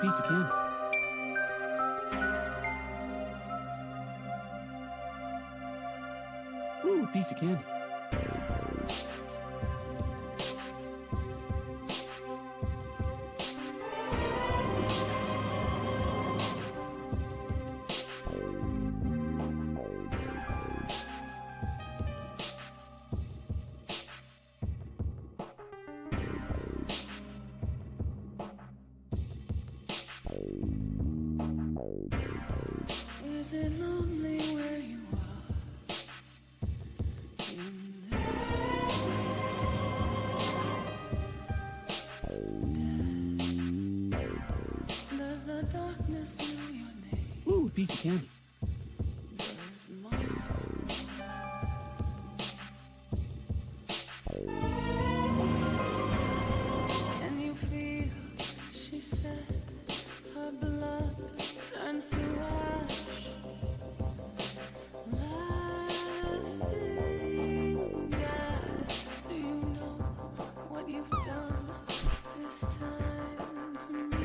piece of candy. Ooh, a piece of candy. Is it lonely where you are? In there? Does the darkness know your name? Ooh, a piece of candy. Does mine? Can you feel? She said her blood turns to ash. Laughing, Dad, do you know what you've done this time to me?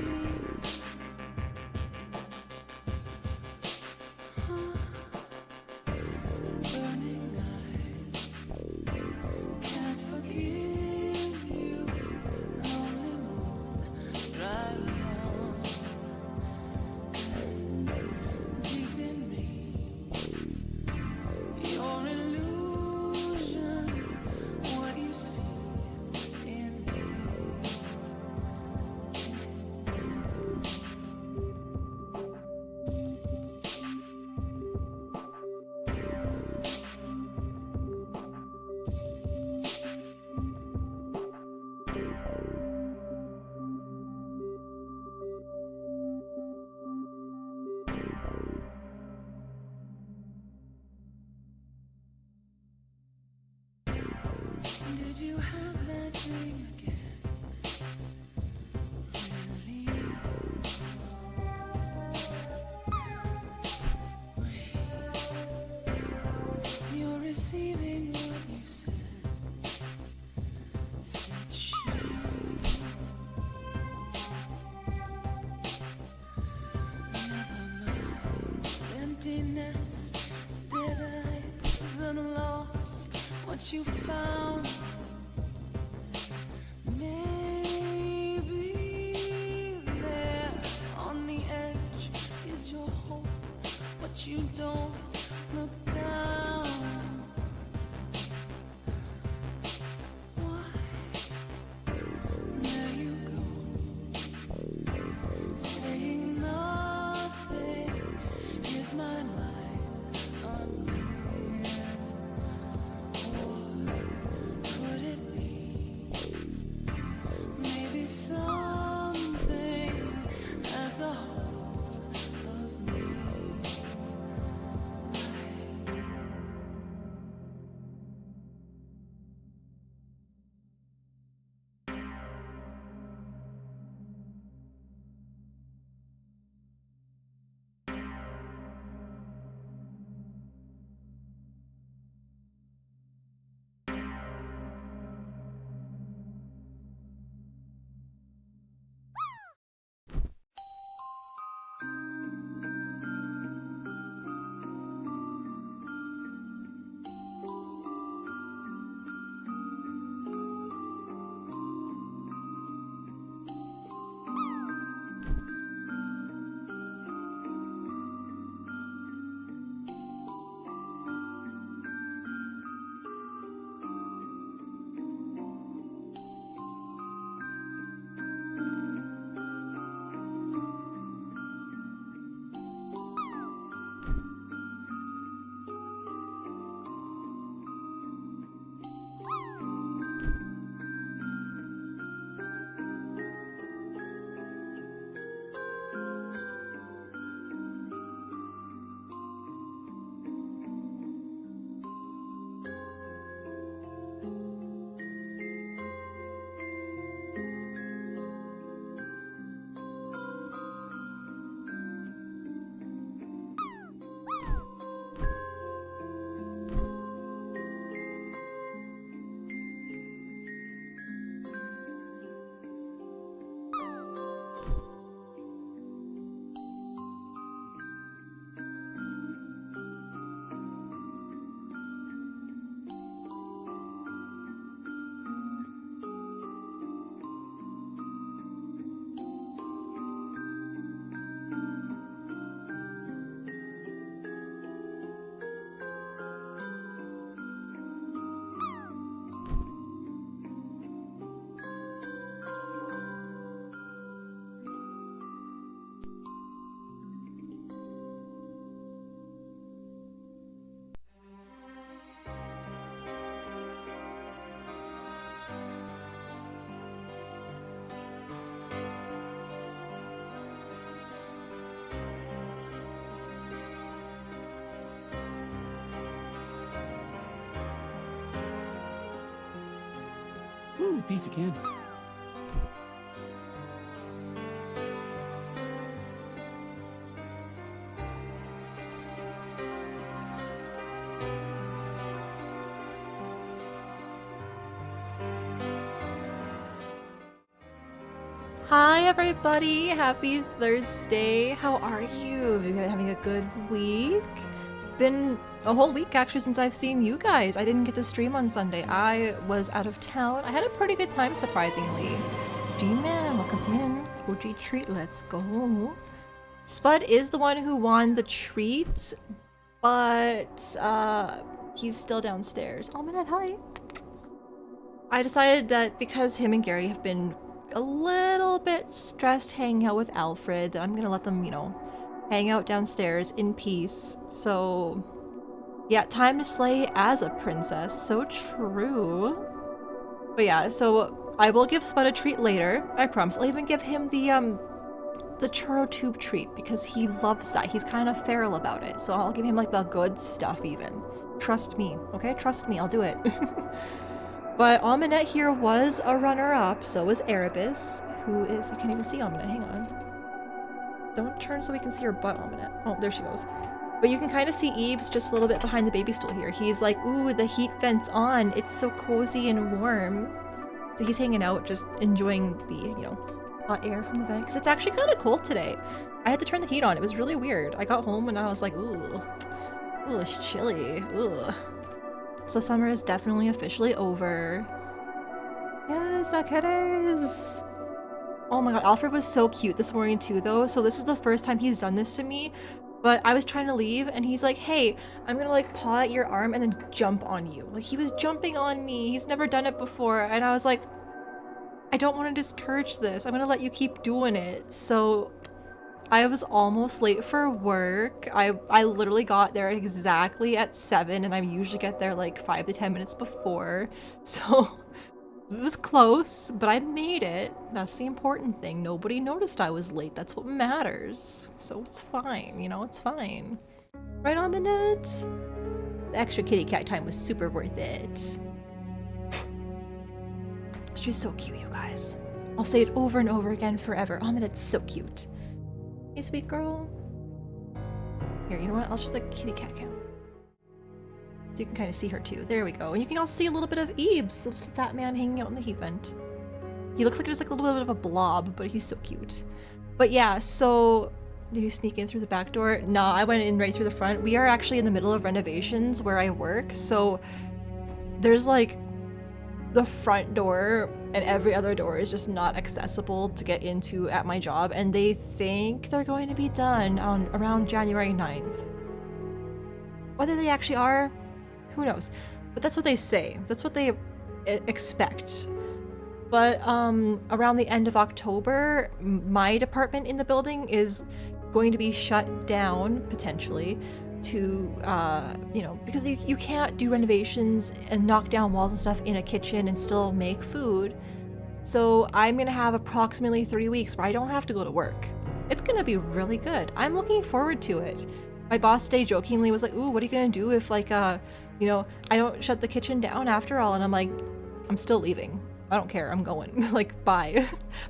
Huh? Burning eyes, can't forgive you. Lonely moon drives on, and deep in me, your illusion, what you see in me. Did you have that dream again? Release. You're receiving what you said. Said she. Never mind. Emptiness. Dead eyes and lost what you found. Maybe there on the edge is your hope, but you don't look down. Why? There you go, saying nothing. Is my mind unclear? Or Ooh, piece of candy. Hi everybody, happy Thursday. How are you? Have you been having a good week? It's been a whole week actually since I've seen you guys. I didn't get to stream on Sunday. I was out of town. I had a pretty good time surprisingly. G-Man, welcome in. OG treat, let's go. Spud is the one who won the treat, but he's still downstairs. Oh man, hi. I decided that because him and Gary have been a little bit stressed hanging out with Alfred, I'm gonna let them, you know, hang out downstairs in peace. So yeah, time to slay as a princess. So true. But yeah, so I will give Spud a treat later, I promise. I'll even give him the churro tube treat because he loves that. He's kind of feral about it, so I'll give him like the good stuff even. Trust me, okay? Trust me, I'll do it. But Amanette here was a runner-up, so was Erebus, who is— you can't even see Amanette, hang on. Don't turn so we can see her butt, Amanette. Oh, there she goes. But you can kind of see Eebs just a little bit behind the baby stool here. He's like, ooh, the heat vent's on. It's so cozy and warm. So he's hanging out, just enjoying the, you know, hot air from the vent. Because it's actually kind of cold today. I had to turn the heat on. It was really weird. I got home and I was like, ooh, it's chilly. Ooh. So summer is definitely officially over. Yes, that kid is. Oh my god, Alfred was so cute this morning too though. So this is the first time he's done this to me. But I was trying to leave and he's like, hey, I'm gonna like paw at your arm and then jump on you. Like he was jumping on me. He's never done it before. And I was like, I don't want to discourage this. I'm gonna let you keep doing it. So I was almost late for work. I literally got there exactly at 7 and I usually get there like 5 to 10 minutes before. So it was close, but I made it. That's the important thing. Nobody noticed I was late. That's what matters. So it's fine, you know, it's fine. Right on, Minette? The extra kitty cat time was super worth it. She's so cute, you guys. I'll say it over and over again forever. Aminette's so cute. Hey, sweet girl. Here, you know what? I'll just like kitty cat cam. So you can kind of see her too. There we go. And you can also see a little bit of Eebs, the fat man hanging out in the heat vent. He looks like just like a little bit of a blob, but he's so cute. But yeah, so did you sneak in through the back door? Nah, I went in right through the front. We are actually in the middle of renovations where I work, so there's like the front door and every other door is just not accessible to get into at my job, and they think they're going to be done on around January 9th. Whether they actually are, who knows? But that's what they say. That's what they expect. But around the end of October, my department in the building is going to be shut down, potentially, to, you know, because you can't do renovations and knock down walls and stuff in a kitchen and still make food. So I'm gonna have approximately 3 weeks where I don't have to go to work. It's gonna be really good. I'm looking forward to it. My boss today jokingly was like, ooh, what are you gonna do if like, you know, I don't shut the kitchen down after all? And I'm like, I'm still leaving. I don't care, I'm going. Like, bye.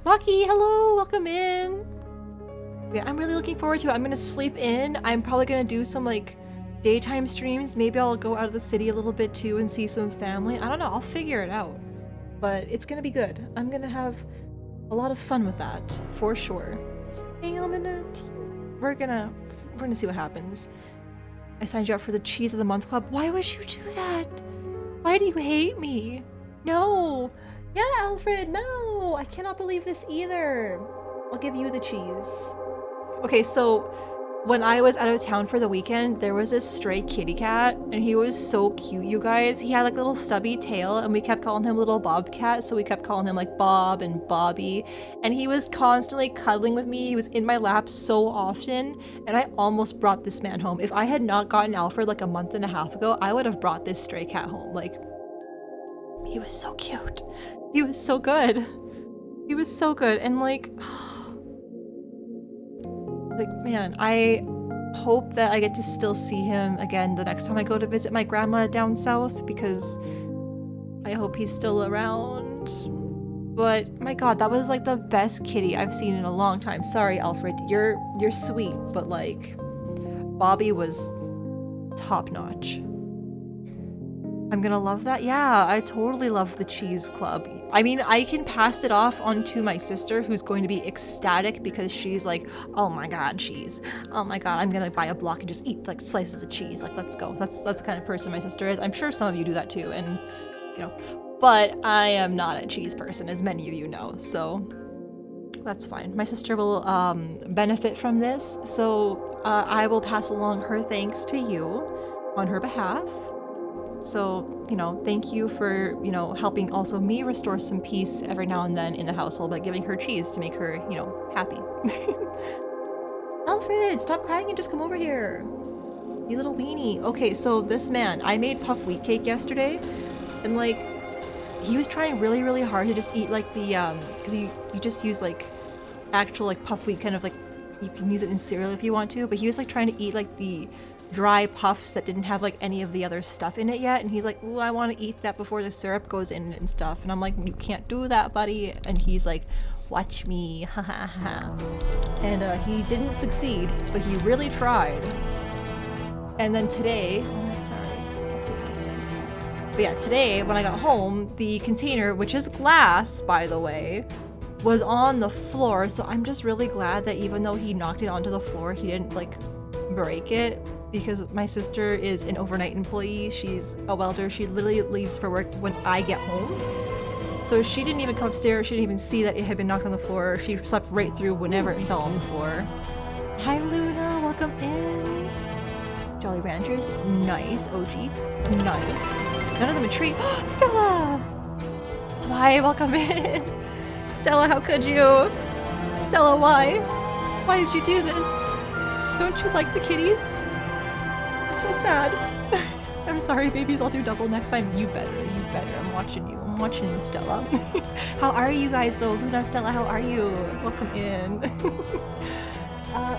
Maki, hello, welcome in. Yeah, I'm really looking forward to it. I'm gonna sleep in. I'm probably gonna do some like daytime streams. Maybe I'll go out of the city a little bit too and see some family. I don't know, I'll figure it out. But it's gonna be good. I'm gonna have a lot of fun with that, for sure. Hey, Almanette. We're gonna see what happens. I signed you up for the Cheese of the Month Club. Why would you do that? Why do you hate me? No. Yeah, Alfred, no. I cannot believe this either. I'll give you the cheese. Okay, so when I was out of town for the weekend, there was this stray kitty cat, and he was so cute, you guys. He had like a little stubby tail, and we kept calling him Little Bobcat, so we kept calling him like Bob and Bobby, and he was constantly cuddling with me. He was in my lap so often, and I almost brought this man home. If I had not gotten Alfred like a month and a half ago, I would have brought this stray cat home. Like, he was so cute. He was so good. He was so good, and like, man, I hope that I get to still see him again the next time I go to visit my grandma down south, because I hope he's still around. But my god, that was like the best kitty I've seen in a long time. Sorry, Alfred, you're sweet, but like Bobby was top notch. I'm gonna love that. Yeah, I totally love the cheese club. I mean, I can pass it off onto my sister, who's going to be ecstatic because she's like, oh my god, cheese. Oh my god, I'm gonna buy a block and just eat like slices of cheese. Like, let's go. That's the kind of person my sister is. I'm sure some of you do that too, and you know, but I am not a cheese person, as many of you know, so that's fine. My sister will benefit from this, so I will pass along her thanks to you on her behalf. So, you know, thank you for, you know, helping also me restore some peace every now and then in the household by giving her cheese to make her, you know, happy. Alfred, stop crying and just come over here. You little weenie. Okay, so this man, I made puff wheat cake yesterday, and like, he was trying really, really hard to just eat like the, because you just use like actual like puff wheat, kind of like, you can use it in cereal if you want to, but he was like trying to eat like the dry puffs that didn't have like any of the other stuff in it yet, and he's like, ooh, I want to eat that before the syrup goes in and stuff, and I'm like, you can't do that, buddy, and he's like, watch me, ha ha ha. And he didn't succeed, but he really tried. And then today, sorry, I can't see past it. But yeah, today when I got home, the container, which is glass by the way, was on the floor, so I'm just really glad that even though he knocked it onto the floor, he didn't like break it, because my sister is an overnight employee. She's a welder. She literally leaves for work when I get home. So she didn't even come upstairs. She didn't even see that it had been knocked on the floor. She slept right through whenever it fell on the floor. Hi Luna, welcome in. Jolly Ranchers, nice. OG, nice. None of them a treat. Stella! Why, welcome in. Stella, how could you? Stella, why? Why did you do this? Don't you like the kitties? I'm so sad. I'm sorry, babies. I'll do double next time. You better. I'm watching you. I'm watching you, Stella. How are you guys, though? Luna, Stella, how are you? Welcome in.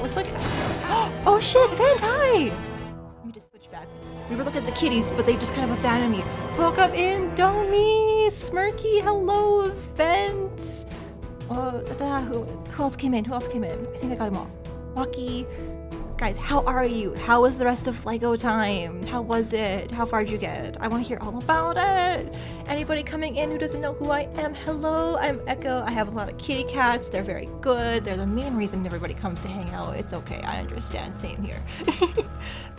Looks like... Oh, shit! Vent, hi! Let me just switch back. We were looking at the kitties, but they just kind of abandoned me. Welcome in, Domi! Smirky, hello, Vent! Who else came in? I think I got them all. Waki. Guys, how are you? How was the rest of Lego time? How was it? How far did you get? I want to hear all about it. Anybody coming in who doesn't know who I am? Hello, I'm Echo. I have a lot of kitty cats. They're very good. They're the main reason everybody comes to hang out. It's okay. I understand. Same here.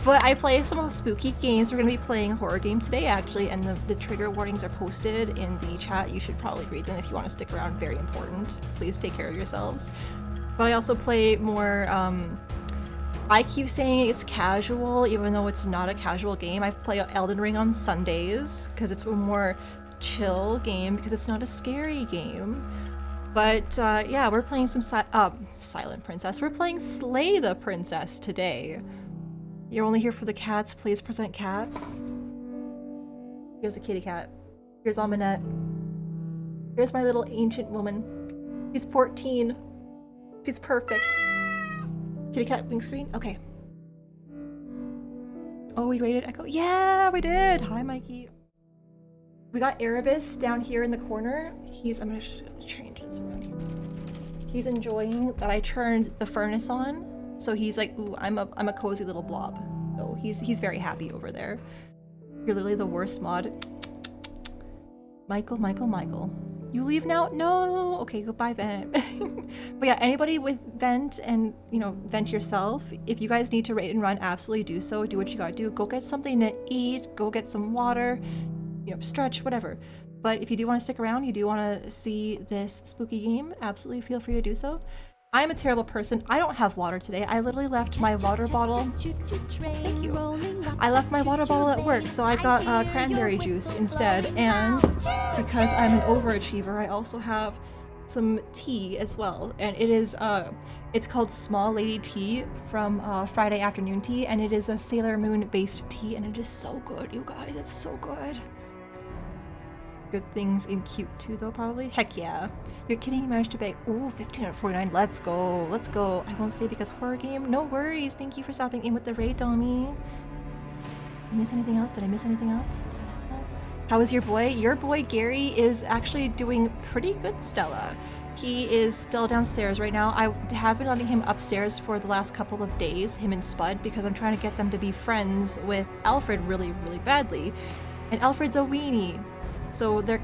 But I play some spooky games. We're going to be playing a horror game today, actually, and the trigger warnings are posted in the chat. You should probably read them if you want to stick around. Very important. Please take care of yourselves. But I also play more... I keep saying it's casual, even though it's not a casual game. I play Elden Ring on Sundays because it's a more chill game, because it's not a scary game. But yeah, we're playing some Silent Princess. We're playing Slay the Princess today. You're only here for the cats. Please present cats. Here's a kitty cat. Here's Amanette. Here's my little ancient woman. She's 14. She's perfect. Kitty cat wing screen? Okay. Oh, we rated Echo? Yeah, we did! Hi, Mikey. We got Erebus down here in the corner. I'm gonna change this around here. He's enjoying that I turned the furnace on. So he's like, ooh, I'm a cozy little blob. So he's very happy over there. You're literally the worst mod. Michael. You leave now? No. Okay, goodbye, Vent. But yeah, anybody with Vent and, you know, Vent yourself, if you guys need to raid and run, absolutely do so. Do what you gotta do. Go get something to eat. Go get some water. You know, stretch, whatever. But if you do want to stick around, you do want to see this spooky game, absolutely feel free to do so. I'm a terrible person. I don't have water today. I literally left my water bottle. Thank you. I left my water bottle at work, so I've got cranberry juice instead. And because I'm an overachiever, I also have some tea as well. And it is, it's called Small Lady Tea from Friday Afternoon Tea, and it is a Sailor Moon based tea, and it is so good, you guys. It's so good. Good things in cute too, though, probably. Heck yeah. You're kidding, you managed to beg. Ooh, 15 out of 49. Let's go. Let's go. I won't stay because horror game. No worries. Thank you for stopping in with the raid, Domi. Did I miss anything else? How is your boy? Your boy Gary is actually doing pretty good, Stella. He is still downstairs right now. I have been letting him upstairs for the last couple of days, him and Spud, because I'm trying to get them to be friends with Alfred really, really badly. And Alfred's a weenie, so they're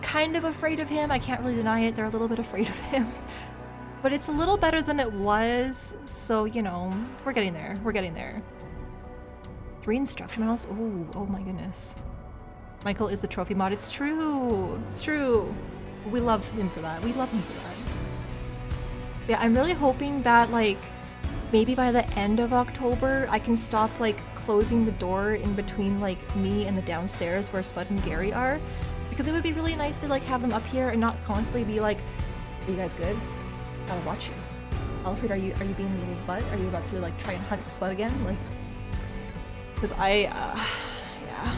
kind of afraid of him. I can't really deny it. They're a little bit afraid of him. But it's a little better than it was, so, you know, we're getting there. We're getting there. 3 instruction manuals? Ooh, oh my goodness. Michael is the trophy mod. It's true. It's true. We love him for that. We love him for that. Yeah, I'm really hoping that, like, maybe by the end of October, I can stop, like, closing the door in between, like, me and the downstairs where Spud and Gary are. Because it would be really nice to, like, have them up here and not constantly be like, are you guys good? I'll watch you. Alfred, are you being a little butt? Are you about to, like, try and hunt Spud again? Like, because yeah.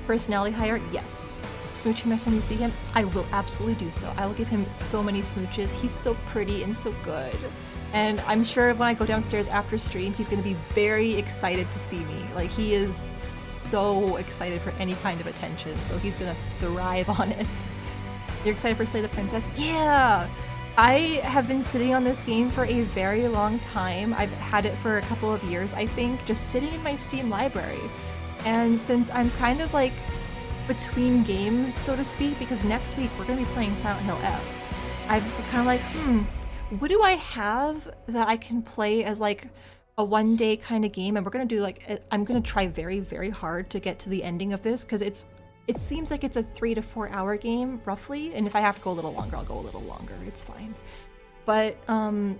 Personality hire? Yes. Smooching next time you see him? I will absolutely do so. I will give him so many smooches. He's so pretty and so good. And I'm sure when I go downstairs after stream, he's going to be very excited to see me. Like, he is so excited for any kind of attention, so he's going to thrive on it. You're excited for Slay the Princess? Yeah! I have been sitting on this game for a very long time. I've had it for a couple of years, I think, just sitting in my Steam library. And since I'm kind of like between games, so to speak, because next week we're going to be playing Silent Hill F, I was kind of like, what do I have that I can play as like a one-day kind of game? And we're going to do like, I'm going to try very, very hard to get to the ending of this, because it seems like it's a 3 to 4 hour game, roughly. And if I have to go a little longer, I'll go a little longer. It's fine. But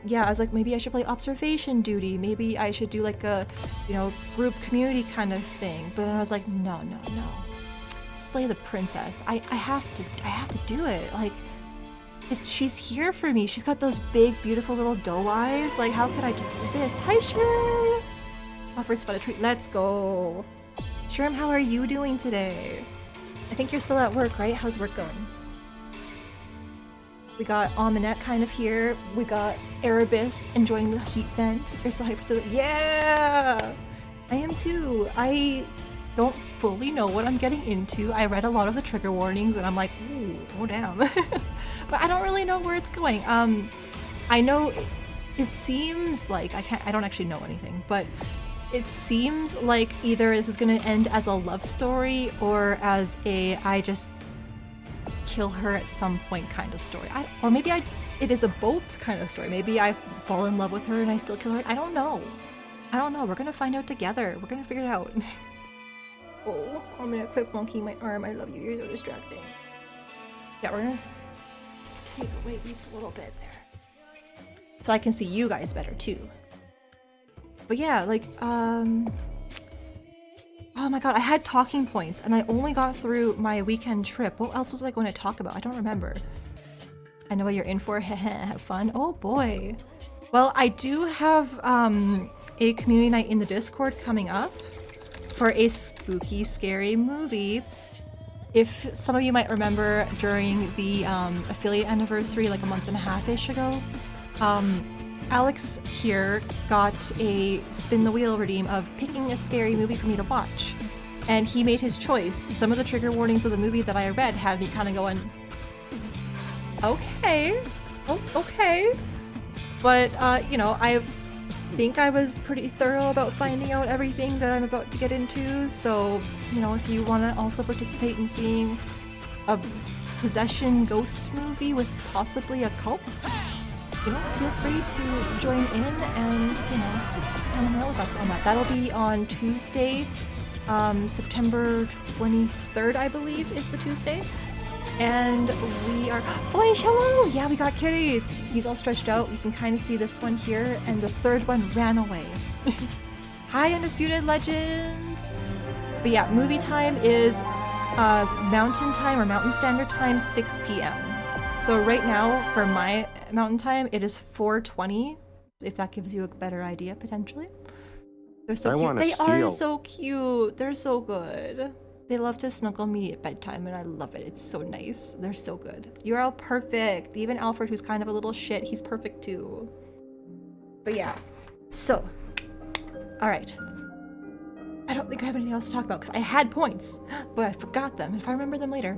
yeah, I was like, maybe I should play Observation Duty. Maybe I should do like a, you know, group community kind of thing. But then I was like, no. Slay the Princess. I have to do it. Like, she's here for me. She's got those big, beautiful little doe eyes. Like, how could I resist? Hi, Shrim! Offer Spud a treat. Let's go. Shrim, how are you doing today? I think you're still at work, right? How's work going? We got Aminette kind of here. We got Erebus enjoying the heat vent. You're so hyped. Yeah! I am too. I don't fully know what I'm getting into. I read a lot of the trigger warnings and I'm like, ooh, oh damn. But I don't really know where it's going. I know it seems like, I don't actually know anything, but it seems like either this is going to end as a love story or as a I just kill her at some point kind of story. Or maybe it is a both kind of story. Maybe I fall in love with her and I still kill her. I don't know. We're going to find out together. We're going to figure it out. Oh, I'm going to quit bonking my arm. I love you. You're so distracting. Yeah, we're going to take away Eeps a little bit there, so I can see you guys better too. But yeah, like, oh my god, I had talking points and I only got through my weekend trip. What else was I going to talk about? I don't remember. I know what you're in for. Have fun. Oh boy. Well, I do have a community night in the Discord coming up for a spooky, scary movie. If some of you might remember, during the affiliate anniversary like a month and a half-ish ago, Alex here got a spin the wheel redeem of picking a scary movie for me to watch. And he made his choice. Some of the trigger warnings of the movie that I read had me kind of going, okay, okay. But, you know, I think I was pretty thorough about finding out everything that I'm about to get into. So, you know, if you want to also participate in seeing a possession ghost movie with possibly a cult, you know, feel free to join in and, you know, hang out with us on that. That'll be on Tuesday, September 23rd, I believe, is the Tuesday. And we are... Voice, hello! Yeah, we got kitties! He's all stretched out. You can kind of see this one here, and the third one ran away. Hi, Undisputed Legend! But yeah, movie time is Mountain Time, or Mountain Standard Time, 6 p.m. So right now, for my Mountain Time, it is 4:20, if that gives you a better idea, potentially. They're so cute. They are so cute. They're so good. They love to snuggle me at bedtime, and I love it. It's so nice. They're so good. You're all perfect. Even Alfred, who's kind of a little shit, he's perfect too. But yeah. So, all right. I don't think I have anything else to talk about because I had points, but I forgot them. If I remember them later,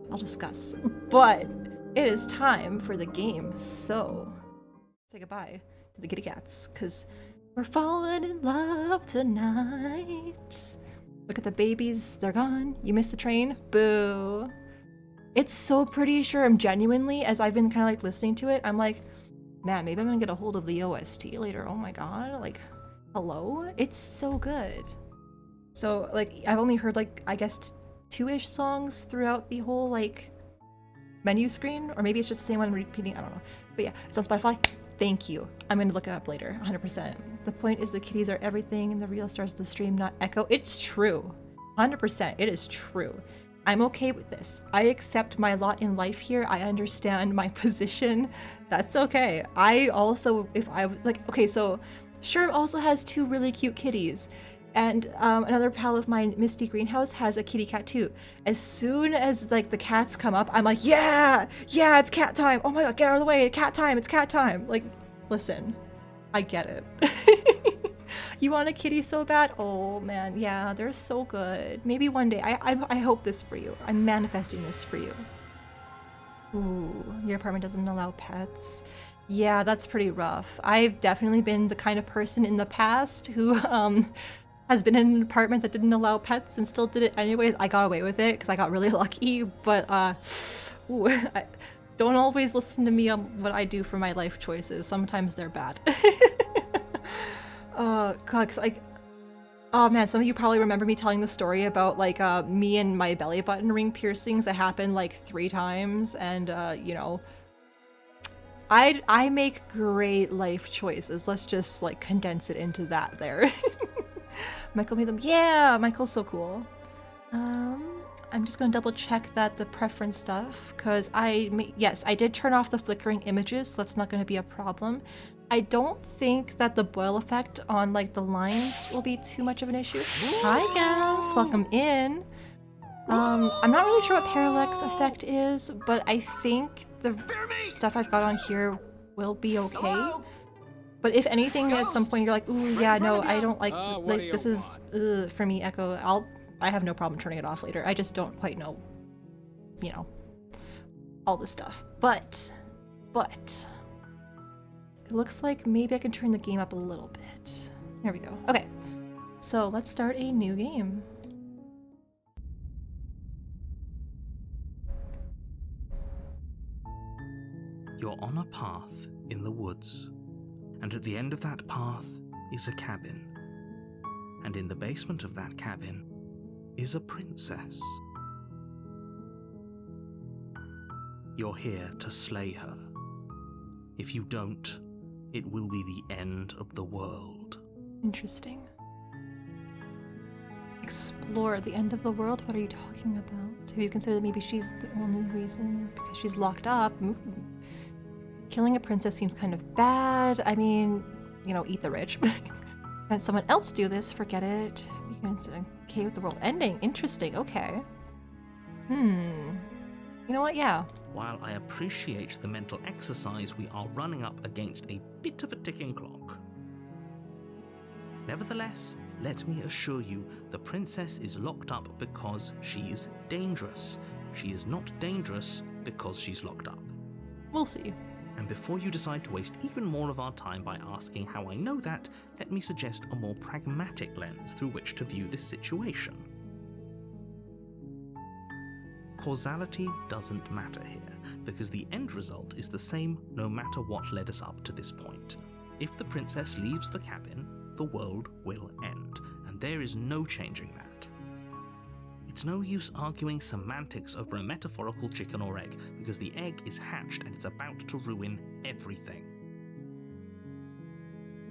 I'll discuss. But it is time for the game, so say goodbye to the kitty cats because we're falling in love tonight. Look at the babies, they're gone. You missed the train? Boo. It's so pretty, sure. I'm genuinely, as I've been kind of like listening to it, I'm like, man, maybe I'm gonna get a hold of the OST later. Oh my god, like, hello? It's so good. So, like, I've only heard, like, I guess 2-ish songs throughout the whole, like, menu screen, or maybe it's just the same one repeating, I don't know. But yeah, it's on Spotify. Thank you. I'm gonna look it up later, 100%. The point is the kitties are everything and the real stars of the stream, not Echo. It's true. 100%. It is true. I'm okay with this. I accept my lot in life here. I understand my position. That's okay. I also, if I, like, okay, so Sherm also has 2 really cute kitties. And another pal of mine, Misty Greenhouse, has a kitty cat too. As soon as like the cats come up, I'm like, yeah, it's cat time. Oh my god, get out of the way, cat time, it's cat time. Like, listen, I get it. You want a kitty so bad? Oh man, yeah, they're so good. Maybe one day. I hope this for you. I'm manifesting this for you. Ooh, your apartment doesn't allow pets. Yeah, that's pretty rough. I've definitely been the kind of person in the past who has been in an apartment that didn't allow pets and still did it anyways. I got away with it because I got really lucky, but ooh, don't always listen to me on what I do for my life choices. Sometimes they're bad. God, cause like, oh man, some of you probably remember me telling the story about like me and my belly button ring piercings that happened like 3 times, and you know, I make great life choices. Let's just like condense it into that there. Michael made them. Yeah, Michael's so cool. I'm just gonna double check that the preference stuff, because yes, I did turn off the flickering images, so that's not gonna be a problem. I don't think that the boil effect on like the lines will be too much of an issue. Hi guys, welcome in. I'm not really sure what parallax effect is, but I think the stuff I've got on here will be okay. But if anything, at some point you're like, ooh, yeah, no, I don't like this is for me, Echo. I have no problem turning it off later. I just don't quite know, you know, all this stuff. But it looks like maybe I can turn the game up a little bit. There we go. Okay, so let's start a new game. You're on a path in the woods, and at the end of that path is a cabin. And in the basement of that cabin is a princess. You're here to slay her. If you don't, it will be the end of the world. Interesting. Explore the end of the world? What are you talking about? Have you considered that maybe she's the only reason because she's locked up? Ooh. Killing a princess seems kind of bad. I mean, you know, eat the rich. And someone else do this, forget it. You can consider okay with the world ending. Interesting, okay. You know what, yeah. While I appreciate the mental exercise, we are running up against a bit of a ticking clock. Nevertheless, let me assure you, the princess is locked up because she's dangerous. She is not dangerous because she's locked up. We'll see. And before you decide to waste even more of our time by asking how I know that, let me suggest a more pragmatic lens through which to view this situation. Causality doesn't matter here, because the end result is the same no matter what led us up to this point. If the princess leaves the cabin, the world will end, and there is no changing that. It's no use arguing semantics over a metaphorical chicken or egg, because the egg is hatched and it's about to ruin everything.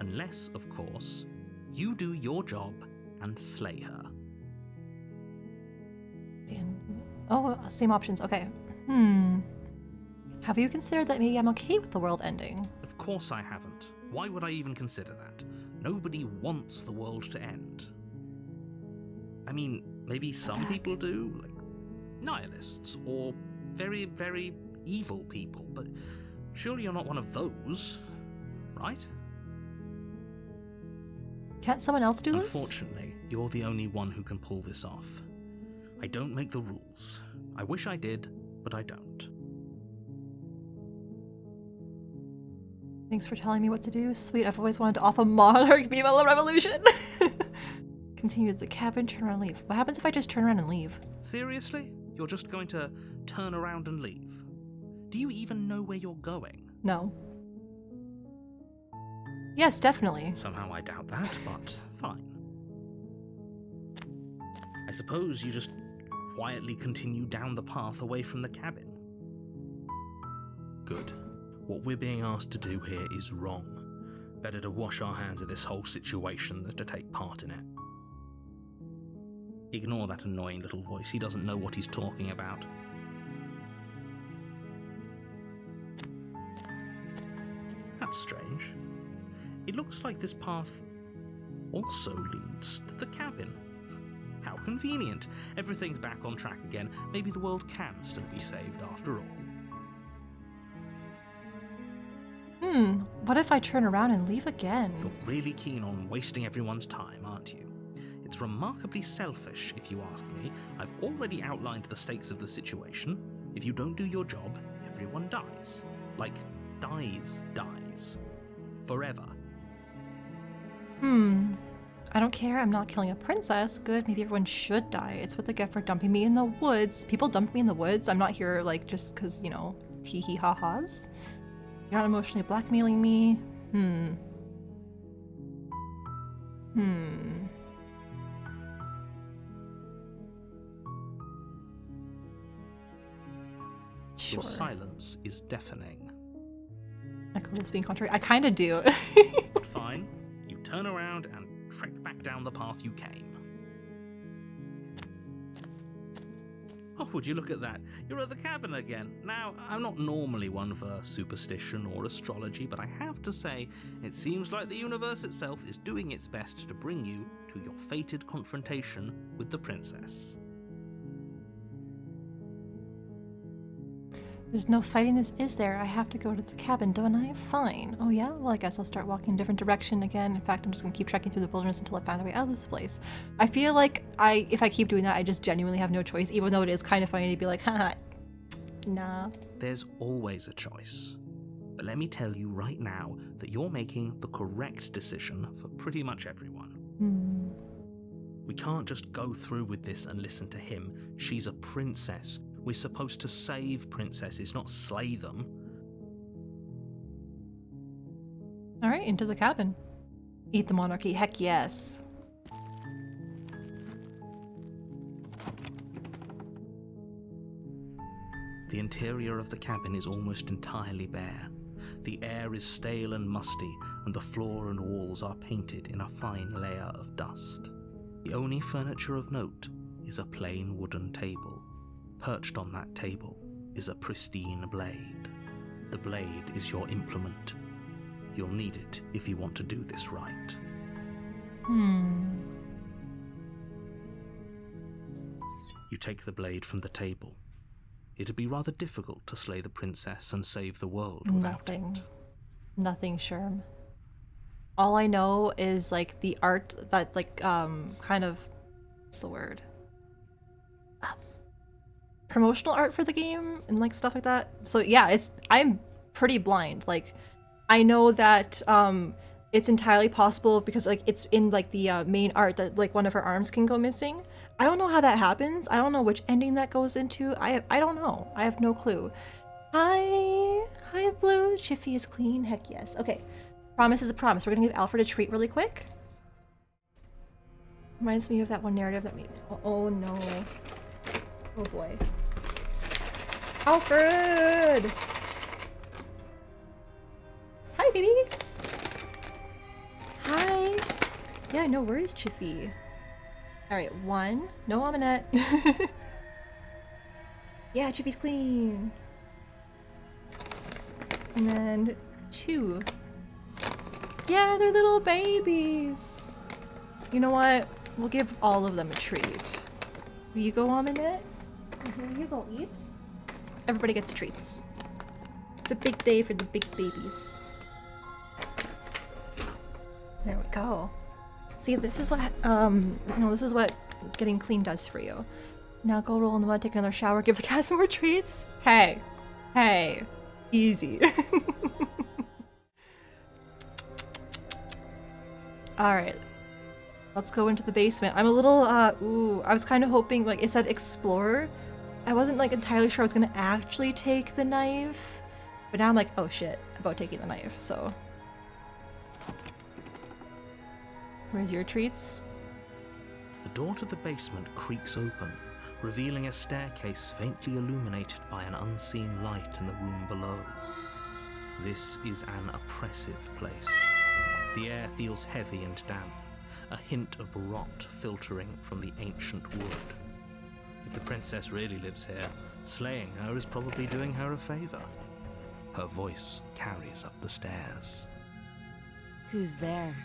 Unless, of course, you do your job and slay her. Oh, same options, okay. Have you considered that maybe I'm okay with the world ending? Of course I haven't. Why would I even consider that? Nobody wants the world to end. I mean, maybe some people do, like nihilists, or very, very evil people, but surely you're not one of those, right? Can't someone else do this? Unfortunately, you're the only one who can pull this off. I don't make the rules. I wish I did, but I don't. Thanks for telling me what to do. Sweet, I've always wanted to off a monarch female revolution. Continue to the cabin, turn around and leave. What happens if I just turn around and leave? Seriously? You're just going to turn around and leave? Do you even know where you're going? No. Yes, definitely. Somehow I doubt that, but fine. I suppose you just quietly continue down the path away from the cabin. Good. What we're being asked to do here is wrong. Better to wash our hands of this whole situation than to take part in it. Ignore that annoying little voice. He doesn't know what he's talking about. That's strange. It looks like this path also leads to the cabin. How convenient. Everything's back on track again. Maybe the world can still be saved after all. What if I turn around and leave again? You're really keen on wasting everyone's time, aren't you? It's remarkably selfish, if you ask me. I've already outlined the stakes of the situation. If you don't do your job, everyone dies. Like, dies. Forever. I don't care. I'm not killing a princess. Good. Maybe everyone should die. It's what they get for dumping me in the woods. People dumped me in the woods. I'm not here, like, just because, you know, hee ha ha's. You're not emotionally blackmailing me. Sure. Your silence is deafening. Echoes being contrary. I kind of do. Fine. You turn around and trek back down the path you came. Oh, would you look at that? You're at the cabin again. Now, I'm not normally one for superstition or astrology, but I have to say, it seems like the universe itself is doing its best to bring you to your fated confrontation with the princess. There's no fighting this, is there? I have to go to the cabin, don't I? Fine. Oh yeah? Well, I guess I'll start walking in a different direction again. In fact, I'm just gonna keep trekking through the wilderness until I find a way out of this place. I feel like if I keep doing that, I just genuinely have no choice, even though it is kind of funny to be like, haha, nah. There's always a choice. But let me tell you right now that you're making the correct decision for pretty much everyone. We can't just go through with this and listen to him. She's a princess. We're supposed to save princesses, not slay them. Alright, into the cabin. Eat the monarchy, heck yes. The interior of the cabin is almost entirely bare. The air is stale and musty, and the floor and walls are painted in a fine layer of dust. The only furniture of note is a plain wooden table. Perched on that table is a pristine blade. The blade is your implement. You'll need it if you want to do this right. You take the blade from the table. It'd be rather difficult to slay the princess and save the world without it. Nothing, Sherm. All I know is, like, the art that, like, kind of... what's the word? Promotional art for the game and like stuff like that. So yeah, I'm pretty blind. Like, I know that it's entirely possible because like it's in like the main art that like one of her arms can go missing. I don't know how that happens. I don't know which ending that goes into. I don't know. I have no clue. Hi Blue. Chiffy is clean. Heck yes. Okay. Promise is a promise. We're gonna give Alfred a treat really quick. Reminds me of that one narrative that made me. Oh no. Oh boy. Alfred! Hi, baby! Hi! Yeah, no worries, Chiffy. Alright, 1. No omelette. Yeah, Chiffy's clean. And then 2. Yeah, they're little babies! You know what? We'll give all of them a treat. Will you go, omelette? Here you go, Eeps. Everybody gets treats. It's a big day for the big babies. There we go. See, this is what this is what getting clean does for you. Now go roll in the mud, take another shower, give the cat some more treats. Hey, easy. All right, let's go into the basement. I'm a little I was kind of hoping, like it said explore. I wasn't like entirely sure I was gonna actually take the knife, but now I'm like, oh shit, about taking the knife. So, where's your treats? The door to the basement creaks open, revealing a staircase faintly illuminated by an unseen light in the room below. This is an oppressive place. The air feels heavy and damp, a hint of rot filtering from the ancient wood. If the princess really lives here, slaying her is probably doing her a favor. Her voice carries up the stairs. Who's there?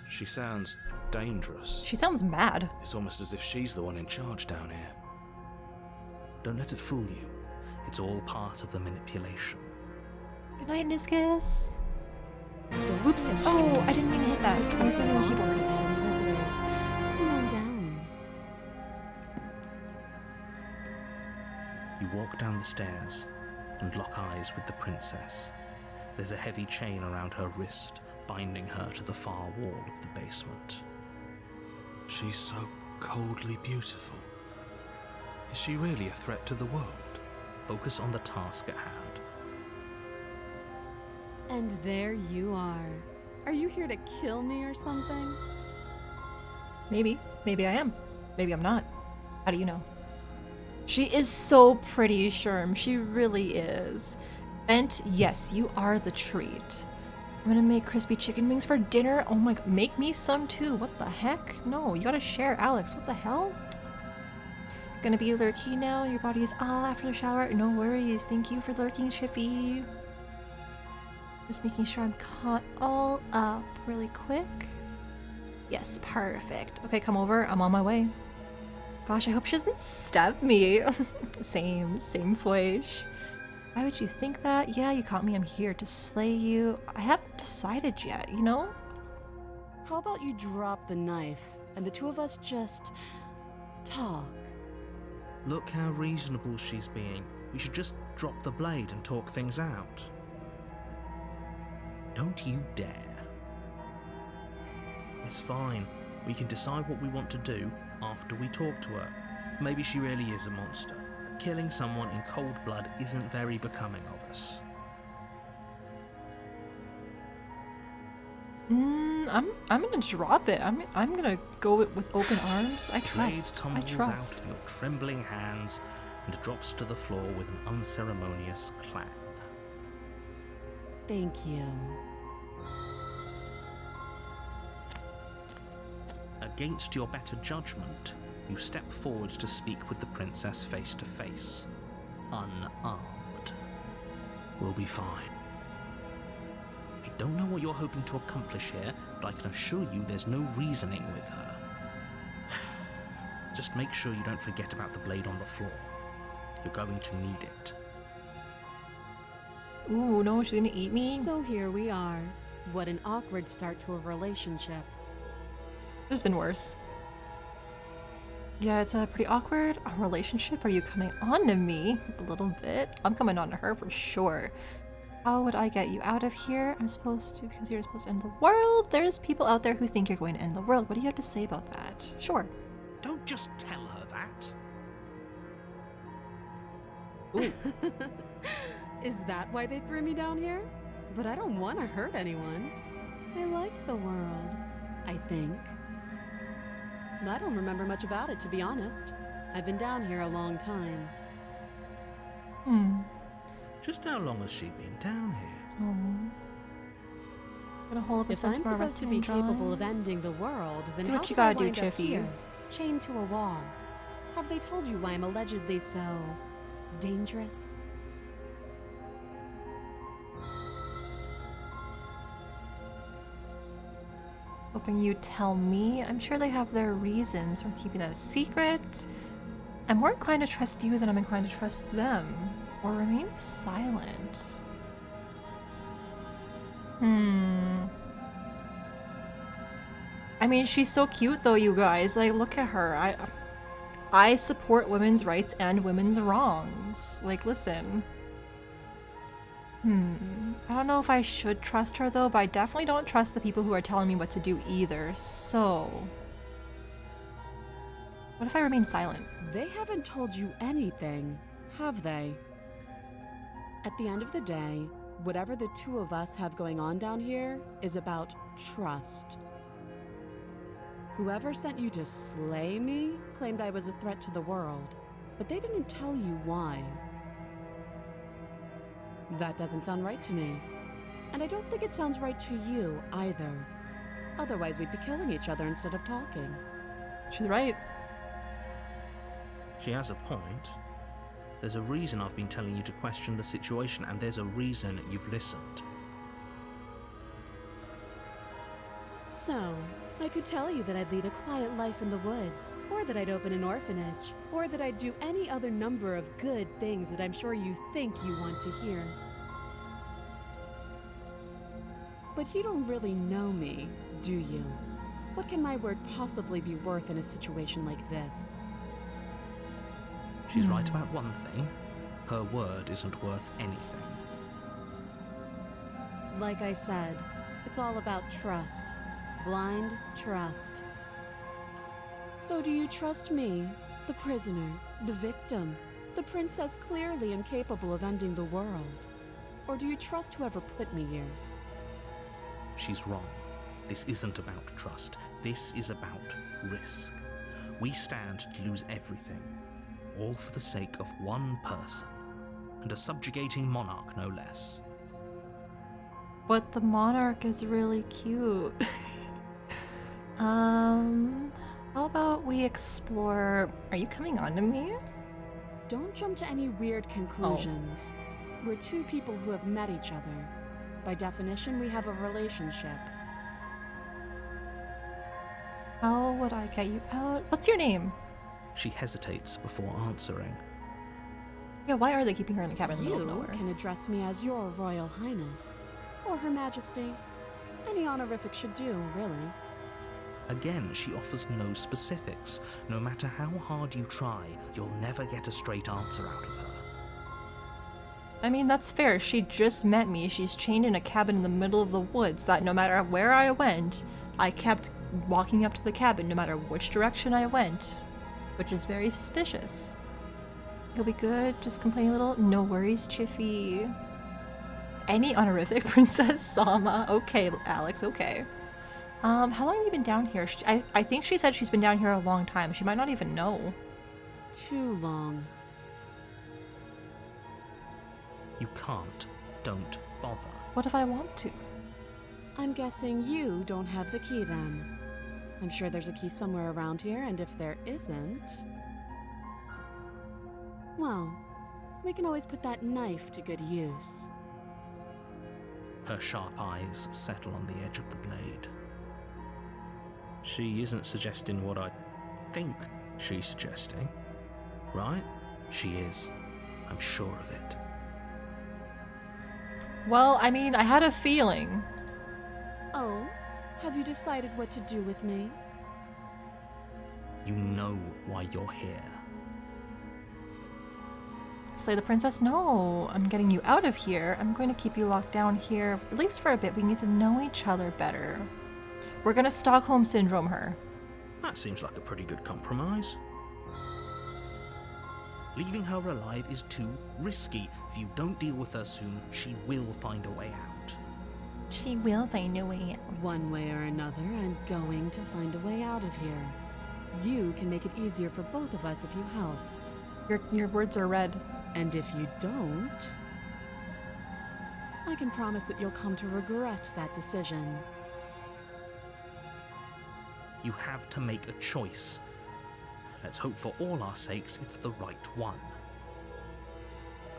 She sounds dangerous. She sounds mad. It's almost as if she's the one in charge down here. Don't let it fool you. It's all part of the manipulation. Good night, Niscus. Don't Oops. be Oh, ashamed. I didn't mean to hit that. I was It's been hitting the long since keyboard. I've had any visitors. Come on down. You walk down the stairs and lock eyes with the princess. There's a heavy chain around her wrist, binding her to the far wall of the basement. She's so coldly beautiful. Is she really a threat to the world? Focus on the task at hand. And there you are. Are you here to kill me or something? Maybe. Maybe I am. Maybe I'm not. How do you know? She is so pretty, Sherm. She really is. Bent, yes, you are the treat. I'm gonna make crispy chicken wings for dinner. Oh my god, make me some too. What the heck? No, you gotta share, Alex. What the hell? Gonna be lurky now. Your body is all after the shower. No worries. Thank you for lurking, Chippy. Just making sure I'm caught all up really quick. Yes, perfect. Okay, come over. I'm on my way. Gosh, I hope she doesn't stab me. same Foish. Why would you think that? Yeah, you caught me. I'm here to slay you. I haven't decided yet, you know? How about you drop the knife and the two of us just talk? Look how reasonable she's being. We should just drop the blade and talk things out. Don't you dare. It's fine. We can decide what we want to do after we talk to her. Maybe she really is a monster. Killing someone in cold blood isn't very becoming of us. I'm gonna drop it. I'm gonna go with open arms. I Blade trust. I tumbles trust. out of your trembling hands and drops to the floor with an unceremonious clang. Thank you. Against your better judgment, you step forward to speak with the princess face to face, unarmed. We'll be fine. I don't know what you're hoping to accomplish here, but I can assure you there's no reasoning with her. Just make sure you don't forget about the blade on the floor. You're going to need it. Ooh, no, she's gonna eat me. So here we are. What an awkward start to a relationship. There's been worse. Yeah, it's a pretty awkward relationship. Are you coming on to me? A little bit. I'm coming on to her for sure. How would I get you out of here? I'm supposed to, because you're supposed to end the world. There's people out there who think you're going to end the world. What do you have to say about that? Sure. Don't just tell her that. Ooh. Is that why they threw me down here? But I don't want to hurt anyone. I like the world, I think. I don't remember much about it, to be honest. I've been down here a long time. Just how long has she been down here? Oh. Gonna hole up his If I'm tomorrow, supposed to resting be and dry. capable of ending the world, then Do how what you did I gotta do, wind up Chiffy. here, chained to a wall? Have they told you why I'm allegedly so dangerous? Hoping you tell me. I'm sure they have their reasons for keeping that a secret. I'm more inclined to trust you than I'm inclined to trust them. Or remain silent. I mean, she's so cute though, you guys. Like, look at her. I support women's rights and women's wrongs. Like, listen. I don't know if I should trust her though, but I definitely don't trust the people who are telling me what to do either. So, what if I remain silent? They haven't told you anything, have they? At the end of the day, whatever the two of us have going on down here is about trust. Whoever sent you to slay me claimed I was a threat to the world, but they didn't tell you why. That doesn't sound right to me. And I don't think it sounds right to you either. Otherwise, we'd be killing each other instead of talking. She's right. She has a point. There's a reason I've been telling you to question the situation, and there's a reason you've listened. So, I could tell you that I'd lead a quiet life in the woods, or that I'd open an orphanage, or that I'd do any other number of good things that I'm sure you think you want to hear. But you don't really know me, do you? What can my word possibly be worth in a situation like this? She's right about one thing. Her word isn't worth anything. Like I said, it's all about trust. Blind trust. So do you trust me, the prisoner, the victim, the princess clearly incapable of ending the world? Or do you trust whoever put me here? She's wrong. This isn't about trust. This is about risk. We stand to lose everything, all for the sake of one person, and a subjugating monarch no less. But the monarch is really cute. How about we explore... Are you coming on to me? Don't jump to any weird conclusions. We're two people who have met each other. By definition, we have a relationship. How would I get you out? What's your name? She hesitates before answering. Yeah, why are they keeping her in the cabin in the middle of You nowhere? can address me as your Royal Highness, or Her Majesty. Any honorific should do, really. Again, she offers no specifics. No matter how hard you try, you'll never get a straight answer out of her. I mean, that's fair. She just met me. She's chained in a cabin in the middle of the woods that no matter where I went, I kept walking up to the cabin no matter which direction I went, which is very suspicious. You'll be good. Just complain a little. No worries, Chiffy. Any honorific, Princess Sama. Okay, Alex, okay. How long have you been down here? I think she said she's been down here a long time. She might not even know. Too long. You can't. Don't bother. What if I want to? I'm guessing you don't have the key then. I'm sure there's a key somewhere around here, and if there isn't... well, we can always put that knife to good use. Her sharp eyes settle on the edge of the blade. She isn't suggesting what I think she's suggesting, right? She is. I'm sure of it. Well, I mean, I had a feeling. Oh, have you decided what to do with me? You know why you're here. Slay the princess? No, I'm getting you out of here. I'm going to keep you locked down here, at least for a bit. We can get to know each other better. We're gonna Stockholm Syndrome her. That seems like a pretty good compromise. Leaving her alive is too risky. If you don't deal with her soon, she will find a way out. She will find a way out. One way or another, I'm going to find a way out of here. You can make it easier for both of us if you help. Your words are red. And if you don't, I can promise that you'll come to regret that decision. You have to make a choice. Let's hope for all our sakes it's the right one.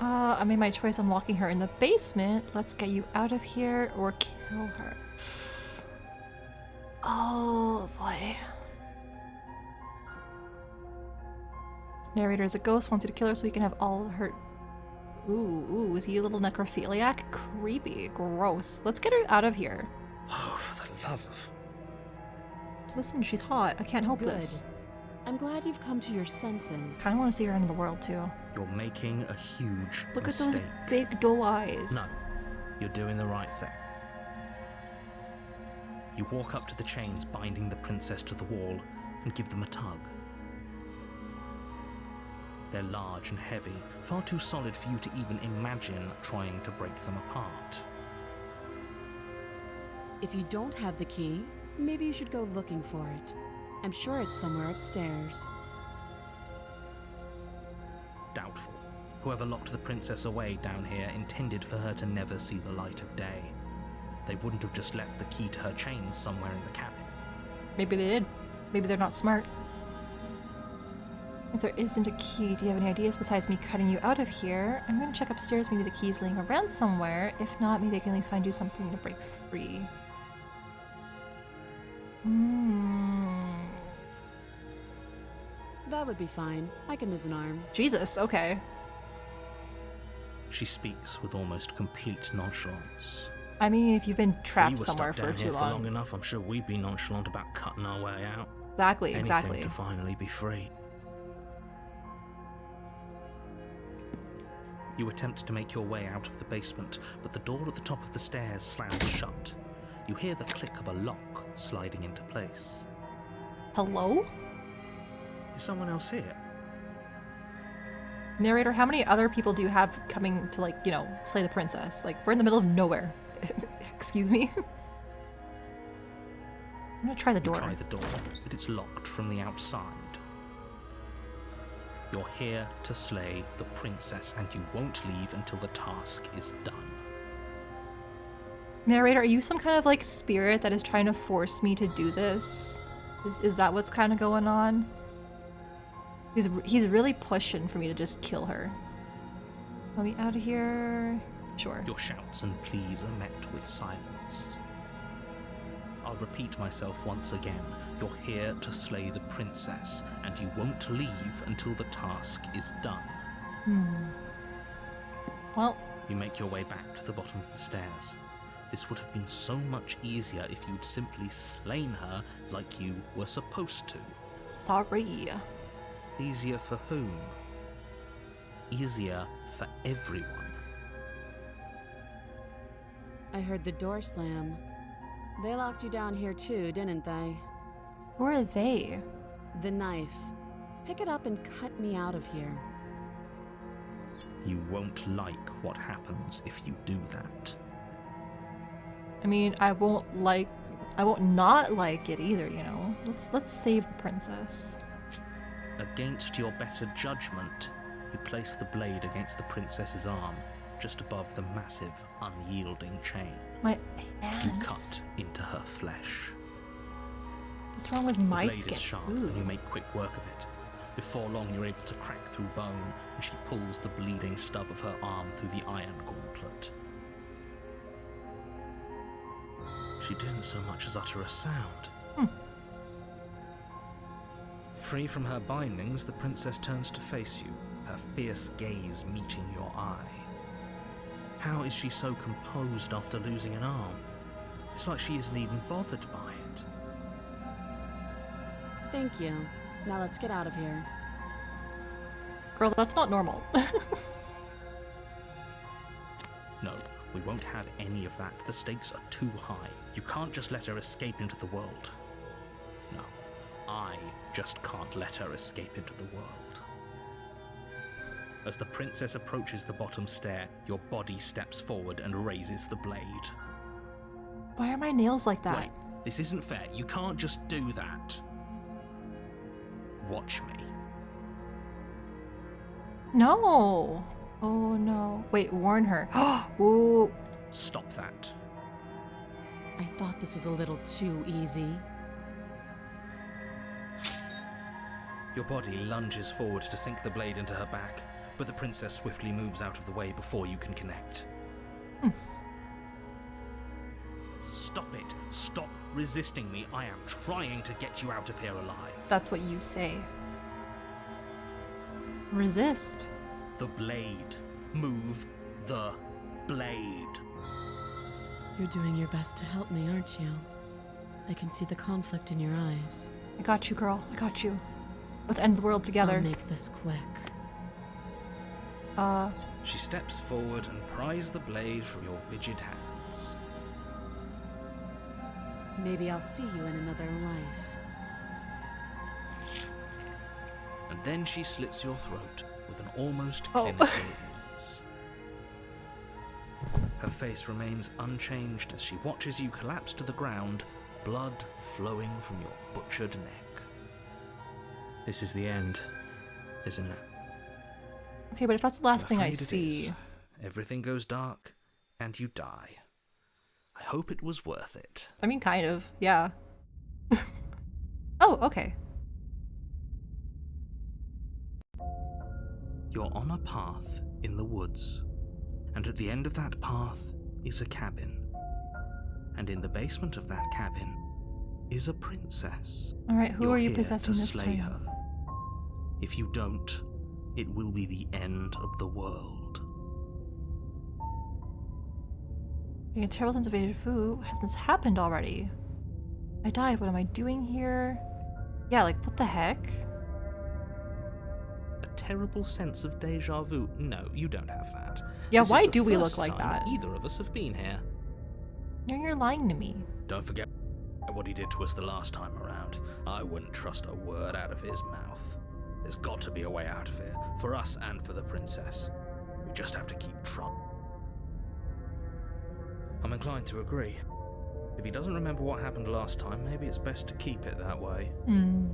I made my choice. I'm locking her in the basement. Let's get you out of here or kill her. Oh boy. Narrator is a ghost, wants you to kill her so he can have all her... Ooh, is he a little necrophiliac? Creepy, gross. Let's get her out of here. Oh, for the love of... Listen, she's hot. I can't help Good. this. I'm glad you've come to your senses. Kind of want to see her end of the world too. You're making a huge Look mistake. at those big doe eyes. No, you're doing the right thing. You walk up to the chains binding the princess to the wall and give them a tug. They're large and heavy, far too solid for you to even imagine trying to break them apart. If you don't have the key, maybe you should go looking for it. I'm sure it's somewhere upstairs. Doubtful. Whoever locked the princess away down here intended for her to never see the light of day. They wouldn't have just left the key to her chains somewhere in the cabin. Maybe they did. Maybe they're not smart. If there isn't a key, do you have any ideas besides me cutting you out of here? I'm going to check upstairs. Maybe the key's laying around somewhere. If not, maybe I can at least do something to break free. That would be fine. I can lose an arm. Jesus, okay. She speaks with almost complete nonchalance. I mean, if you've been If we trapped were somewhere stuck for down too here for long long. enough, I'm sure we'd be nonchalant about cutting our way out. Exactly, Anything exactly. to finally be free. You attempt to make your way out of the basement, but the door at the top of the stairs slams shut. You hear the click of a lock sliding into place. Hello? Is someone else here? Narrator, how many other people do you have coming to, like, you know, slay the princess? Like, we're in the middle of nowhere. Excuse me? I'm gonna try the You door. try the door, but it's locked from the outside. You're here to slay the princess, and you won't leave until the task is done. Narrator, are you some kind of, like, spirit that is trying to force me to do this? Is that what's kind of going on? He's really pushing for me to just kill her. Let me out of here. Sure. Your shouts and pleas are met with silence. I'll repeat myself once again. You're here to slay the princess, and you won't leave until the task is done. Well, You make your way back to the bottom of the stairs. This would have been so much easier if you'd simply slain her like you were supposed to. sorry. Easier for whom? Easier for everyone. I heard the door slam. They locked you down here too, didn't they? Who are they? The knife. Pick it up and cut me out of here. You won't like what happens if you do that. I mean, I won't not like it either, you know. Let's save the princess. Against your better judgment, you place the blade against the princess's arm, just above the massive, unyielding chain. My You hands. cut into her flesh. What's wrong with The my blade skin? is sharp, Ooh. and you make quick work of it. Before long, you're able to crack through bone, and she pulls the bleeding stub of her arm through the iron gauntlet. She didn't so much as utter a sound. Free from her bindings, the princess turns to face you, her fierce gaze meeting your eye. How is she so composed after losing an arm? It's like she isn't even bothered by it. Thank you. Now let's get out of here. Girl, that's not normal. No, we won't have any of that. The stakes are too high. You can't just let her escape into the world. No, I just can't let her escape into the world. As the princess approaches the bottom stair, your body steps forward and raises the blade. Why are my nails like that? Wait, this isn't fair. You can't just do that. Watch me. No. Oh no. Wait, warn her. Ooh. Stop that. I thought this was a little too easy. Your body lunges forward to sink the blade into her back, but the princess swiftly moves out of the way before you can connect. Stop it! Stop resisting me! I am trying to get you out of here alive. That's what you say. Resist. The blade. Move the blade. You're doing your best to help me, aren't you? I can see the conflict in your eyes. I got you, girl. I got you. Let's end the world together. I'll make this quick. She steps forward and pries the blade from your rigid hands. Maybe I'll see you in another life. And then she slits your throat with an almost Oh. clinical ease. Her face remains unchanged as she watches you collapse to the ground, blood flowing from your butchered neck. This is the end, isn't it? Okay, but if that's the last I'm thing I afraid it see... is. Everything goes dark, and you die. I hope it was worth it. I mean, kind of. Yeah. Oh, okay. You're on a path in the woods, and at the end of that path is a cabin. And in the basement of that cabin is a princess. Alright, who You're are you here possessing to this slay time? her. If you don't, it will be the end of the world. A terrible sense of deja vu. Has this happened already? I died. What am I doing here? Yeah, like, what the heck? A terrible sense of deja vu. No, you don't have that. Yeah, This is why the do we look first like time that? Either of us have been here. You're lying to me. Don't forget what he did to us the last time around. I wouldn't trust a word out of his mouth. There's got to be a way out of here, for us and for the princess. We just have to keep trying. I'm inclined to agree. If he doesn't remember what happened last time, maybe it's best to keep it that way. Hmm.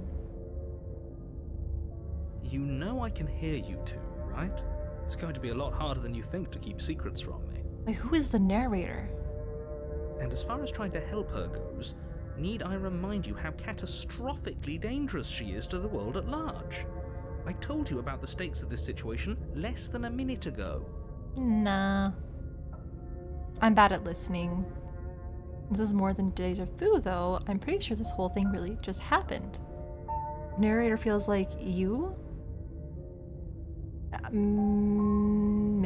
You know I can hear you two, right? It's going to be a lot harder than you think to keep secrets from me. Like, who is the narrator? And as far as trying to help her goes, need I remind you how catastrophically dangerous she is to the world at large? I told you about the stakes of this situation less than a minute ago. Nah. I'm bad at listening. This is more than deja vu, though. I'm pretty sure this whole thing really just happened. Narrator feels like you?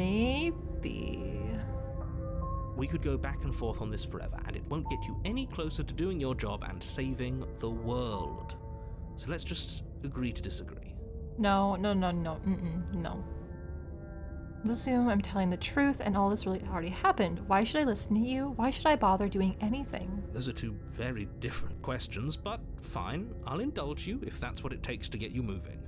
Maybe. We could go back and forth on this forever, and it won't get you any closer to doing your job and saving the world. So let's just agree to disagree. No. No. Let's assume I'm telling the truth and all this really already happened. Why should I listen to you? Why should I bother doing anything? Those are two very different questions, but fine, I'll indulge you if that's what it takes to get you moving.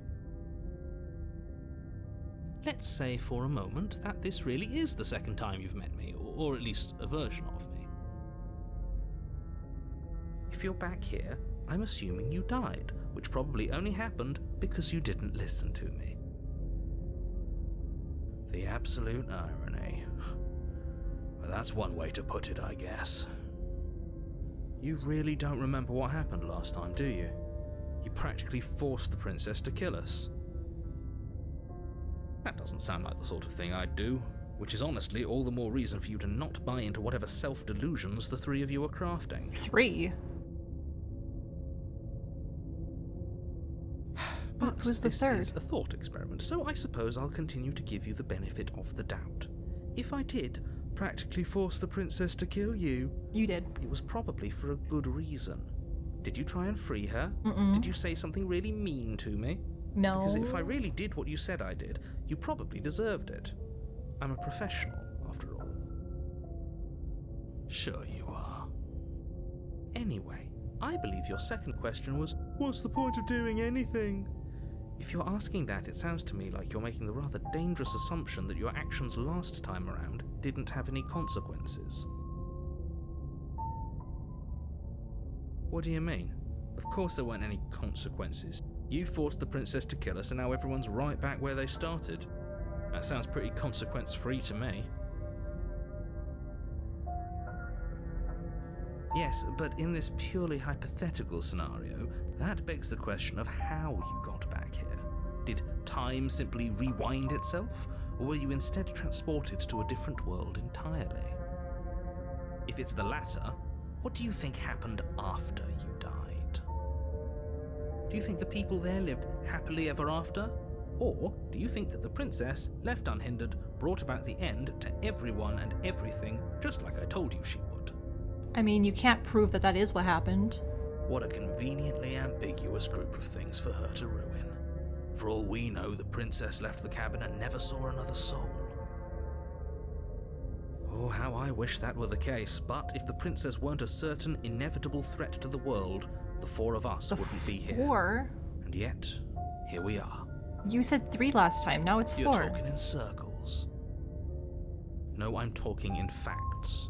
Let's say for a moment that this really is the second time you've met me, or at least a version of me. If you're back here, I'm assuming you died, which probably only happened because you didn't listen to me. The absolute irony. Well, that's one way to put it, I guess. You really don't remember what happened last time, do you? You practically forced the princess to kill us. That doesn't sound like the sort of thing I'd do, which is honestly all the more reason for you to not buy into whatever self-delusions the three of you are crafting. 3? But Who's the this third? is a thought experiment, so I suppose I'll continue to give you the benefit of the doubt. If I did practically force the princess to kill you, You did. it was probably for a good reason. Did you try and free her? Mm-mm. Did you say something really mean to me? No. Because if I really did what you said I did, you probably deserved it. I'm a professional, after all. Sure you are. Anyway, I believe your second question was, what's the point of doing anything? If you're asking that, it sounds to me like you're making the rather dangerous assumption that your actions last time around didn't have any consequences. What do you mean? Of course there weren't any consequences. You forced the princess to kill us and now everyone's right back where they started. That sounds pretty consequence-free to me. Yes, but in this purely hypothetical scenario, that begs the question of how you got back here. Did time simply rewind itself, or were you instead transported to a different world entirely? If it's the latter, what do you think happened after you died? Do you think the people there lived happily ever after? Or do you think that the princess, left unhindered, brought about the end to everyone and everything, just like I told you she would? I mean, you can't prove that that is what happened. What a conveniently ambiguous group of things for her to ruin. For all we know, the princess left the cabin and never saw another soul. Oh, how I wish that were the case, but if the princess weren't a certain inevitable threat to the world, the four of us wouldn't be here. 4? And yet, here we are. You said 3 last time, now it's 4. You're talking in circles. No, I'm talking in facts.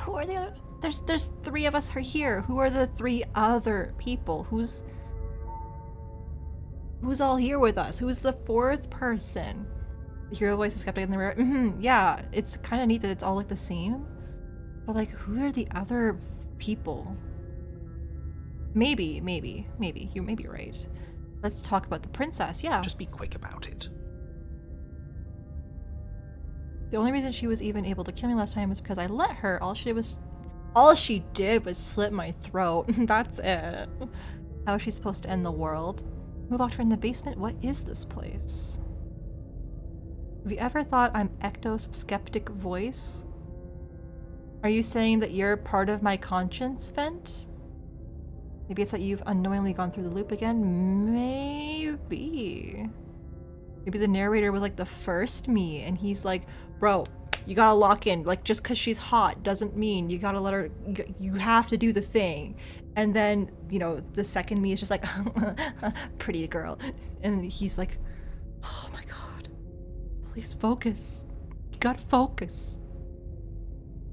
Who are the other? There's 3 of us are here. Who are the 3 other people? Who's all here with us? Who's the 4th person? The hero voice is skeptic in the mirror. Yeah, it's kind of neat that it's all like the same. But like, who are the other people? Maybe. You may be right. Let's talk about the princess, yeah. Just be quick about it. The only reason she was even able to kill me last time was because I let her. All she did was slit my throat. That's it. How is she supposed to end the world? Who locked her in the basement? What is this place? Have you ever thought I'm Ecto's skeptic voice? Are you saying that you're part of my conscience vent? Maybe it's that you've unknowingly gone through the loop again? Maybe. Maybe the narrator was like the first me and he's like, bro, you gotta lock in. Like, just because she's hot doesn't mean you gotta let her, you have to do the thing. And then, you know, the second me is just like, pretty girl. And he's like, oh my god, please focus. You gotta focus.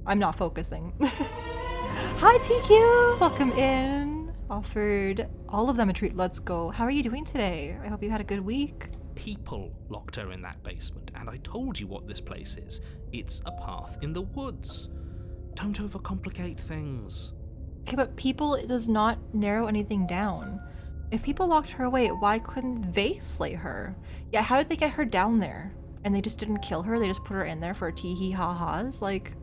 I'm not focusing. Hi TQ, welcome in. Offered all of them a treat. Let's go. How are you doing today? I hope you had a good week. People locked her in that basement, and I told you what this place is. It's a path in the woods. Don't overcomplicate things. Okay, but people does not narrow anything down. If people locked her away, why couldn't they slay her? Yeah, how did they get her down there? And they just didn't kill her? They just put her in there for tee-hee-ha-has? Like,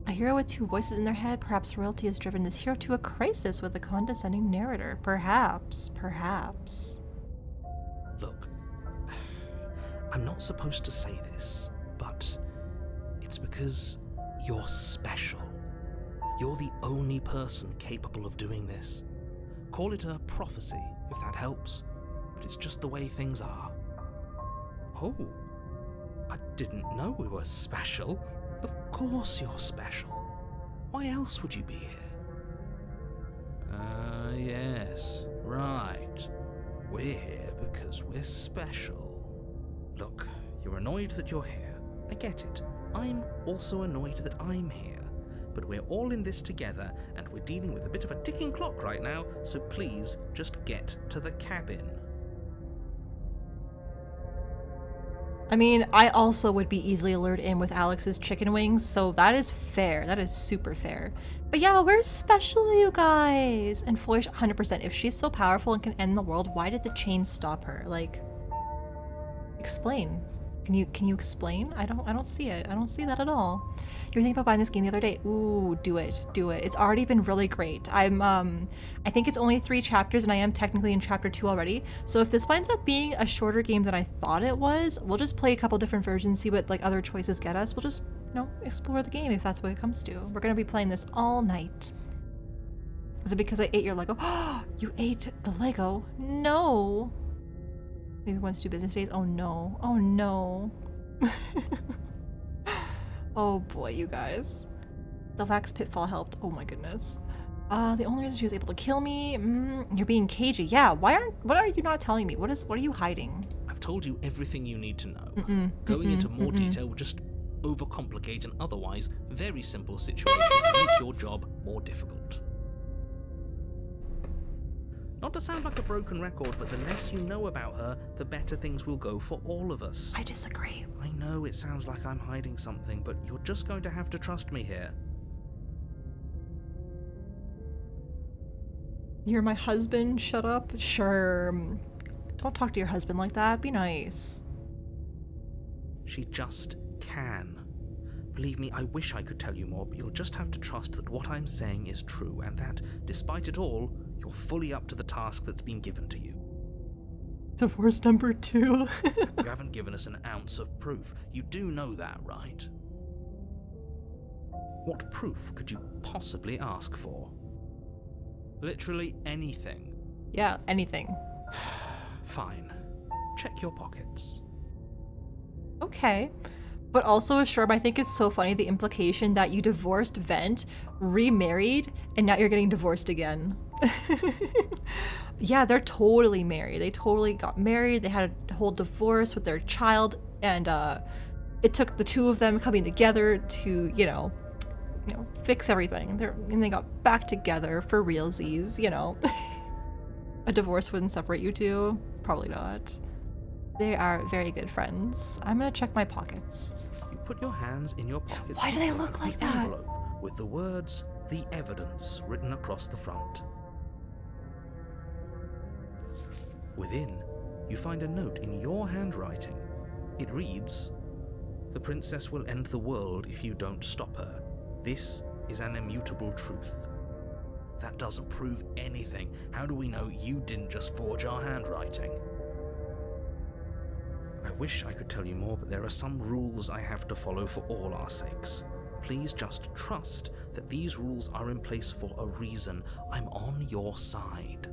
a hero with 2 voices in their head? Perhaps royalty has driven this hero to a crisis with a condescending narrator. Perhaps. Look, I'm not supposed to say this, but it's because you're special. You're the only person capable of doing this. Call it a prophecy, if that helps, but it's just the way things are. Oh, I didn't know we were special. Of course you're special. Why else would you be here? Yes, right. We're here because we're special. Look, you're annoyed that you're here. I get it. I'm also annoyed that I'm here. But we're all in this together, and we're dealing with a bit of a ticking clock right now, so please just get to the cabin. I mean, I also would be easily lured in with Alex's chicken wings, so that is fair. That is super fair. But yeah, we're special, you guys. And Flourish, 100%. If she's so powerful and can end the world, why did the chains stop her? Like, explain. Can you explain? I don't see it. I don't see that at all. You were thinking about buying this game the other day. Ooh, do it. It's already been really great. I think it's only 3 chapters and I am technically in chapter 2 already. So if this winds up being a shorter game than I thought it was, we'll just play a couple different versions, see what like other choices get us. We'll just, you know, explore the game if that's what it comes to. We're gonna be playing this all night. Is it because I ate your Lego? Oh, you ate the Lego? No. Maybe 1 to 2 business days? Oh no. Oh no. Oh boy, you guys. The Vax Pitfall helped. Oh my goodness. The only reason she was able to kill me, you're being cagey. Yeah, what are you not telling me? What are you hiding? I've told you everything you need to know. Going into more detail will just overcomplicate an otherwise very simple situation and make your job more difficult. Not to sound like a broken record, but the less you know about her, the better things will go for all of us. I disagree. I know it sounds like I'm hiding something, but you're just going to have to trust me here. You're my husband? Shut up? Sure. Don't talk to your husband like that. Be nice. She just can. Believe me, I wish I could tell you more, but you'll just have to trust that what I'm saying is true, and that, despite it all, you're fully up to the task that's been given to you. Divorce number 2. You haven't given us an ounce of proof. You do know that, right? What proof could you possibly ask for? Literally anything. Yeah, anything. Fine. Check your pockets. Okay. But also, Sherm, I think it's so funny the implication that you divorced Vent, remarried, and now you're getting divorced again. Yeah, they're totally married. They totally got married. They had a whole divorce with their child, and it took the two of them coming together to, fix everything. And they got back together for realsies, A divorce wouldn't separate you two. Probably not. They are very good friends. I'm gonna check my pockets. You put your hands in your pockets. Why do they and look open like the that? envelope with the words "The Evidence" written across the front. Within, you find a note in your handwriting. It reads, "The princess will end the world if you don't stop her. This is an immutable truth." That doesn't prove anything. How do we know you didn't just forge our handwriting? I wish I could tell you more, but there are some rules I have to follow for all our sakes. Please just trust that these rules are in place for a reason. I'm on your side.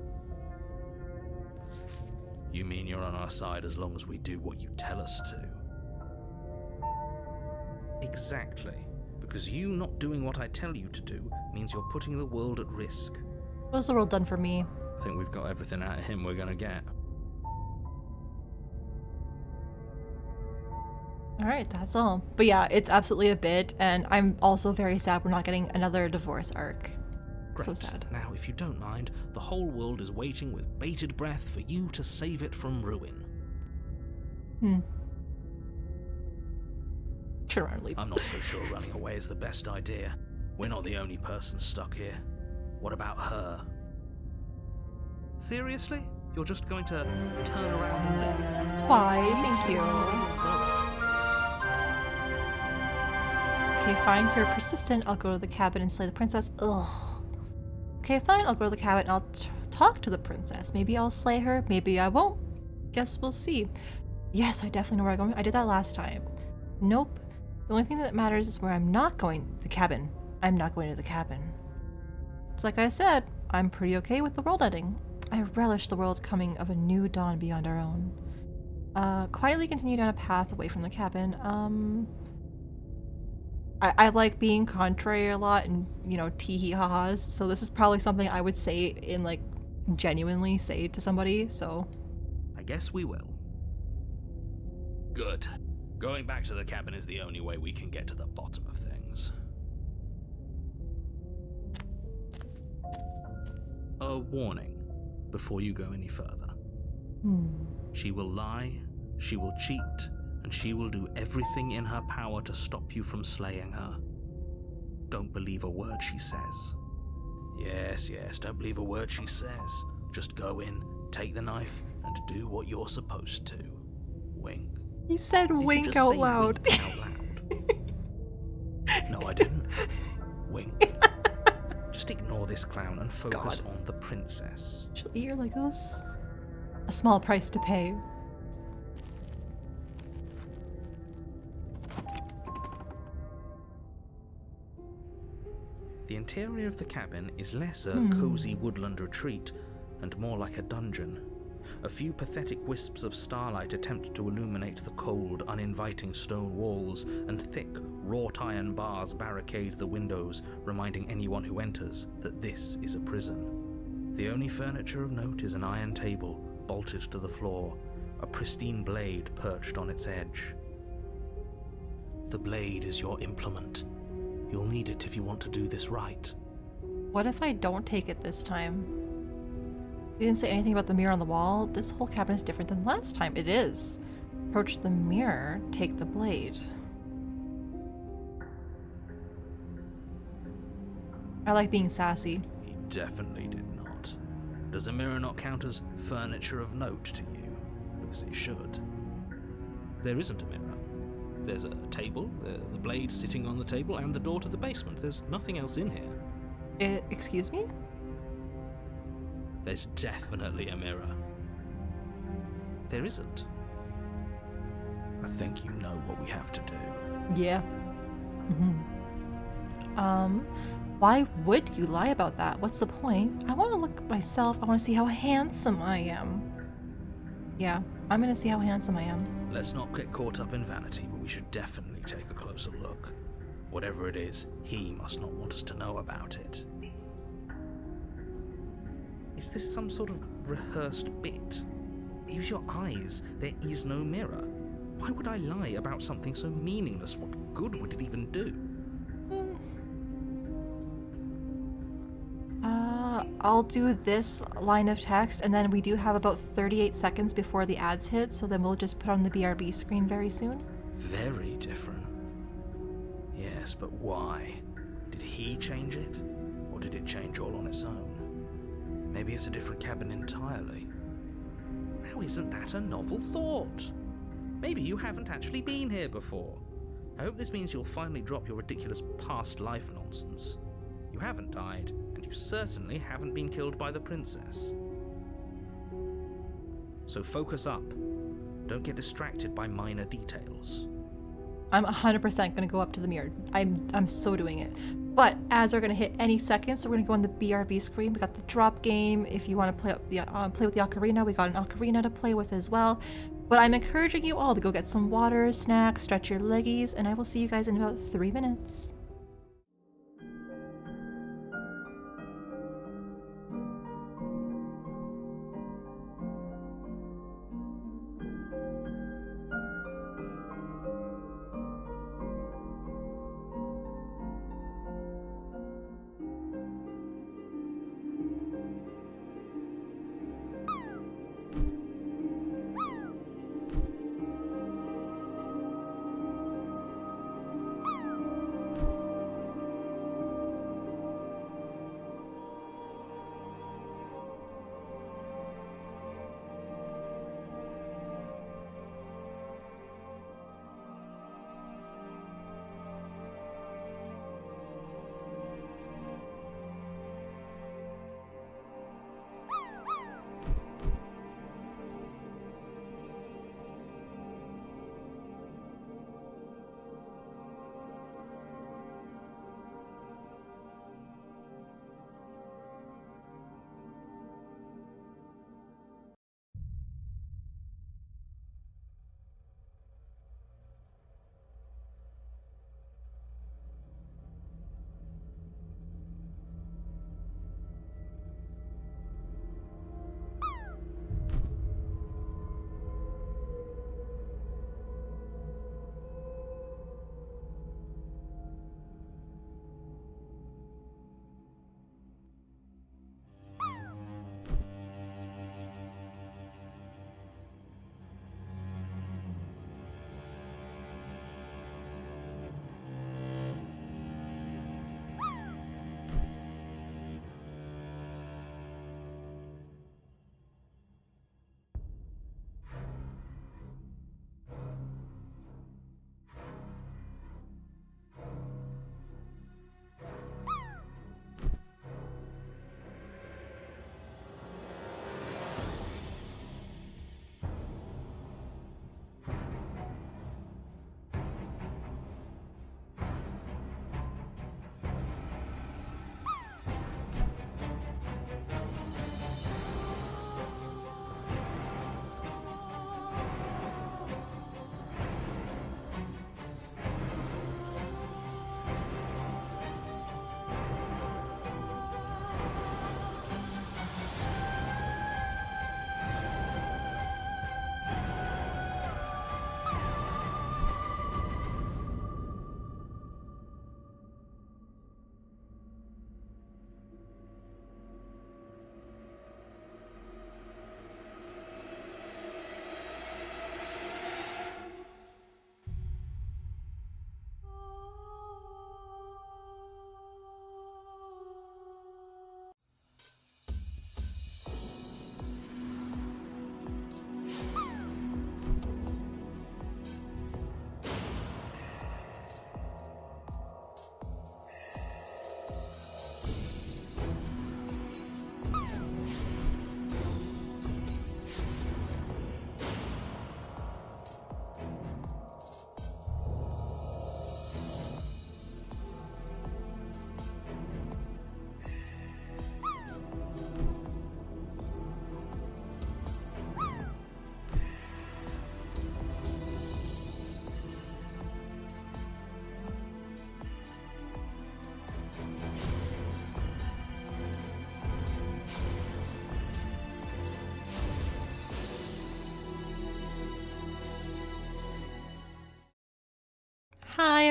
You mean you're on our side as long as we do what you tell us to? Exactly. Because you not doing what I tell you to do means you're putting the world at risk. What's the world done for me? I think we've got everything out of him we're gonna get. Alright, that's all. But yeah, it's absolutely a bit, and I'm also very sad we're not getting another divorce arc. Great. So sad. Now, if you don't mind, the whole world is waiting with bated breath for you to save it from ruin. Turn around and leave. I'm not so sure running away is the best idea. We're not the only person stuck here. What about her? Seriously? You're just going to turn around and leave? That's why, thank you. Okay, fine, you're persistent. I'll go to the cabin and slay the princess. Ugh. Okay, fine, I'll go to the cabin and I'll talk to the princess. Maybe I'll slay her, maybe I won't. Guess we'll see. Yes, I definitely know where I'm going. I did that last time. Nope. The only thing that matters is where I'm not going. The cabin. I'm not going to the cabin. It's like I said, I'm pretty okay with the world ending. I relish the world coming of a new dawn beyond our own. Quietly continue down a path away from the cabin. I like being contrary a lot and, tee-hee ha-has, so this is probably something I would say in, genuinely say to somebody, so. I guess we will. Good. Going back to the cabin is the only way we can get to the bottom of things. A warning before you go any further. She will lie, she will cheat, and she will do everything in her power to stop you from slaying her. Don't believe a word she says. Yes, don't believe a word she says. Just go in, take the knife, and do what you're supposed to. Wink. He said Did you wink just out say loud. wink out loud? No, I didn't. Wink. Just ignore this clown and focus on the princess. She'll eat your Legos. A small price to pay. The interior of the cabin is less a cozy woodland retreat and more like a dungeon. A few pathetic wisps of starlight attempt to illuminate the cold, uninviting stone walls, and thick, wrought iron bars barricade the windows, reminding anyone who enters that this is a prison. The only furniture of note is an iron table, bolted to the floor, a pristine blade perched on its edge. The blade is your implement. You'll need it if you want to do this right. What if I don't take it this time? You didn't say anything about the mirror on the wall. This whole cabin is different than last time. It is. Approach the mirror, take the blade. I like being sassy. He definitely did not. Does the mirror not count as furniture of note to you? Because it should. There isn't a mirror. There's a table, the blade sitting on the table, and the door to the basement. There's nothing else in here. Excuse me? There's definitely a mirror. There isn't. I think you know what we have to do. Yeah. Why would you lie about that? What's the point? I want to look at myself. I want to see how handsome I am. Yeah, I'm gonna see how handsome I am. Let's not get caught up in vanity, but we should definitely take a closer look. Whatever it is, he must not want us to know about it. Is this some sort of rehearsed bit? Use your eyes. There is no mirror. Why would I lie about something so meaningless? What good would it even do? I'll do this line of text, and then we do have about 38 seconds before the ads hit, so then we'll just put on the BRB screen very soon. Very different. Yes, but why? Did he change it? Or did it change all on its own? Maybe it's a different cabin entirely. Now isn't that a novel thought? Maybe you haven't actually been here before. I hope this means you'll finally drop your ridiculous past life nonsense. You haven't died, and you certainly haven't been killed by the princess. So focus up. Don't get distracted by minor details. I'm 100% gonna go up to the mirror. I'm so doing it. But ads are gonna hit any second, so we're gonna go on the BRB screen. We got the drop game. If you want to play with the ocarina, we got an ocarina to play with as well. But I'm encouraging you all to go get some water, snacks, stretch your leggies, and I will see you guys in about 3 minutes.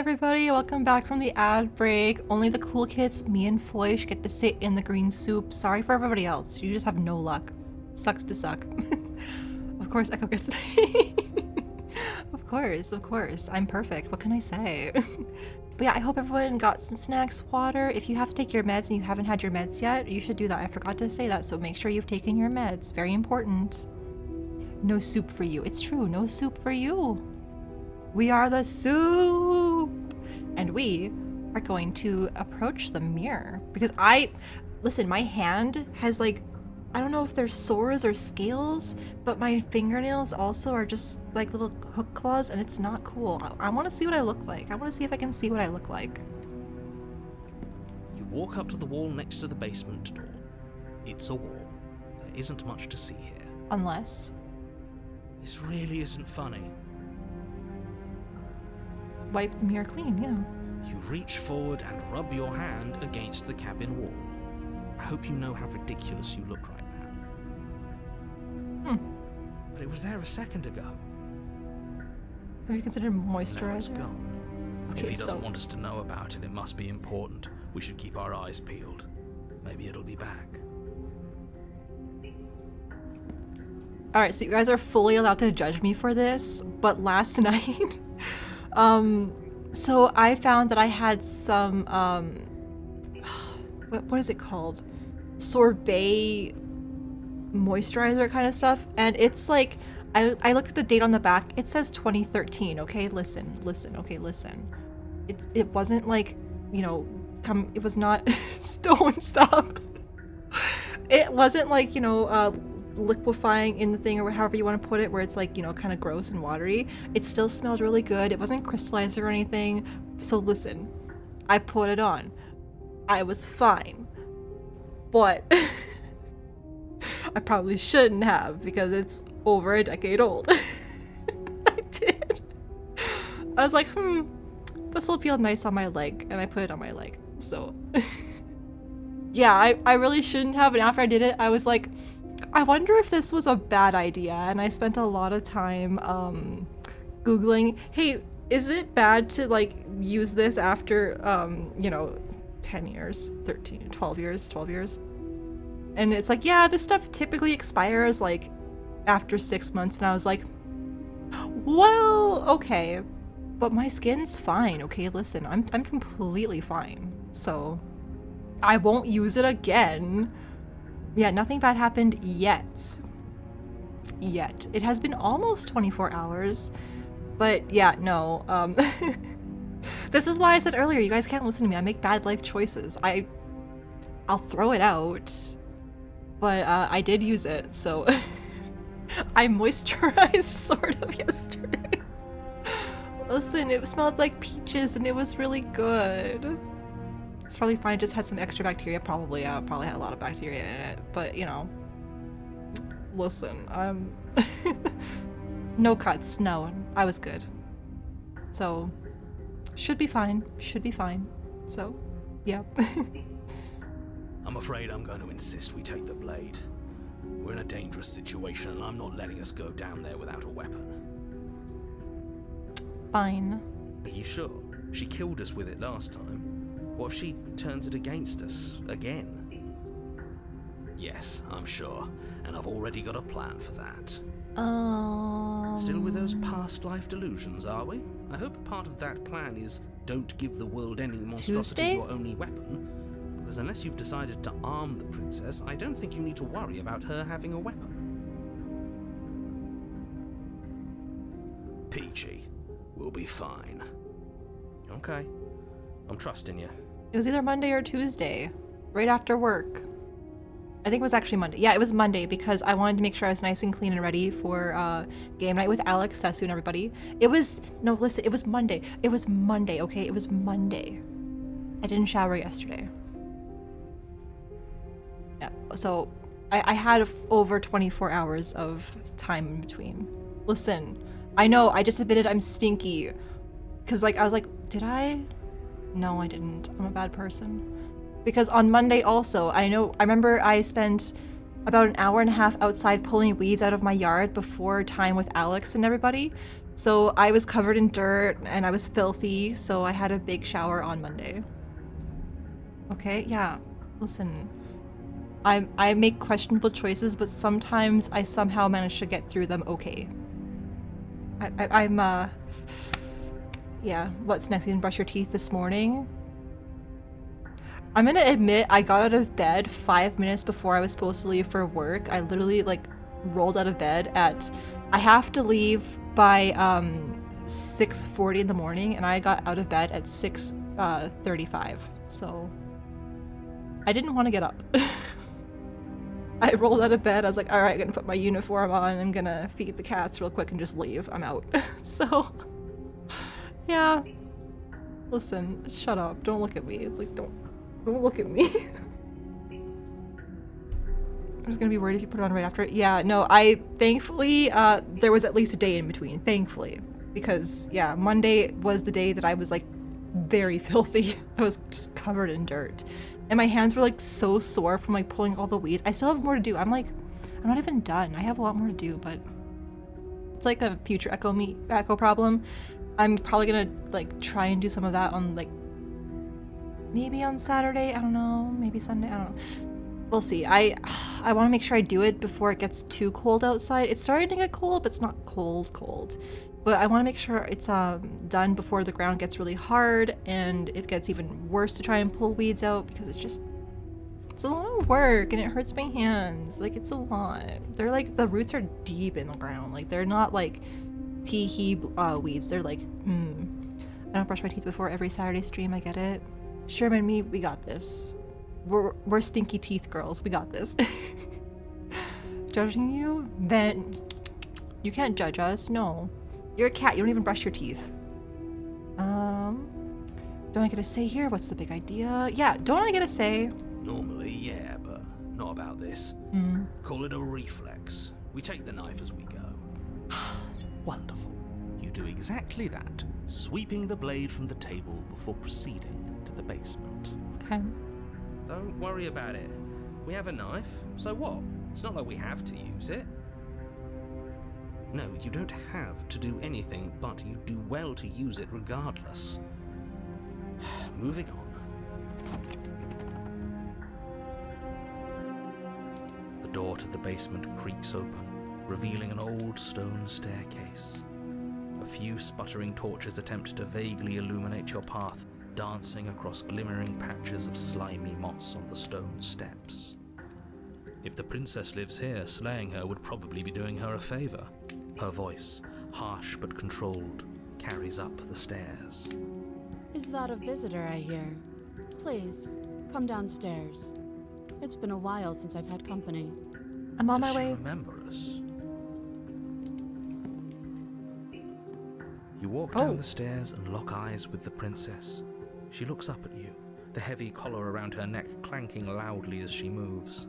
everybody, welcome back from the ad break. Only the cool kids, me and Foish, get to sit in the green soup. Sorry for everybody else, you just have no luck. Sucks to suck. Of course Echo gets it. Of course, I'm perfect, what can I say? But yeah, I hope everyone got some snacks, water. If you have to take your meds and you haven't had your meds yet, you should do that. I forgot to say that, so make sure you've taken your meds, very important. No soup for you, it's true, no soup for you. We are the soup! And we are going to approach the mirror. Because listen, my hand has like, I don't know if they're sores or scales, but my fingernails also are just like little hook claws and it's not cool. I want to see what I look like. I want to see if I can see what I look like. You walk up to the wall next to the basement door. It's a wall. There isn't much to see here. Unless... This really isn't funny. wipe the mirror clean, yeah. You reach forward and rub your hand against the cabin wall. I hope you know how ridiculous you look right now. But it was there a second ago. Have you considered Now moisturizer? it's gone. Okay, If he doesn't so want us to know about it, it must be important. We should keep our eyes peeled. Maybe it'll be back. alright, so you guys are fully allowed to judge me for this, but last night, so I found that I had some, what is it called? Sorbet moisturizer kind of stuff, and it's like, I looked at the date on the back, it says 2013, okay? Listen. It wasn't like, you know, it was not stone stuff. It wasn't like, you know, liquefying in the thing or however you want to put it, where it's like, you know, kind of gross and watery. It still smelled really good. It wasn't crystallized or anything. So listen, I put it on. I was fine. But I probably shouldn't have because it's over a decade old. I did. I was like, this will feel nice on my leg, and I put it on my leg. So yeah, I really shouldn't have, and after I did it, I was like, I wonder if this was a bad idea, and I spent a lot of time Googling, hey, is it bad to like use this after, you know, 10 years, 13, 12 years? And it's like, yeah, this stuff typically expires like after 6 months, and I was like, well, okay, but my skin's fine, okay, listen, I'm completely fine, so I won't use it again. Yeah, nothing bad happened yet. It has been almost 24 hours, but yeah, no, this is why I said earlier, you guys can't listen to me, I make bad life choices. I'll throw it out, but I did use it, so I moisturized sort of yesterday. Listen, it smelled like peaches and it was really good. It's probably fine, just had some extra bacteria, probably had a lot of bacteria in it, but you know, listen, no cuts, no, I was good. So, should be fine, so, yeah. I'm afraid I'm going to insist we take the blade. We're in a dangerous situation, and I'm not letting us go down there without a weapon. Fine. Are you sure? She killed us with it last time. What if she turns it against us again? Yes, I'm sure, and I've already got a plan for that. Still with those past life delusions, are we? I hope part of that plan is don't give the world any monstrosity Tuesday? your only weapon. Because unless you've decided to arm the princess, I don't think you need to worry about her having a weapon. Peachy, we'll be fine. Okay, I'm trusting you. It was either Monday or Tuesday, right after work. I think it was actually Monday. Yeah, it was Monday because I wanted to make sure I was nice and clean and ready for game night with Alex, Sesu, and everybody. It was Monday. It was Monday, okay? It was Monday. I didn't shower yesterday. Yeah, so I had over 24 hours of time in between. Listen, I know, I just admitted I'm stinky. Because like, I was like, did I? No, I didn't. I'm a bad person. Because on Monday also, I remember I spent about an hour and a half outside pulling weeds out of my yard before time with Alex and everybody. So I was covered in dirt and I was filthy, so I had a big shower on Monday. Okay, yeah. Listen. I make questionable choices, but sometimes I somehow manage to get through them okay. I'm yeah, what's next? You didn't brush your teeth this morning? I'm gonna admit I got out of bed 5 minutes before I was supposed to leave for work. I literally like rolled out of bed at, I have to leave by 6:40 in the morning, and I got out of bed at 6:35. So I didn't want to get up. I rolled out of bed. I was like, all right, I'm gonna put my uniform on. I'm gonna feed the cats real quick and just leave. I'm out. So yeah. Listen, shut up. Don't look at me. Like, don't look at me. I'm just gonna be worried if you put it on right after. Yeah, no, thankfully, there was at least a day in between, thankfully. Because, yeah, Monday was the day that I was, like, very filthy. I was just covered in dirt. And my hands were, like, so sore from, like, pulling all the weeds. I still have more to do. I'm not even done. I have a lot more to do, but it's, like, a future echo problem. I'm probably gonna, like, try and do some of that on, like, maybe on Saturday. I don't know. Maybe Sunday. I don't know. We'll see. I want to make sure I do it before it gets too cold outside. It's starting to get cold, but it's not cold. But I want to make sure it's done before the ground gets really hard and it gets even worse to try and pull weeds out, because it's a lot of work and it hurts my hands. Like, it's a lot. They're like, the roots are deep in the ground. Like, they're not like tee-hee weeds. They're like, I don't brush my teeth before every Saturday stream. I get it. Sherman and me, we got this. We're stinky teeth girls. We got this. Judging you? Then you can't judge us. No. You're a cat. You don't even brush your teeth. Don't I get a say here? What's the big idea? Yeah, don't I get a say? Normally, yeah, but not about this. Call it a reflex. We take the knife as we go. Wonderful. You do exactly that, sweeping the blade from the table before proceeding to the basement. Okay. Don't worry about it. We have a knife, so what? It's not like we have to use it. No, you don't have to do anything, but you do well to use it regardless. Moving on. The door to the basement creaks open, revealing an old stone staircase. A few sputtering torches attempt to vaguely illuminate your path, dancing across glimmering patches of slimy moss on the stone steps. If the princess lives here, slaying her would probably be doing her a favor. Her voice, harsh but controlled, carries up the stairs. Is that a visitor I hear? Please, come downstairs. It's been a while since I've had company. I'm on Does my she way. remember us? You walk down the stairs and lock eyes with the princess. She looks up at you, the heavy collar around her neck clanking loudly as she moves.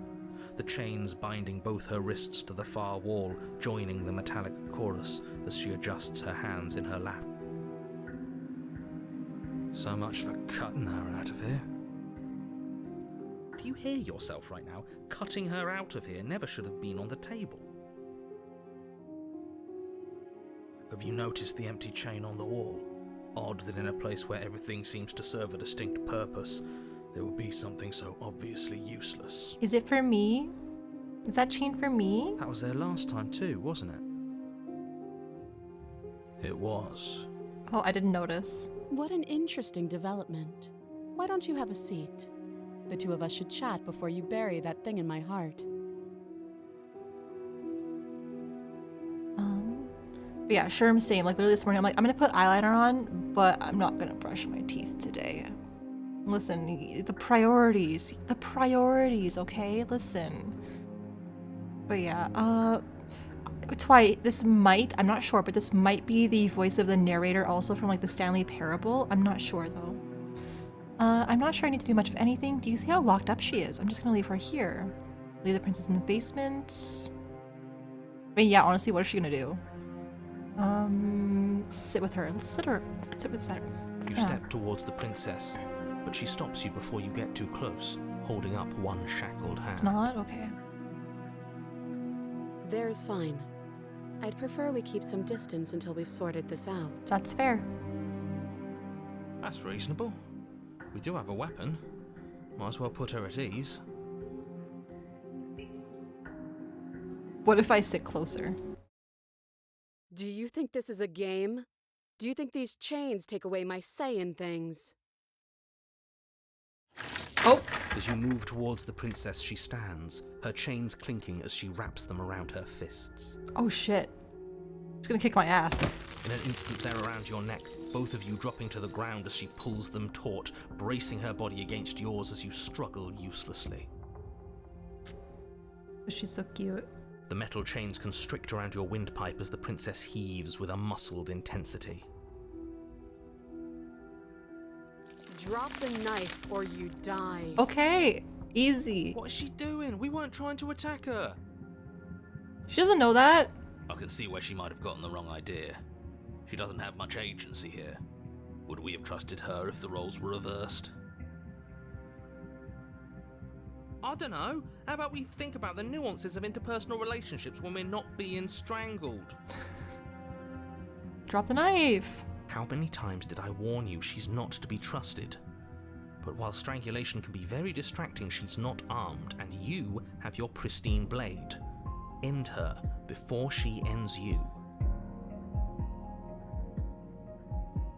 The chains binding both her wrists to the far wall, joining the metallic chorus as she adjusts her hands in her lap. So much for cutting her out of here. Do you hear yourself right now? Cutting her out of here never should have been on the table. Have you noticed the empty chain on the wall? Odd that in a place where everything seems to serve a distinct purpose, there would be something so obviously useless. Is it for me? Is that chain for me? That was there last time too, wasn't it? It was. Oh, I didn't notice. What an interesting development. Why don't you have a seat? The two of us should chat before you bury that thing in my heart. But yeah, sure, I'm same. Like, literally this morning, I'm like, I'm gonna put eyeliner on, but I'm not gonna brush my teeth today. Listen, the priorities, okay? Listen. But yeah, this might, I'm not sure, but this might be the voice of the narrator also from, like, the Stanley Parable. I'm not sure, though. I'm not sure I need to do much of anything. Do you see how locked up she is? I'm just gonna leave her here. Leave the princess in the basement. I mean, yeah, honestly, what is she gonna do? Sit with her. Let's sit with her. You step towards the princess, but she stops you before you get too close, holding up one shackled hand. It's not? Okay. There's fine. I'd prefer we keep some distance until we've sorted this out. That's fair. That's reasonable. We do have a weapon. Might as well put her at ease. What if I sit closer? Do you think this is a game? Do you think these chains take away my say in things? Oh! As you move towards the princess, she stands, her chains clinking as she wraps them around her fists. Oh shit. She's gonna kick my ass. In an instant, they're around your neck, both of you dropping to the ground as she pulls them taut, bracing her body against yours as you struggle uselessly. She's so cute. The metal chains constrict around your windpipe as the princess heaves with a muscled intensity. Drop the knife or you die. Okay, easy. What is she doing? We weren't trying to attack her. She doesn't know that. I can see where she might have gotten the wrong idea. She doesn't have much agency here. Would we have trusted her if the roles were reversed? I don't know. How about we think about the nuances of interpersonal relationships when we're not being strangled? Drop the knife. How many times did I warn you she's not to be trusted? But while strangulation can be very distracting, she's not armed, and you have your pristine blade. End her before she ends you.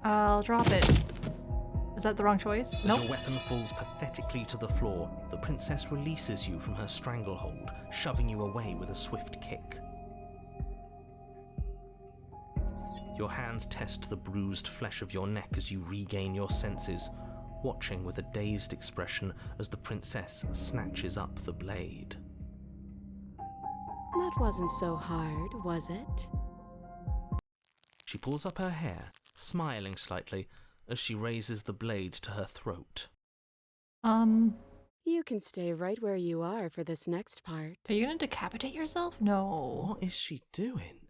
I'll drop it. Is that the wrong choice? As Nope. your weapon falls pathetically to the floor, the princess releases you from her stranglehold, shoving you away with a swift kick. Your hands test the bruised flesh of your neck as you regain your senses, watching with a dazed expression as the princess snatches up the blade. That wasn't so hard, was it? She pulls up her hair, smiling slightly, as she raises the blade to her throat. You can stay right where you are for this next part. Are you gonna decapitate yourself? No. What is she doing?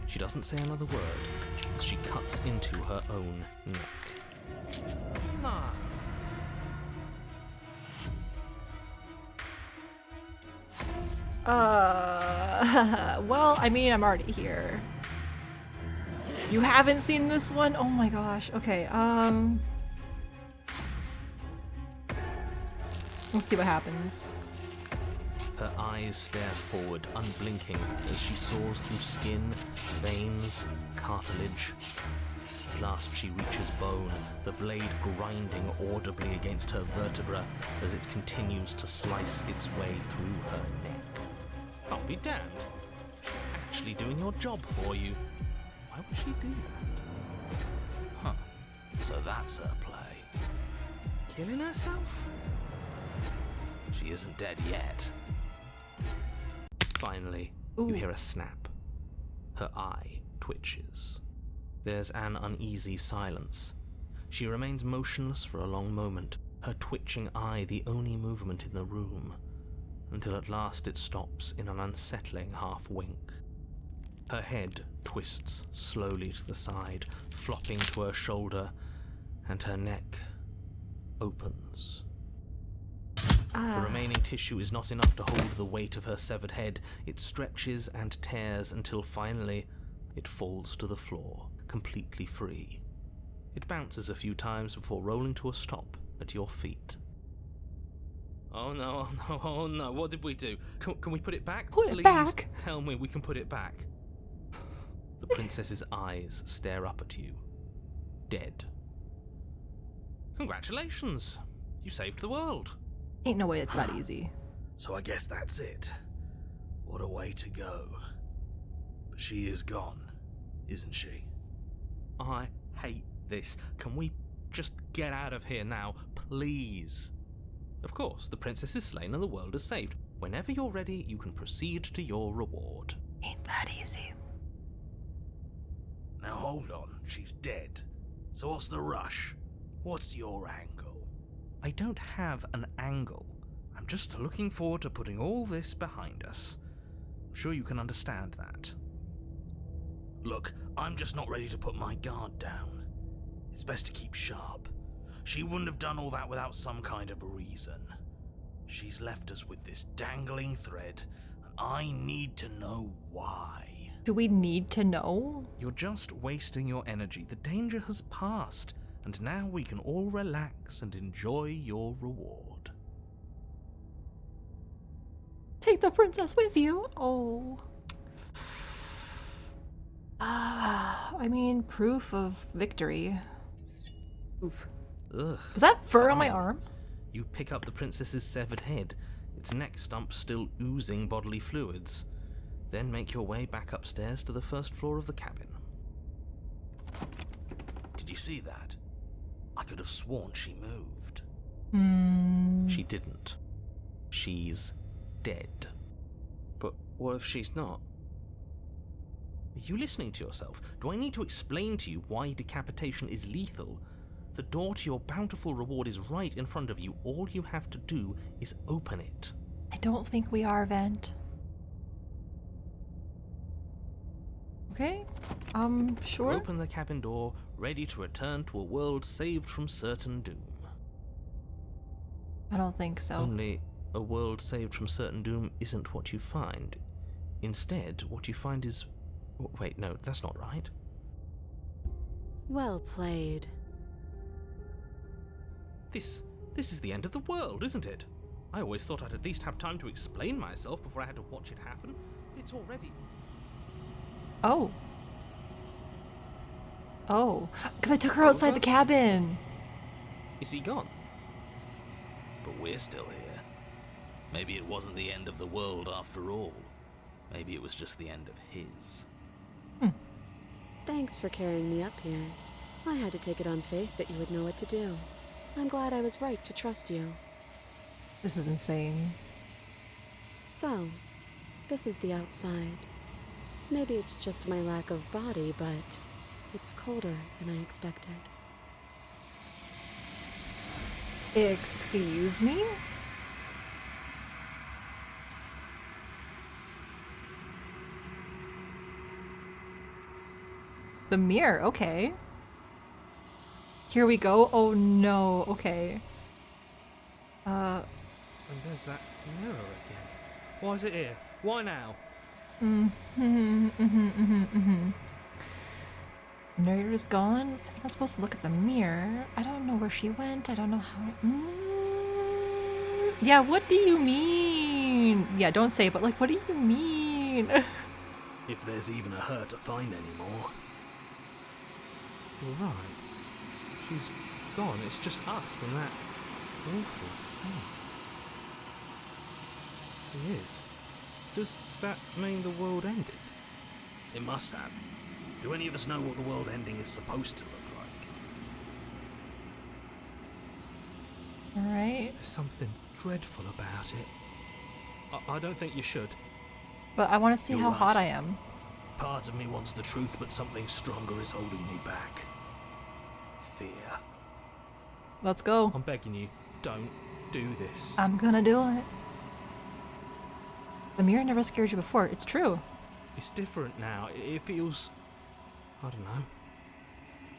She doesn't say another word as she cuts into her own neck. No. Well, I mean, I'm already here. You haven't seen this one? Oh my gosh. Okay, let's see what happens. Her eyes stare forward, unblinking, as she soars through skin, veins, cartilage. At last she reaches bone, the blade grinding audibly against her vertebra as it continues to slice its way through her neck. I'll be damned. She's actually doing your job for you. Why would she do that? Huh. So that's her play. Killing herself? She isn't dead yet. Finally, you Ooh. hear a snap. Her eye twitches. There's an uneasy silence. She remains motionless for a long moment, her twitching eye the only movement in the room, until at last it stops in an unsettling half-wink. Her head twists slowly to the side, flopping to her shoulder, and her neck opens. The remaining tissue is not enough to hold the weight of her severed head. It stretches and tears until finally it falls to the floor, completely free. It bounces a few times before rolling to a stop at your feet. Oh no, oh no, oh no, what did we do? Can we put it back? Put it Please back? tell me we can put it back. The princess's eyes stare up at you, dead. Congratulations! You saved the world. Ain't no way it's that easy. So I guess that's it. What a way to go. But she is gone, isn't she? I hate this. Can we just get out of here now, please? Of course, the princess is slain and the world is saved. Whenever you're ready, you can proceed to your reward. Ain't that easy. Now hold on, she's dead. So what's the rush? What's your angle? I don't have an angle. I'm just looking forward to putting all this behind us. I'm sure you can understand that. Look, I'm just not ready to put my guard down. It's best to keep sharp. She wouldn't have done all that without some kind of a reason. She's left us with this dangling thread, and I need to know why. Do we need to know? You're just wasting your energy. The danger has passed, and now we can all relax and enjoy your reward. Take the princess with you? Oh. I mean, proof of victory. Oof. Ugh. Was that fur on my Fine. arm? You pick up the princess's severed head, its neck stump still oozing bodily fluids. Then make your way back upstairs to the first floor of the cabin. Did you see that? I could have sworn she moved. She didn't. She's dead. But what if she's not? Are you listening to yourself? Do I need to explain to you why decapitation is lethal? The door to your bountiful reward is right in front of you. All you have to do is open it. I don't think we are, Vent. Okay. Sure. Open the cabin door, ready to return to a world saved from certain doom. I don't think so. Only a world saved from certain doom isn't what you find. Instead, what you find is... Wait, no, that's not right. Well played. This is the end of the world, isn't it? I always thought I'd at least have time to explain myself before I had to watch it happen. It's already... Oh. Oh. Because I took her outside the cabin. Is he gone? But we're still here. Maybe it wasn't the end of the world after all. Maybe it was just the end of his. Thanks for carrying me up here. I had to take it on faith that you would know what to do. I'm glad I was right to trust you. This is insane. So, this is the outside. Maybe it's just my lack of body, but it's colder than I expected. Excuse me? The mirror, okay. Here we go. Oh no, okay. And there's that mirror again. Why is it here? Why now? Narrator is gone. I think I'm supposed to look at the mirror. I don't know where she went. I don't know how. Yeah, what do you mean? Yeah, don't say it, but like, what do you mean? If there's even a her to find anymore. You're right. She's gone. It's just us and that awful thing. It is. Does that mean the world ended? It must have. Do any of us know what the world ending is supposed to look like? Alright. There's something dreadful about it. I don't think you should. But I want to see You're how right. hot I am. Part of me wants the truth, but something stronger is holding me back. Fear. Let's go. I'm begging you, don't do this. I'm gonna do it. The mirror never scared you before. It's true. It's different now. It feels... I don't know.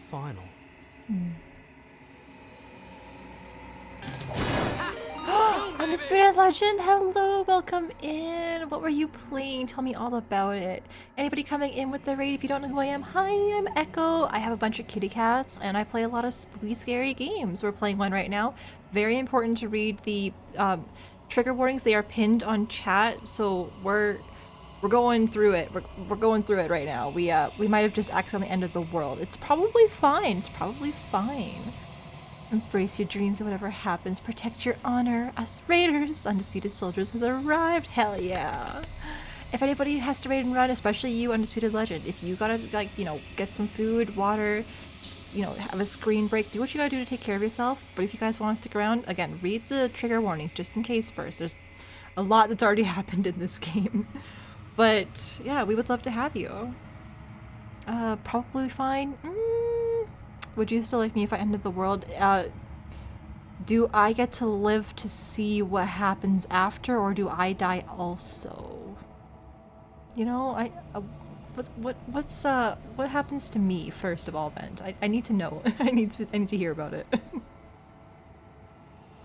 Final. Undisputed Legend, hello, welcome in. What were you playing? Tell me all about it. Anybody coming in with the raid? If you don't know who I am, hi, I'm Echo. I have a bunch of kitty cats and I play a lot of spooky, scary games. We're playing one right now. Very important to read the trigger warnings. They are pinned on chat, so we're going through it. We're going through it right now. We might have just accidentally ended the world. It's probably fine. It's probably fine. Embrace your dreams and whatever happens. Protect your honor. Us raiders, undisputed soldiers, has arrived. Hell yeah. If anybody has to raid and run, especially you, Undisputed Legend, if you gotta, like, you know, get some food, water, just, you know, have a screen break, do what you gotta do to take care of yourself. But if you guys want to stick around, again, read the trigger warnings just in case first. There's a lot that's already happened in this game. But yeah, we would love to have you. Probably fine. Would you still like me if I ended the world? Do I get to live to see what happens after, or do I die also? You know, what happens to me first of all, Vent? I need to know. I need to hear about it.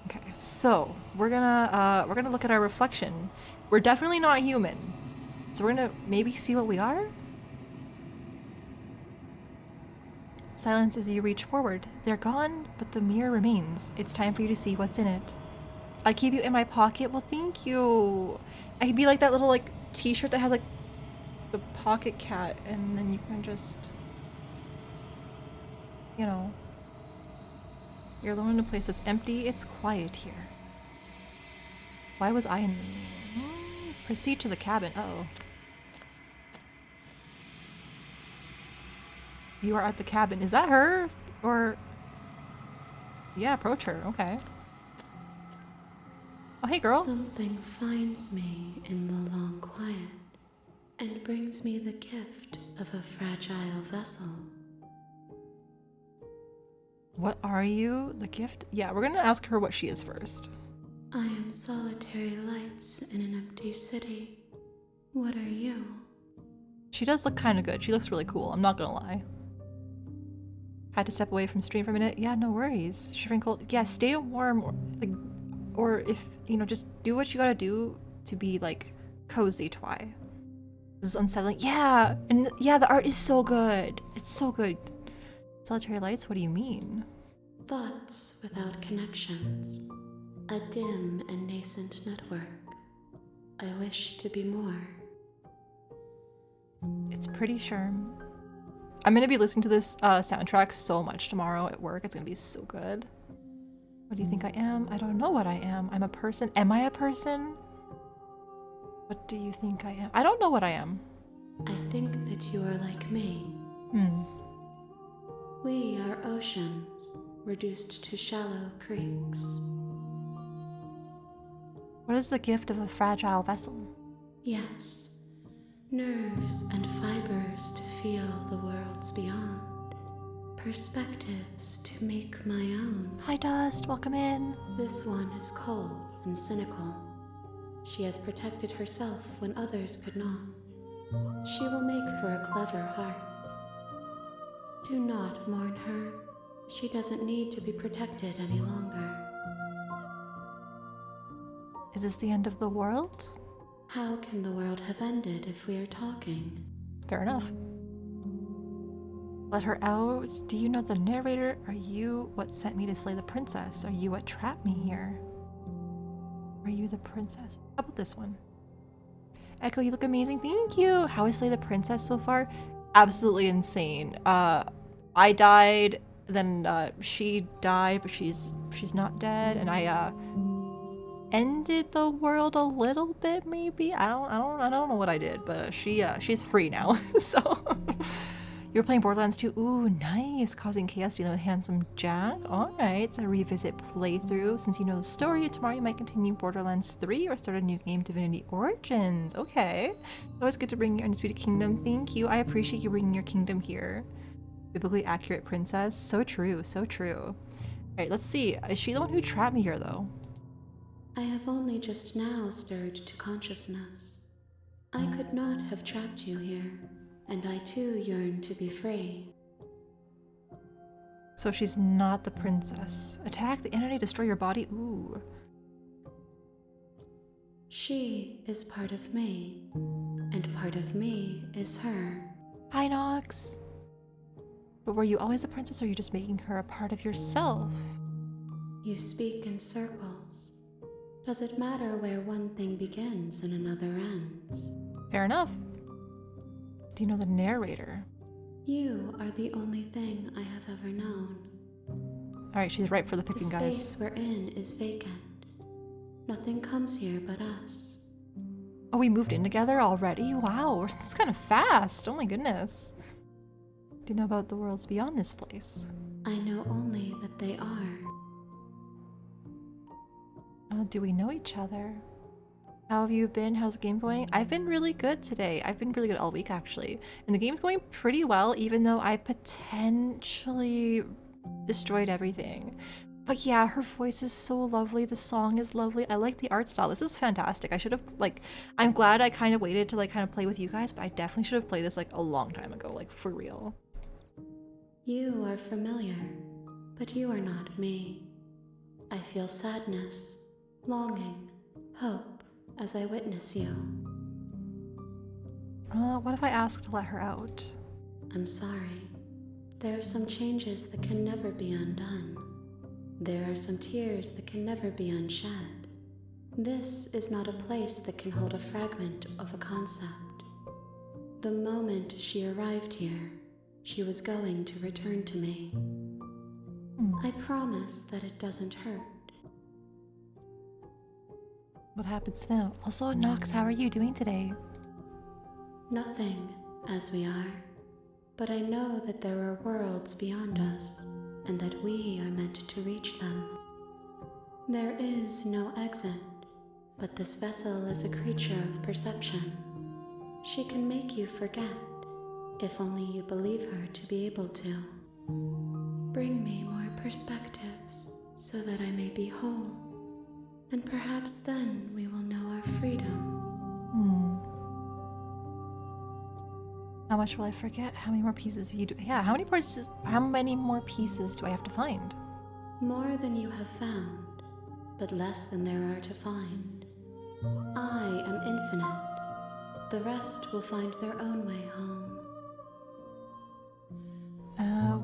Okay, so we're gonna look at our reflection. We're definitely not human. So we're gonna maybe see what we are? Silence as you reach forward. They're gone, but the mirror remains. It's time for you to see what's in it. I keep you in my pocket. Well, thank you. I could be like that little like t-shirt that has like the pocket cat, and then you can just, you know, you're alone in a place that's empty. It's quiet here. Why was I in the... Proceed to the cabin. Uh-oh. You are at the cabin. Is that her? Or... Yeah, approach her. Okay. Oh, hey, girl. Something finds me in the long quiet and brings me the gift of a fragile vessel. What are you? The gift? Yeah, we're gonna ask her what she is first. I am solitary lights in an empty city. What are you? She does look kind of good. She looks really cool. I'm not gonna lie. Had to step away from stream for a minute. Yeah, no worries. Shivering cold. Yeah, stay warm. Or if, you know, just do what you gotta do to be, like, cozy, Twy. This is unsettling. Yeah! And yeah, the art is so good. It's so good. Solitary lights? What do you mean? Thoughts without connections. A dim and nascent network. I wish to be more. It's pretty Sherm. I'm gonna be listening to this soundtrack so much tomorrow at work. It's gonna be so good. What do you think I am? I don't know what I am. I'm a person. Am I a person? What do you think I am? I don't know what I am. I think that you are like me. We are oceans, reduced to shallow creeks. What is the gift of a fragile vessel? Yes, nerves and fibers to feel the worlds beyond. Perspectives to make my own. Hi, Dust. Welcome in. This one is cold and cynical. She has protected herself when others could not. She will make for a clever heart. Do not mourn her. She doesn't need to be protected any longer. Is this the end of the world? How can the world have ended if we are talking? Fair enough. Let her out. Do you know the narrator? Are you what sent me to slay the princess? Are you what trapped me here? Are you the princess? How about this one? Echo, you look amazing. Thank you. How is Slay the Princess so far? Absolutely insane. I died, then she died, but she's not dead, and I ended the world a little bit, maybe. I don't know what I did, but she's free now. So you were playing Borderlands 2. Ooh, nice. Causing chaos, dealing with handsome Jack. Alright, it's a revisit playthrough. Since you know the story, tomorrow you might continue Borderlands 3 or start a new game, Divinity Origins. Okay. It's always good to bring your Undisputed Kingdom. Thank you. I appreciate you bringing your kingdom here. Biblically accurate princess. So true, so true. Alright, let's see. Is she the one who trapped me here, though? I have only just now stirred to consciousness. I could not have trapped you here. And I too yearn to be free. So she's not the princess. Attack the entity, destroy your body. Ooh. She is part of me, and part of me is her. Hi, Nox. But were you always a princess, or are you just making her a part of yourself? You speak in circles. Does it matter where one thing begins and another ends? Fair enough. Do you know the narrator? You are the only thing I have ever known. Alright, she's ripe for the picking, The guys. space we're in is vacant. Nothing comes here but us. Oh, we moved in together already? Wow, this is kind of fast. Oh my goodness. Do you know about the worlds beyond this place? I know only that they are. Do we know each other? How have you been? How's the game going? I've been really good today. I've been really good all week, actually. And the game's going pretty well, even though I potentially destroyed everything. But yeah, her voice is so lovely. The song is lovely. I like the art style. This is fantastic. I should have, like, I'm glad I kind of waited to, like, kind of play with you guys, but I definitely should have played this, like, a long time ago, like, for real. You are familiar, but you are not me. I feel sadness, longing, hope, as I witness you. What if I ask to let her out? I'm sorry. There are some changes that can never be undone. There are some tears that can never be unshed. This is not a place that can hold a fragment of a concept. The moment she arrived here, she was going to return to me. I promise that it doesn't hurt. What happens now? Also, Nox, how are you doing today? Nothing, as we are. But I know that there are worlds beyond us, and that we are meant to reach them. There is no exit, but this vessel is a creature of perception. She can make you forget, if only you believe her to be able to. Bring me more perspectives, so that I may be whole, and perhaps then we will know our freedom. How much will I forget? How many more pieces do you do? Yeah, how many more pieces do I have to find? More than you have found, but less than there are to find. I am infinite. The rest will find their own way home.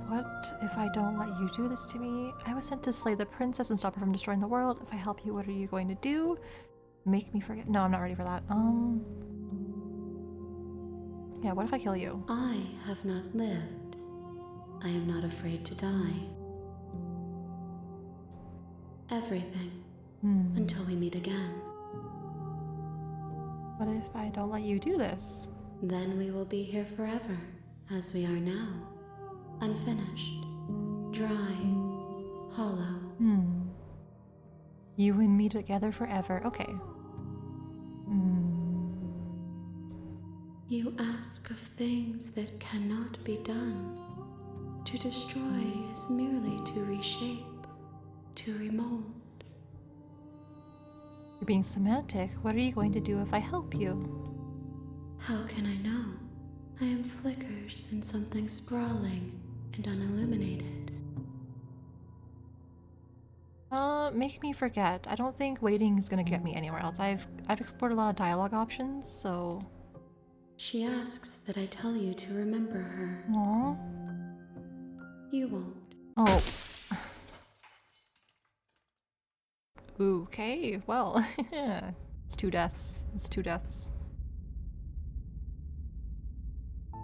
What if I don't let you do this to me? I was sent to slay the princess and stop her from destroying the world. If I help you, what are you going to do? Make me forget? No, I'm not ready for that. Yeah, what if I kill you? I have not lived. I am not afraid to die. Everything. Until we meet again. What if I don't let you do this? Then we will be here forever, as we are now. Unfinished. Dry. Hollow. You and me together forever. Okay. You ask of things that cannot be done. To destroy is merely to reshape, to remold. You're being semantic. What are you going to do if I help you? How can I know? I am flickers in something sprawling and unilluminated. Make me forget. I don't think waiting is gonna get me anywhere else. I've explored a lot of dialogue options, so... She asks that I tell you to remember her. Aww. You won't. Oh. Okay, well, it's 2 deaths. It's 2 deaths.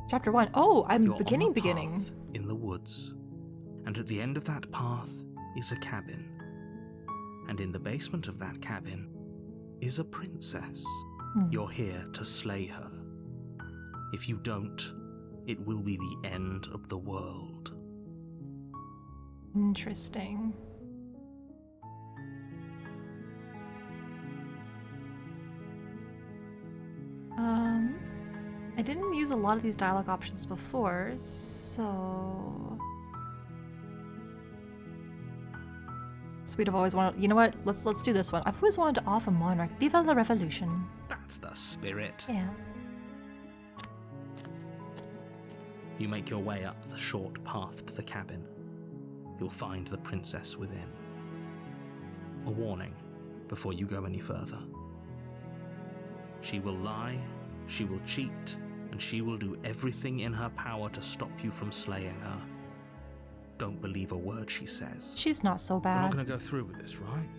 Chapter 1. Oh, I'm You're beginning. on a path in the woods, and at the end of that path is a cabin. And in the basement of that cabin is a princess. You're here to slay her. If you don't, it will be the end of the world. Interesting. I didn't use a lot of these dialogue options before, so... Sweet, I've always wanted... You know what? Let's do this one. I've always wanted to offer Monarch. Viva la Revolution. That's the spirit. Yeah. You make your way up the short path to the cabin. You'll find the princess within. A warning before you go any further. She will lie, she will cheat, and she will do everything in her power to stop you from slaying her. Don't believe a word she says. She's not so We're bad. not going to go through with this, right?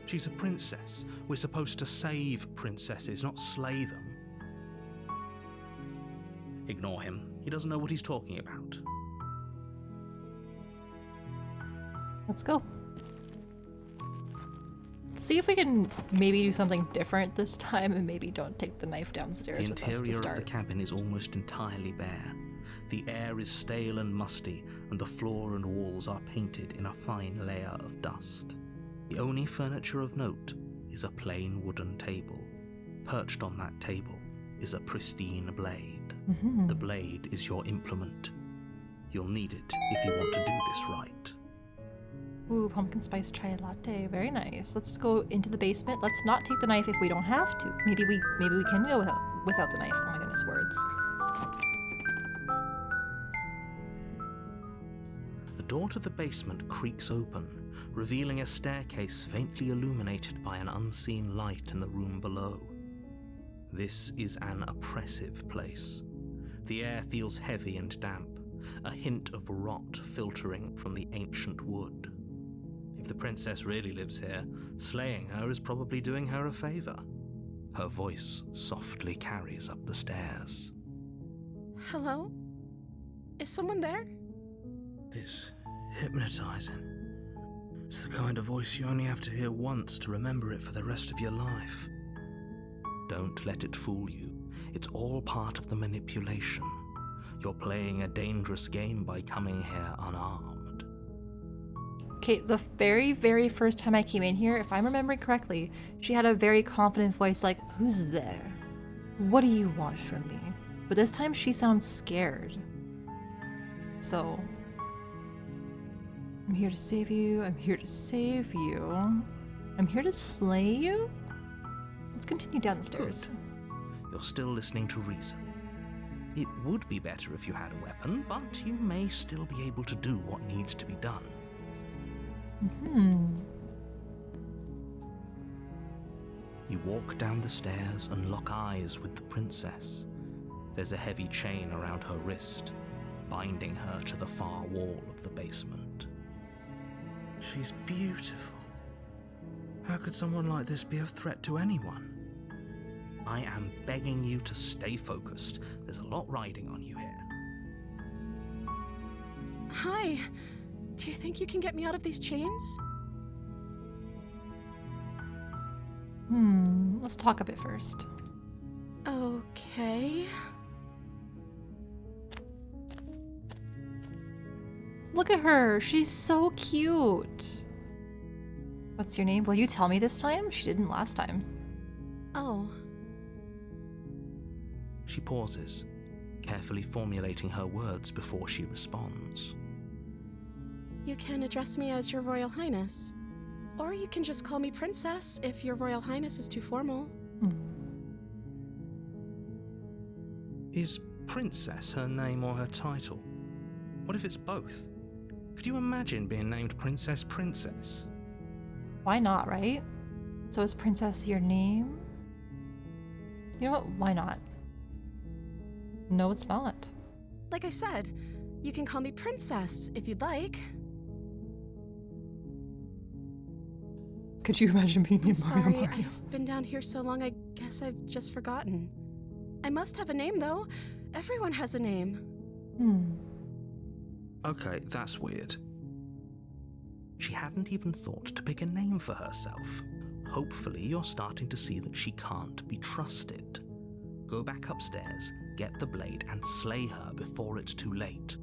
She's a princess. We're supposed to save princesses, not slay them. Ignore him. He doesn't know what he's talking about. Let's go. Let's see if we can maybe do something different this time and maybe don't take the knife downstairs The with us to interior of start. the cabin is almost entirely bare. The air is stale and musty, and the floor and walls are painted in a fine layer of dust. The only furniture of note is a plain wooden table. Perched on that table is a pristine blade. The blade is your implement. You'll need it if you want to do this right. Ooh, pumpkin spice chai latte. Very nice. Let's go into the basement. Let's not take the knife if we don't have to. Maybe we can go without the knife. Oh my goodness, words. The door to the basement creaks open, revealing a staircase faintly illuminated by an unseen light in the room below. This is an oppressive place. The air feels heavy and damp, a hint of rot filtering from the ancient wood. If the princess really lives here, slaying her is probably doing her a favor. Her voice softly carries up the stairs. Hello? Is someone there? It's hypnotizing. It's the kind of voice you only have to hear once to remember it for the rest of your life. Don't let it fool you. It's all part of the manipulation. You're playing a dangerous game by coming here unarmed. Okay, the very, very first time I came in here, if I'm remembering correctly, she had a very confident voice like, "Who's there? What do you want from me?" But this time she sounds scared. So, I'm here to save you, I'm here to save you, I'm here to slay you? Let's continue down the stairs. Good. You're still listening to reason. It would be better if you had a weapon, but you may still be able to do what needs to be done. You walk down the stairs and lock eyes with the princess. There's a heavy chain around her wrist, binding her to the far wall of the basement. She's beautiful. How could someone like this be a threat to anyone? I am begging you to stay focused. There's a lot riding on you here. Hi. Do you think you can get me out of these chains? Let's talk a bit first. Okay. Look at her, she's so cute. What's your name? Will you tell me this time? She didn't last time. Oh. She pauses, carefully formulating her words before she responds. You can address me as Your Royal Highness. Or you can just call me Princess if Your Royal Highness is too formal. Is Princess her name or her title? What if it's both? Could you imagine being named Princess Princess? Why not, right? So is Princess your name? You know what? Why not? No, it's not. Like I said, you can call me Princess if you'd like. Could you imagine being I'm named sorry, Mario? I've been down here so long, I guess I've just forgotten. I must have a name, though. Everyone has a name. Okay, that's weird. She hadn't even thought to pick a name for herself. Hopefully you're starting to see that she can't be trusted. Go back upstairs, get the blade, and slay her before it's too late.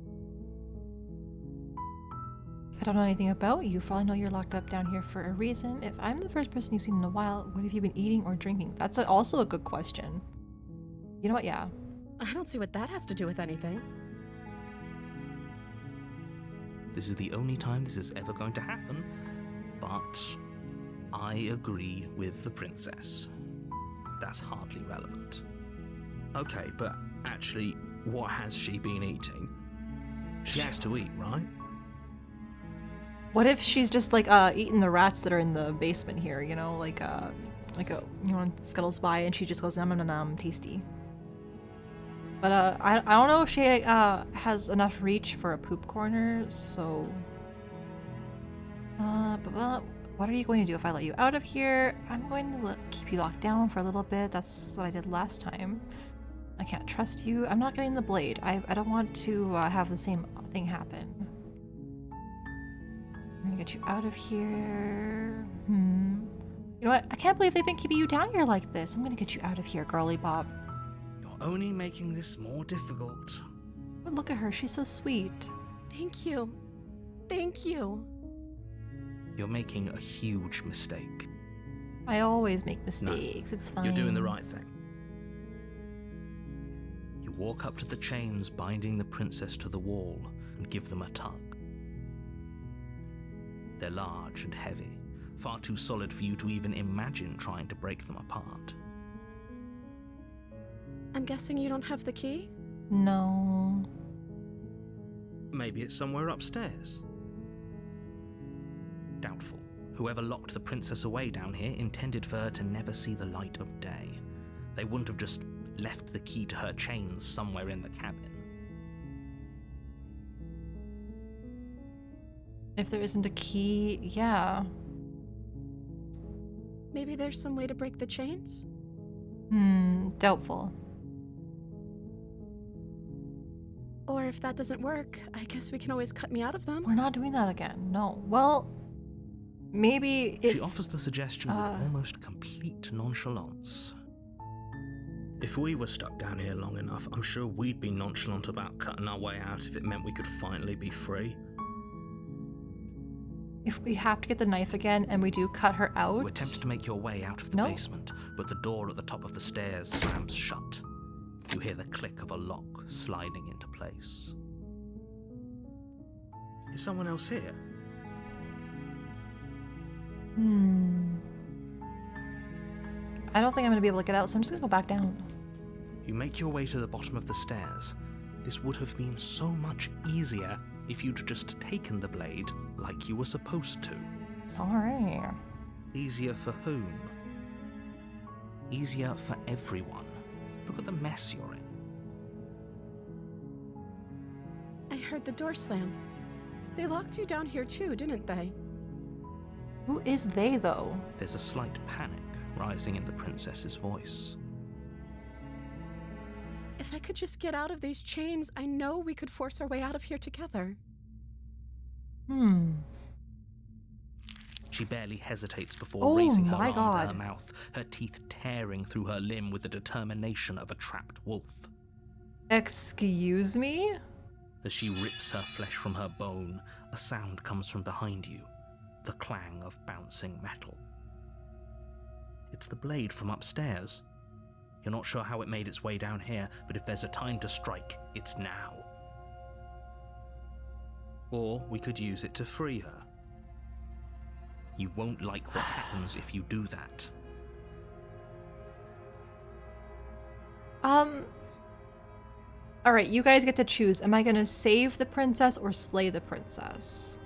I don't know anything about you. For all I know, you're locked up down here for a reason. If I'm the first person you've seen in a while, what have you been eating or drinking? That's also a good question. You know what? Yeah. I don't see what that has to do with anything. This is the only time this is ever going to happen, but I agree with the princess. That's hardly relevant. Okay, but actually, what has she been eating? She has to eat, right? What if she's just like eating the rats that are in the basement here? You know, like a scuttles by and she just goes nom nom nom, tasty. But I don't know if she has enough reach for a poop corner, so. But what are you going to do if I let you out of here? I'm going to keep you locked down for a little bit. That's what I did last time. I can't trust you. I'm not getting the blade. I don't want to have the same thing happen. I'm gonna get you out of here. You know what? I can't believe they've been keeping you down here like this. I'm gonna get you out of here, girly Bob. You're only making this more difficult. But look at her. She's so sweet. Thank you. Thank you. You're making a huge mistake. I always make mistakes. It's fine. You're doing the right thing. You walk up to the chains binding the princess to the wall and give them a tug. They're large and heavy, far too solid for you to even imagine trying to break them apart. I'm guessing you don't have the key? No. Maybe it's somewhere upstairs. Doubtful. Whoever locked the princess away down here intended for her to never see the light of day. They wouldn't have just left the key to her chains somewhere in the cabin. If there isn't a key, yeah. Maybe there's some way to break the chains? Doubtful. Or if that doesn't work, I guess we can always cut me out of them. We're not doing that again. No. Well, maybe if... She offers the suggestion with almost complete nonchalance. If we were stuck down here long enough, I'm sure we'd be nonchalant about cutting our way out if it meant we could finally be free. If we have to get the knife again and we do cut her out... You attempt to make your way out of the No. basement, but the door at the top of the stairs slams shut. You hear the click of a lock sliding into place. Is someone else here? I don't think I'm going to be able to get out, so I'm just going to go back down. You make your way to the bottom of the stairs. This would have been so much easier if you'd just taken the blade like you were supposed to. Sorry. Easier for whom? Easier for everyone. Look at the mess you're in. I heard the door slam. They locked you down here too, didn't they? Who is they, though? There's a slight panic rising in the princess's voice. If I could just get out of these chains, I know we could force our way out of here together. She barely hesitates before Oh raising her my arm God. to her mouth, her teeth tearing through her limb with the determination of a trapped wolf. Excuse me? As she rips her flesh from her bone, a sound comes from behind you, the clang of bouncing metal. It's the blade from upstairs. You're not sure how it made its way down here, but if there's a time to strike, it's now. Or we could use it to free her. You won't like what happens if you do that. Alright, you guys get to choose. Am I gonna save the princess or slay the princess?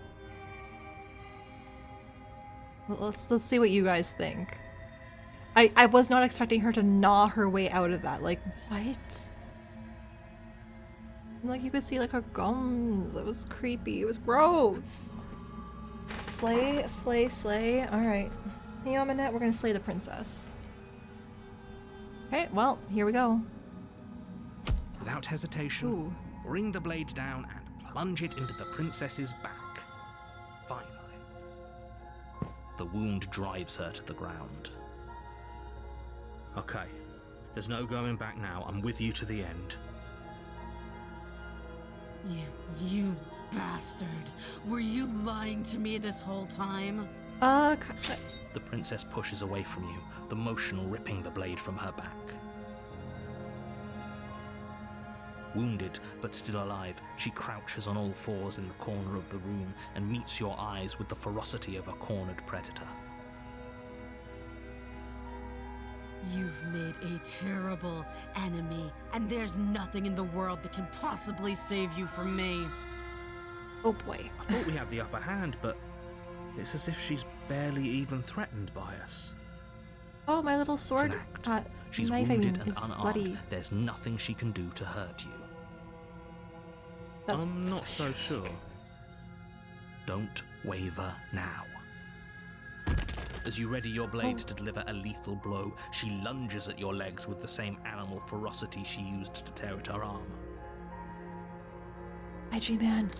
Let's see what you guys think. I was not expecting her to gnaw her way out of that. Like, what? Like, you could see, like, her gums. It was creepy. It was gross. Slay, slay, slay. Alright. Neomanette, we're gonna slay the princess. Okay, well, here we go. Without hesitation, Ooh. bring the blade down and plunge it into the princess's back. Finally. The wound drives her to the ground. Okay, there's no going back now. I'm with you to the end. You bastard. Were you lying to me this whole time? The princess pushes away from you, the motion ripping the blade from her back. Wounded, but still alive, she crouches on all fours in the corner of the room and meets your eyes with the ferocity of a cornered predator. You've made a terrible enemy, and there's nothing in the world that can possibly save you from me. Oh boy. I thought we had the upper hand, but it's as if she's barely even threatened by us. Oh, my little It's sword. an act. She's knife, wounded and is unarmed. bloody. There's nothing she can do to hurt you. That's I'm not so sure. Don't waver now. As you ready your blade to deliver a lethal blow, she lunges at your legs with the same animal ferocity she used to tear at her arm. IG man.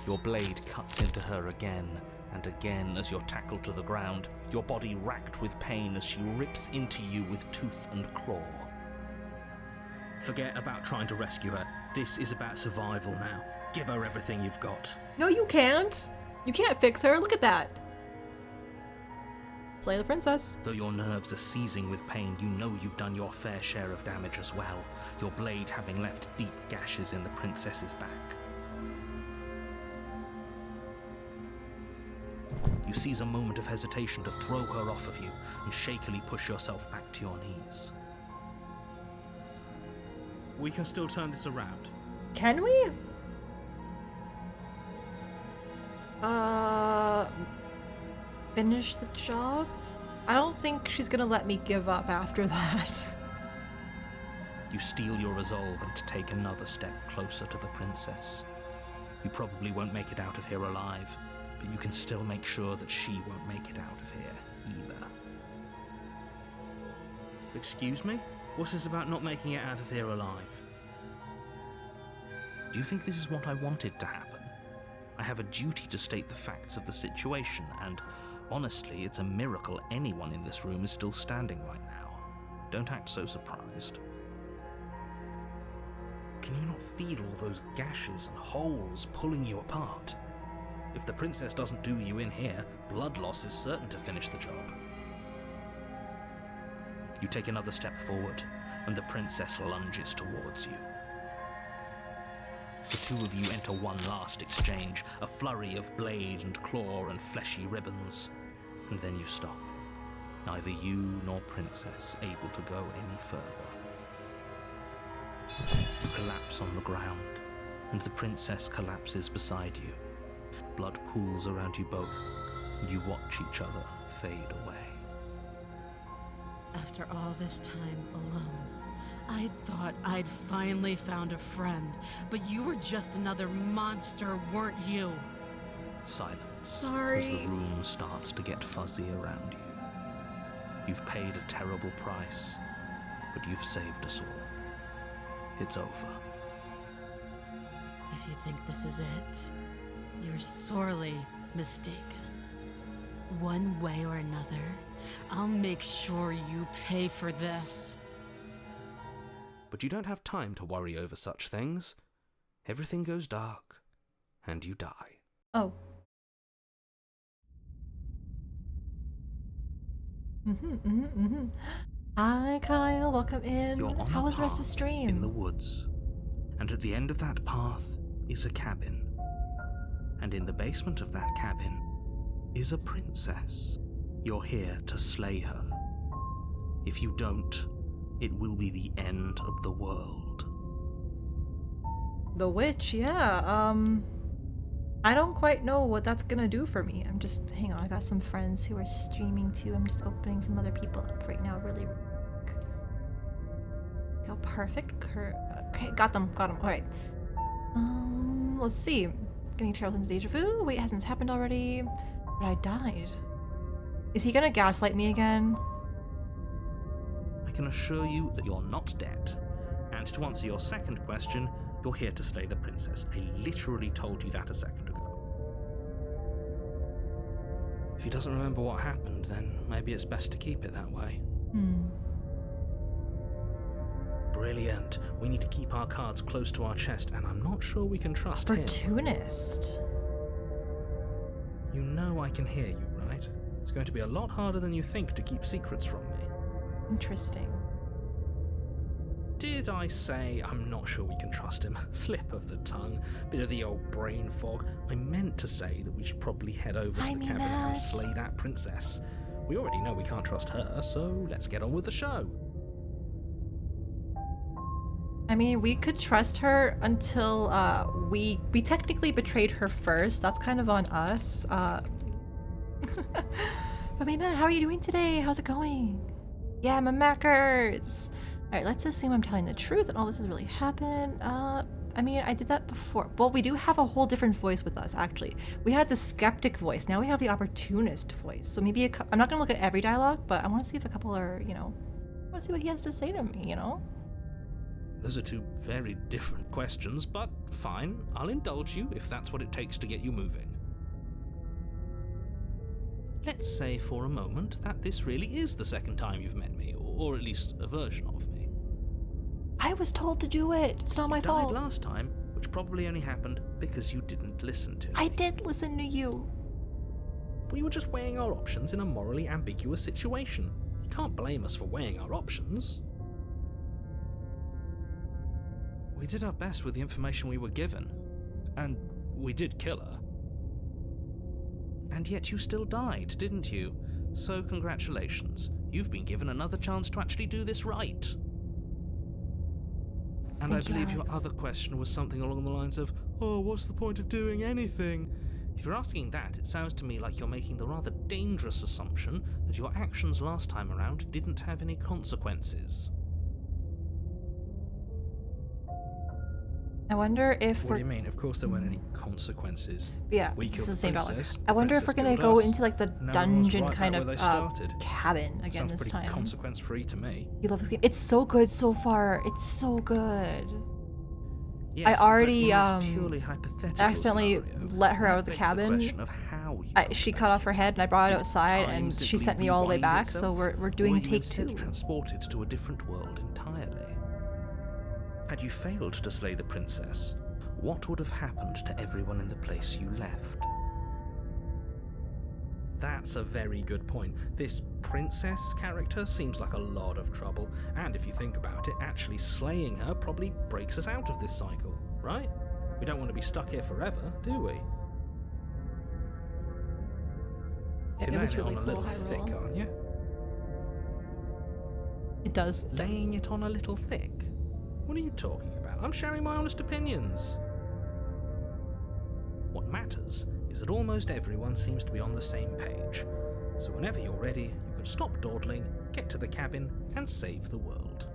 Your blade cuts into her again and again as you're tackled to the ground, your body racked with pain as she rips into you with tooth and claw. Forget about trying to rescue her. This is about survival now. Give her everything you've got. No, you can't. You can't fix her. Look at that. Slay the princess. Though your nerves are seizing with pain, you know you've done your fair share of damage as well, your blade having left deep gashes in the princess's back. You seize a moment of hesitation to throw her off of you and shakily push yourself back to your knees. We can still turn this around. Can we? Finish the job? I don't think she's gonna let me give up after that. You steel your resolve and take another step closer to the princess. You probably won't make it out of here alive, but you can still make sure that she won't make it out of here either. Excuse me? What's this about not making it out of here alive? Do you think this is what I wanted to happen? I have a duty to state the facts of the situation, and honestly, it's a miracle anyone in this room is still standing right now. Don't act so surprised. Can you not feel all those gashes and holes pulling you apart? If the princess doesn't do you in here, blood loss is certain to finish the job. You take another step forward, and the princess lunges towards you. The two of you enter one last exchange, a flurry of blade and claw and fleshy ribbons, and then you stop. Neither you nor princess able to go any further. You collapse on the ground, and the princess collapses beside you. Blood pools around you both, and you watch each other fade away. After all this time alone, I thought I'd finally found a friend, but you were just another monster, weren't you? Silence. Sorry. As the room starts to get fuzzy around you. You've paid a terrible price, but you've saved us all. It's over. If you think this is it, you're sorely mistaken. One way or another, I'll make sure you pay for this. But you don't have time to worry over such things. Everything goes dark, and you die. Oh. Hi, Kyle. Welcome in. You're on How a was the rest of path stream? in the woods, and at the end of that path is a cabin. And in the basement of that cabin is a princess. You're here to slay her. If you don't, it will be the end of the world. The witch, yeah. I don't quite know what that's gonna do for me. I'm just, hang on, I got some friends who are streaming too. I'm just opening some other people up right now, really quick. Go perfect. Okay, got them. All right. Let's see. Getting Terrell into deja vu. Wait, hasn't this happened already? But I died. Is he gonna gaslight me again? I can assure you that you're not dead. And to answer your second question, you're here to slay the princess. I literally told you that a second ago. If he doesn't remember what happened, then maybe it's best to keep it that way. Brilliant. We need to keep our cards close to our chest, and I'm not sure we can trust him. Opportunist. You know I can hear you, right? It's going to be a lot harder than you think to keep secrets from me. Interesting. Did I say I'm not sure we can trust him? Slip of the tongue, bit of the old brain fog. I meant to say that we should probably head over to the cabin and slay that princess. We already know we can't trust her, so let's get on with the show. I mean, we could trust her until we technically betrayed her first. That's kind of on us. But Maymad, how are you doing today? How's it going? Yeah, my Mackers. All right, let's assume I'm telling the truth and all this has really happened. I mean, I did that before. Well, we do have a whole different voice with us, actually. We had the skeptic voice. Now we have the opportunist voice. So maybe I'm not gonna look at every dialogue, but I want to see if a couple are, I want to see what he has to say to me, Those are two very different questions, but fine. I'll indulge you if that's what it takes to get you moving. Let's say for a moment that this really is the second time you've met me, or at least a version of me. I was told to do it. It's not my fault. You died last time, which probably only happened because you didn't listen to me. I did listen to you. We were just weighing our options in a morally ambiguous situation. You can't blame us for weighing our options. We did our best with the information we were given, and we did kill her. And yet you still died, didn't you? So congratulations, you've been given another chance to actually do this right. And Thank I believe you, your Alex. other question was something along the lines of, oh, what's the point of doing anything? If you're asking that, it sounds to me like you're making the rather dangerous assumption that your actions last time around didn't have any consequences. I wonder if What we're... do you mean? Of course there weren't any consequences. Yeah, We it's killed the the same dialogue. princess, I wonder if princess we're gonna killed go us. into like the No one was dungeon right kind back of where they started. cabin again Sounds this pretty time. consequence-free to me. You love this game. It's so good so far. It's so good. Yes, already, but in this purely hypothetical accidentally scenario, let her that out of the begs cabin. question of how you She got cut off her head and I brought it Did outside time and she simply sent me all the way rewind back. So itself? we're Or doing were you take instead 2. transported to a different world entirely? Had you failed to slay the princess, what would have happened to everyone in the place you left? That's a very good point. This princess character seems like a lot of trouble, and if you think about it, actually slaying her probably breaks us out of this cycle, right? We don't want to be stuck here forever, do we? It You're was laying really it on a cool, little thick, Hyrule. aren't you? It does. It does. Laying it on a little thick? What are you talking about? I'm sharing my honest opinions. What matters is that almost everyone seems to be on the same page. So whenever you're ready, you can stop dawdling, get to the cabin, and save the world.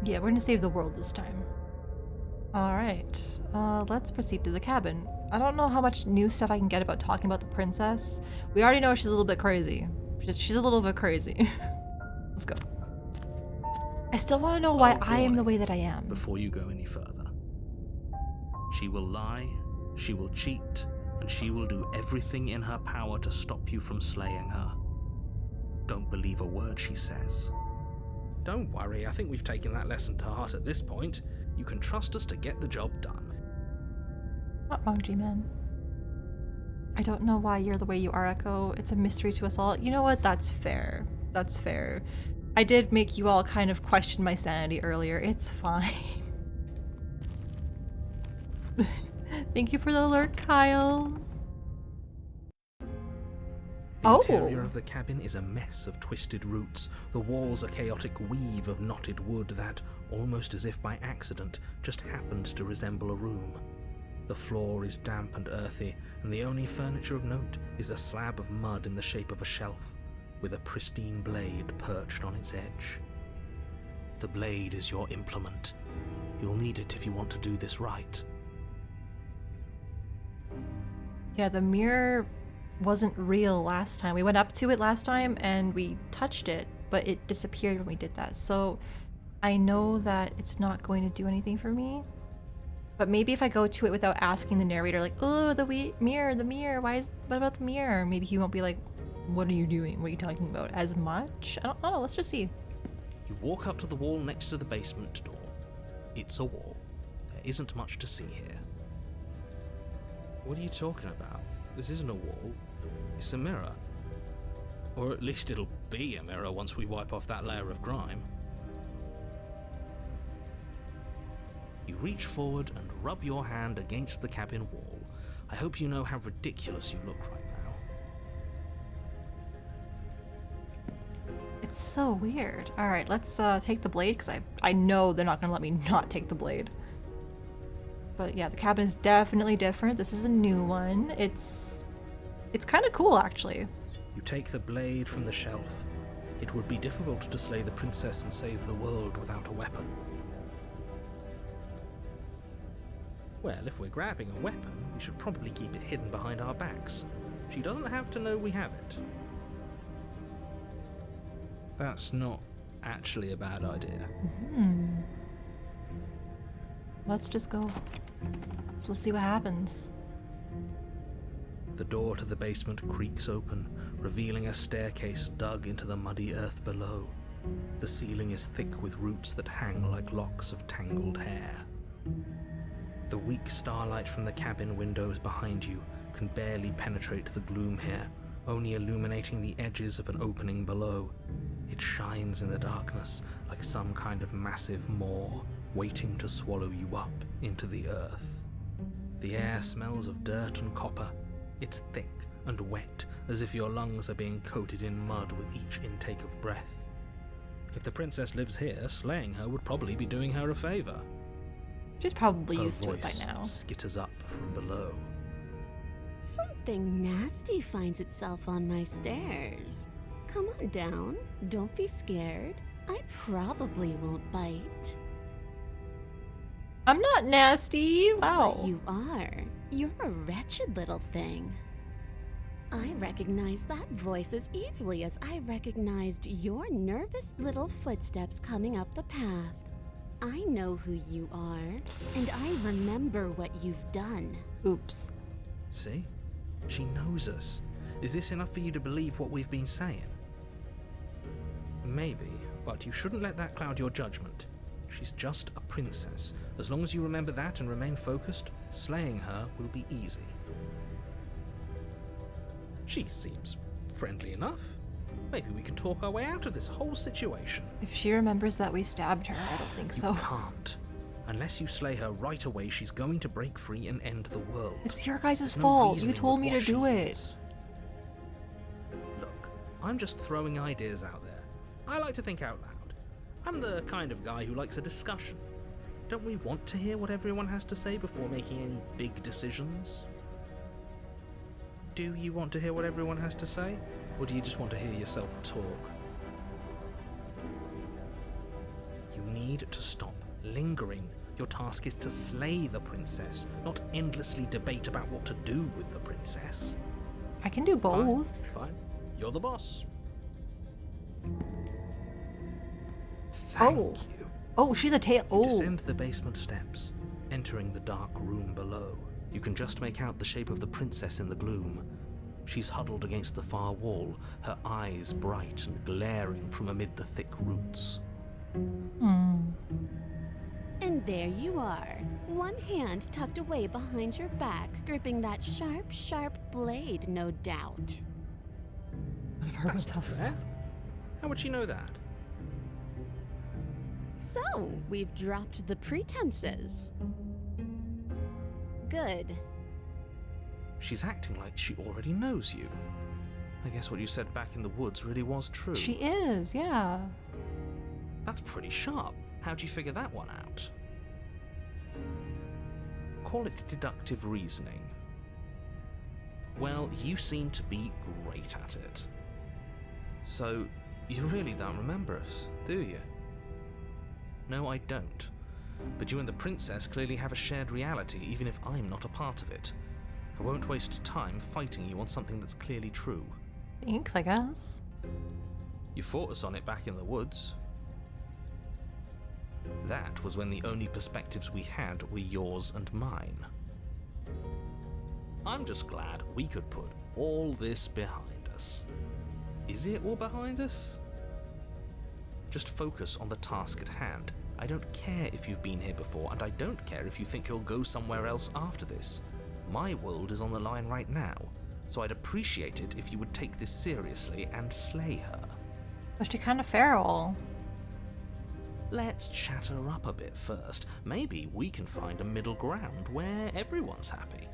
Yeah, we're gonna save the world this time. Alright, let's proceed to the cabin. I don't know how much new stuff I can get about talking about the princess. We already know she's a little bit crazy. She's a little bit crazy. Let's go. I still want to know why I am the way that I am. Before you go any further, she will lie, she will cheat, and she will do everything in her power to stop you from slaying her. Don't believe a word she says. Don't worry, I think we've taken that lesson to heart at this point. You can trust us to get the job done. Not wrong, G-Man. I don't know why you're the way you are, Echo. It's a mystery to us all. You know what? That's fair. That's fair. I did make you all kind of question my sanity earlier. It's fine. Thank you for the alert, Kyle. The interior of the cabin is a mess of twisted roots. The walls a chaotic weave of knotted wood that, almost as if by accident, just happened to resemble a room. The floor is damp and earthy, and the only furniture of note is a slab of mud in the shape of a shelf, with a pristine blade perched on its edge. The blade is your implement. You'll need it if you want to do this right. Yeah, the mirror wasn't real last time. We went up to it last time and we touched it, but it disappeared when we did that. So I know that it's not going to do anything for me. But maybe if I go to it without asking the narrator, like, oh, the mirror, what about the mirror? Maybe he won't be like, what are you doing? What are you talking about? As much? I don't know. Let's just see. You walk up to the wall next to the basement door. It's a wall. There isn't much to see here. What are you talking about? This isn't a wall. It's a mirror. Or at least it'll be a mirror once we wipe off that layer of grime. You reach forward and rub your hand against the cabin wall. I hope you know how ridiculous you look right now. It's so weird. All right, let's take the blade because I know they're not gonna let me not take the blade. But yeah, the cabin is definitely different. This is a new one. It's kind of cool actually. You take the blade from the shelf. It would be difficult to slay the princess and save the world without a weapon. Well, if we're grabbing a weapon, we should probably keep it hidden behind our backs. She doesn't have to know we have it. That's not actually a bad idea. Let's just go. So let's see what happens. The door to the basement creaks open, revealing a staircase dug into the muddy earth below. The ceiling is thick with roots that hang like locks of tangled hair. The weak starlight from the cabin windows behind you can barely penetrate the gloom here, only illuminating the edges of an opening below. It shines in the darkness like some kind of massive maw, waiting to swallow you up into the earth. The air smells of dirt and copper. It's thick and wet, as if your lungs are being coated in mud with each intake of breath. If the princess lives here, slaying her would probably be doing her a favor. She's probably Her used to it by voice now. skitters up from below. Something nasty finds itself on my stairs. Come on down. Don't be scared. I probably won't bite. I'm not nasty. Wow. But you are. You're a wretched little thing. I recognize that voice as easily as I recognized your nervous little footsteps coming up the path. I know who you are, and I remember what you've done. Oops. See? She knows us. Is this enough for you to believe what we've been saying? Maybe, but you shouldn't let that cloud your judgment. She's just a princess. As long as you remember that and remain focused, slaying her will be easy. She seems friendly enough. Maybe we can talk our way out of this whole situation. If she remembers that we stabbed her, I don't think so. You can't. Unless you slay her right away, she's going to break free and end the world. It's your guys' There's no fault. You reasoning told with me to what she do it. is. Look, I'm just throwing ideas out there. I like to think out loud. I'm the kind of guy who likes a discussion. Don't we want to hear what everyone has to say before making any big decisions? Do you want to hear what everyone has to say? Or do you just want to hear yourself talk? You need to stop lingering. Your task is to slay the princess, not endlessly debate about what to do with the princess. I can do both. Fine. You're the boss. Oh. Thank you. Oh, she's a tail. You Oh. descend the basement steps, entering the dark room below. You can just make out the shape of the princess in the gloom. She's huddled against the far wall, her eyes bright and glaring from amid the thick roots. And there you are, one hand tucked away behind your back, gripping that sharp, sharp blade, no doubt. I've heard That's of not that fair. stuff. How would she know that? So, we've dropped the pretenses. Good. She's acting like she already knows you. I guess what you said back in the woods really was true. She is, yeah. That's pretty sharp. How'd you figure that one out? Call it deductive reasoning. Well, you seem to be great at it. So, you really don't remember us, do you? No, I don't. But you and the princess clearly have a shared reality, even if I'm not a part of it. I won't waste time fighting you on something that's clearly true. Thanks, I guess. You fought us on it back in the woods. That was when the only perspectives we had were yours and mine. I'm just glad we could put all this behind us. Is it all behind us? Just focus on the task at hand. I don't care if you've been here before, and I don't care if you think you'll go somewhere else after this. My world is on the line right now, so I'd appreciate it if you would take this seriously and slay her. But she's kind of feral. Let's chat her up a bit first. Maybe we can find a middle ground where everyone's happy.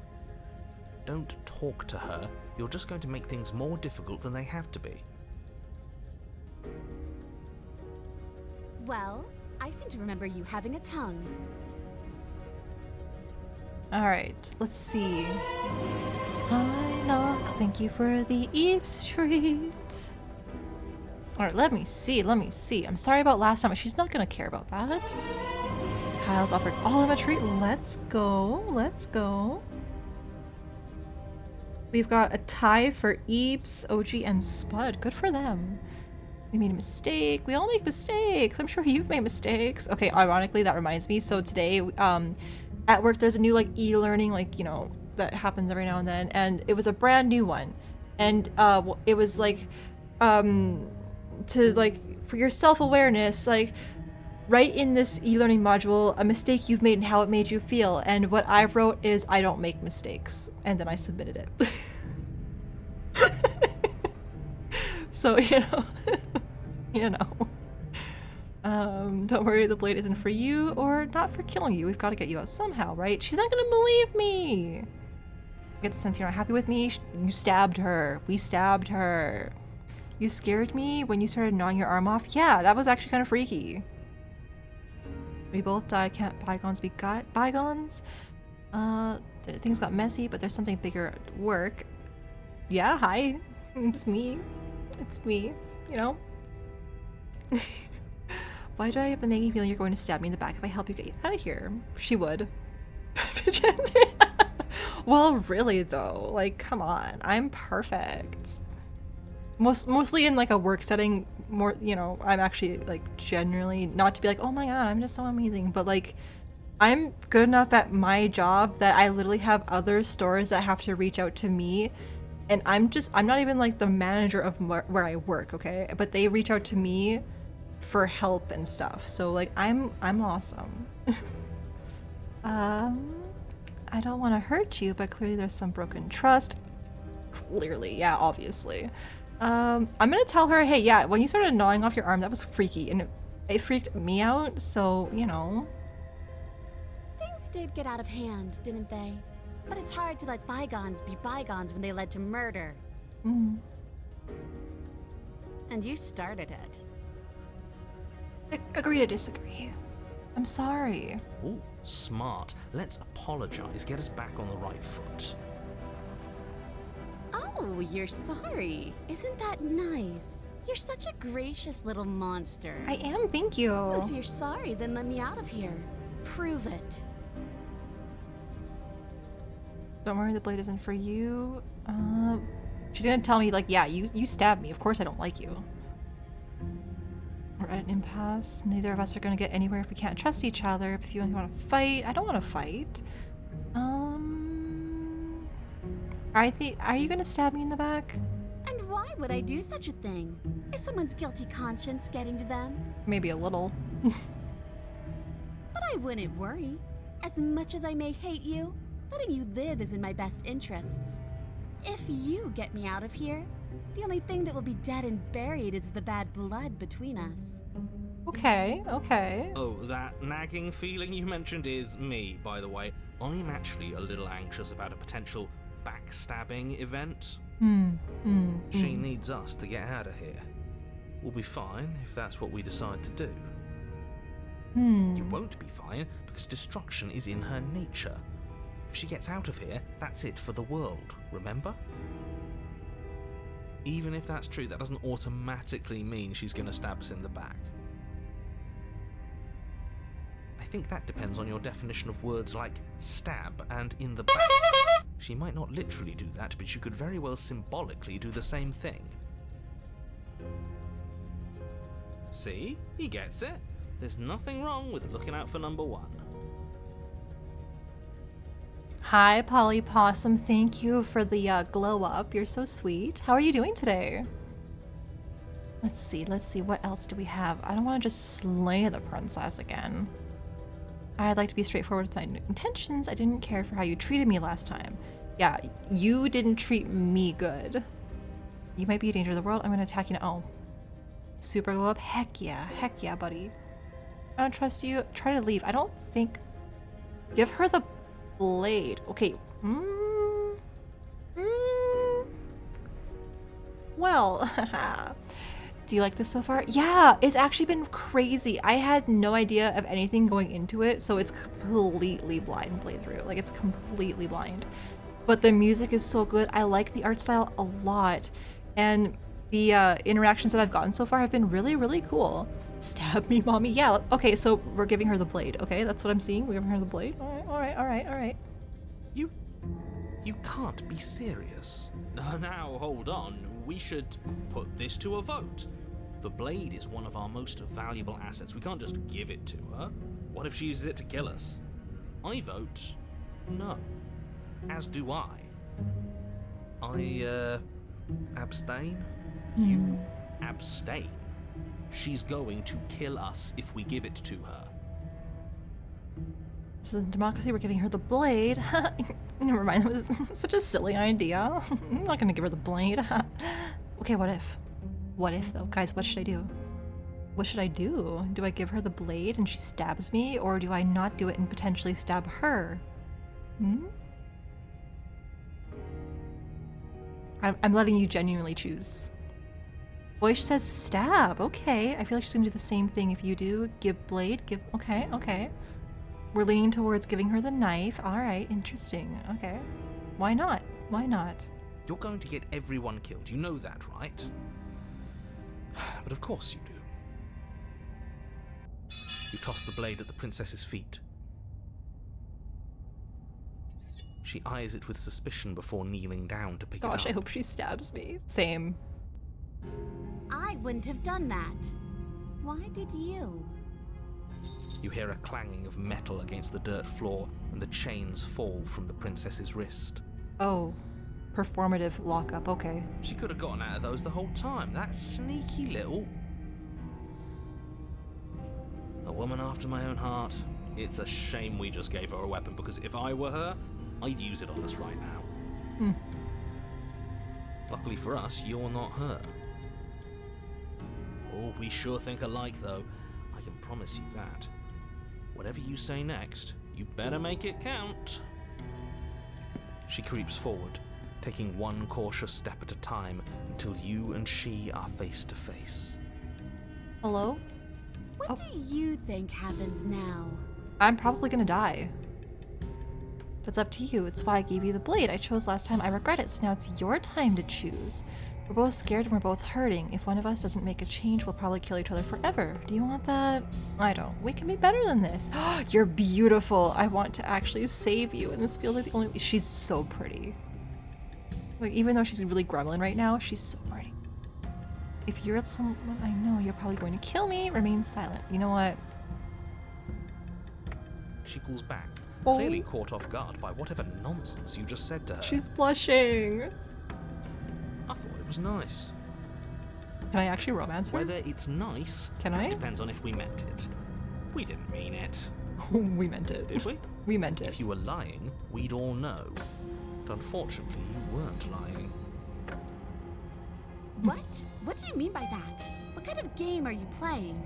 Don't talk to her. You're just going to make things more difficult than they have to be. Well, I seem to remember you having a tongue. Alright, let's see. Hi, Nox, thank you for the Eve's treat. Alright, let me see. I'm sorry about last time, but she's not gonna care about that. Kyle's offered all of them a treat. Let's go. We've got a tie for Eeps, OG, and Spud. Good for them. We made a mistake. We all make mistakes. I'm sure you've made mistakes. Okay, ironically, that reminds me. So today, at work, there's a new e-learning, that happens every now and then, and it was a brand new one, and it was for your self-awareness, write in this e-learning module a mistake you've made and how it made you feel. And what I wrote is, I don't make mistakes, and then I submitted it. So don't worry, the blade isn't for you or not for killing you. We've got to get you out somehow, right? She's not gonna believe me. I get the sense you're not happy with me. You stabbed her. We stabbed her. You scared me when you started gnawing your arm off. Yeah, that was actually kind of freaky. We both died. Can't bygones be bygones? Things got messy, but there's something bigger at work. Yeah, hi. It's me. Why do I have the nagging feeling you're going to stab me in the back if I help you get out of here? She would. Well, really though, like, come on, I'm perfect. Mostly in like a work setting, more, you know, I'm actually like generally not to be like, oh my god, I'm just so amazing, but like, I'm good enough at my job that I literally have other stores that have to reach out to me, and I'm not even like the manager of where I work, okay? But they reach out to me for help and stuff, so like, I'm awesome. I don't want to hurt you, but clearly there's some broken trust. Clearly, yeah, obviously. I'm gonna tell her, hey, yeah, when you started gnawing off your arm, that was freaky, and it freaked me out, so, you know. Things did get out of hand, didn't they? But it's hard to let bygones be bygones when they led to murder. Mm. And you started it. Agree to disagree. I'm sorry. Ooh, smart. Let's apologize, get us back on the right foot. Oh, you're sorry. Isn't that nice? You're such a gracious little monster. I am, thank you. Well, if you're sorry, then let me out of here. Prove it. Don't worry, the blade isn't for you. She's gonna tell me, like, yeah, you stabbed me. Of course I don't like you. We're at an impasse. Neither of us are gonna get anywhere if we can't trust each other. If you want to fight, I don't want to fight. Are you gonna stab me in the back? And why would I do such a thing? Is someone's guilty conscience getting to them? Maybe a little. But I wouldn't worry. As much as I may hate you, letting you live is in my best interests. If you get me out of here, the only thing that will be dead and buried is the bad blood between us. Okay, okay. Oh, that nagging feeling you mentioned is me, by the way. I'm actually a little anxious about a potential backstabbing event. She needs us to get out of here. We'll be fine if that's what we decide to do. You won't be fine because destruction is in her nature. If she gets out of here, that's it for the world, remember? Even if that's true, that doesn't automatically mean she's gonna stab us in the back. I think that depends on your definition of words like stab and in the back. She might not literally do that, but you could very well symbolically do the same thing. See? He gets it. There's nothing wrong with looking out for number one. Hi, Polly Possum. Thank you for the glow up. You're so sweet. How are you doing today? Let's see. What else do we have? I don't want to just slay the princess again. I'd like to be straightforward with my intentions. I didn't care for how you treated me last time. Yeah, you didn't treat me good. You might be a danger to the world. I'm going to attack you now. Oh. Super glow up? Heck yeah, buddy. I don't trust you. Try to leave. I don't think... Give her the blade. Okay. Well, do you like this so far? Yeah, it's actually been crazy. I had no idea of anything going into it, so it's completely blind playthrough. Like, it's completely blind. But the music is so good. I like the art style a lot. And the interactions that I've gotten so far have been really, really cool. Stab me, mommy. Yeah, okay, so we're giving her the blade. Okay, that's what I'm seeing. We're giving her the blade. All right. You can't be serious. Now, hold on. We should put this to a vote. The blade is one of our most valuable assets. We can't just give it to her. What if she uses it to kill us? I vote no. As do I. I abstain. You abstain. She's going to kill us if we give it to her. This isn't democracy. We're giving her the blade. Never mind. That was such a silly idea. I'm not going to give her the blade. Okay, what if? What if, though? Guys, what should I do? What should I do? Do I give her the blade and she stabs me? Or do I not do it and potentially stab her? I'm letting you genuinely choose. Voice says stab. Okay. I feel like she's gonna do the same thing if you do. Give blade. Give... Okay. We're leaning towards giving her the knife. Alright, interesting. Okay. Why not? You're going to get everyone killed. You know that, right? But of course you do. You toss the blade at the princess's feet. She eyes it with suspicion before kneeling down to pick it up. Gosh, I hope she stabs me. Same. I wouldn't have done that. Why did you? You hear a clanging of metal against the dirt floor, and the chains fall from the princess's wrist. Oh, performative lockup, okay. She could have gotten out of those the whole time. That sneaky little... A woman after my own heart. It's a shame we just gave her a weapon, because if I were her, I'd use it on us right now. Luckily for us, you're not her. Oh, we sure think alike, though. I can promise you that. Whatever you say next, you better make it count. She creeps forward, taking one cautious step at a time until you and she are face to face. Hello? What do you think happens now? I'm probably gonna die. It's up to you. It's why I gave you the blade I chose last time. I regret it, so now it's your time to choose. We're both scared and we're both hurting. If one of us doesn't make a change, we'll probably kill each other forever. Do you want that? I don't. We can be better than this. You're beautiful. I want to actually save you, and this feels like the only way. She's so pretty. Like, even though she's really gremlin right now, she's so pretty. If you're someone I know, you're probably going to kill me. Remain silent. You know what? She pulls back, Oh. clearly caught off guard by whatever nonsense you just said to her. She's blushing. I thought it was nice. Can I actually romance her? Whether it's nice Can I? depends on if we meant it. We didn't mean it, We meant it. did we? We meant it. If you were lying, we'd all know. But unfortunately, you weren't lying. What? What do you mean by that? What kind of game are you playing?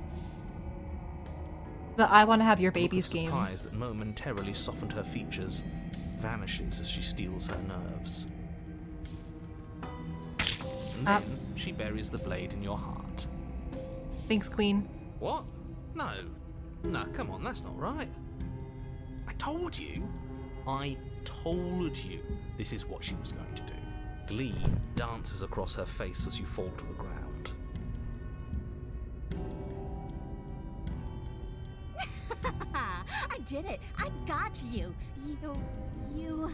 The I want to have your The look of babies game. surprise that momentarily softened her features vanishes as she steals her nerves. And then she buries the blade in your heart. Thanks, Queen. What? No, come on, that's not right. I told you this is what she was going to do. Glee dances across her face as you fall to the ground. I did it. I got you. You...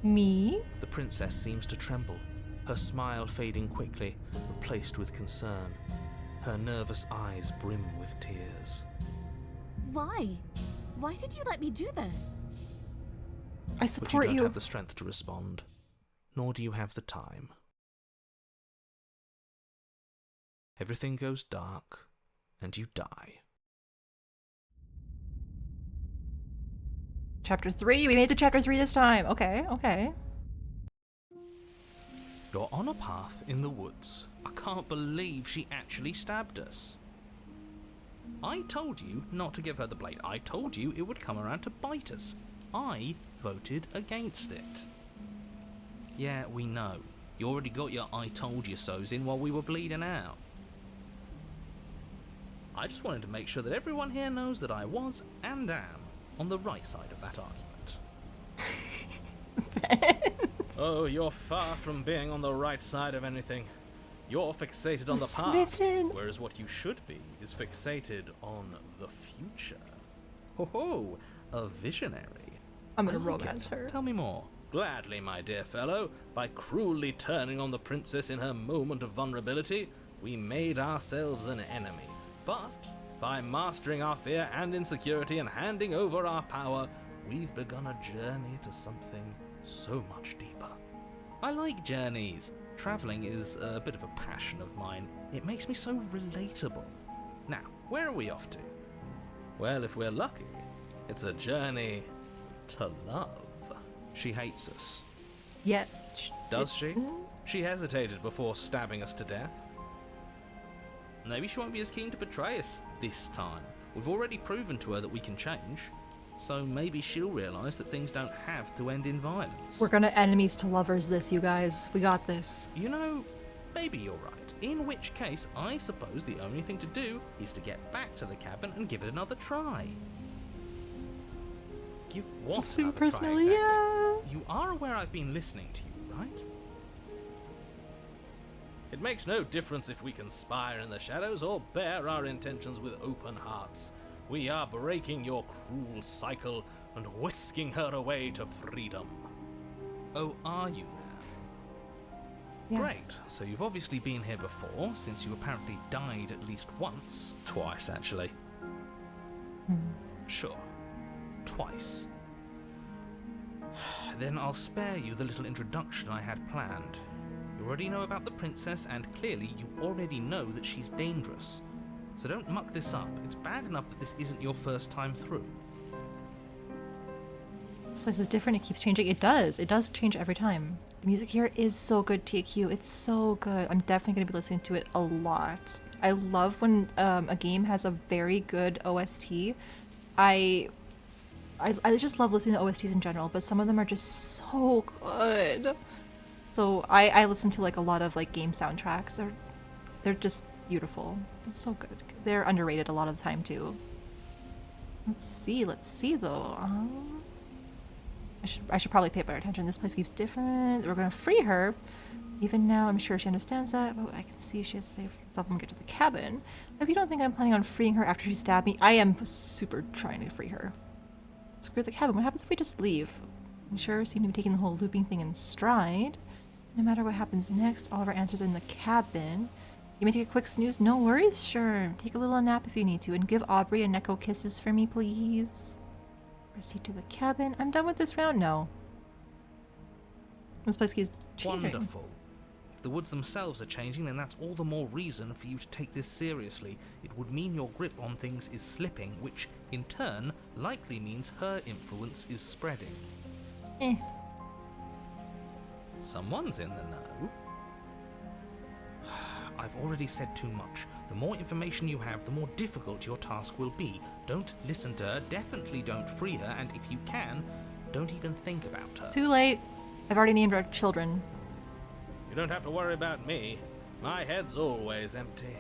Me? The princess seems to tremble, her smile fading quickly, replaced with concern. Her nervous eyes brim with tears. Why? Why did you let me do this? I But you support don't you. have the strength to respond, nor do you have the time. Everything goes dark, and you die. Chapter 3. We made it to chapter 3 this time. Okay. You're on a path in the woods. I can't believe she actually stabbed us. I told you not to give her the blade. I told you it would come around to bite us. I voted against it. Yeah, we know. You already got your I told you so's in while we were bleeding out. I just wanted to make sure that everyone here knows that I was and am on the right side of that argument. Oh, you're far from being on the right side of anything. You're fixated on the past, Smitten. whereas what you should be is fixated on the future. Ho ho, a visionary. I'm gonna I like romance it. her. Tell me more. Gladly, my dear fellow. By cruelly turning on the princess in her moment of vulnerability, we made ourselves an enemy. But by mastering our fear and insecurity and handing over our power, we've begun a journey to something so much deeper. I like journeys. Traveling is a bit of a passion of mine. It makes me so relatable. Now, where are we off to? Well, if we're lucky, it's a journey to love. She hates us. Yet. Does she? She hesitated before stabbing us to death. Maybe she won't be as keen to betray us this time. We've already proven to her that we can change. So maybe she'll realise that things don't have to end in violence. We're gonna enemies to lovers this, you guys. We got this. You know, maybe you're right. In which case, I suppose the only thing to do is to get back to the cabin and give it another try. Give what Same another try personality, exactly? yeah. You are aware I've been listening to you, right? It makes no difference if we conspire in the shadows or bear our intentions with open hearts. We are breaking your cruel cycle and whisking her away to freedom. Oh, are you now? Yeah. Great. So you've obviously been here before, since you apparently died at least once. Twice, actually. Sure. Twice. Then I'll spare you the little introduction I had planned. You already know about the princess, and clearly you already know that she's dangerous. So don't muck this up. It's bad enough that this isn't your first time through. This place is different. It keeps changing. It does. It does change every time. The music here is so good, TQ. It's so good. I'm definitely going to be listening to it a lot. I love when a game has a very good OST. I just love listening to OSTs in general, but some of them are just so good. So I listen to like a lot of like game soundtracks. They're just beautiful. They're so good. They're underrated a lot of the time too. Let's see though. I should probably pay better attention. This place keeps different. We're gonna free her. Even now, I'm sure she understands that. Oh, I can see she has to save herself when we get to the cabin. If you don't think I'm planning on freeing her after she stabbed me, I am super trying to free her. Screw the cabin. What happens if we just leave? You sure seem to be taking the whole looping thing in stride. No matter what happens next, all of our answers are in the cabin. You may take a quick snooze. No worries. Sure. Take a little nap if you need to. And give Aubrey and Neko kisses for me, please. Proceed to the cabin. I'm done with this round? No. This place keeps changing. Wonderful. If the woods themselves are changing, then that's all the more reason for you to take this seriously. It would mean your grip on things is slipping, which, in turn, likely means her influence is spreading. Someone's in the know. I've already said too much. The more information you have, the more difficult your task will be. Don't listen to her, definitely don't free her, and if you can, don't even think about her. Too late. I've already named our children. You don't have to worry about me. My head's always empty.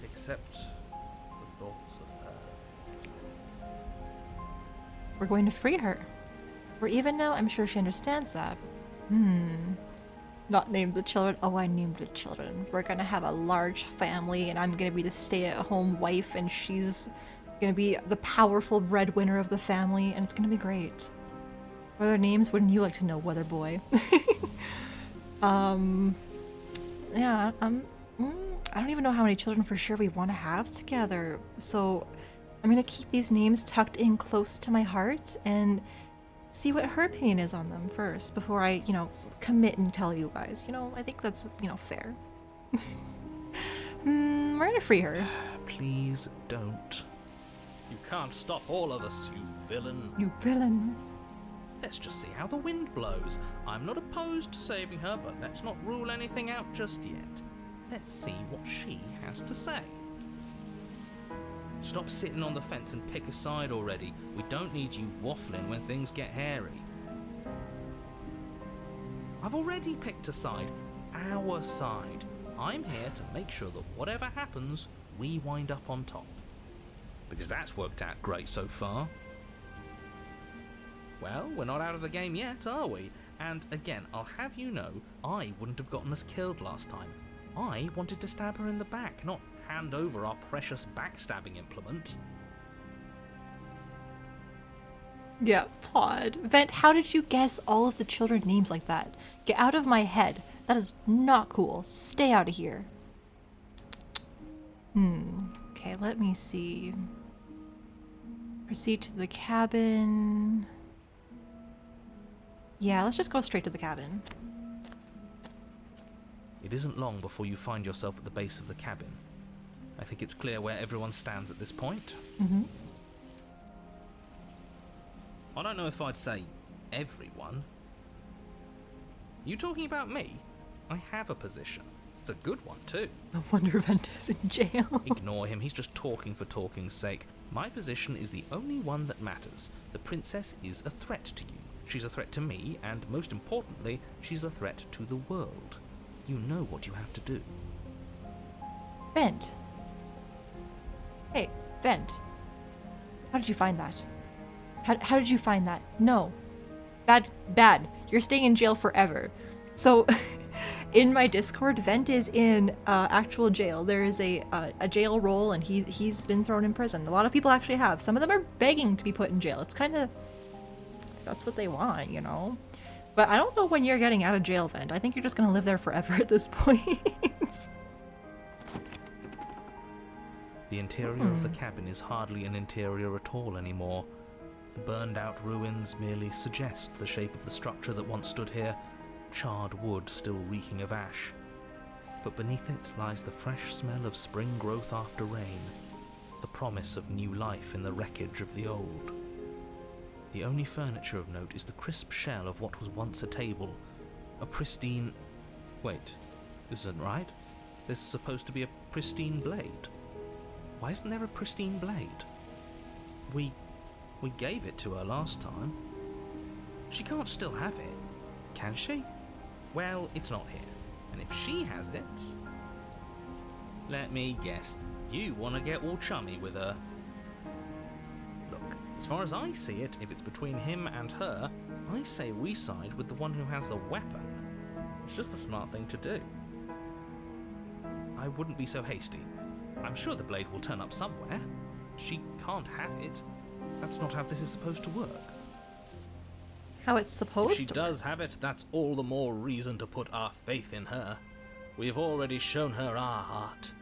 Except for thoughts of her. We're going to free her. We're even now. I'm sure she understands that. Not named the children. Oh, I named the children. We're gonna have a large family, and I'm gonna be the stay-at-home wife, and she's gonna be the powerful breadwinner of the family, and it's gonna be great. What are their names? Wouldn't you like to know, Weather Boy? Yeah, I don't even know how many children for sure we want to have together. So I'm gonna keep these names tucked in close to my heart and see what her opinion is on them first before I, commit and tell you guys. I think that's, fair. We're gonna free her. Please don't. You can't stop all of us, you villain. You villain. Let's just see how the wind blows. I'm not opposed to saving her, but let's not rule anything out just yet. Let's see what she has to say. Stop sitting on the fence and pick a side already. We don't need you waffling when things get hairy. I've already picked a side. Our side. I'm here to make sure that whatever happens, we wind up on top. Because that's worked out great so far. Well, we're not out of the game yet, are we? And again, I'll have you know, I wouldn't have gotten us killed last time. I wanted to stab her in the back, not hand over our precious backstabbing implement. Yeah, Todd. Vent, how did you guess all of the children's names like that? Get out of my head. That is not cool. Stay out of here. Okay, let me see. Proceed to the cabin. Yeah, let's just go straight to the cabin. It isn't long before you find yourself at the base of the cabin. I think it's clear where everyone stands at this point. I don't know if I'd say everyone. You talking about me? I have a position. It's a good one too. No wonder Vent is in jail. Ignore him, he's just talking for talking's sake. My position is the only one that matters. The princess is a threat to you. She's a threat to me, and most importantly, she's a threat to the world. You know what you have to do. Vent. Hey, Vent. How did you find that? How did you find that? No. Bad. You're staying in jail forever. So, in my Discord, Vent is in actual jail. There is a jail roll, and he's been thrown in prison. A lot of people actually have. Some of them are begging to be put in jail. It's kind of, that's what they want, you know? But I don't know when you're getting out of jail, Vent. I think you're just gonna live there forever at this point. The interior of the cabin is hardly an interior at all anymore. The burned out ruins merely suggest the shape of the structure that once stood here, charred wood still reeking of ash. But beneath it lies the fresh smell of spring growth after rain, the promise of new life in the wreckage of the old. The only furniture of note is the crisp shell of what was once a table, a pristine... Wait, this isn't right. There's supposed to be a pristine blade. Why isn't there a pristine blade? We gave it to her last time. She can't still have it, can she? Well, it's not here. And if she has it... Let me guess. You want to get all chummy with her. Look, as far as I see it, if it's between him and her, I say we side with the one who has the weapon. It's just the smart thing to do. I wouldn't be so hasty. I'm sure the blade will turn up somewhere. She can't have it. That's not how this is supposed to work. How it's supposed If she to does have it, that's all the more reason to put our faith in her. We've already shown her our heart.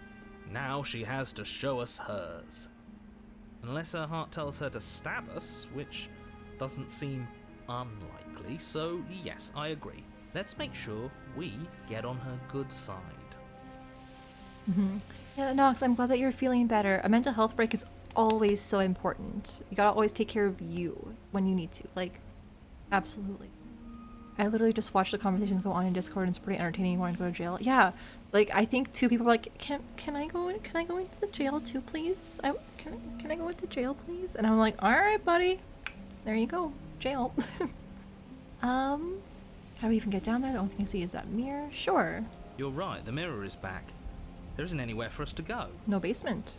Now she has to show us hers. Unless her heart tells her to stab us, which doesn't seem unlikely, so yes, I agree. Let's make sure we get on her good side. Mm-hmm. Yeah, Nox, I'm glad that you're feeling better. A mental health break is always so important. You gotta always take care of you when you need to. Like, absolutely. I literally just watched the conversations go on in Discord, and it's pretty entertaining wanting to go to jail. Yeah, like I think two people were like, can I go into the jail too, please? Can I go into jail, please? And I'm like, all right, buddy. There you go, jail. How do we even get down there? The only thing I see is that mirror. Sure. You're right, the mirror is back. There isn't anywhere for us to go. No basement.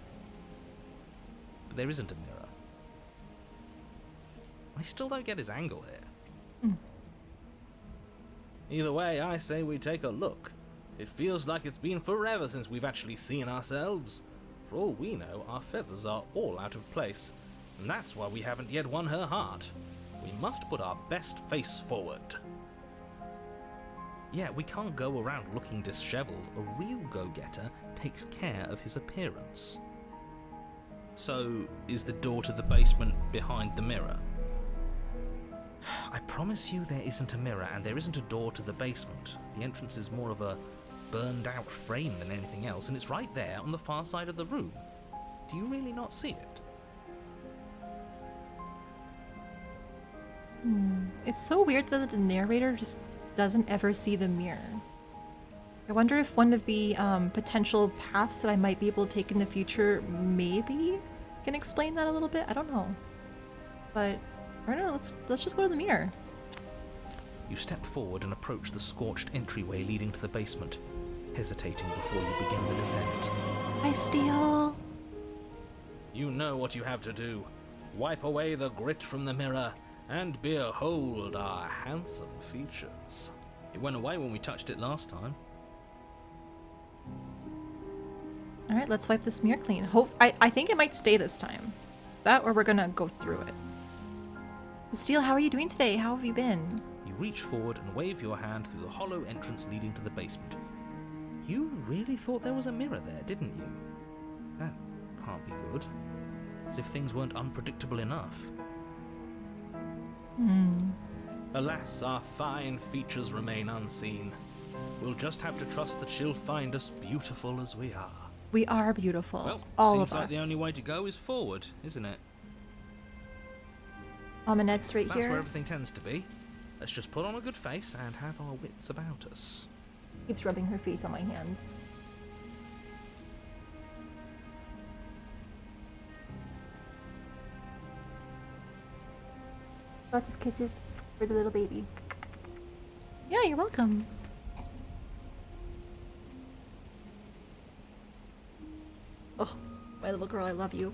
But there isn't a mirror. I still don't get his angle here. Either way, I say we take a look. It feels like it's been forever since we've actually seen ourselves. For all we know, our feathers are all out of place. And that's why we haven't yet won her heart. We must put our best face forward. Yeah, we can't go around looking disheveled. A real go-getter takes care of his appearance. So, is the door to the basement behind the mirror? I promise you there isn't a mirror, and there isn't a door to the basement. The entrance is more of a burned-out frame than anything else, and it's right there on the far side of the room. Do you really not see it? It's so weird that the narrator just doesn't ever see the mirror. I wonder if one of the potential paths that I might be able to take in the future maybe can explain that a little bit. I don't know. But I don't know, let's just go to the mirror. You step forward and approach the scorched entryway leading to the basement, hesitating before you begin the descent. I steal. You know what you have to do. Wipe away the grit from the mirror and behold our handsome features. It went away when we touched it last time. Alright, let's wipe this mirror clean. I think it might stay this time. That or we're gonna go through it. Steel, how are you doing today? How have you been? You reach forward and wave your hand through the hollow entrance leading to the basement. You really thought there was a mirror there, didn't you? That can't be good. As if things weren't unpredictable enough. Alas, our fine features remain unseen. We'll just have to trust that she'll find us beautiful as we are. We are beautiful. Well, all of us. seems like the only way to go is forward, isn't it? Amanette's right That's here. where everything tends to be. Let's just put on a good face and have our wits about us. Keeps rubbing her face on my hands. Lots of kisses for the little baby. Yeah, you're welcome. Oh, my little girl, I love you.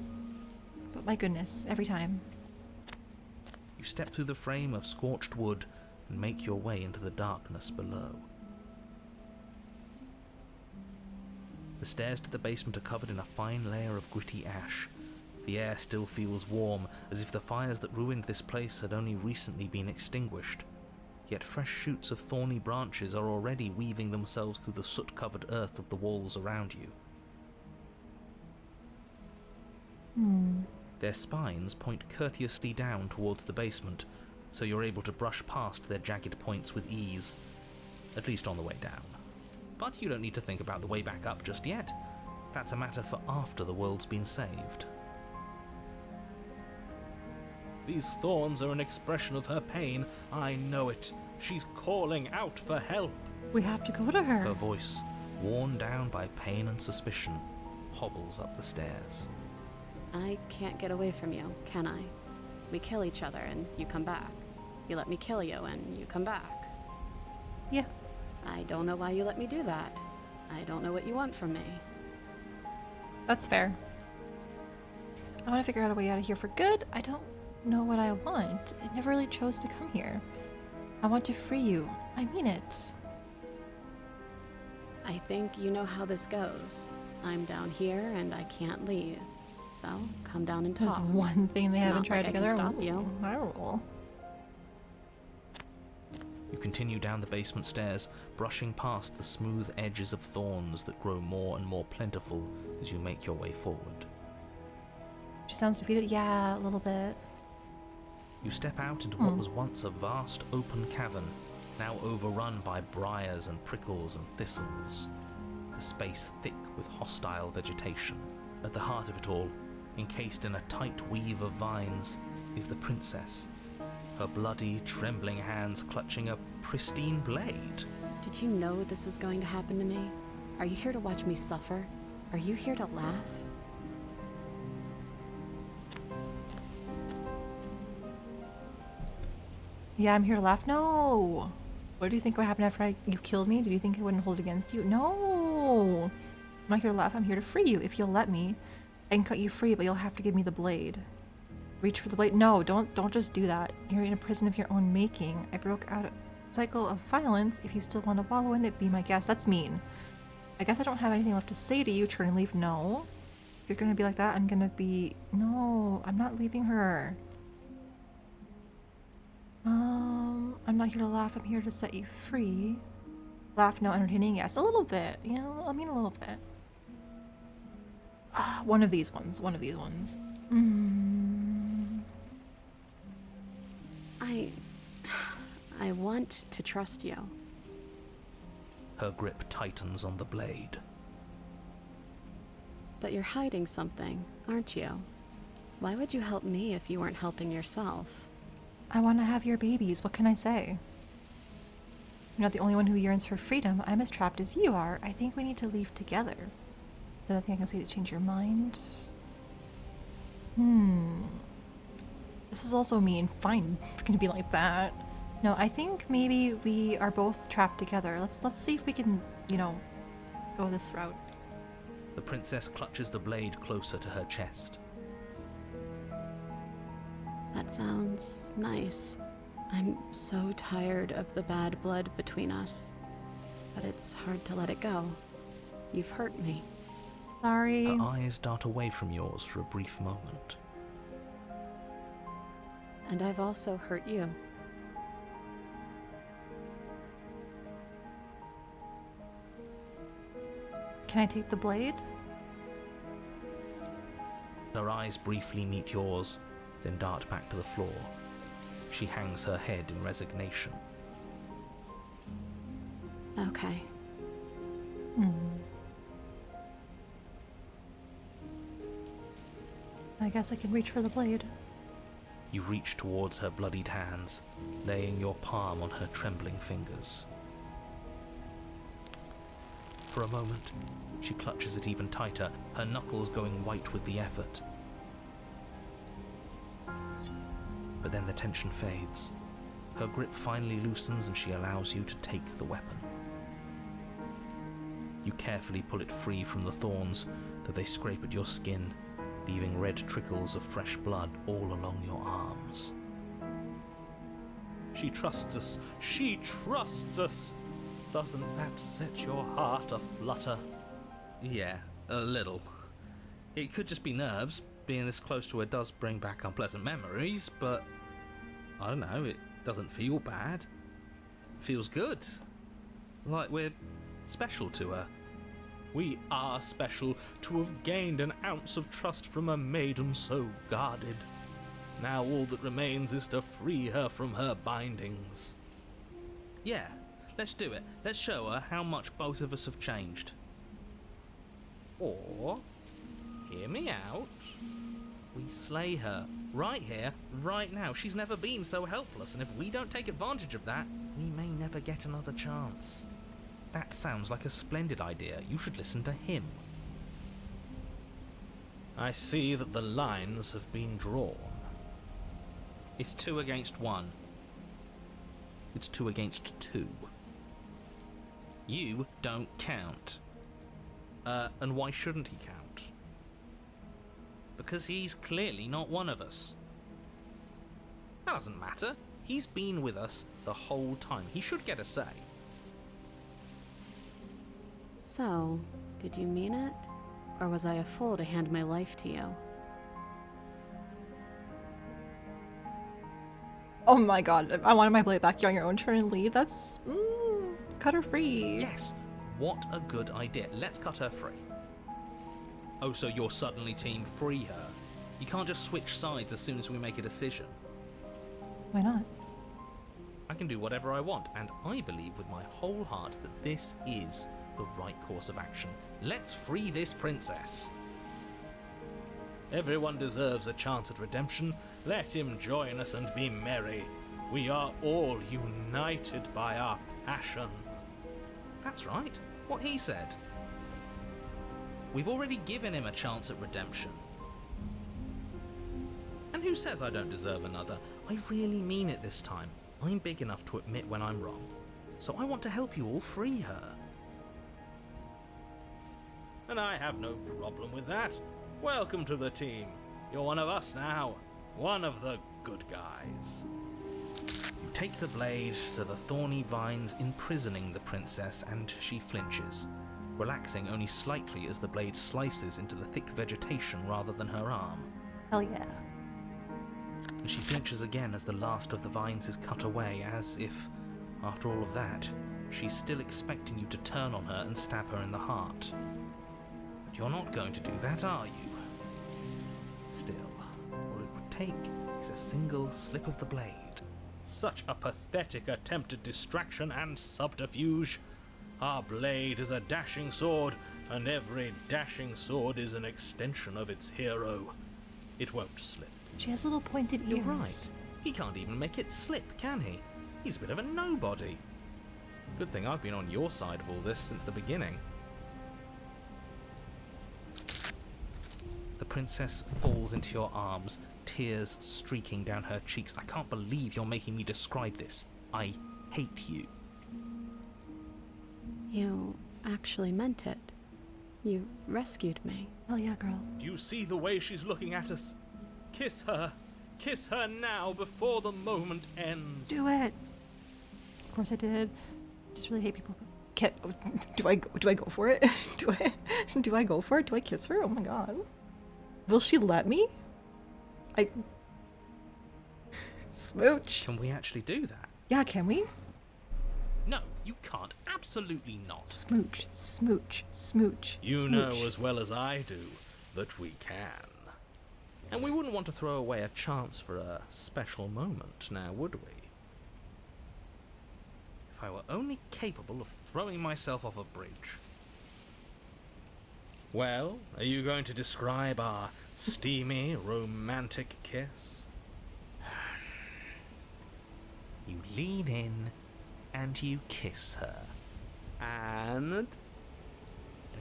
But my goodness, every time. You step through the frame of scorched wood and make your way into the darkness below. The stairs to the basement are covered in a fine layer of gritty ash. The air still feels warm, as if the fires that ruined this place had only recently been extinguished. Yet fresh shoots of thorny branches are already weaving themselves through the soot-covered earth of the walls around you. Their spines point courteously down towards the basement, so you're able to brush past their jagged points with ease, at least on the way down. But you don't need to think about the way back up just yet. That's a matter for after the world's been saved. These thorns are an expression of her pain. I know it. She's calling out for help. We have to go to her. Her voice, worn down by pain and suspicion, hobbles up the stairs. I can't get away from you, can I? We kill each other and you come back. You let me kill you and you come back. Yeah. I don't know why you let me do that. I don't know what you want from me. That's fair. I want to figure out a way out of here for good. I don't know what I want. I never really chose to come here. I want to free you. I mean it. I think you know how this goes. I'm down here and I can't leave. So, come down and talk. There's one thing they It's haven't not tried like I can together. stop you. I roll. You continue down the basement stairs, brushing past the smooth edges of thorns that grow more and more plentiful as you make your way forward. She sounds defeated. Yeah, a little bit. You step out into what was once a vast open cavern, now overrun by briars and prickles and thistles. The space thick with hostile vegetation. At the heart of it all, encased in a tight weave of vines, is the princess, her bloody, trembling hands clutching a pristine blade. Did you know this was going to happen to me? Are you here to watch me suffer? Are you here to laugh? Yeah, I'm here to laugh. No! What do you think would happen after you killed me? Did you think I wouldn't hold it against you? No! I'm not here to laugh. I'm here to free you. If you'll let me, I can cut you free, but you'll have to give me the blade. Reach for the blade. No, don't just do that. You're in a prison of your own making. I broke out a cycle of violence. If you still want to wallow in it, be my guest. That's mean. I guess I don't have anything left to say to you. Turn and leave. No. If you're gonna be like that, I'm gonna be... No, I'm not leaving her. I'm not here to laugh. I'm here to set you free. Laugh, no entertaining. Yes, a little bit. You know, I mean a little bit. One of these ones. One of these ones. I want to trust you. Her grip tightens on the blade. But you're hiding something, aren't you? Why would you help me if you weren't helping yourself? I want to have your babies. What can I say? You're not the only one who yearns for freedom. I'm as trapped as you are. I think we need to leave together. Is there nothing I can say to change your mind? This is also mean. Fine, if you're gonna be like that. No, I think maybe we are both trapped together. Let's see if we can, you know, go this route. The princess clutches the blade closer to her chest. That sounds nice. I'm so tired of the bad blood between us. But it's hard to let it go. You've hurt me. Sorry. Her eyes dart away from yours for a brief moment. And I've also hurt you. Can I take the blade? Her eyes briefly meet yours, then dart back to the floor. She hangs her head in resignation. Okay. I guess I can reach for the blade. You reach towards her bloodied hands, laying your palm on her trembling fingers. For a moment, she clutches it even tighter, her knuckles going white with the effort. But then the tension fades. Her grip finally loosens and she allows you to take the weapon. You carefully pull it free from the thorns, though they scrape at your skin, leaving red trickles of fresh blood all along your arms. She trusts us! She trusts us! Doesn't that set your heart aflutter? Yeah, a little. It could just be nerves. Being this close to her does bring back unpleasant memories, but I don't know, it doesn't feel bad. It feels good. Like we're special to her. We are special to have gained an ounce of trust from a maiden so guarded. Now all that remains is to free her from her bindings. Yeah, let's do it. Let's show her how much both of us have changed. Or, hear me out, we slay her. Right here, right now. She's never been so helpless, and if we don't take advantage of that, we may never get another chance. That sounds like a splendid idea. You should listen to him. I see that the lines have been drawn. It's 2 against 1. It's 2 against 2. You don't count. And why shouldn't he count? Because he's clearly not one of us. That doesn't matter. He's been with us the whole time. He should get a say. So, did you mean it? Or was I a fool to hand my life to you? Oh my god, I wanted my blade back. You're on your own turn and leave? That's... cut her free. Yes, what a good idea. Let's cut her free. Oh, so you're suddenly team free her. You can't just switch sides as soon as we make a decision. Why not? I can do whatever I want, and I believe with my whole heart that this is the right course of action. Let's free this princess. Everyone deserves a chance at redemption. Let him join us and be merry. We are all united by our passion. That's right, what he said. We've already given him a chance at redemption. And who says I don't deserve another? I really mean it this time. I'm big enough to admit when I'm wrong. So I want to help you all free her. And I have no problem with that. Welcome to the team. You're one of us now. One of the good guys. You take the blade to the thorny vines imprisoning the princess, and she flinches, relaxing only slightly as the blade slices into the thick vegetation rather than her arm. Hell yeah. And she flinches again as the last of the vines is cut away, as if, after all of that, she's still expecting you to turn on her and stab her in the heart. But you're not going to do that, are you? Still, all it would take is a single slip of the blade. Such a pathetic attempt at distraction and subterfuge. Our blade is a dashing sword, and every dashing sword is an extension of its hero. It won't slip. She has little pointed ears. You're right. He can't even make it slip, can he? He's a bit of a nobody. Good thing I've been on your side of all this since the beginning. The princess falls into your arms, tears streaking down her cheeks. I can't believe you're making me describe this. I hate you. You actually meant it. You rescued me. Hell yeah, girl. Do you see the way she's looking at us? Kiss her. Kiss her now before the moment ends. Do it. Of course I did. Just really hate people. Can't. Do I go for it? Do I go for it? Do I kiss her? Oh my god. Will she let me? Smooch. Can we actually do that? Yeah, can we? No, you can't. Absolutely not. Smooch, smooch, smooch. You smooch. know as well as I do that we can. And we wouldn't want to throw away a chance for a special moment, now would we? If I were only capable of throwing myself off a bridge. Well, are you going to describe our steamy, romantic kiss? You lean in and you kiss her. And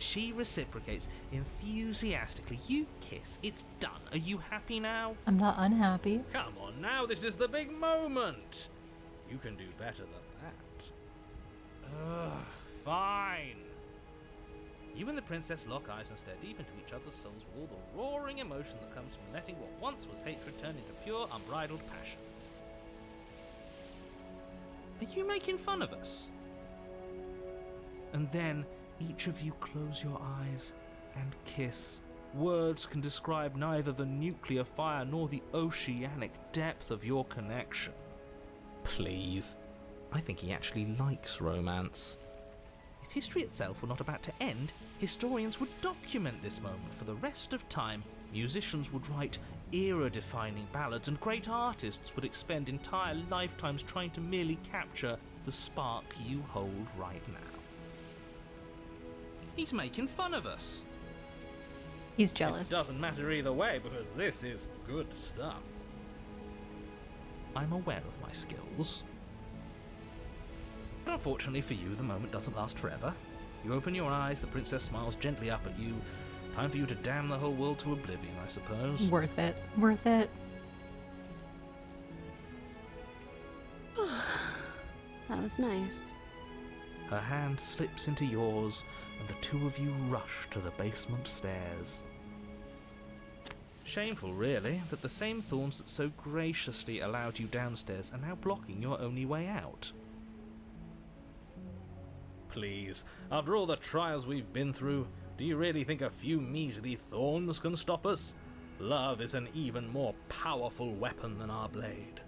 she reciprocates enthusiastically. You kiss. It's done. Are you happy now? I'm not unhappy. Come on now, this is the big moment. You can do better than that. Ugh, fine. You and the princess lock eyes and stare deep into each other's souls with all the roaring emotion that comes from letting what once was hatred turn into pure, unbridled passion. Are you making fun of us? And then each of you close your eyes and kiss. Words can describe neither the nuclear fire nor the oceanic depth of your connection. Please. I think he actually likes romance. If history itself were not about to end, historians would document this moment for the rest of time. Musicians would write era-defining ballads, and great artists would expend entire lifetimes trying to merely capture the spark you hold right now. He's making fun of us. He's jealous. It doesn't matter either way, because this is good stuff. I'm aware of my skills. But unfortunately for you, the moment doesn't last forever. You open your eyes, the princess smiles gently up at you. Time for you to damn the whole world to oblivion, I suppose. Worth it. Worth it. That was nice. Her hand slips into yours, and the two of you rush to the basement stairs. Shameful, really, that the same thorns that so graciously allowed you downstairs are now blocking your only way out. Please, after all the trials we've been through, do you really think a few measly thorns can stop us? Love is an even more powerful weapon than our blade.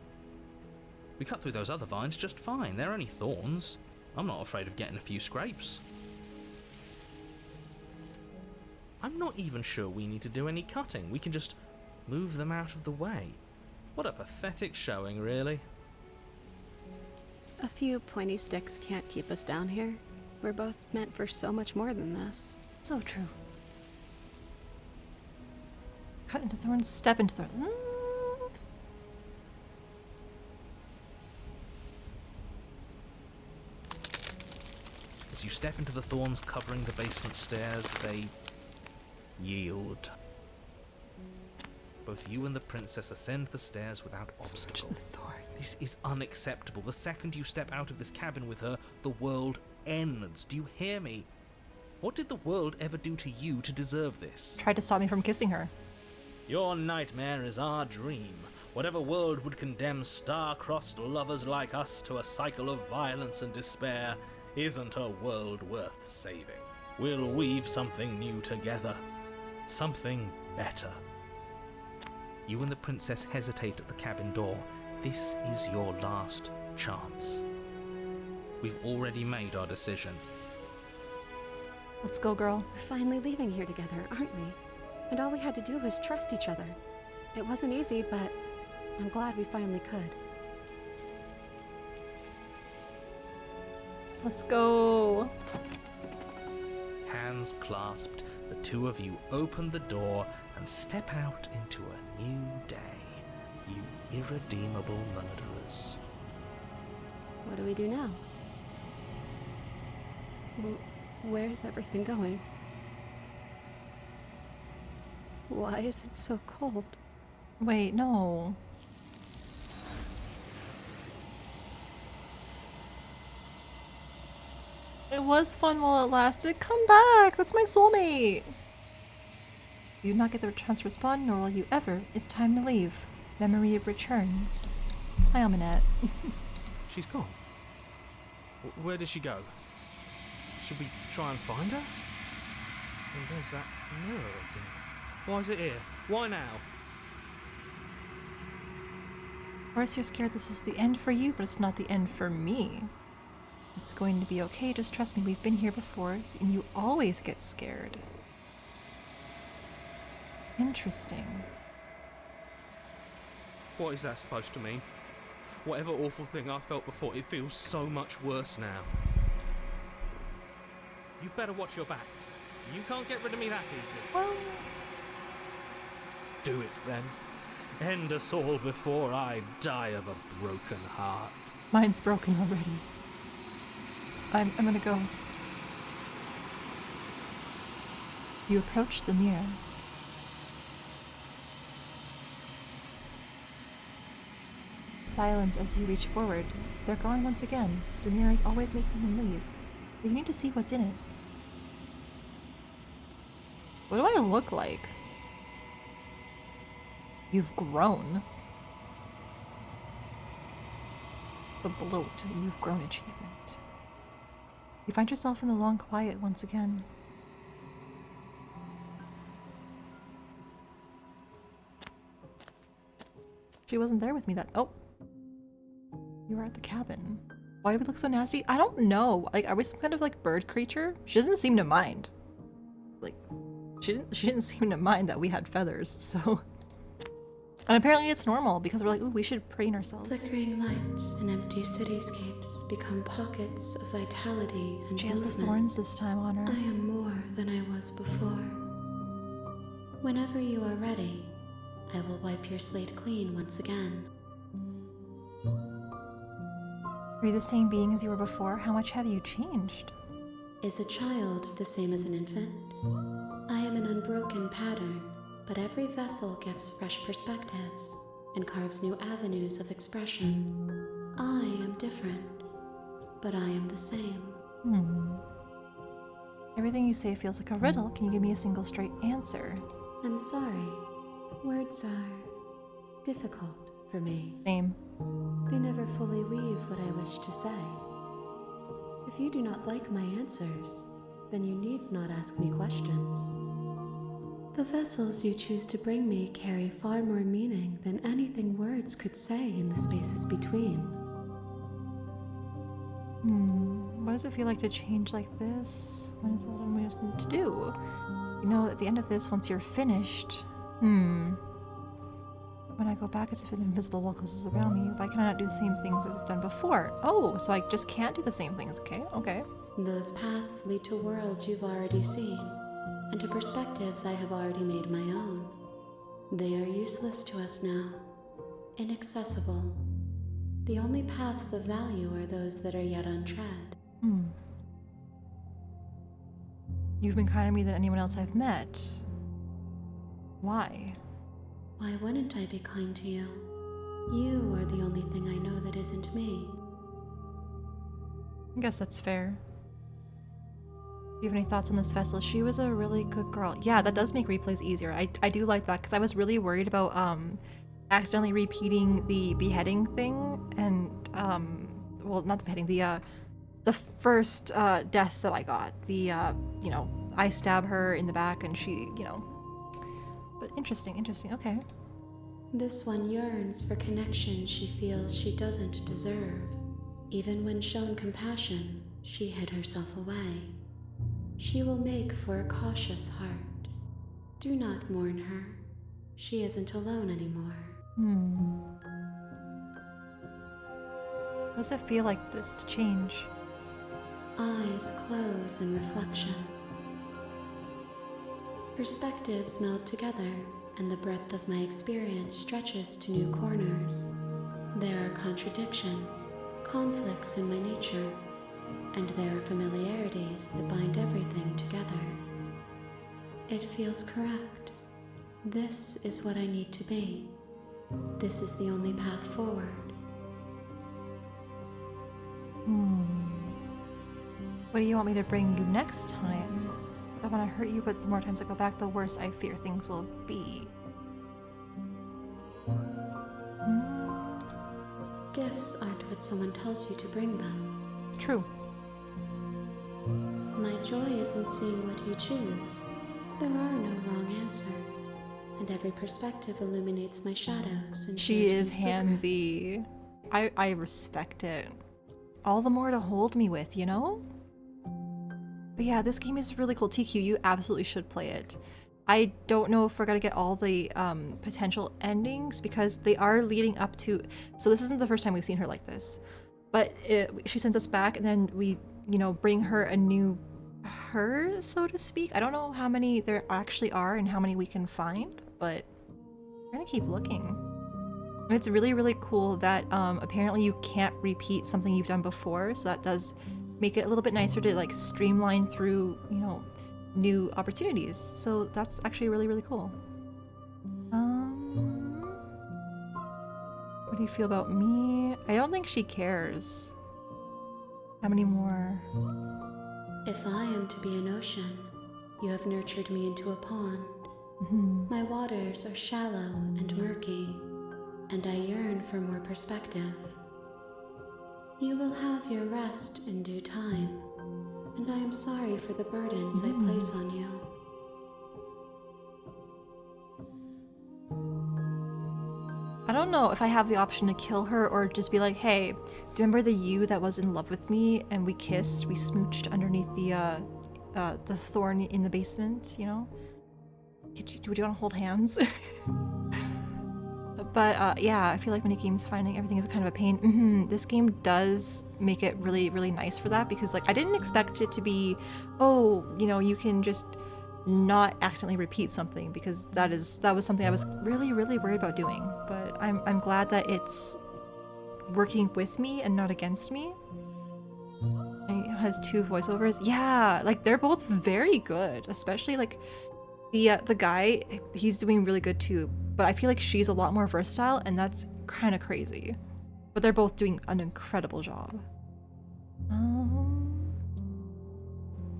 We cut through those other vines just fine. They're only thorns. I'm not afraid of getting a few scrapes. I'm not even sure we need to do any cutting. We can just move them out of the way. What a pathetic showing, really. A few pointy sticks can't keep us down here. We're both meant for so much more than this. So true. Cut into thorns, step into thorns. As you step into the thorns covering the basement stairs, they yield. Both you and the princess ascend the stairs without obstacle. This is unacceptable. The second you step out of this cabin with her, the world ends. Do you hear me? What did the world ever do to you to deserve this? Tried to stop me from kissing her. Your nightmare is our dream. Whatever world would condemn star-crossed lovers like us to a cycle of violence and despair isn't a world worth saving. We'll weave something new together. Something better. You and the princess hesitate at the cabin door. This is your last chance. We've already made our decision. Let's go, girl. We're finally leaving here together, aren't we? And all we had to do was trust each other. It wasn't easy, but I'm glad we finally could. Let's go. Hands clasped, the two of you open the door and step out into a new day, you irredeemable murderers. What do we do now? Where's everything going? Why is it so cold? Wait, no. It was fun while it lasted. Come back! That's my soulmate! You do not get the chance to respond, nor will you ever. It's time to leave. Memory returns. Hi, Amanette. She's gone. Where did she go? Should we try and find her? And there's that mirror again. Why is it here? Why now? Of course you're scared this is the end for you, but it's not the end for me. It's going to be okay, just trust me, we've been here before, and you always get scared. Interesting. What is that supposed to mean? Whatever awful thing I felt before, it feels so much worse now. You better watch your back. You can't get rid of me that easy. Well, Do it then. End us all before I die of a broken heart. mine's broken already. I'm gonna go. You approach the mirror. Silence as you reach forward. They're gone once again. The mirror is always making them leave. But you need to see what's in it. What do I look like? You've grown. The bloat, you've grown achievement. You find yourself in the long quiet once again. She wasn't there with me that— oh! You were at the cabin. Why do we look so nasty? I don't know. Like, are we some kind of like bird creature? She doesn't seem to mind. Like, she didn't seem to mind that we had feathers, so. And apparently it's normal because we're like, ooh, we should preen ourselves. Flickering lights and empty cityscapes become pockets of vitality and She has the movement. thorns this time on her. I am more than I was before. Whenever you are ready, I will wipe your slate clean once again. Are you the same being as you were before? How much have you changed? Is a child the same as an infant? I am an unbroken pattern, but every vessel gives fresh perspectives and carves new avenues of expression. I am different, but I am the same. Everything you say feels like a riddle. Can you give me a single straight answer? I'm sorry. Words are difficult for me. Same. They never fully weave what I wish to say. If you do not like my answers, then you need not ask me questions. The vessels you choose to bring me carry far more meaning than anything words could say in the spaces between. What does it feel like to change like this? What is all I'm going to do? You know, at the end of this, once you're finished, when I go back, it's if an invisible wall closes around me. Why can I not do the same things as I've done before? Oh, so I just can't do the same things. Okay. Those paths lead to worlds you've already seen, and to perspectives I have already made my own. They are useless to us now, inaccessible. The only paths of value are those that are yet untread. You've been kinder to me than anyone else I've met. Why? Why wouldn't I be kind to you? You are the only thing I know that isn't me. I guess that's fair. Do you have any thoughts on this vessel? She was a really good girl. Yeah, that does make replays easier. I do like that because I was really worried about accidentally repeating the beheading thing and well, not the beheading, the first death that I got. The I stab her in the back and she, but interesting, okay. This one yearns for connection she feels she doesn't deserve. Even when shown compassion, she hid herself away. She will make for a cautious heart. Do not mourn her. She isn't alone anymore. What does it feel like this to change? Eyes close in reflection. Perspectives meld together, and the breadth of my experience stretches to new corners. There are contradictions, conflicts in my nature, and there are familiarities that bind everything together. It feels correct. This is what I need to be. This is the only path forward. What do you want me to bring you next time? I don't want to hurt you, but the more times I go back, the worse I fear things will be. Gifts aren't what someone tells you to bring them. True. My joy isn't seeing what you choose. There are no wrong answers, and every perspective illuminates my shadows and She shares is some handsy. I respect it. All the more to hold me with, you know? But yeah, this game is really cool. TQ, you absolutely should play it. I don't know if we're gonna get all the potential endings because they are leading up to. So this isn't the first time we've seen her like this, but she sends us back, and then we, bring her a new her, so to speak. I don't know how many there actually are and how many we can find, but we're gonna keep looking. And it's really, really cool that apparently you can't repeat something you've done before, so that does make it a little bit nicer to like streamline through, new opportunities. So that's actually really, really cool. What do you feel about me? I don't think she cares. How many more? If I am to be an ocean, you have nurtured me into a pond. My waters are shallow and murky, and I yearn for more perspective. You will have your rest in due time. and I am sorry for the burdens I place on you. I don't know if I have the option to kill her or just be like, hey, do you remember the you that was in love with me and we kissed, we smooched underneath the thorn in the basement, you know? Would you want to hold hands? But yeah, I feel like many games finding everything is kind of a pain. This game does make it really, really nice for that, because like I didn't expect it to be, oh, you know, you can just not accidentally repeat something, because that was something I was really, really worried about doing. But I'm glad that it's working with me and not against me. And it has 2 voiceovers. Yeah, like they're both very good, especially like the guy, he's doing really good too. But I feel like she's a lot more versatile, and that's kind of crazy. But they're both doing an incredible job.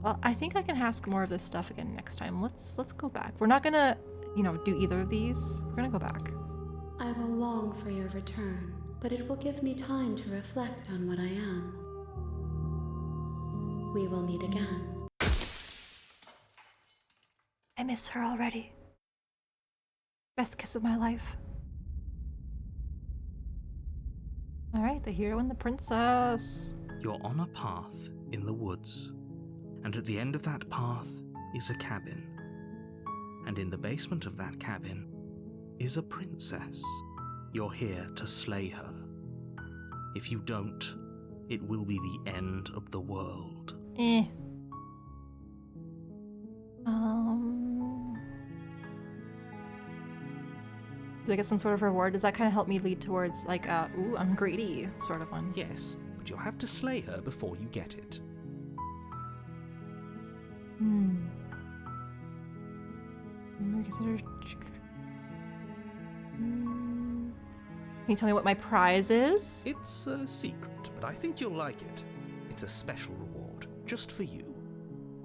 Well, I think I can ask more of this stuff again next time. Let's go back. We're not gonna, you know, do either of these. We're gonna go back. I will long for your return, but it will give me time to reflect on what I am. We will meet again. I miss her already. Best kiss of my life. Alright, the hero and the princess. You're on a path in the woods, and at the end of that path is a cabin. And in the basement of that cabin is a princess. You're here to slay her. If you don't, it will be the end of the world. Do I get some sort of reward? Does that kind of help me lead towards like ooh, I'm greedy sort of one? Yes, but you'll have to slay her before you get it. Reconsider. Can you tell me what my prize is? It's a secret, but I think you'll like it. It's a special reward, just for you.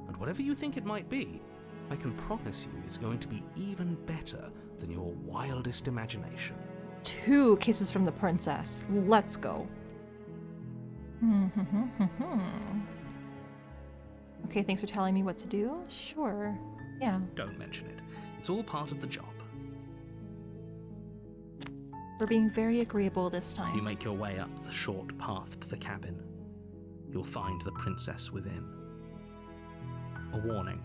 And whatever you think it might be, I can promise you it's going to be even better than your wildest imagination. 2 kisses from the princess. Let's go. Okay, thanks for telling me what to do. Sure. Yeah. Don't mention it. It's all part of the job. We're being very agreeable this time. You make your way up the short path to the cabin. You'll find the princess within. A warning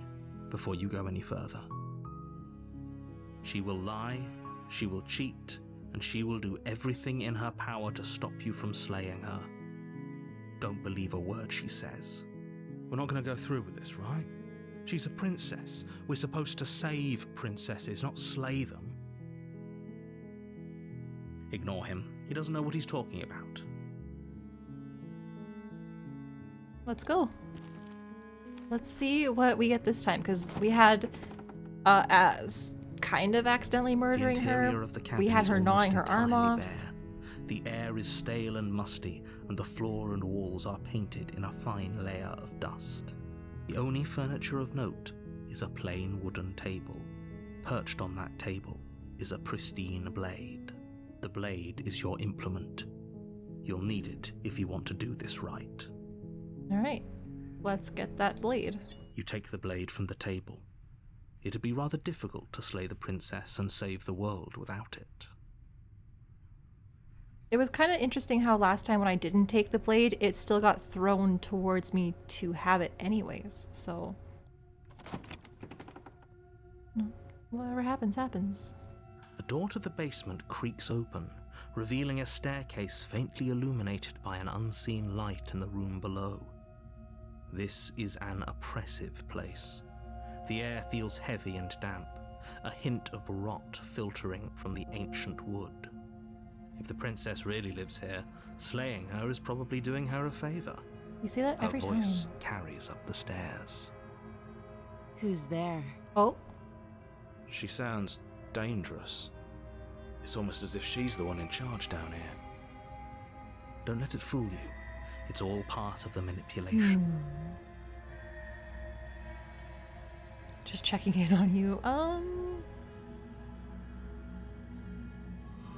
before you go any further. She will lie, she will cheat, and she will do everything in her power to stop you from slaying her. Don't believe a word she says. We're not going to go through with this, right? She's a princess. We're supposed to save princesses, not slay them. Ignore him. He doesn't know what he's talking about. Let's go. Let's see what we get this time, because we had as kind of accidentally murdering her. We had her gnawing her arm off. Bare. The air is stale and musty, and the floor and walls are painted in a fine layer of dust. The only furniture of note is a plain wooden table. Perched on that table is a pristine blade. The blade is your implement. You'll need it if you want to do this right. Alright, let's get that blade. You take the blade from the table. It'd be rather difficult to slay the princess and save the world without it. It was kind of interesting how last time when I didn't take the blade, it still got thrown towards me to have it anyways, so... Whatever happens, happens. The door to the basement creaks open, revealing a staircase faintly illuminated by an unseen light in the room below. This is an oppressive place. The air feels heavy and damp, a hint of rot filtering from the ancient wood. If the princess really lives here, slaying her is probably doing her a favor. You say that every time. Her voice carries up the stairs. Who's there? Oh, She sounds dangerous. It's almost as if she's the one in charge down here. Don't let it fool you. It's all part of the manipulation. just checking in on you.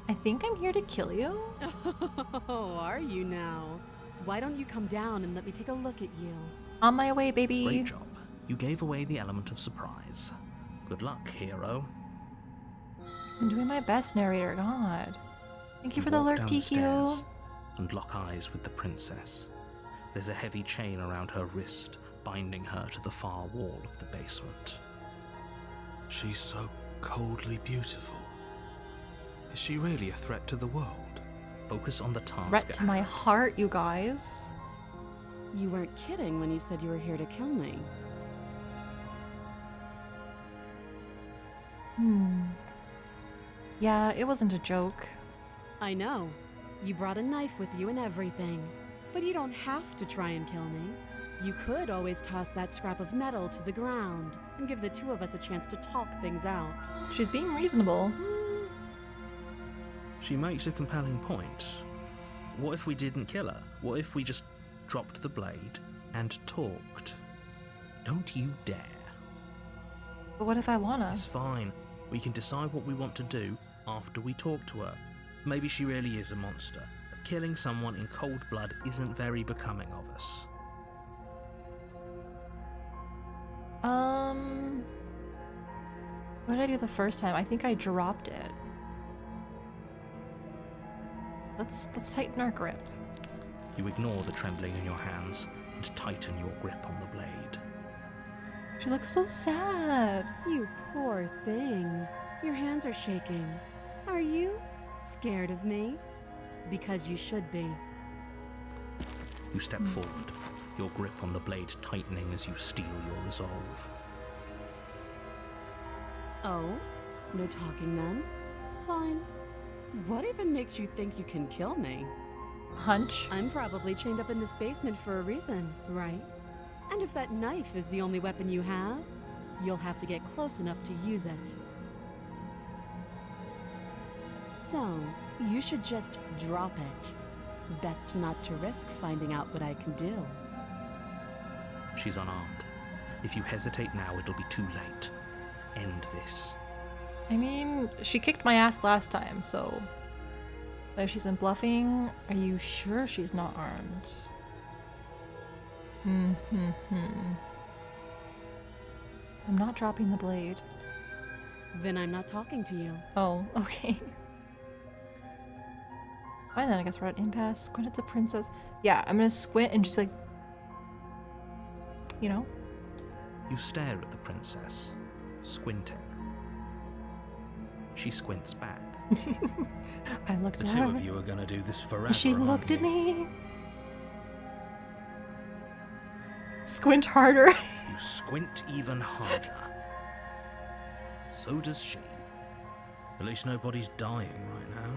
I think I'm here to kill you. Oh, are you now? Why don't you come down and let me take a look at you? On my way, baby. Great job. You gave away the element of surprise. Good luck, hero. I'm doing my best, narrator. God. Thank you for the walk alert, down the TQ. stairs and lock eyes with the princess. There's a heavy chain around her wrist, binding her to the far wall of the basement. She's so coldly beautiful. Is she really a threat to the world? Focus on the task Threat at to my hand. heart, you guys. You weren't kidding when you said you were here to kill me. Yeah, it wasn't a joke. I know. You brought a knife with you and everything. But you don't have to try and kill me. You could always toss that scrap of metal to the ground and give the two of us a chance to talk things out. She's being reasonable. She makes a compelling point. What if we didn't kill her? What if we just dropped the blade and talked? Don't you dare. But what if I wanna? It's fine. We can decide what we want to do after we talk to her. Maybe she really is a monster. But killing someone in cold blood isn't very becoming of us. What did I do the first time? I think I dropped it. Let's tighten our grip. You ignore the trembling in your hands and tighten your grip on the blade. She looks so sad. You poor thing. Your hands are shaking. Are you scared of me? Because you should be. You step forward, your grip on the blade tightening as you steel your resolve. Oh? No talking then? Fine. What even makes you think you can kill me? Hunch. I'm probably chained up in this basement for a reason, right? And if that knife is the only weapon you have, you'll have to get close enough to use it. So, you should just drop it. Best not to risk finding out what I can do. She's unarmed. If you hesitate now, it'll be too late. End this. I mean, she kicked my ass last time, so... But if she's in bluffing, are you sure she's not armed? I'm not dropping the blade. Then I'm not talking to you. Oh, okay. Fine then, I guess we're at impasse. Squint at the princess. Yeah, I'm gonna squint and just like... You know? You stare at the princess, squinting. She squints back. I looked The at two her. of you are gonna do this forever. She aren't looked at you? me. Squint harder. You squint even harder. So does she. At least nobody's dying right now.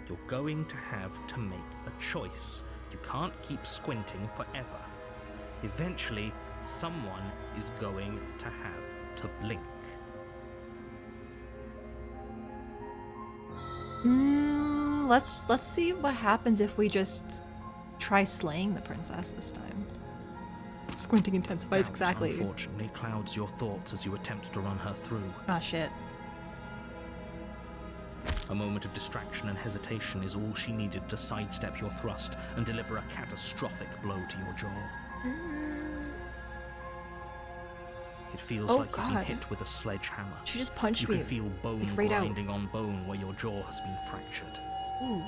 You're going to have to make a choice. You can't keep squinting forever. Eventually, someone is going to have to blink. Let's see what happens if we just try slaying the princess this time. Squinting intensifies Doubt, exactly. Unfortunately, clouds your thoughts as you attempt to run her through. Ah, shit. A moment of distraction and hesitation is all she needed to sidestep your thrust and deliver a catastrophic blow to your jaw. It feels Oh, like you've been God. hit with a sledgehammer. She just punched You me. can feel bone like, right out. grinding on bone where your jaw has been fractured. Ooh.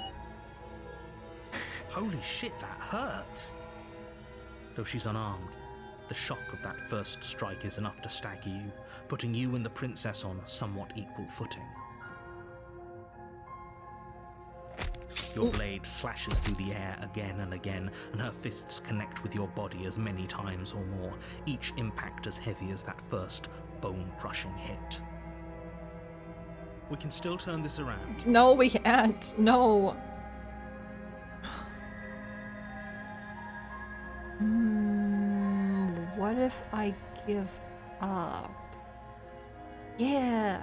Holy shit, that hurt! Though she's unarmed, the shock of that first strike is enough to stagger you, putting you and the princess on somewhat equal footing. Your blade slashes through the air again and again, and her fists connect with your body as many times or more, each impact as heavy as that first bone-crushing hit. We can still turn this around. No, we can't. No. What if I give up? Yeah.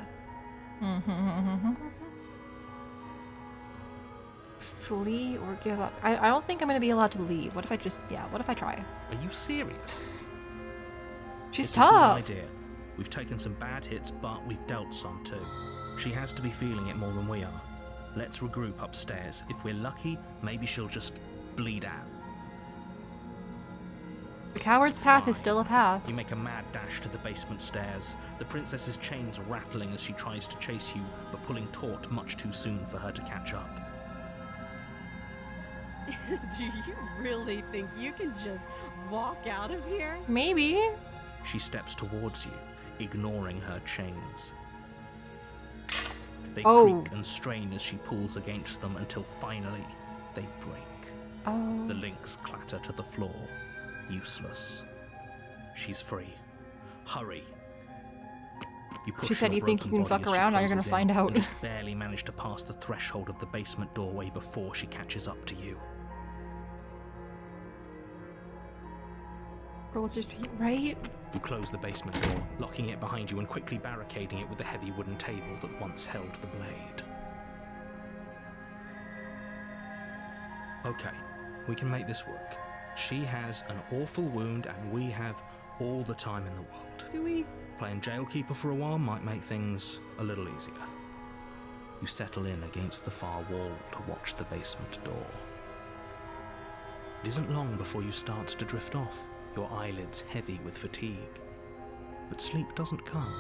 Flee or give up? I don't think I'm gonna be allowed to leave. What if I just, what if I try? Are you serious? She's It's a good tough. idea. We've taken some bad hits, but we've dealt some too. She has to be feeling it more than we are. Let's regroup upstairs. If we're lucky, maybe she'll just bleed out. The coward's path is Fine. still a path. You make a mad dash to the basement stairs, the princess's chains rattling as she tries to chase you, but pulling taut much too soon for her to catch up. Do you really think you can just walk out of here? Maybe. She steps towards you, ignoring her chains. They Oh. creak and strain as she pulls against them until finally they break. Oh. The links clatter to the floor, useless. She's free. Hurry. You push She said, your "You think you broken can body fuck as she around? Now you're gonna closes find in, out." and just barely manage to pass the threshold of the basement doorway before she catches up to you. Girl, what's your feet, right? You close the basement door, locking it behind you and quickly barricading it with the heavy wooden table that once held the blade. Okay, we can make this work. She has an awful wound and we have all the time in the world. Do we? Playing jailkeeper for a while might make things a little easier. You settle in against the far wall to watch the basement door. It isn't long before you start to drift off, your eyelids heavy with fatigue. But sleep doesn't come.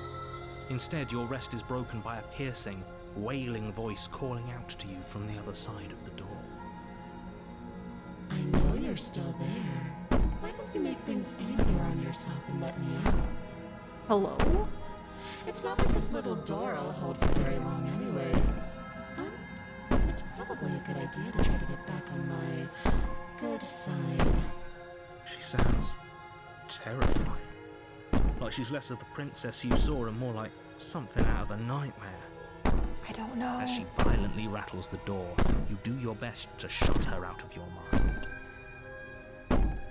Instead, your rest is broken by a piercing, wailing voice calling out to you from the other side of the door. I know you're still there. Why don't you make things easier on yourself and let me out? Hello? It's not like this little door will hold for very long anyways. It's probably a good idea to try to get back on my good side. She sounds terrifying. Like she's less of the princess you saw and more like something out of a nightmare. I don't know. As she violently rattles the door, you do your best to shut her out of your mind.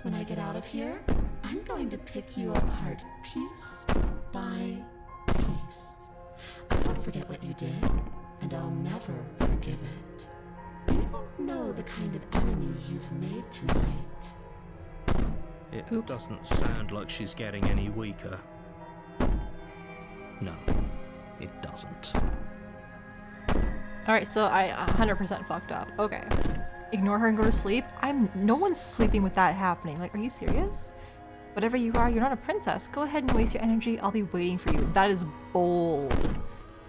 When I get out of here, I'm going to pick you apart piece by piece. I won't forget what you did, and I'll never forgive it. You don't know the kind of enemy you've made tonight. It Oops. doesn't sound like she's getting any weaker. No, it doesn't. Alright, so I 100% fucked up. Okay. Ignore her and go to sleep? No one's sleeping with that happening. Like, are you serious? Whatever you are, you're not a princess. Go ahead and waste your energy. I'll be waiting for you. That is bold.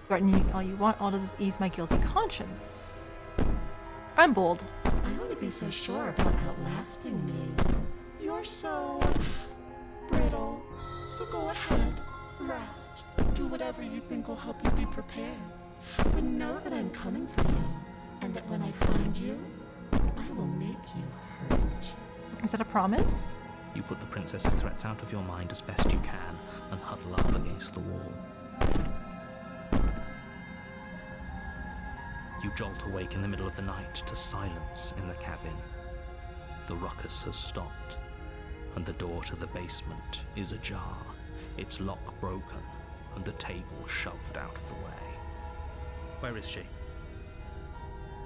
Threaten me all you want. I'll just ease my guilty conscience. I'm bold. I wouldn't be so sure about outlasting me. You're so brittle. So go ahead, rest. Do whatever you think will help you be prepared. But know that I'm coming for you, and that when I find you, I will make you hurt. Is that a promise? You put the princess's threats out of your mind as best you can and huddle up against the wall. You jolt awake in the middle of the night to silence in the cabin. The ruckus has stopped, and the door to the basement is ajar, its lock broken, and the table shoved out of the way. Where is she?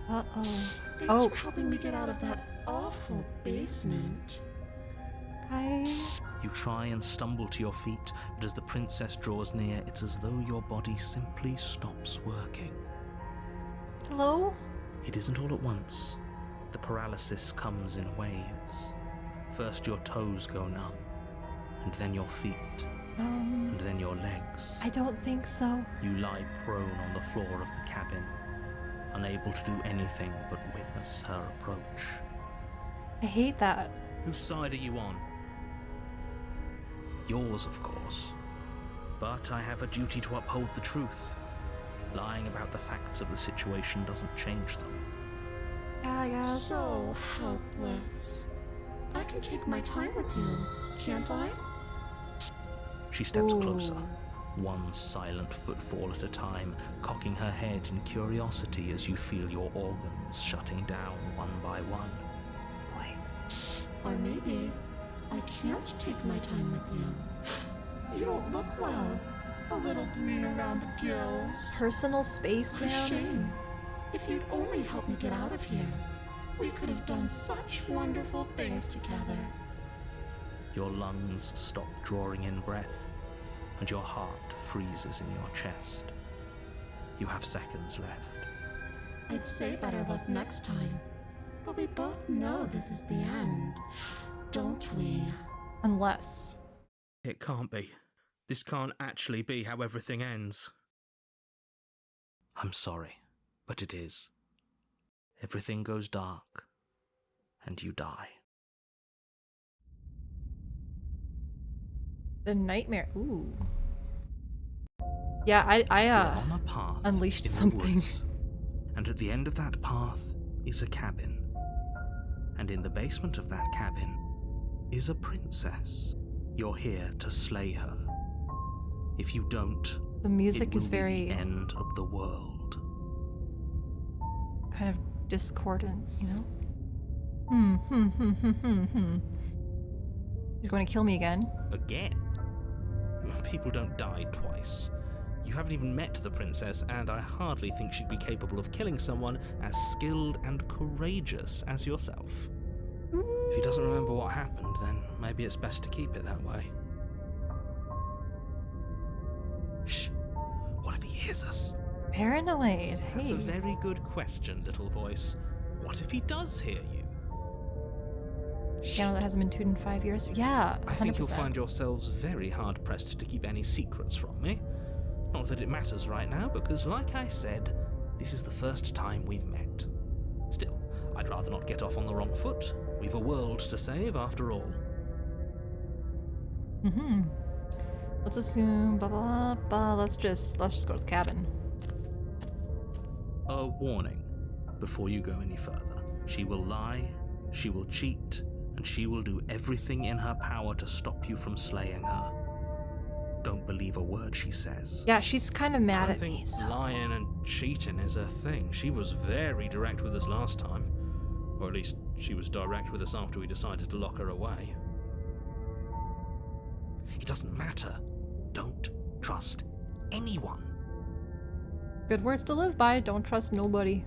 Uh-oh. Thanks Oh. for helping me get out of that awful basement. Hi. You try and stumble to your feet, but as the princess draws near, it's as though your body simply stops working. Hello? It isn't all at once. The paralysis comes in waves. First your toes go numb, and then your feet, and then your legs. I don't think so. You lie prone on the floor of the cabin, unable to do anything but witness her approach. I hate that. Whose side are you on? Yours, of course. But I have a duty to uphold the truth. Lying about the facts of the situation doesn't change them. Yeah, I guess. So helpless. I can take my time with you, can't I? She steps Ooh. closer, one silent footfall at a time, cocking her head in curiosity as you feel your organs shutting down one by one. Or maybe I can't take my time with you. You don't look well. A little green around the gills. Personal space, What a man. shame. If you'd only helped me get out of here, we could have done such wonderful things together. Your lungs stop drawing in breath, and your heart freezes in your chest. You have seconds left. I'd say better luck next time. But we both know this is the end, don't we? Unless. It can't be. This can't actually be how everything ends. I'm sorry, but it is. Everything goes dark, and you die. The nightmare. Ooh. Yeah, You're on a path unleashed in the something. woods, and at the end of that path is a cabin. And in the basement of that cabin is a princess. You're here to slay her. If you don't, The music it will is be very the end of the world. kind of discordant, you know? He's going to kill me again. Again? People don't die twice. You haven't even met the princess, and I hardly think she'd be capable of killing someone as skilled and courageous as yourself. If he doesn't remember what happened, then maybe it's best to keep it that way. Shh. What if he hears us? Paranoid. Hey. That's a very good question, little voice. What if he does hear you? Piano that hasn't been tuned in 5 years. Yeah, 100%. I think you'll find yourselves very hard-pressed to keep any secrets from me. Not that it matters right now, because like I said, this is the first time we've met. Still, I'd rather not get off on the wrong foot. We've a world to save, after all. Let's assume blah blah blah. Let's just go to the cabin. A warning before you go any further. She will lie, she will cheat, and she will do everything in her power to stop you from slaying her. Don't believe a word she says. Yeah, she's kind of mad I at me. think So. lying and cheating is her thing. She was very direct with us last time. Or at least, she was direct with us after we decided to lock her away. It doesn't matter. Don't trust anyone. Good words to live by. Don't trust nobody.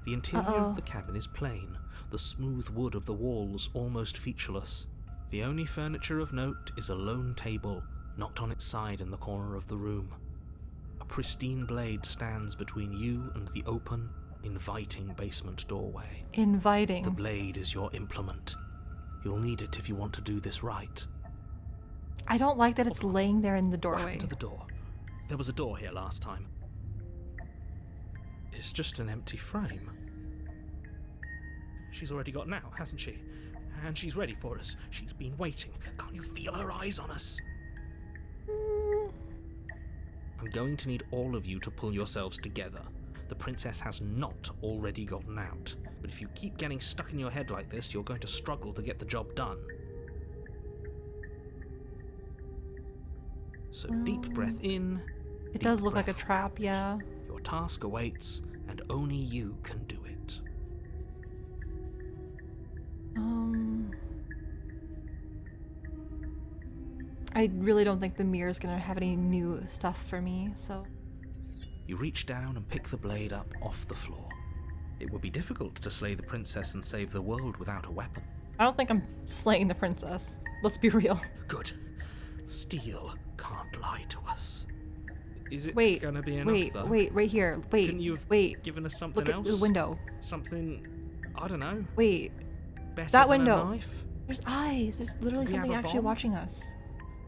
The interior of the cabin is plain, the smooth wood of the walls almost featureless. The only furniture of note is a lone table, knocked on its side in the corner of the room. A pristine blade stands between you and the open, inviting basement doorway. Inviting. The blade is your implement. You'll need it if you want to do this right. I don't like that it's laying there in the What doorway. happened to the door? There was a door here last time. It's just an empty frame. She's already got now, hasn't she? And she's ready for us. She's been waiting. Can't you feel her eyes on us? I'm going to need all of you to pull yourselves together. The princess has not already gotten out. But if you keep getting stuck in your head like this, you're going to struggle to get the job done. So deep breath in. It does deep look like a breath trap, out. yeah. Your task awaits, and only you can do it. I really don't think the mirror is gonna have any new stuff for me, so. You reach down and pick the blade up off the floor. It would be difficult to slay the princess and save the world without a weapon. I don't think I'm slaying the princess. Let's be real. Good. Steel can't lie to us. Is it Wait, gonna be enough, though? wait, right here. Wait, Couldn't you have wait. given us something Look else? at the window. Something, I don't know, Wait, better that than window. a knife? There's eyes. There's literally Could we have something a actually bomb? watching us.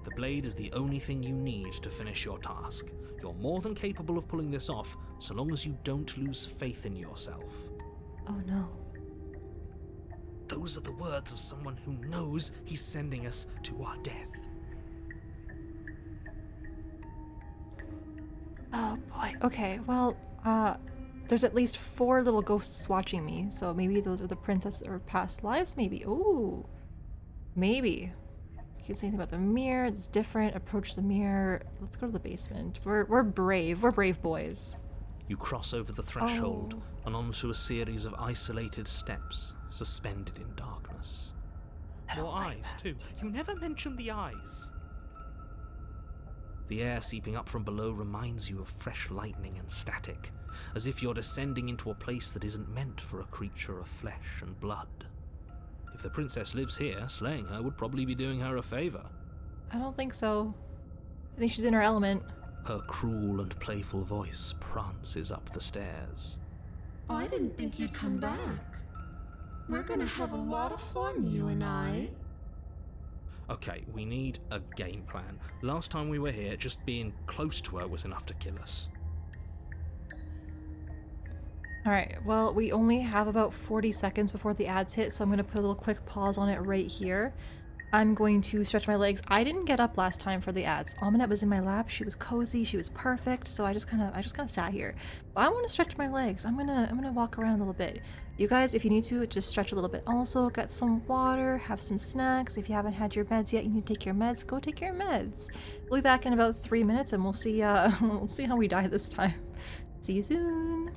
The blade is the only thing you need to finish your task. You're more than capable of pulling this off, so long as you don't lose faith in yourself. Oh no. Those are the words of someone who knows he's sending us to our death. Oh boy. Okay, well, there's at least 4 little ghosts watching me, so maybe those are the princess or past lives, maybe. Ooh. Maybe. You can say anything about the mirror, it's different. Approach the mirror. Let's go to the basement. We're brave. We're brave boys. You cross over the threshold Oh. and onto a series of isolated steps, suspended in darkness. More eyes, too. You never mentioned the eyes. The air seeping up from below reminds you of fresh lightning and static, as if you're descending into a place that isn't meant for a creature of flesh and blood. If the princess lives here, slaying her would probably be doing her a favor. I don't think so. I think she's in her element. Her cruel and playful voice prances up the stairs. I didn't think you'd come back. We're gonna have a lot of fun, you and I. Okay, we need a game plan. Last time we were here, just being close to her was enough to kill us. Alright, well, we only have about 40 seconds before the ads hit, so I'm going to put a little quick pause on it right here. I'm going to stretch my legs. I didn't get up last time for the ads. Amunet was in my lap, she was cozy, she was perfect, so I just kind of sat here. But I want to stretch my legs. I'm gonna walk around a little bit. You guys, if you need to, just stretch a little bit. Also, get some water, have some snacks. If you haven't had your meds yet, you need to take your meds. Go take your meds. We'll be back in about 3 minutes, and we'll see how we die this time. See you soon.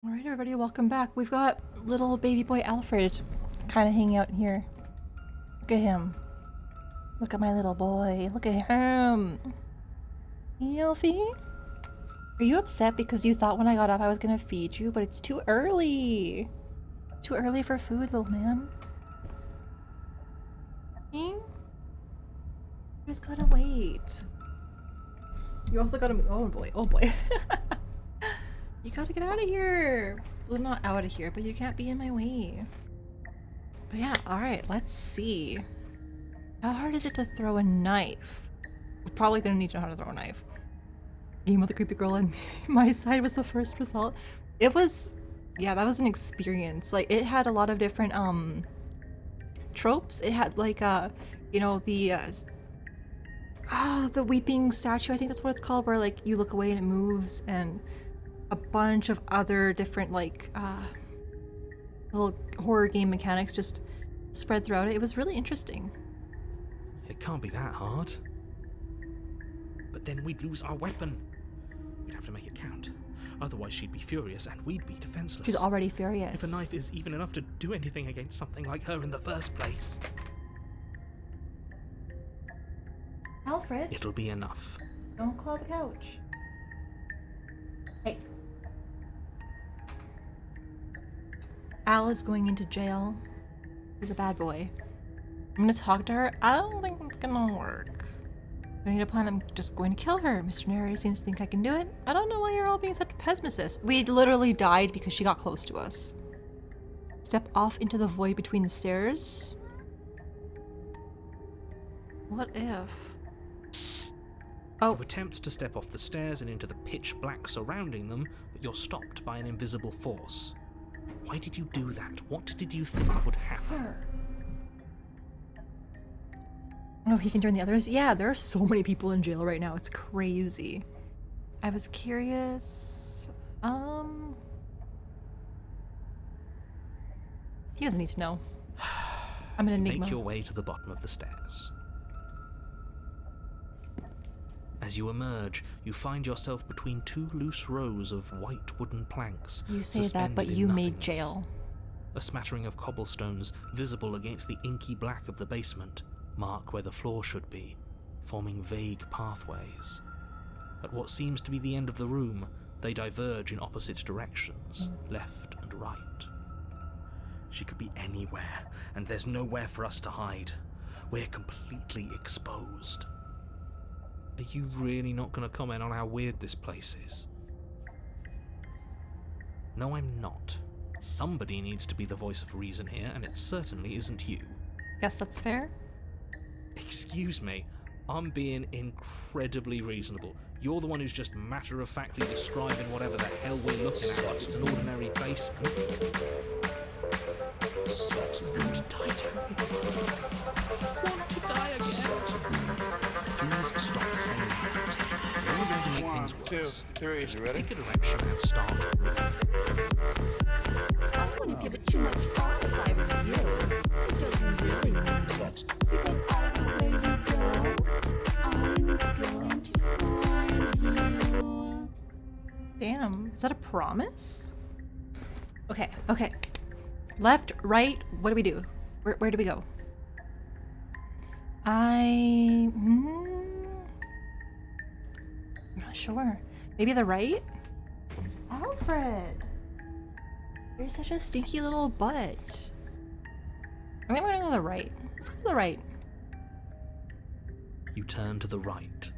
Alright everybody, welcome back. We've got little baby boy Alfred kind of hanging out here. Look at him. Look at my little boy. Look at him. Hey, Alfie? Are you upset because you thought when I got up I was gonna feed you, but it's too early? Too early for food, little man. Hey? always gotta wait. You also gotta. Oh boy, oh boy. You gotta get out of here. Well, not out of here, but you can't be in my way. But yeah, alright, let's see. How hard is it to throw a knife? We're probably gonna need to know how to throw a knife. Game with the creepy girl on my side was the first result. It was, yeah, that was an experience. Like, it had a lot of different tropes. It had like you know, the weeping statue, I think that's what it's called, where like you look away and it moves, and a bunch of other different like little horror game mechanics just spread throughout it. It was really interesting. It can't be that hard. But then we'd lose our weapon. We'd have to make it count. Otherwise she'd be furious and we'd be defenseless. She's already furious. If a knife is even enough to do anything against something like her in the first place. Alfred, It'll be enough. don't claw the couch. Hey. Al is going into jail. He's a bad boy. I'm gonna talk to her. I don't think it's gonna work. I need a plan. I'm just going to kill her. Mr. Neri seems to think I can do it. I don't know why you're all being such pessimists. We literally died because she got close to us. Step off into the void between the stairs. What if? Oh. You attempt to step off the stairs and into the pitch black surrounding them, but you're stopped by an invisible force. Why did you do that? What did you think would happen? Sir. Oh, he can join the others? Yeah, there are so many people in jail right now. It's crazy. I was curious. He doesn't need to know. I'm an enigma. Make your way to the bottom of the stairs. As you emerge, you find yourself between two loose rows of white wooden planks. You say that, but suspended you in made nothingness. jail. A smattering of cobblestones visible against the inky black of the basement mark where the floor should be, forming vague pathways. At what seems to be the end of the room, they diverge in opposite directions, left and right. She could be anywhere, and there's nowhere for us to hide. We're completely exposed. Are you really not going to comment on how weird this place is? No, I'm not. Somebody needs to be the voice of reason here, and it certainly isn't you. Guess that's fair. Excuse me, I'm being incredibly reasonable. You're the one who's just matter-of-factly describing whatever the hell we're looking at like it's an ordinary basement. I'm going to die down here. I want to die again. Please stop saying that. You're only going to make things worse. 1, 2, 3, Just you ready? pick a direction and start moving. I wouldn't give it too much thought if I were you. It doesn't really matter. Because everywhere you go, I'm going to find you. Damn, is that a promise? Okay, okay. Left, right, what do we do? Where do we go? I'm not sure. Maybe the right? Alfred! You're such a stinky little butt. I think we're gonna go to the right. Let's go to the right. You turn to the right.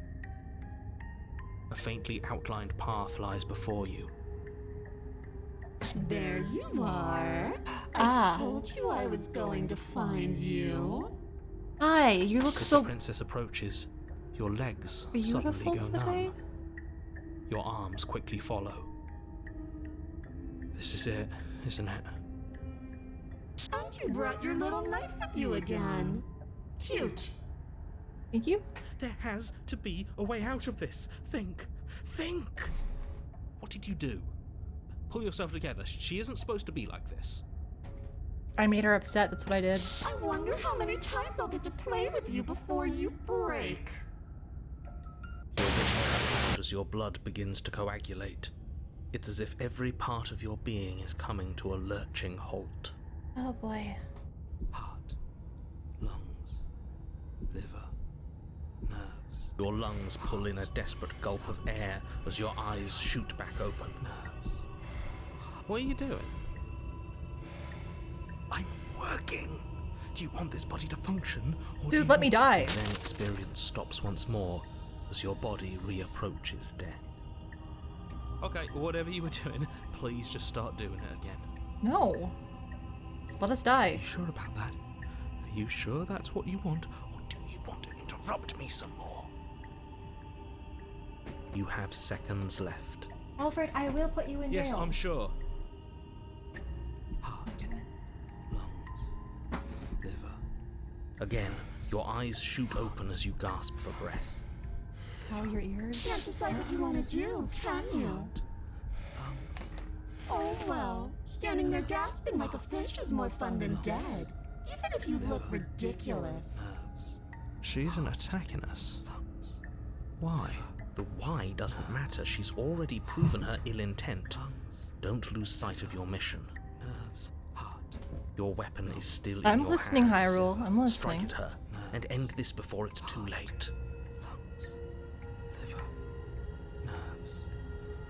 A faintly outlined path lies before you. There you are. Ah. I told you I was going to find you. Hi, you look As so the princess approaches, your legs beautiful suddenly go today. numb. Your arms quickly follow. This is it, isn't it? And you brought your little knife with you again. Cute. Thank you. There has to be a way out of this. Think! Think! What did you do? Pull yourself together. She isn't supposed to be like this. I made her upset, that's what I did. I wonder how many times I'll get to play with you before you break. Your vision cuts out as your blood begins to coagulate. It's as if every part of your being is coming to a lurching halt. Oh boy. Heart, lungs, liver, nerves. Your lungs pull in a desperate gulp of air as your eyes shoot back open. Nerves. What are you doing? I'm working. Do you want this body to function? Or Dude, let me die. Then experience stops once more as your body reapproaches death. Okay, whatever you were doing, please just start doing it again. No. Let us Are die. you sure about that? Are you sure that's what you want? Or do you want to interrupt me some more? You have seconds left. Alfred, I will put you in Yes, I'm sure. Heart, lungs, liver. Again, your eyes shoot open as you gasp for breath. How your ears? Can't decide what you want to do, can you? Oh well, standing there gasping like a fish is more fun than dead. Even if you look ridiculous. She isn't attacking us. Why? The why doesn't matter. She's already proven her ill intent. Don't lose sight of your mission. Your weapon is still in I'm your listening, hands. Hyrule. I'm listening. Strike at her and end this before it's too late.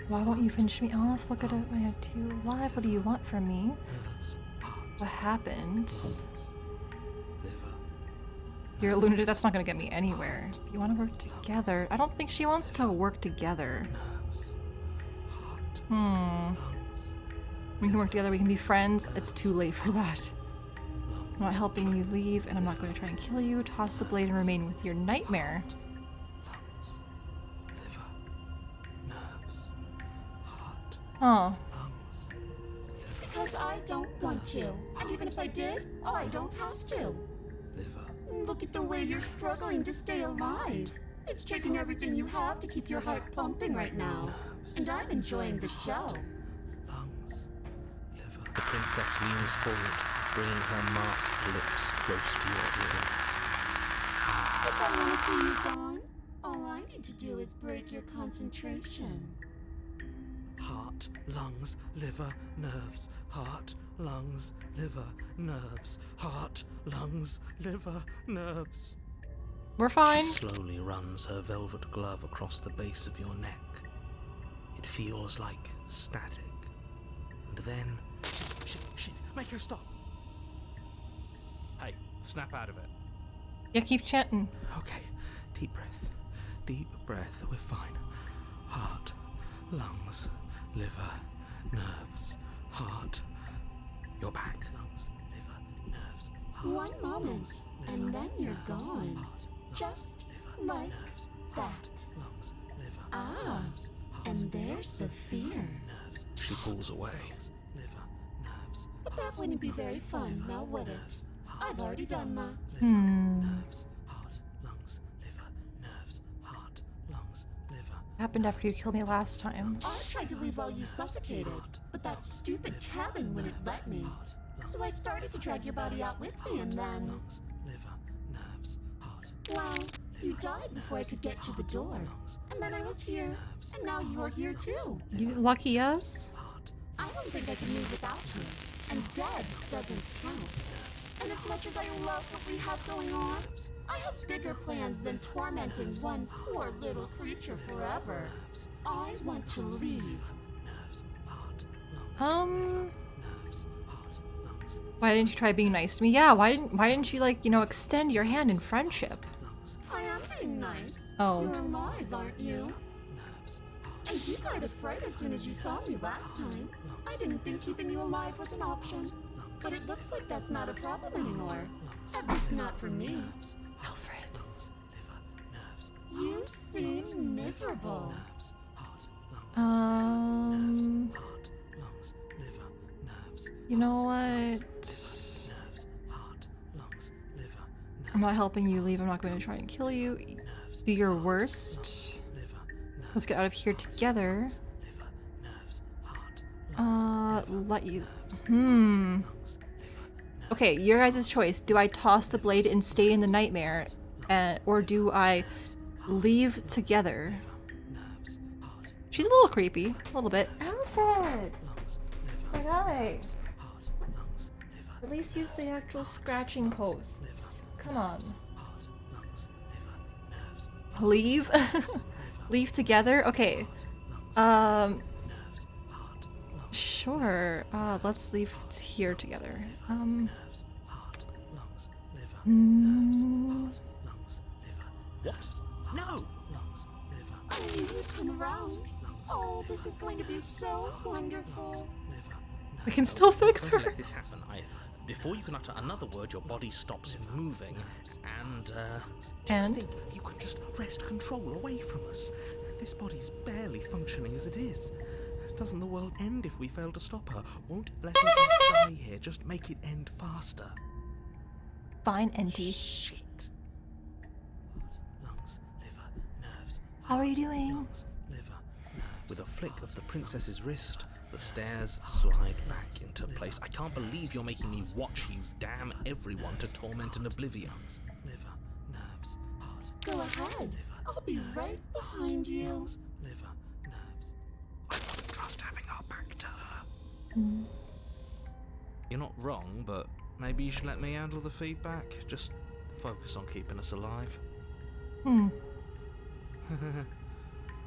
Why won't you finish me off? Look at it. I have 2 alive. What do you want from me? What happened? You're a lunatic. That's not gonna get me anywhere. If you want to work together, I don't think she wants to work together. We can work together. We can be friends. It's too late for that. I'm not helping you leave, and I'm not going to try and kill you. Toss the blade and remain with your nightmare. Huh. Because I don't want to. And even if I did, I don't have to. Look at the way you're struggling to stay alive. It's taking everything you have to keep your heart pumping right now. And I'm enjoying the show. The princess leans forward, bringing her masked lips close to your ear. If I want to see you gone, all I need to do is break your concentration. Heart, lungs, liver, nerves. Heart, lungs, liver, nerves. Heart, lungs, liver, nerves. We're fine. Slowly runs her velvet glove across the base of your neck. It feels like static. And then... Shit, make her stop. Hey, snap out of it. Yeah, keep chanting. Okay, deep breath. Deep breath, we're fine. Heart, lungs, liver, nerves, heart. You're back. Lungs, liver, nerves, heart. One moment, lungs, and liver, then you're nerves, gone. heart, lungs, Just liver, like nerves, that. heart, lungs, liver, Ah, nerves, heart, and there's the lungs, fear. nerves. She pulls away. Liver, nerves, But that wouldn't be very fun, now would it? I've already done that. nerves, heart, lungs, liver, nerves, heart, lungs, liver. Happened after you killed me last time. I tried to leave while you suffocated, but that stupid cabin wouldn't let me. So I started to drag your body out with me, and then... Lungs, liver, nerves, heart. Well, you died before I could get to the door. And then I was here, and now you're here too. You lucky us? I don't think I can live without you. And dead doesn't count. And as much as I love what we have going on, I have bigger plans than tormenting one poor little creature forever. I want to leave. Why didn't you try being nice to me? Yeah, why didn't you, like, you know, extend your hand in friendship? I am being nice. Oh. You're alive, aren't you? And you got afraid as soon as you saw me last time. I didn't think keeping you alive was an option. But it looks like that's not a problem anymore. At least not for me. Alfred. You seem miserable. You know what? I'm not helping you leave. I'm not going to try and kill you. Do your worst. Let's get out of here together. Let you... Okay, your guys' choice. Do I toss the blade and stay in the nightmare? Or do I leave together? She's a little creepy. A little bit. Alfred! My guy. At least use the actual scratching posts. Come on. Leave? Leave together? Okay. Sure. Let's leave here together. nerves, heart, lungs, liver. What? No! Lungs, liver. I knew you'd come around. Oh, this is going to be so wonderful. Liver. We can still fix Don't her. let this happen. Before you can utter another word, your body stops moving, and And think you can just wrest control away from us. This body's barely functioning as it is. Doesn't the world end if we fail to stop her? Won't letting us die here just make it end faster? fine, NT. Shit. Lungs, liver, nerves. How are you doing? Lungs, liver, nerves. With a flick of the princess's wrist, the stairs slide back into place. I can't believe you're making me watch you damn everyone to torment and oblivion. Liver, nerves, heart. Go ahead. I'll be right behind you. Liver, nerves. I wouldn't trust having our back to her. You're not wrong, but maybe you should let me handle the feedback. Just focus on keeping us alive.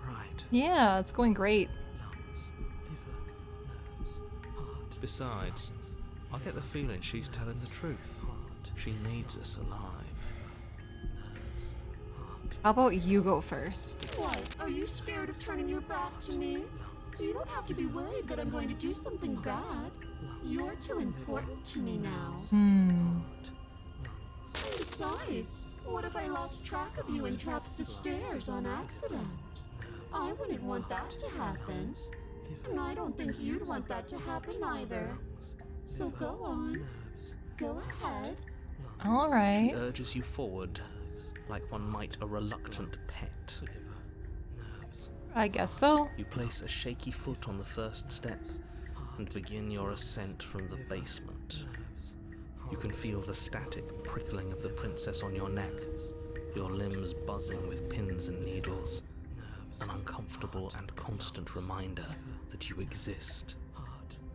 Right. Yeah, it's going great. Lungs, liver, nerves, heart. Besides, I get the feeling she's telling the truth. She needs us alive. Nerves, heart. How about you go first? What? Are you scared of turning your back to me? You don't have to be worried that I'm going to do something bad. You're too important to me now. And besides, what if I lost track of you and trapped the stairs on accident? I wouldn't want that to happen. And I don't think you'd want that to happen either. So go on. Go ahead. All right. She urges you forward, like one might a reluctant pet. I guess so. You place a shaky foot on the first step and begin your ascent from the basement. You can feel the static prickling of the princess on your neck, your limbs buzzing with pins and needles, an uncomfortable and constant reminder that you exist,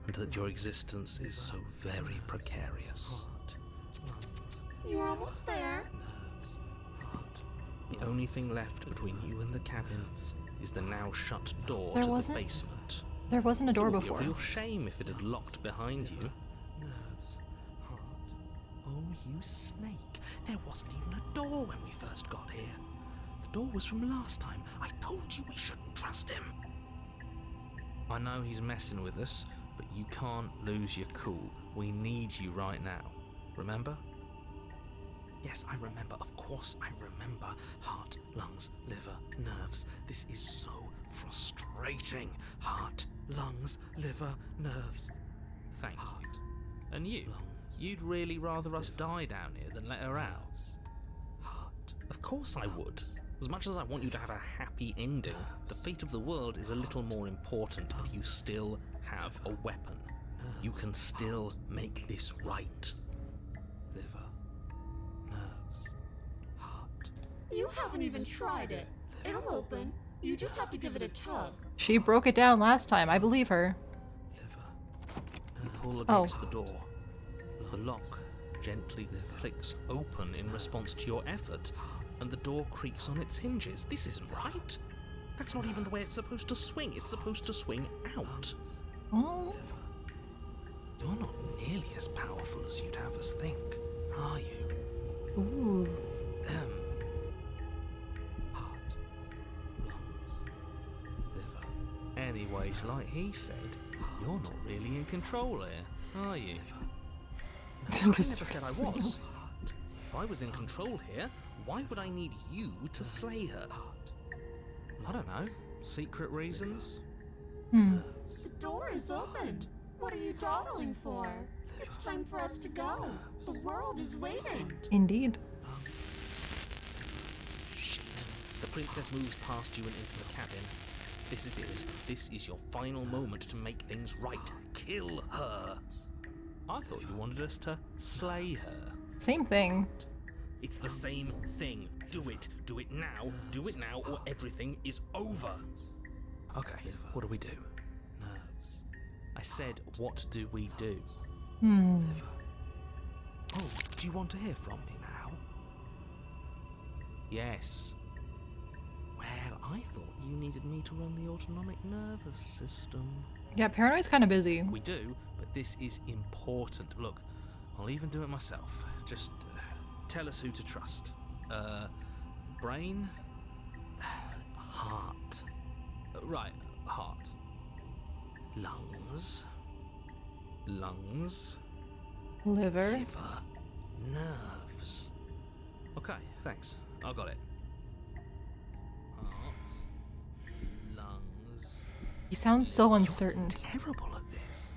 and that your existence is so very precarious. You're almost there. The only thing left between you and the cabin is the now shut door There to wasn't- the basement. There wasn't a door It would be before. a real shame if it had locked behind you. Oh, you snake. There wasn't even a door when we first got here. The door was from last time. I told you we shouldn't trust him. I know he's messing with us, but you can't lose your cool. We need you right now. Remember? Yes, I remember. Of course I remember. Heart, lungs, liver, nerves. This is so frustrating. Heart, lungs, liver, nerves. Thank you. And you? You'd really rather us die down here than let her out? Of course I would. As much as I want you to have a happy ending, the fate of the world is a little more important if you still have a weapon. You can still make this right. Liver, nerves, heart. You haven't even tried it. It'll open. You just have to give it a tug. She broke it down last time. I believe her. You pull Oh. against the door. The lock gently clicks open in response to your effort, and the door creaks on its hinges. This isn't right. That's not even the way it's supposed to swing. It's supposed to swing out. Oh. You're not nearly as powerful as you'd have us think, are you? Ooh. Heart, lungs, liver. Anyways, like he said, you're not really in control here, are you? I never said I was. If I was in control here, why would I need you to slay her? I don't know. Secret reasons? Hmm. The door is open. What are you dawdling for? It's time for us to go. The world is waiting. Indeed. Shit. The princess moves past you and into the cabin. This is it. This is your final moment to make things right. Kill her. I thought you wanted us to slay her. Same thing. It's the same thing. Do it. Do it now. Do it now, or everything is over. Okay, what do we do? I said, what do we do? Hmm. Oh, do you want to hear from me now? Yes. Well, I thought you needed me to run the autonomic nervous system. Yeah, Paranoid's kind of busy. We do, but this is important. Look, I'll even do it myself. Just Tell us who to trust. Brain? Heart. Right, heart. Lungs. Lungs. Liver. Liver. Nerves. Okay, thanks. I got it. Heart. Lungs. He sounds so uncertain. Terrible at this.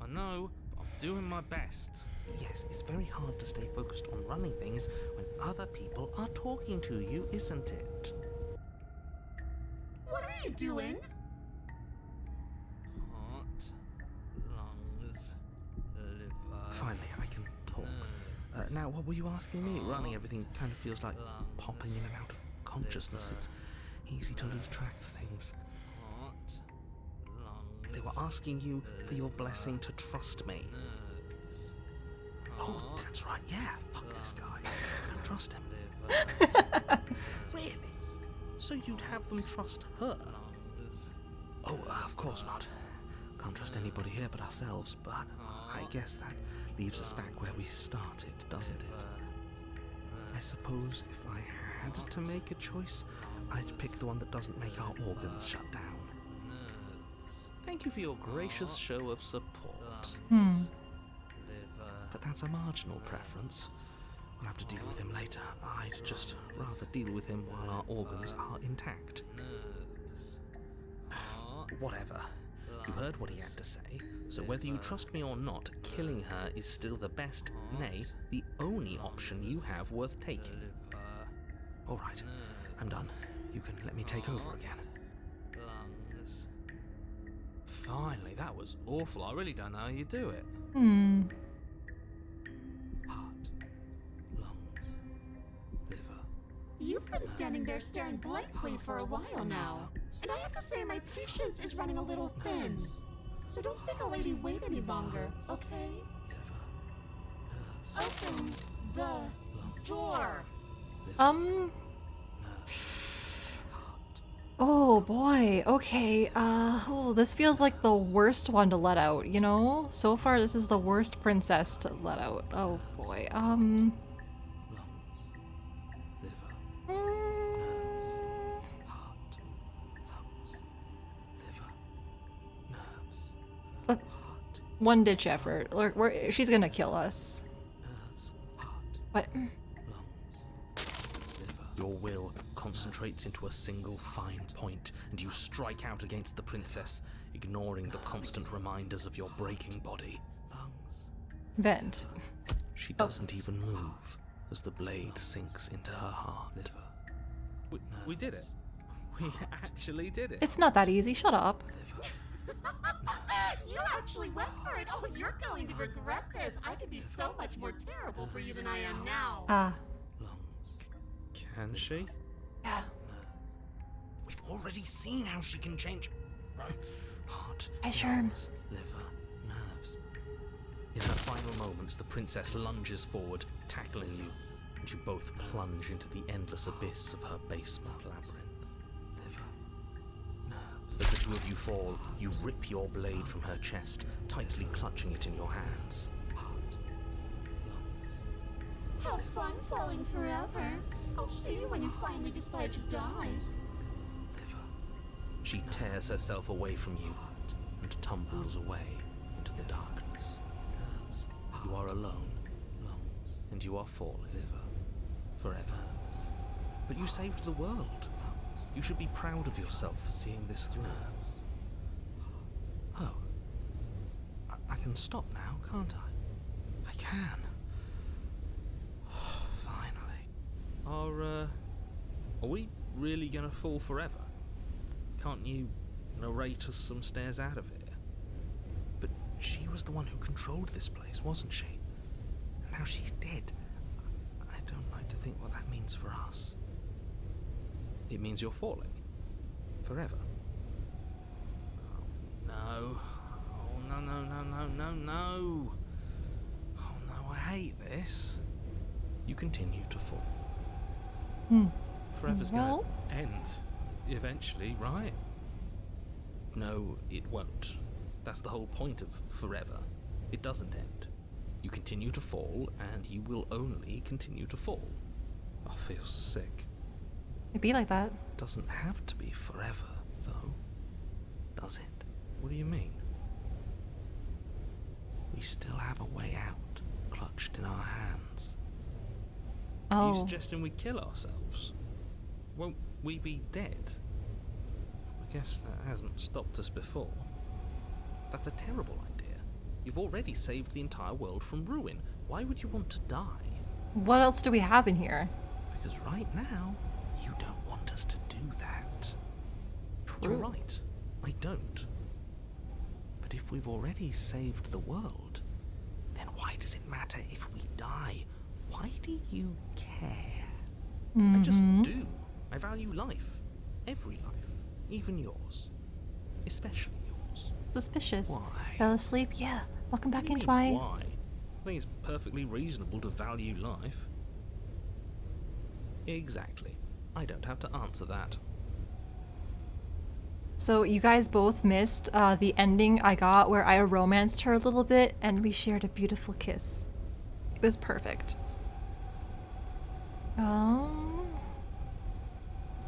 I know, but I'm doing my best. Yes, it's very hard to stay focused on running things when other people are talking to you, isn't it? What are you doing? Heart, lungs, liver. Finally, I can talk. Now, what were you asking me? Running everything kind of feels like popping in and out of consciousness. It's easy to lose track of things. Heart, lungs. They were asking you for your blessing to trust me. Oh, that's right, yeah. Fuck this guy. Don't trust him. Really? So you'd have them trust her? Oh, of course not. Can't trust anybody here but ourselves, but I guess that leaves us back where we started, doesn't it? I suppose if I had to make a choice, I'd pick the one that doesn't make our organs shut down. Thank you for your gracious show of support. But that's a marginal preference. We'll have to deal with him later. I'd just rather deal with him while our organs are intact. Whatever. You heard what he had to say, so whether you trust me or not, killing her is still the best, nay, the only option you have worth taking. Alright, I'm done. You can let me take over again. Finally, that was awful. I really don't know how you do it. You've been standing there staring blankly for a while now, and I have to say my patience is running a little thin. So don't make a lady wait any longer, okay? Open the door. Oh boy, okay, oh, this feels like the worst one to let out, you know? So far, this is the worst princess to let out. Oh boy, one ditch effort. Like, she's gonna kill us. What? Your will concentrates into a single fine point, and you strike out against the princess, ignoring the constant reminders of your breaking body. Vent. She doesn't even move as the blade sinks into her heart. We did it. We actually did it. It's not that easy. Shut up. You actually went for it. Oh, you're going to regret this. I could be so much more terrible for you than I am now. Ah. Can she? Yeah. We've already seen how she can change. Heart, Sherm. liver, nerves. In her final moments, the princess lunges forward, tackling you, and you both plunge into the endless abyss of her basement labyrinth. As the two of you fall, you rip your blade from her chest, tightly clutching it in your hands. Have fun falling forever. I'll see you when you finally decide to die. She tears herself away from you and tumbles away into the darkness. You are alone, and you are falling forever. But you saved the world. You should be proud of yourself for seeing this through. Oh. I can stop now, can't I? I can. Finally. Are we really gonna fall forever? Can't you narrate us some stairs out of here? But she was the one who controlled this place, wasn't she? And now she's dead. I don't like to think what that means for us. It means you're falling. Forever. Oh, no. Oh, no, no, no, no, no, no. Oh, no, I hate this. You continue to fall. Forever's gonna end. Eventually, right? No, it won't. That's the whole point of forever. It doesn't end. You continue to fall, and you will only continue to fall. I feel sick. It'd be like that. Doesn't have to be forever, though, does it? What do you mean? We still have a way out, clutched in our hands. Oh. Are you suggesting we kill ourselves? Won't we be dead? I guess that hasn't stopped us before. That's a terrible idea. You've already saved the entire world from ruin. Why would you want to die? What else do we have in here? Because right now, you don't want us to do that. True. You're right. I don't. But if we've already saved the world, then why does it matter if we die? Why do you care? I just do. I value life. Every life. Even yours. Especially yours. Suspicious. Why? Fell asleep? Yeah. Welcome back What do in, you Twi. mean, why? I think it's perfectly reasonable to value life. Exactly. I don't have to answer that. So you guys both missed the ending I got where I romanced her a little bit and we shared a beautiful kiss. It was perfect.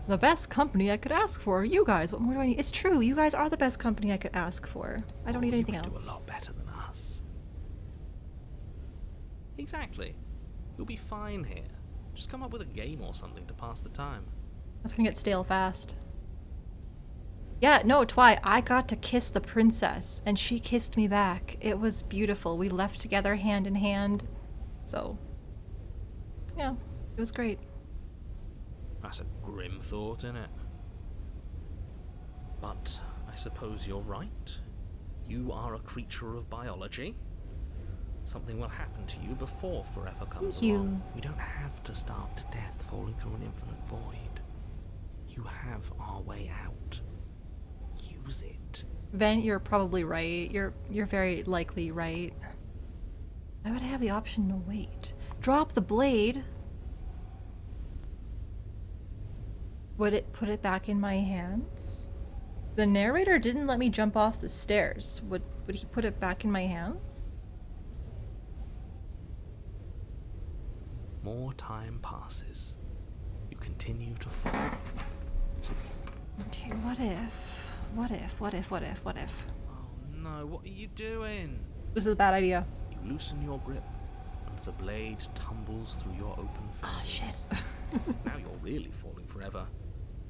The best company I could ask for. You guys, what more do I need? It's true, you guys are the best company I could ask for. I don't need anything you could else. do a lot better than us. Exactly. You'll be fine here. Just come up with a game or something to pass the time. That's gonna get stale fast. Yeah, no, Twi, I got to kiss the princess, and she kissed me back. It was beautiful. We left together hand in hand. So, yeah, it was great. That's a grim thought, innit? But I suppose you're right. You are a creature of biology. Something will happen to you before forever comes Thank you. along. We don't have to starve to death falling through an infinite void. You have our way out. Use it. Ven, you're probably right. You're very likely right. Why would I have the option to wait? Drop the blade. Would it put it back in my hands? The narrator didn't let me jump off the stairs. Would he put it back in my hands? More time passes. You continue to fall. Okay, what if? What if? What if? What if? What if? Oh no, what are you doing? This is a bad idea. You loosen your grip, and the blade tumbles through your open fingers. Oh, shit. Now you're really falling forever.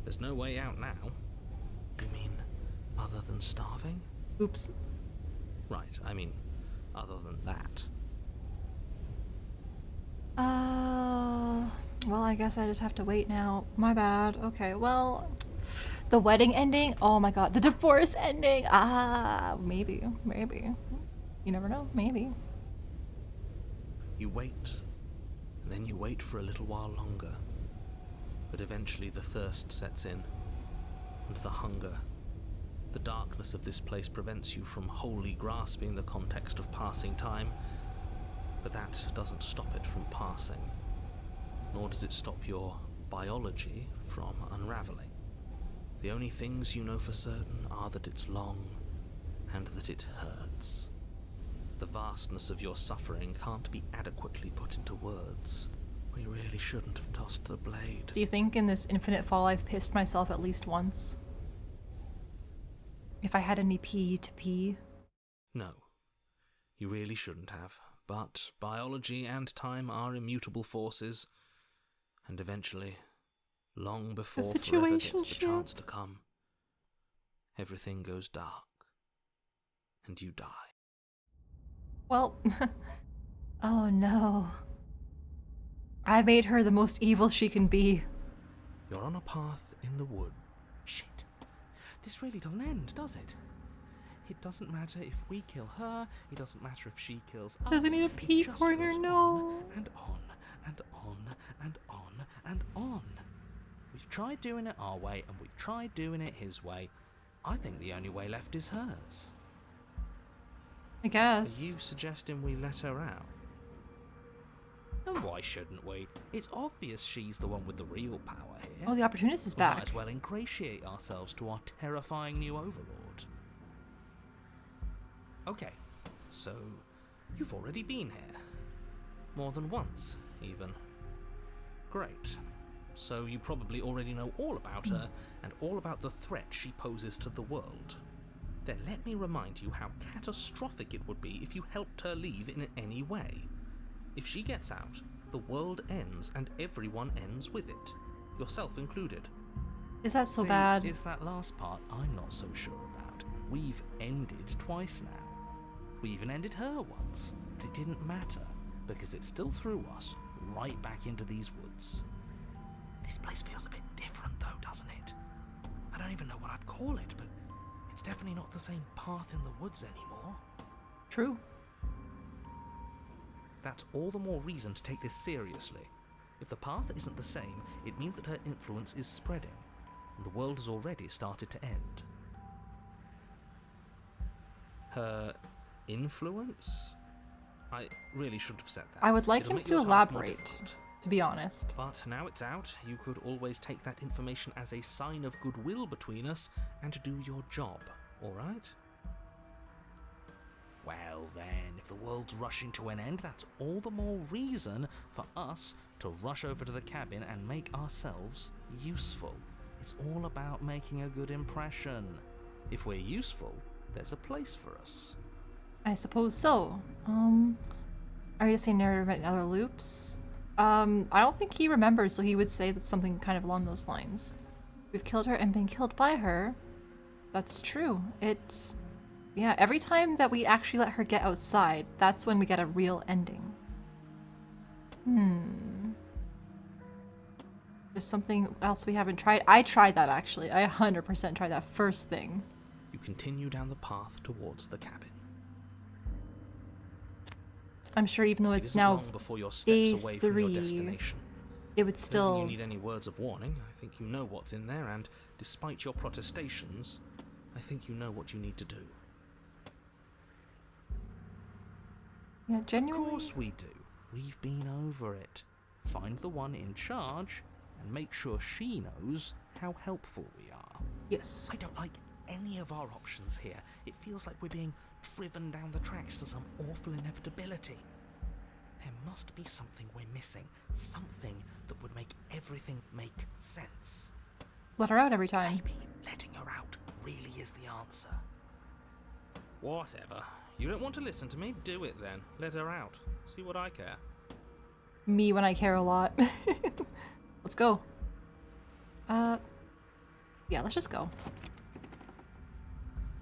There's no way out now. You mean other than starving? Oops. Right, I mean other than that. Well, I guess I just have to wait now. My bad. Okay, well, the wedding ending? Oh my god, the divorce ending? Maybe. You never know, maybe. You wait, and then you wait for a little while longer. But eventually the thirst sets in, and the hunger. The darkness of this place prevents you from wholly grasping the context of passing time, but that doesn't stop it from passing, nor does it stop your biology from unraveling. The only things you know for certain are that it's long, and that it hurts. The vastness of your suffering can't be adequately put into words. We really shouldn't have tossed the blade. Do you think in this infinite fall I've pissed myself at least once? If I had any pee to pee? No, you really shouldn't have. But biology and time are immutable forces, and eventually, long before forever gets the chance to come, everything goes dark, and you die. Well, oh no. I made her the most evil she can be. You're on a path in the wood. Shit. This really doesn't end, does it? It doesn't matter if we kill her, it doesn't matter if she kills us. Does it need a pee It just corner? goes No. on and on and on and on and on. We've tried doing it our way and we've tried doing it his way. I think the only way left is hers. I guess. Are you suggesting we let her out? And why shouldn't we? It's obvious she's the one with the real power here. Oh, the opportunist is We might back. as well ingratiate ourselves to our terrifying new overlord. Okay, so You've already been here. More than once, even. Great. So you probably already know all about her and all about the threat she poses to the world. Then let me remind you how catastrophic it would be if you helped her leave in any way. If she gets out, the world ends and everyone ends with it, yourself included. Is that so See, bad? It's that last part I'm not so sure about. We've ended twice now. We even ended her once, but it didn't matter, because it still threw us right back into these woods. This place feels a bit different though, doesn't it? I don't even know what I'd call it, but it's definitely not the same path in the woods anymore. True. That's all the more reason to take this seriously. If the path isn't the same, it means that her influence is spreading, and the world has already started to end. Her influence? I really shouldn't have said that. I would like It'll him make to your task more elaborate, difficult. to be honest. But now it's out, you could always take that information as a sign of goodwill between us and do your job, alright? Well then, if the world's rushing to an end, that's all the more reason for us to rush over to the cabin and make ourselves useful. It's all about making a good impression. If we're useful, there's a place for us. I suppose so. Are you saying narrator in other loops? I don't think he remembers, so he would say that something kind of along those lines. We've killed her and been killed by her. That's true. It's... yeah, every time that we actually let her get outside, that's when we get a real ending. There's something else we haven't tried. I tried that, actually. I 100% tried that first thing. You continue down the path towards the cabin. I'm sure even though It it's isn't now long before you're day steps away from your 3, destination. it would I don't still... think you need any words of warning. I think you know what's in there, and despite your protestations, I think you know what you need to do. Yeah, genuinely. Of course we do. We've been over it. Find the one in charge, and make sure she knows how helpful we are. Yes. I don't like any of our options here. It feels like we're being driven down the tracks to some awful inevitability. There must be something we're missing. Something that would make everything make sense. Let her out every time. Maybe letting her out really is the answer. Whatever. You don't want to listen to me? Do it then. Let her out. See what I care. Me when I care a lot. Let's go. Yeah, let's just go.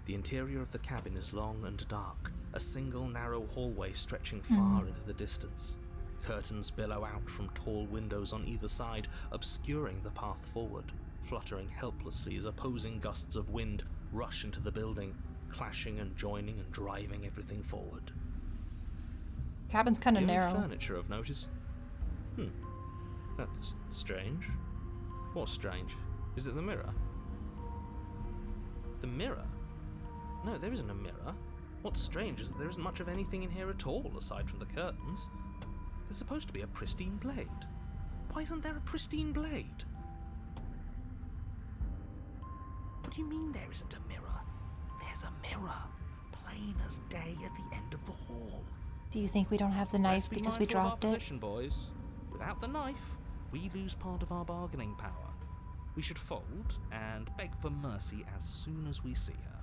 The interior of the cabin is long and dark, a single narrow hallway stretching far into the distance. Curtains billow out from tall windows on either side, obscuring the path forward, fluttering helplessly as opposing gusts of wind rush into the building, clashing and joining and driving everything forward. Cabin's kind of The only narrow. furniture of notice. That's strange. What's strange? Is it the mirror? The mirror? No, there isn't a mirror. What's strange is that there isn't much of anything in here at all, aside from the curtains. There's supposed to be a pristine blade. Why isn't there a pristine blade? What do you mean there isn't a mirror? There's a mirror, plain as day at the end of the hall. Do you think we don't have the Let's knife be because we mindful of our dropped it? position, boys. Without the knife, we lose part of our bargaining power. We should fold and beg for mercy as soon as we see her.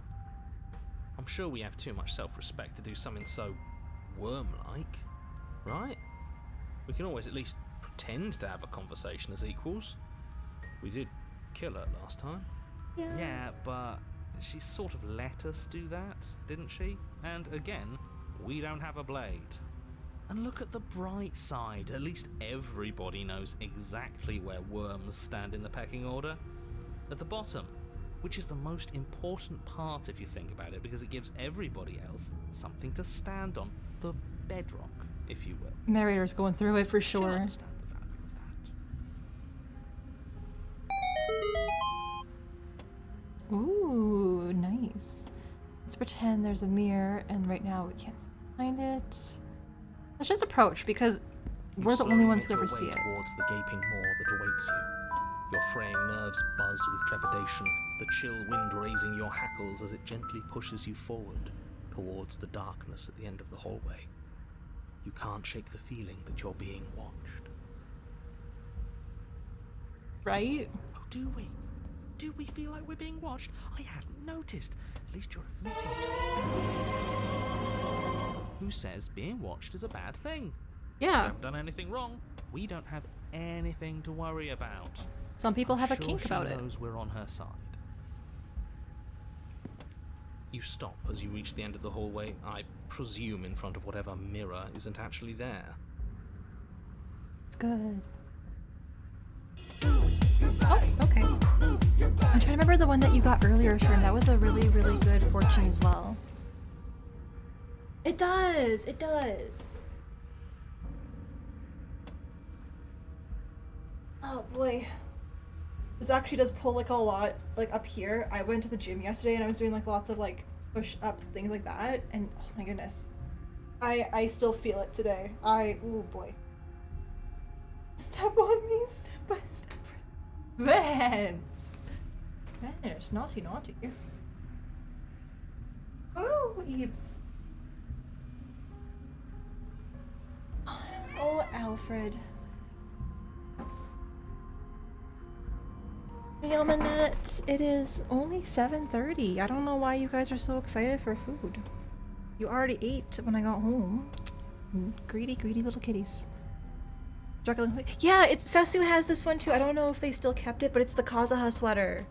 I'm sure we have too much self-respect to do something so worm-like, right? We can always at least pretend to have a conversation as equals. We did kill her last time. Yeah, but she sort of let us do that, didn't she? And again, we don't have a blade. And look at the bright side, at least everybody knows exactly where worms stand in the pecking order. At the bottom, which is the most important part if you think about it, because it gives everybody else something to stand on, the bedrock, if you will. Narrator's going through it for She'll sure. understand the value of that. Ooh, nice. Let's pretend there's a mirror, and right now we can't find it. Let's just approach, because You we're the slowly only ones make who your ever see way it. towards the gaping maw that awaits you. Your fraying nerves buzz with trepidation, the chill wind raising your hackles as it gently pushes you forward towards the darkness at the end of the hallway. You can't shake the feeling that you're being watched. Right? Oh, do we? Do we feel like we're being watched? I hadn't noticed. At least you're admitting to it. Who says being watched is a bad thing? We Yeah. haven't done anything wrong. We don't have anything to worry about. Some people have a Sure kink about she it. knows we're on her side. You stop as you reach the end of the hallway, I presume in front of whatever mirror isn't actually there. It's good. Oh, okay. I'm trying to remember the one that you got earlier, Sherm. That was a really, really good fortune as well. It does! It does! Oh boy. This actually does pull like a lot, like up here. I went to the gym yesterday and I was doing like lots of like push-ups, things like that, and oh my goodness. I still feel it today. Oh boy. Step on me, step by step. Vance! Vance, naughty, naughty. Oh, Eebs. Oh, Alfred. Yamanette, it is only 7:30. I don't know why you guys are so excited for food. You already ate when I got home. Greedy, greedy little kitties. Yeah, it's Sasu has this one too. I don't know if they still kept it, but it's the Kazuha sweater.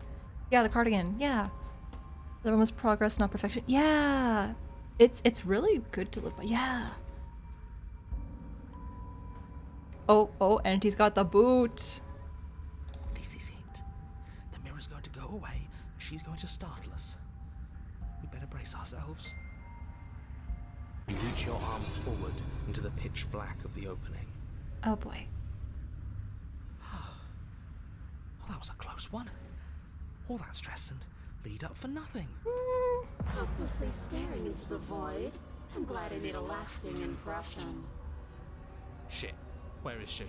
Yeah, the cardigan. Yeah. The one was progress, not perfection. Yeah. It's really good to live by. Yeah. Oh, and he's got the boot. This is it. The mirror's going to go away, and she's going to startle us. We better brace ourselves. You reach your arm forward into the pitch black of the opening. Oh boy. Oh, that was a close one. All that stress and lead up for nothing. Helplessly staring into the void. I'm glad I made a lasting impression. Shit, where is she?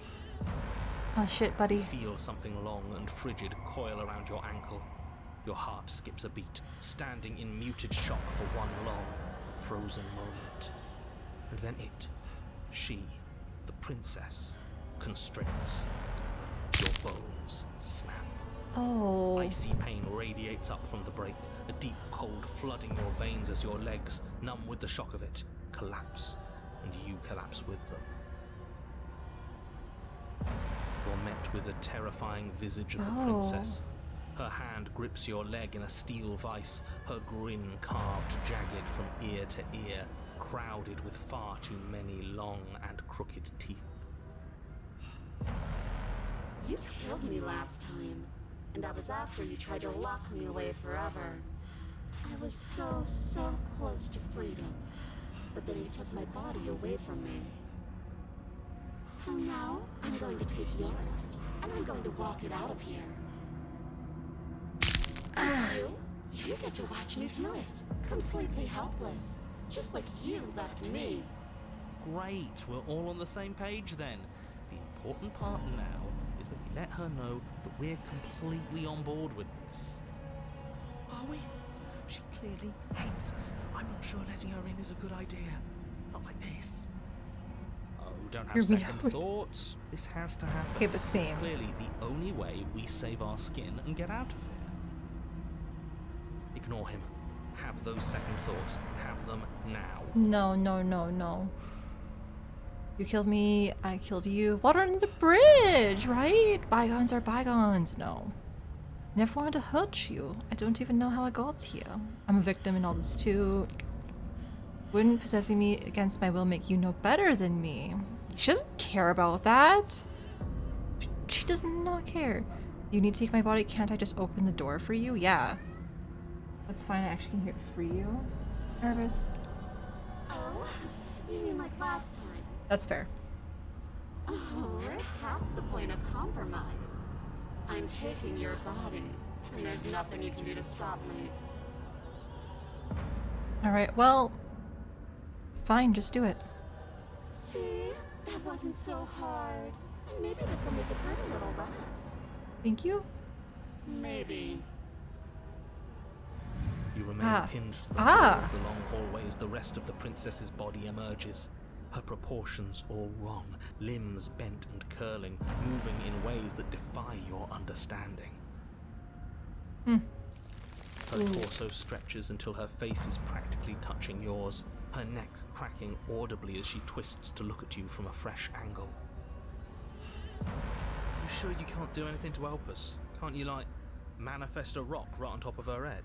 Oh shit, buddy. Feel something long and frigid coil around your ankle. Your heart skips a beat, standing in muted shock for one long, frozen moment. And then she, the princess, constricts. Your bones snap. Oh. Icy pain radiates up from the break, a deep cold flooding your veins as your legs, numb with the shock of it, collapse, and you collapse with them. You're met with the terrifying visage of the princess. Her hand grips your leg in a steel vice, her grin carved jagged from ear to ear, crowded with far too many long and crooked teeth. You killed me last time, and that was after you tried to lock me away forever. I was so close to freedom, but then you took my body away from me. So now, I'm going to take yours, and I'm going to walk it out of here. And you get to watch me do it, completely helpless, just like you left me. Great, we're all on the same page then. The important part now is that we let her know that we're completely on board with this. Are we? She clearly hates us. I'm not sure letting her in is a good idea. Not like this. Oh, don't have second thoughts. This has to happen. Okay, but same. It's clearly the only way we save our skin and get out of here. Ignore him. Have those second thoughts. Have them now. No. You killed me, I killed you. Water under the bridge, right? Bygones are bygones. No. I never wanted to hurt you. I don't even know how I got here. I'm a victim in all this too. Wouldn't possessing me against my will make you no better than me? She doesn't care about that. She does not care. You need to take my body. Can't I just open the door for you? Yeah. That's fine. I actually came here to free you. Nervous. Oh, you mean like last time? That's fair. Oh, we're past the point of compromise. I'm taking your body, and there's nothing you can do to stop me. Alright, well, fine, just do it. See? That wasn't so hard. And maybe this will make it hurt a little less. Thank you. Maybe. You remain pinned to the floor of the long hallway as the rest of the princess's body emerges. her proportions all wrong, limbs bent and curling, moving in ways that defy your understanding. Her torso stretches until her face is practically touching yours, her neck cracking audibly as she twists to look at you from a fresh angle. You sure you can't do anything to help us? Can't you, like, manifest a rock right on top of her head?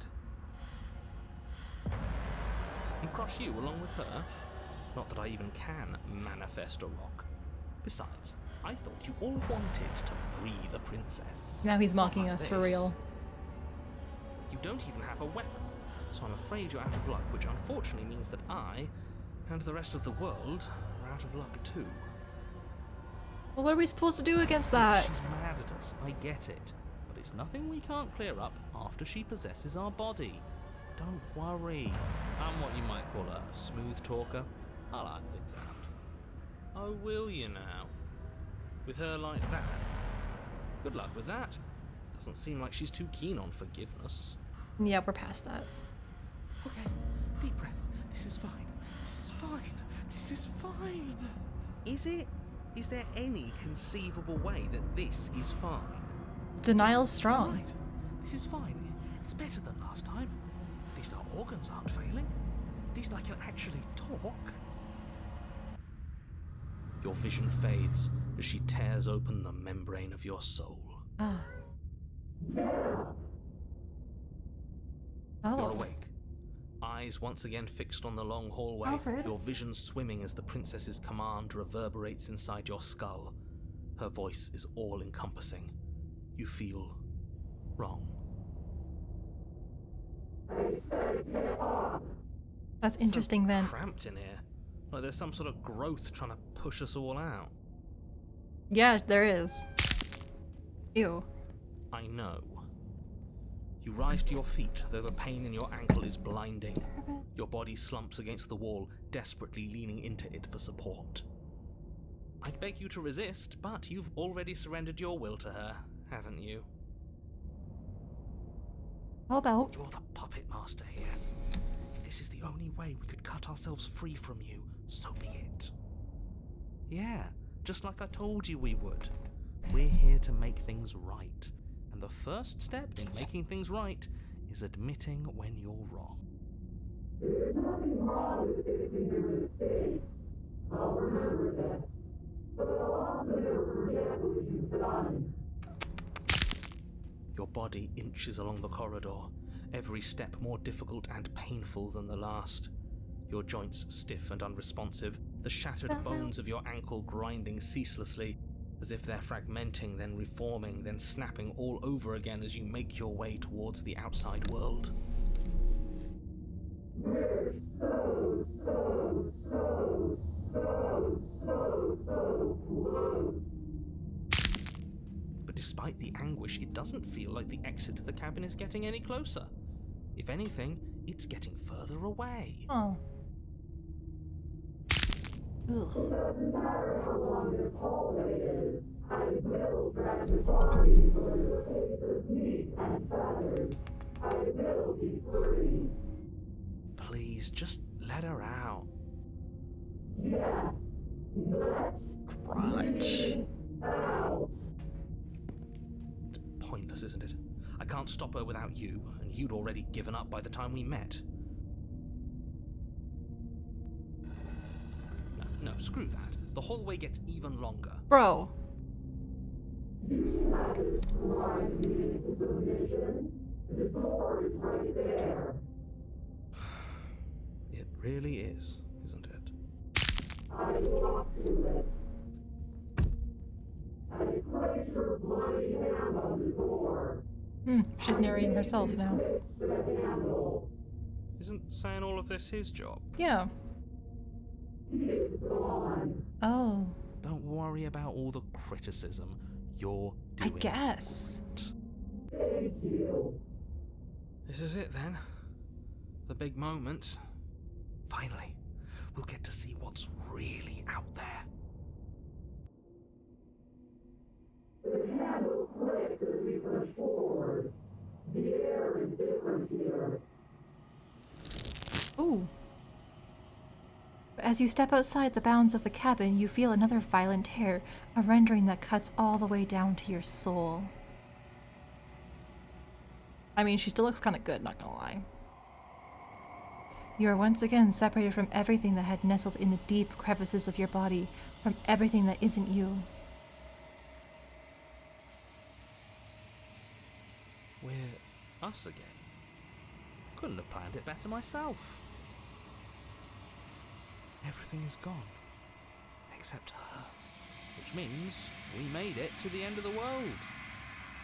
And crush you along with her? Not that I even can manifest a rock. Besides, I thought you all wanted to free the princess. Now he's mocking Not like us for this. real. You don't even have a weapon, so I'm afraid you're out of luck, which unfortunately means that I, and the rest of the world, are out of luck too. Well, what are we supposed to do against that? She's mad at us, I get it, but it's nothing we can't clear up after she possesses our body. Don't worry. I'm what you might call a smooth talker. I'll iron things out. Oh, will you now? With her like that? Good luck with that. Doesn't seem like she's too keen on forgiveness. Yeah, we're past that. Okay, deep breath. This is fine. This is fine. This is fine. Is it? Is there any conceivable way that this is fine? Denial's strong. Right. This is fine. It's better than last time. At least our organs aren't failing. At least I can actually talk. Your vision fades as she tears open the membrane of your soul. Ah. You're Oh. awake. Eyes once again fixed on the long hallway, Alfred? your vision swimming as the princess's command reverberates inside your skull. Her voice is all-encompassing. You feel wrong. That's interesting so then. Cramped in here. Like there's some sort of growth trying to push us all out. Yeah, there is. Ew. I know. You rise to your feet, though the pain in your ankle is blinding. Your body slumps against the wall, desperately leaning into it for support. I'd beg you to resist, but you've already surrendered your will to her, haven't you? How about? You're the puppet master here. If this is the only way we could cut ourselves free from you, so be it. Yeah, just like I told you we would. We're here to make things right. And the first step in making things right is admitting when you're wrong. There's nothing wrong with fixing your mistakes. I'll remember that. But I'll also never forget what you've done. Your body inches along the corridor, every step more difficult and painful than the last. Your joints stiff and unresponsive, the shattered bones of your ankle grinding ceaselessly, as if they're fragmenting, then reforming, then snapping all over again as you make your way towards the outside world. We're so close. But despite the anguish, it doesn't feel like the exit to the cabin is getting any closer. If anything, it's getting further away. Oh. Ugh. Doesn't matter how long this hallway is, I will drag the body through the face of meat and feathers. I will be free. Please, just let her out. Yes. Crunch. Out. It's pointless, isn't it? I can't stop her without you, and you'd already given up by the time we met. No, screw that. The hallway gets even longer. Bro. You satisfied me into submission. The door is right there. It really is, isn't it? I walk to it. I place your bloody hand on the door. She's narrating herself now. The handle. Isn't saying all of this his job? Yeah. It's gone. Oh. Don't worry about all the criticism. You're I doing guess. it. Thank you. This is it then. The big moment. Finally, we'll get to see what's really out there. The handle clicks as we push forward. The air is different here. Ooh. But as you step outside the bounds of the cabin, you feel another violent tear, a rendering that cuts all the way down to your soul. I mean, she still looks kind of good, not gonna lie. You are once again separated from everything that had nestled in the deep crevices of your body, from everything that isn't you. We're us again. Couldn't have planned it better myself. Everything is gone. Except her. Which means we made it to the end of the world.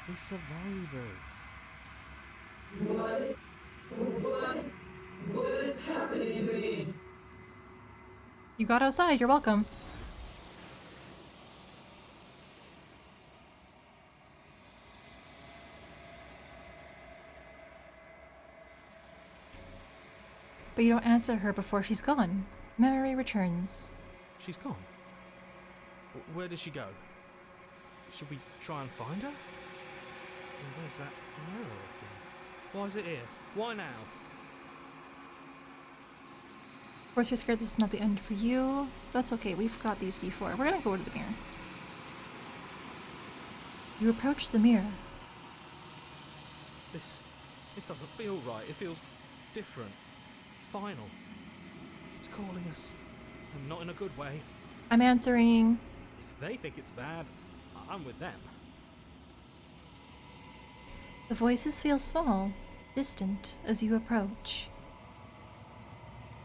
We're survivors. What is happening to me? You got outside, you're welcome. But you don't answer her before she's gone. Memory returns. She's gone. Where did she go? Should we try and find her? And there's that mirror again. Why is it here? Why now? Of course, you're scared this is not the end for you. That's okay, we've got these before. We're gonna go to the mirror. You approach the mirror. This doesn't feel right. It feels different. Final. It's calling us. And not in a good way. I'm answering. If they think it's bad, I'm with them. The voices feel small, distant as you approach.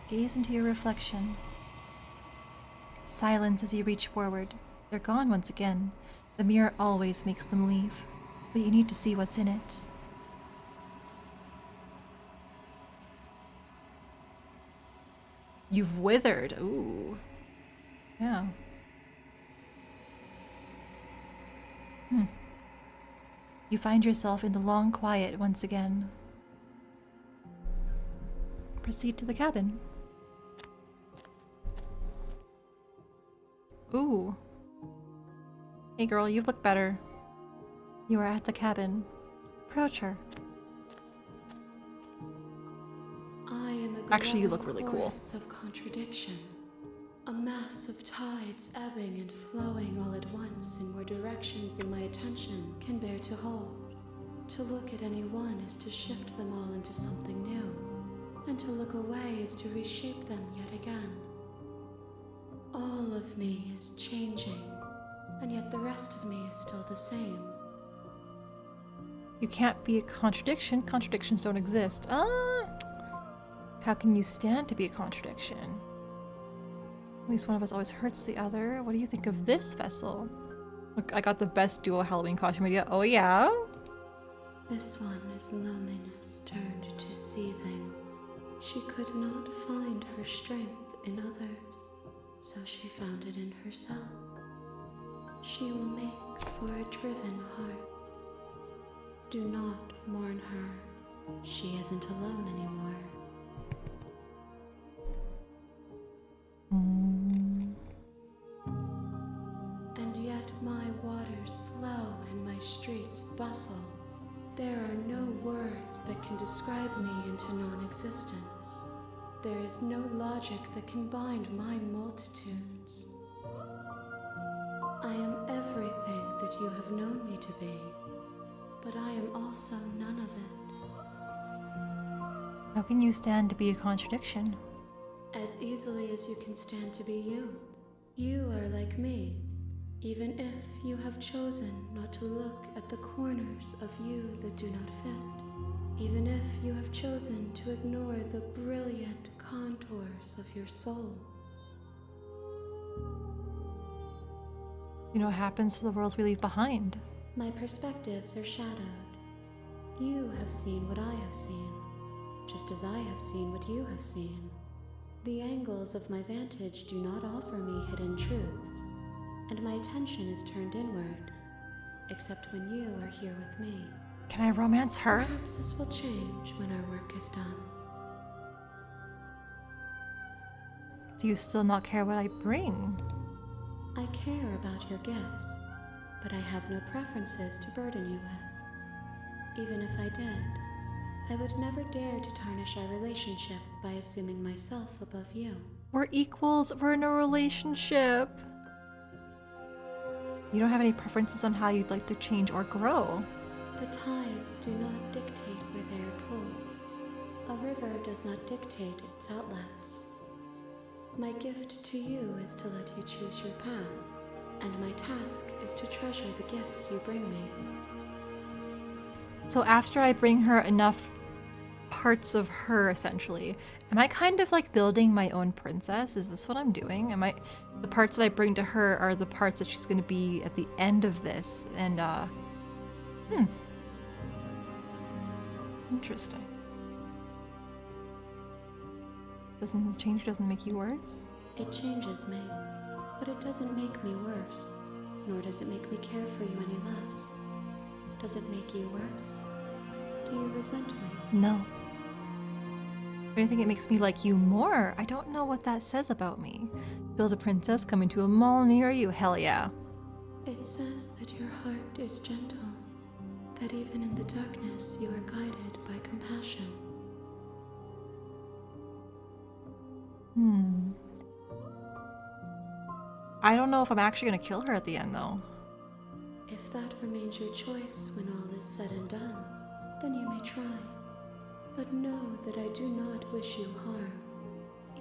Gaze into your reflection. Silence as you reach forward. They're gone once again. The mirror always makes them leave, but you need to see what's in it. You've withered. Ooh. Yeah. You find yourself in the long quiet once again. Proceed to the cabin. Ooh. Hey girl, you've looked better. You are at the cabin. Approach her. I am a Actually, you look really cool. chorus of contradiction. A mass of tides ebbing and flowing all at once in more directions than my attention can bear to hold. To look at any one is to shift them all into something new, and to look away is to reshape them yet again. All of me is changing, and yet the rest of me is still the same. You can't be a contradiction. Contradictions don't exist. How can you stand to be a contradiction? At least one of us always hurts the other. What do you think of this vessel? Look, I got the best dual Halloween costume idea. Oh yeah? This one is loneliness turned to seething. She could not find her strength in others, so she found it in herself. She will make for a driven heart. Do not mourn her. She isn't alone anymore. And yet my waters flow and my streets bustle. There are no words that can describe me into non-existence. There is no logic that can bind my multitudes. I am everything that you have known me to be, but I am also none of it. How can you stand to be a contradiction? As easily as you can stand to be you. You are like me, even if you have chosen not to look at the corners of you that do not fit. Even if you have chosen to ignore the brilliant contours of your soul. You know what happens to the worlds we leave behind? My perspectives are shadowed. You have seen what I have seen, just as I have seen what you have seen. The angles of my vantage do not offer me hidden truths, and my attention is turned inward, except when you are here with me. Can I romance her? Perhaps this will change when our work is done. Do you still not care what I bring? I care about your gifts, but I have no preferences to burden you with. Even if I did, I would never dare to tarnish our relationship by assuming myself above you. We're equals. We're in a relationship. You don't have any preferences on how you'd like to change or grow. The tides do not dictate where they are pulled. A river does not dictate its outlets. My gift to you is to let you choose your path, and my task is to treasure the gifts you bring me. So after I bring her enough parts of her, essentially, am I kind of like building my own princess? Is this what I'm doing? The parts that I bring to her are the parts that she's going to be at the end of this, and interesting. Doesn't make you worse? It changes me, but it doesn't make me worse, nor does it make me care for you any less. Does it make you worse? Do you resent me? No. If anything, it makes me like you more. I don't know what that says about me. Build a princess, come into a mall near you. Hell yeah. It says that your heart is gentle, that even in the darkness you are guided by compassion. I don't know if I'm actually gonna kill her at the end, though. If that remains your choice when all is said and done, then you may try. But know that I do not wish you harm,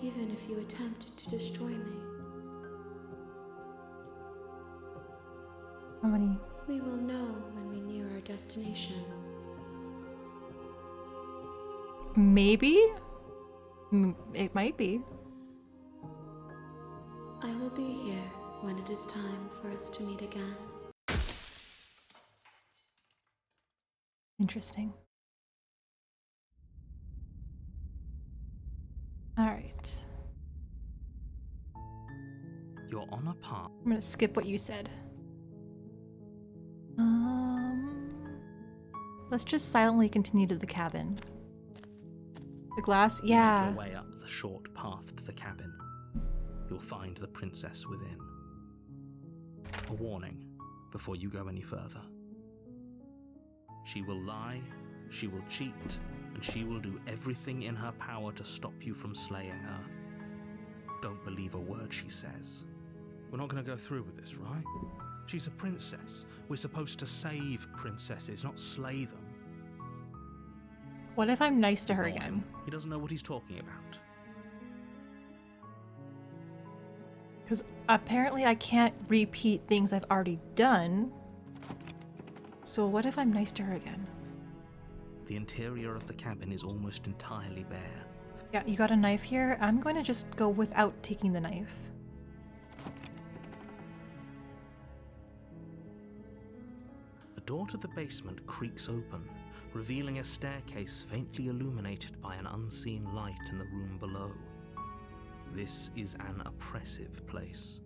even if you attempt to destroy me. How many? We will know when we near our destination. Maybe? It might be. I will be here when it is time for us to meet again. Interesting. Alright. You're on a path. I'm gonna skip what you said. Let's just silently continue to the cabin. The glass? Yeah. Make your way up the short path to the cabin. You'll find the princess within. A warning before you go any further. She will lie, she will cheat, and she will do everything in her power to stop you from slaying her. Don't believe a word she says. We're not going to go through with this, right? She's a princess. We're supposed to save princesses, not slay them. What if I'm nice to her Ignore again? him. He doesn't know what he's talking about. Because apparently I can't repeat things I've already done. So what if I'm nice to her again? The interior of the cabin is almost entirely bare. Yeah, you got a knife here? I'm going to just go without taking the knife. The door to the basement creaks open, revealing a staircase faintly illuminated by an unseen light in the room below. This is an oppressive place.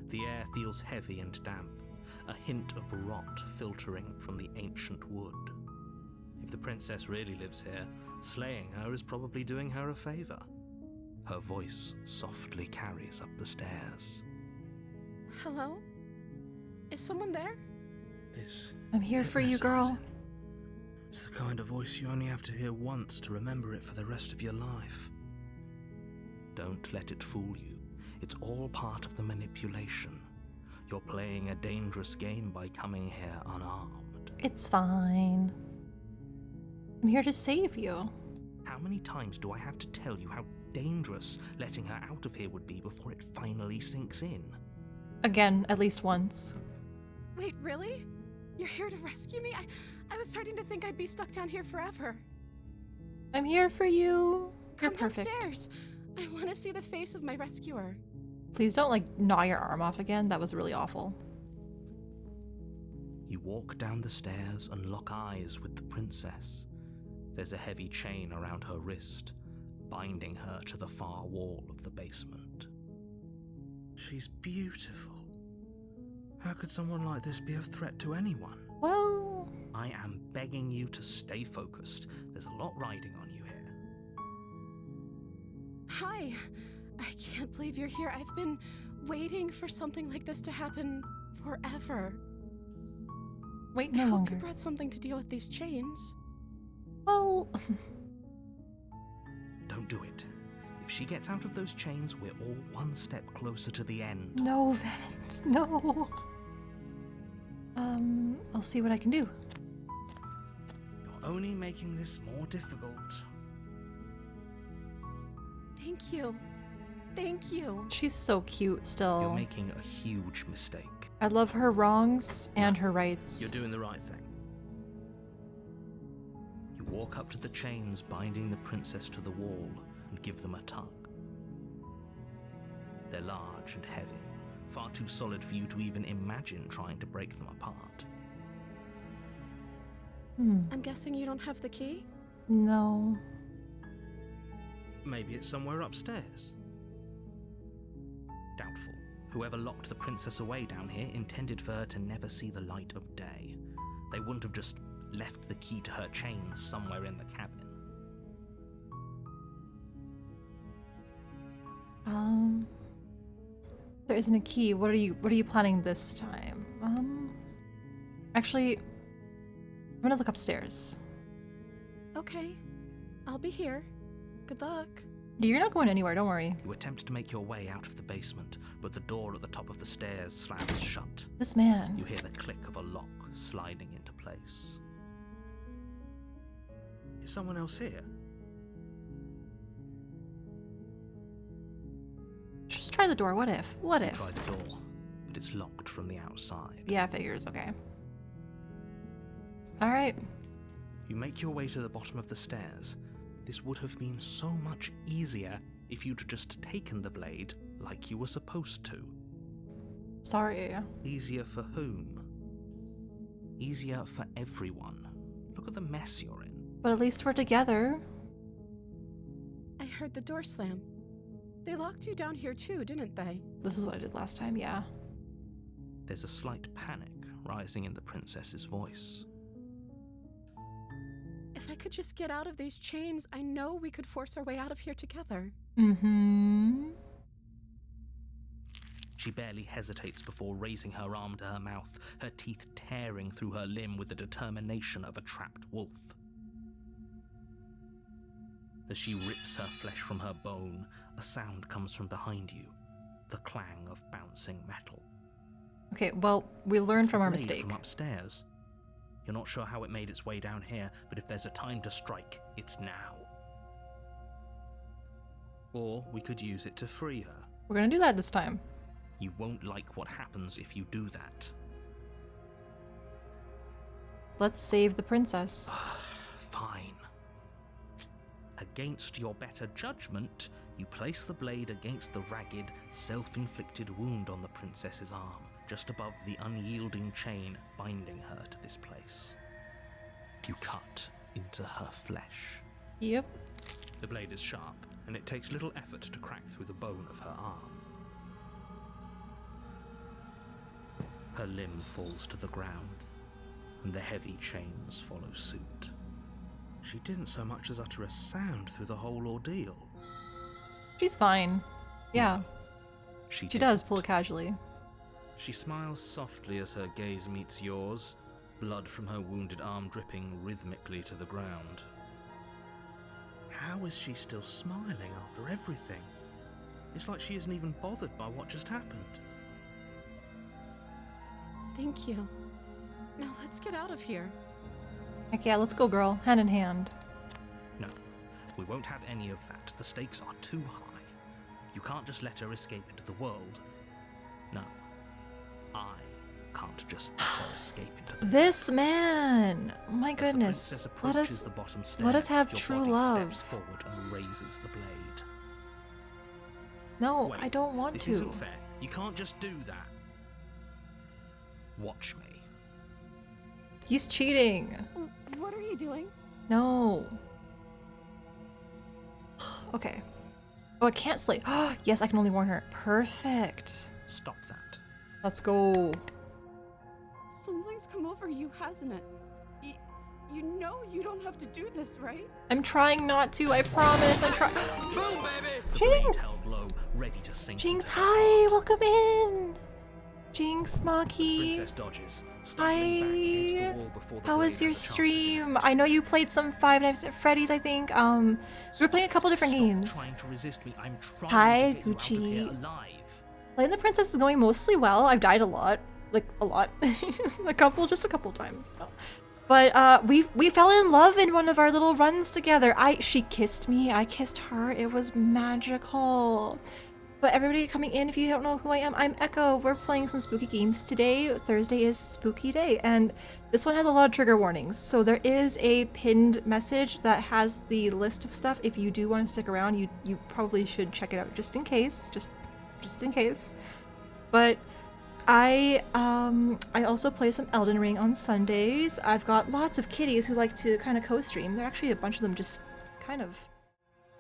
The air feels heavy and damp, a hint of rot filtering from the ancient wood. If the princess really lives here, slaying her is probably doing her a favor. Her voice softly carries up the stairs. Hello? Is someone there? I'm here for you, girl. It's the kind of voice you only have to hear once to remember it for the rest of your life. Don't let it fool you. It's all part of the manipulation. You're playing a dangerous game by coming here unarmed. It's fine. I'm here to save you. How many times do I have to tell you how dangerous letting her out of here would be before it finally sinks in? Again, at least once. Wait, really? You're here to rescue me? I was starting to think I'd be stuck down here forever. I'm here for you. You're Come perfect. downstairs. I want to see the face of my rescuer. Please don't, like, gnaw your arm off again. That was really awful. You walk down the stairs and lock eyes with the princess. There's a heavy chain around her wrist, binding her to the far wall of the basement. She's beautiful. How could someone like this be a threat to anyone? Well, I am begging you to stay focused. There's a lot riding on you here. Hi. I can't believe you're here. I've been waiting for something like this to happen forever. wait I no hope longer. you brought something to deal with these chains. Well, Don't do it. If she gets out of those chains, we're all one step closer to the end. No, Vent, no. I'll see what I can do. You're only making this more difficult. Thank you. Thank you. She's so cute still. You're making a huge mistake. I love her wrongs and her rights. You're doing the right thing. You walk up to the chains binding the princess to the wall and give them a tug. They're large and heavy, far too solid for you to even imagine trying to break them apart. I'm guessing you don't have the key? No. Maybe it's somewhere upstairs. Doubtful. Whoever locked the princess away down here intended for her to never see the light of day. They wouldn't have just left the key to her chains somewhere in the cabin. There isn't a key. What are you planning this time? Actually, I'm gonna look upstairs. Okay. I'll be here. Good luck. You're not going anywhere, don't worry. You attempt to make your way out of the basement, but the door at the top of the stairs slams shut. This man. You hear the click of a lock sliding into place. Is someone else here? Just try the door. What if? What if? Try the door, but it's locked from the outside. Yeah, figures. Okay. All right. You make your way to the bottom of the stairs. This would have been so much easier if you'd just taken the blade like you were supposed to. Sorry. Easier for whom? Easier for everyone. Look at the mess you're in. But at least we're together. I heard the door slam. They locked you down here too, didn't they? This is what I did last time, yeah. There's a slight panic rising in the princess's voice. If I could just get out of these chains, I know we could force our way out of here together. Mm-hmm. She barely hesitates before raising her arm to her mouth, her teeth tearing through her limb with the determination of a trapped wolf. As she rips her flesh from her bone, a sound comes from behind you, the clang of bouncing metal. Okay, well, we learned from our Blade mistake. From upstairs. You're not sure how it made its way down here, but if there's a time to strike, it's now. Or we could use it to free her. We're gonna do that this time. You won't like what happens if you do that. Let's save the princess. Fine. Against your better judgment, you place the blade against the ragged, self-inflicted wound on the princess's arm, just above the unyielding chain binding her to this place. You cut into her flesh. Yep. The blade is sharp, and it takes little effort to crack through the bone of her arm. Her limb falls to the ground, and the heavy chains follow suit. She didn't so much as utter a sound through the whole ordeal. She's fine. Yeah. She She does pull it casually. She smiles softly as her gaze meets yours, blood from her wounded arm dripping rhythmically to the ground. How is she still smiling after everything? It's like she isn't even bothered by what just happened. Thank you. Now let's get out of here. Heck yeah, let's go, girl. Hand in hand. No, we won't have any of that. The stakes are too high. You can't just let her escape into the world. No, I can't just let her escape into the world. This man! My As the goodness. princess Let approaches us the bottom stair, let us have your true body love. steps forward and raises the blade. No, Wait, I don't want this to. isn't fair. You can't just do that. Watch me. He's cheating. What are you doing? No. Okay. Oh, I can't slay. Yes, I can only warn her. Perfect. Stop that. Let's go. Something's come over you, hasn't it? You know you don't have to do this, right? I'm trying not to, I promise. I'm trying. Boom, baby! The Jinx! blade held low, ready to sink. Jinx, into her hi! heart. Welcome in! Jinx, Maki. Princess dodges, stumbling back against the wall before the How blade was your has a chance to stream? connect. I know you played some Five Nights at Freddy's, I think. We were playing a couple different games. Trying to resist me. I'm trying Hi, to get you out of here Gucci. alive. Playing the princess is going mostly well. I've died a lot. Like, a lot. just a couple times. But we fell in love in one of our little runs together. She kissed me, I kissed her. It was magical. But everybody coming in, if you don't know who I am, I'm Echo. We're playing some spooky games today. Thursday is spooky day, and this one has a lot of trigger warnings. So there is a pinned message that has the list of stuff. If you do want to stick around, you probably should check it out just in case. Just in case. But I also play some Elden Ring on Sundays. I've got lots of kitties who like to kind of co-stream. There are actually a bunch of them just kind of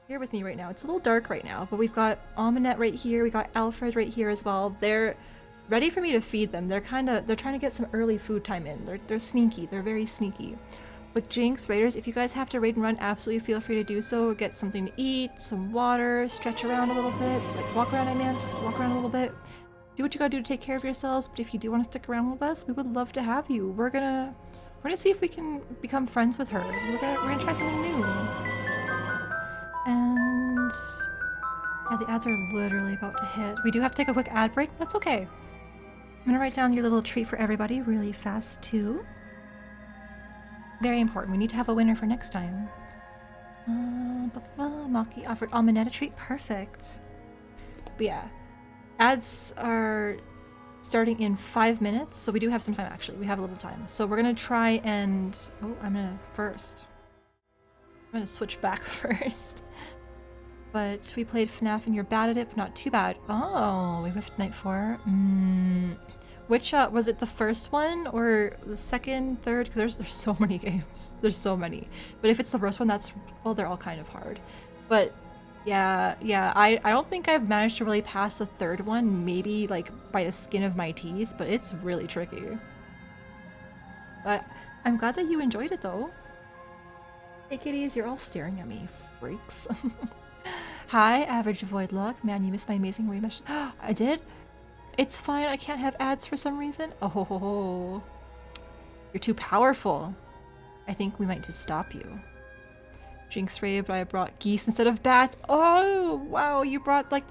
here with me right now. It's a little dark right now, but we've got Amunet right here. We got Alfred right here as well. They're ready for me to feed them. They're trying to get some early food time in. They're sneaky. They're very sneaky. But Jinx, Raiders, if you guys have to raid and run, absolutely feel free to do so. Get something to eat, some water, stretch around a little bit, like walk around. Just walk around a little bit. Do what you gotta do to take care of yourselves. But if you do want to stick around with us, we would love to have you. We're gonna see if we can become friends with her. We're gonna try something new. And yeah, the ads are literally about to hit. We do have to take a quick ad break. That's okay. I'm gonna write down your little treat for everybody really fast too. Very important. We need to have a winner for next time. Maki offered Almanetta treat. Perfect. But yeah, ads are starting in 5 minutes, so we do have some time actually. We have a little time. So we're gonna try and I'm gonna switch back first. But we played FNAF and you're bad at it, but not too bad. Oh, we whiffed Night 4. Which, was it the first one or the second, third? Because there's so many games. There's so many. But if it's the first one, well, they're all kind of hard. But yeah, I don't think I've managed to really pass the third one, maybe like by the skin of my teeth, but it's really tricky. But I'm glad that you enjoyed it though. Hey kitties, you're all staring at me, freaks. Hi, Average Voidlock. Man, you missed my amazing remix. I did? It's fine, I can't have ads for some reason. Oh ho ho ho. You're too powerful. I think we might just stop you. Jinx raved, I brought geese instead of bats. Oh, wow, you brought like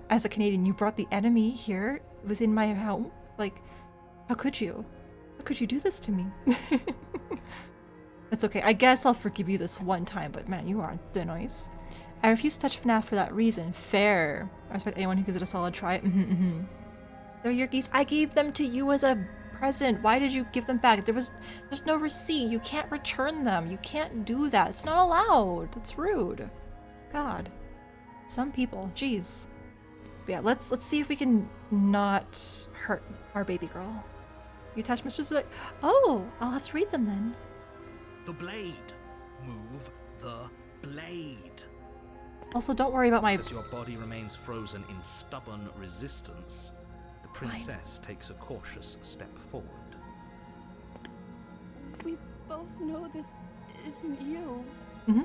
as a Canadian, you brought the enemy here within my home. Like, how could you? How could you do this to me? It's okay, I guess I'll forgive you this one time, but man, you are thin ice. I refuse to touch FNAF for that reason. Fair. I respect anyone who gives it a solid try. They're your geese. I gave them to you as a present. Why did you give them back? There's no receipt. You can't return them. You can't do that. It's not allowed. It's rude. God. Some people. Jeez. But yeah, let's see if we can not hurt our baby girl. You touch Mistress like, oh, I'll have to read them then. The blade. Move the blade. Also, don't worry about my... As your body remains frozen in stubborn resistance, the princess takes a cautious step forward. We both know this isn't you. Mm-hmm.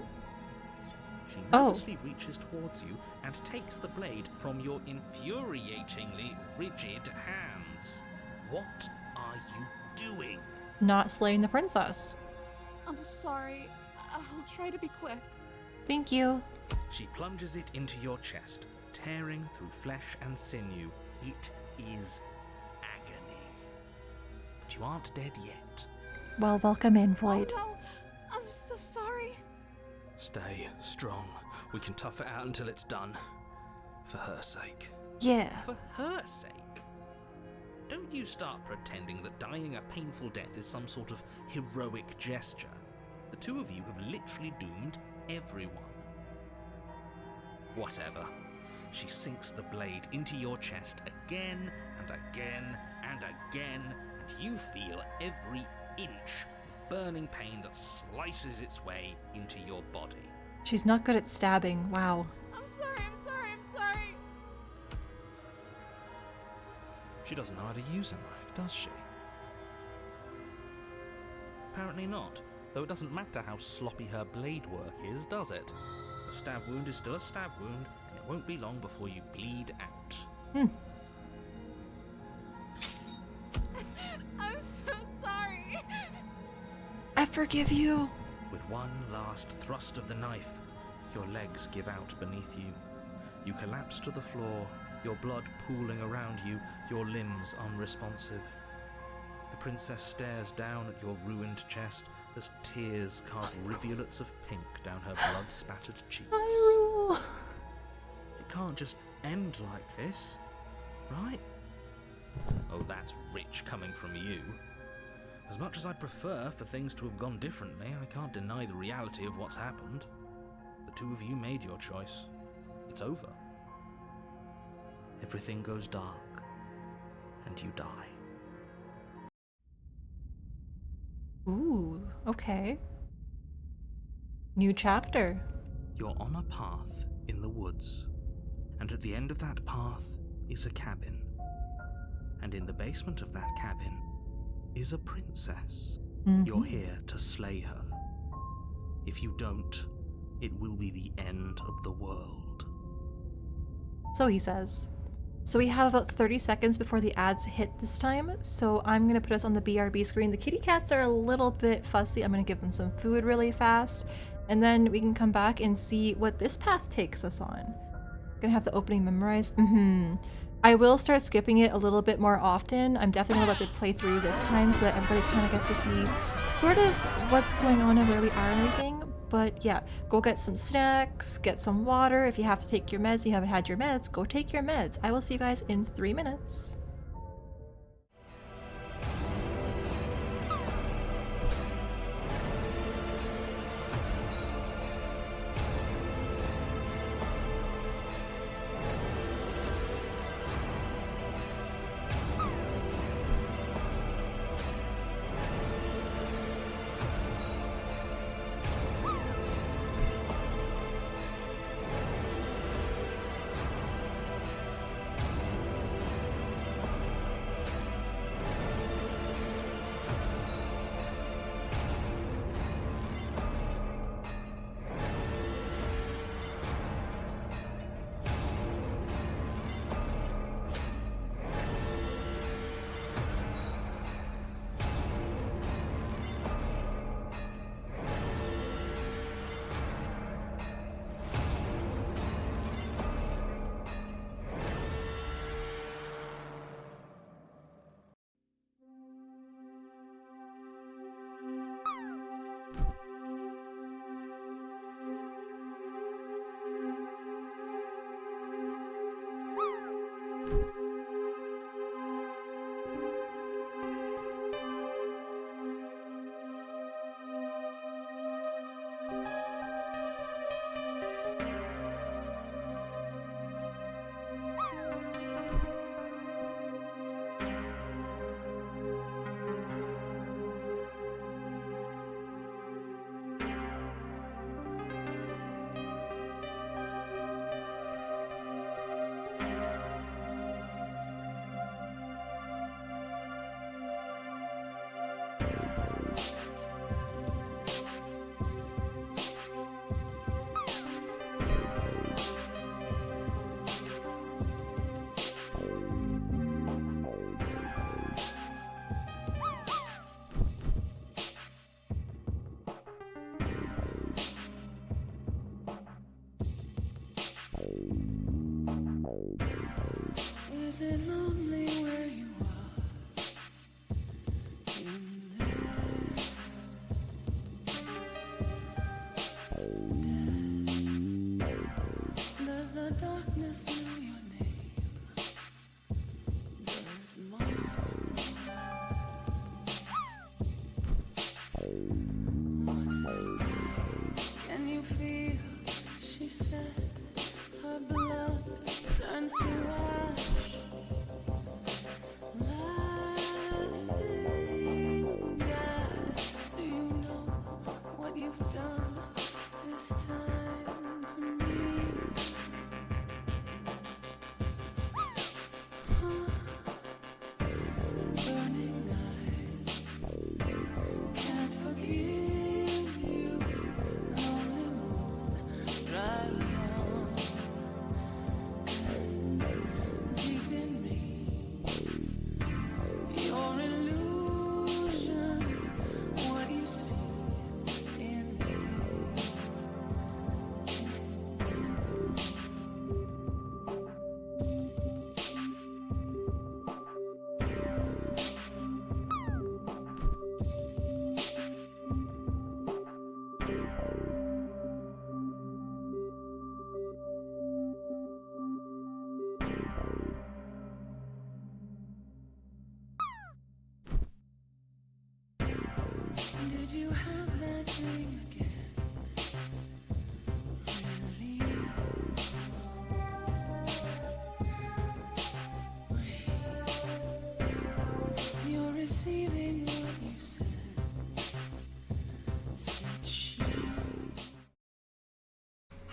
She nervously reaches towards you and takes the blade from your infuriatingly rigid hands. What are you doing? Not slaying the princess. I'm sorry. I'll try to be quick. Thank you. She plunges it into your chest, tearing through flesh and sinew. It is agony. But you aren't dead yet. Well, welcome in, Void. Oh no, I'm so sorry. Stay strong. We can tough it out until it's done. For her sake. Yeah. For her sake? Don't you start pretending that dying a painful death is some sort of heroic gesture. The two of you have literally doomed everyone. Whatever. She sinks the blade into your chest again and again and again, and you feel every inch of burning pain that slices its way into your body. She's not good at stabbing. Wow. I'm sorry. She doesn't know how to use a knife, does she? Apparently not, though it doesn't matter how sloppy her blade work is, does it? A stab wound is still a stab wound, and it won't be long before you bleed out. forgive you. With one last thrust of the knife, your legs give out beneath you. You collapse to the floor, your blood pooling around you, your limbs unresponsive. The princess stares down at your ruined chest as tears carve rivulets of pink down her blood-spattered cheeks. Hyrule. It can't just end like this, right? Oh, that's rich coming from you. As much as I'd prefer for things to have gone differently, I can't deny the reality of what's happened. The two of you made your choice. It's over. Everything goes dark, and you die. Ooh, okay. New chapter. You're on a path in the woods, and at the end of that path is a cabin. And in the basement of that cabin is a princess. You're here to slay her. If you don't, it will be the end of the world. So he says. So we have about 30 seconds before the ads hit this time, so I'm gonna put us on the BRB screen. The kitty cats are a little bit fussy. I'm gonna give them some food really fast, and then we can come back and see what this path takes us on. Gonna have the opening memorized. I will start skipping it a little bit more often. I'm definitely gonna let it play through this time so that everybody kind of gets to see sort of what's going on and where we are and everything. But yeah, go get some snacks, get some water. If you have to take your meds, you haven't had your meds, go take your meds. I will see you guys in 3 minutes. Is it lonely where you are? In there? Does the darkness know your name? Does mine? What's it like? Can you feel? She said her blood turns to ash. See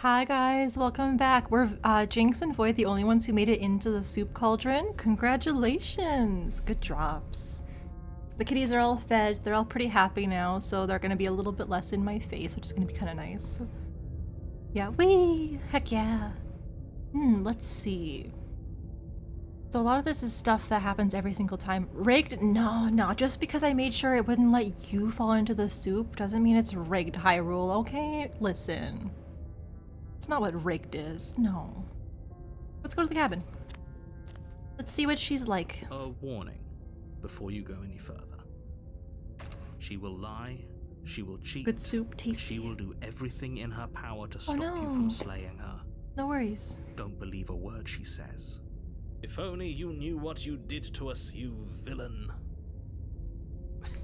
Hi guys, welcome back. We're Jinx and Void, the only ones who made it into the soup cauldron. Congratulations! Good drops. The kitties are all fed. They're all pretty happy now, so they're gonna be a little bit less in my face, which is gonna be kind of nice. Yeah, wee! Heck yeah! Let's see. So a lot of this is stuff that happens every single time. Rigged? No. Just because I made sure it wouldn't let you fall into the soup doesn't mean it's rigged, Hyrule, okay? Listen. It's not what rigged is. No. Let's go to the cabin. Let's see what she's like. A warning before you go any further. She will lie, she will cheat. Good soup, tasty. She will do everything in her power to stop no. you from slaying her. No worries. Don't believe a word she says. If only you knew what you did to us, you villain.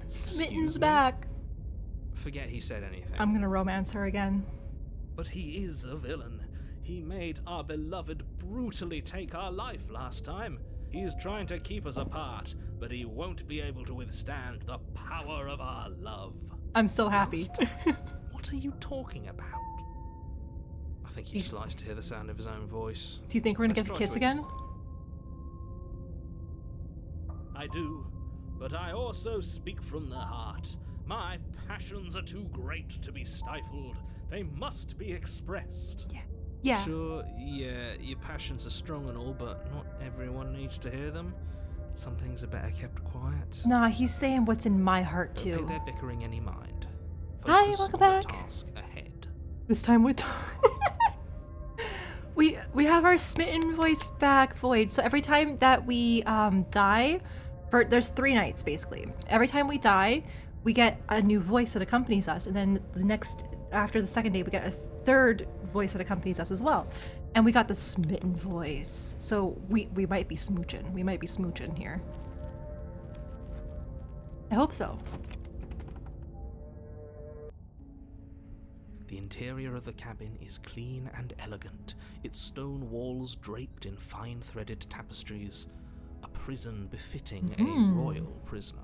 Smitten's back. Forget he said anything. I'm gonna romance her again. But he is a villain. He made our beloved brutally take our life last time. He's trying to keep us apart, but he won't be able to withstand the power of our love. I'm so happy. What are you talking about? I think he just likes to hear the sound of his own voice. Do you think we're gonna Let's get a try kiss to- again? I do, but I also speak from the heart. My passions are too great to be stifled. They must be expressed. Yeah. Sure, yeah, your passions are strong and all, but not everyone needs to hear them. Some things are better kept quiet. Nah, he's saying what's in my heart Don't pay too. their bickering any mind. Hi, Focus welcome on the back. task ahead. This time with we have our smitten voice back, Void. So every time that we die, there's 3 nights basically. Every time we die, we get a new voice that accompanies us, and then after the second day, we get a 3rd voice that accompanies us as well. And we got the smitten voice. So we might be smooching. We might be smooching here. I hope so. The interior of the cabin is clean and elegant, its stone walls draped in fine-threaded tapestries, a prison befitting a royal prisoner.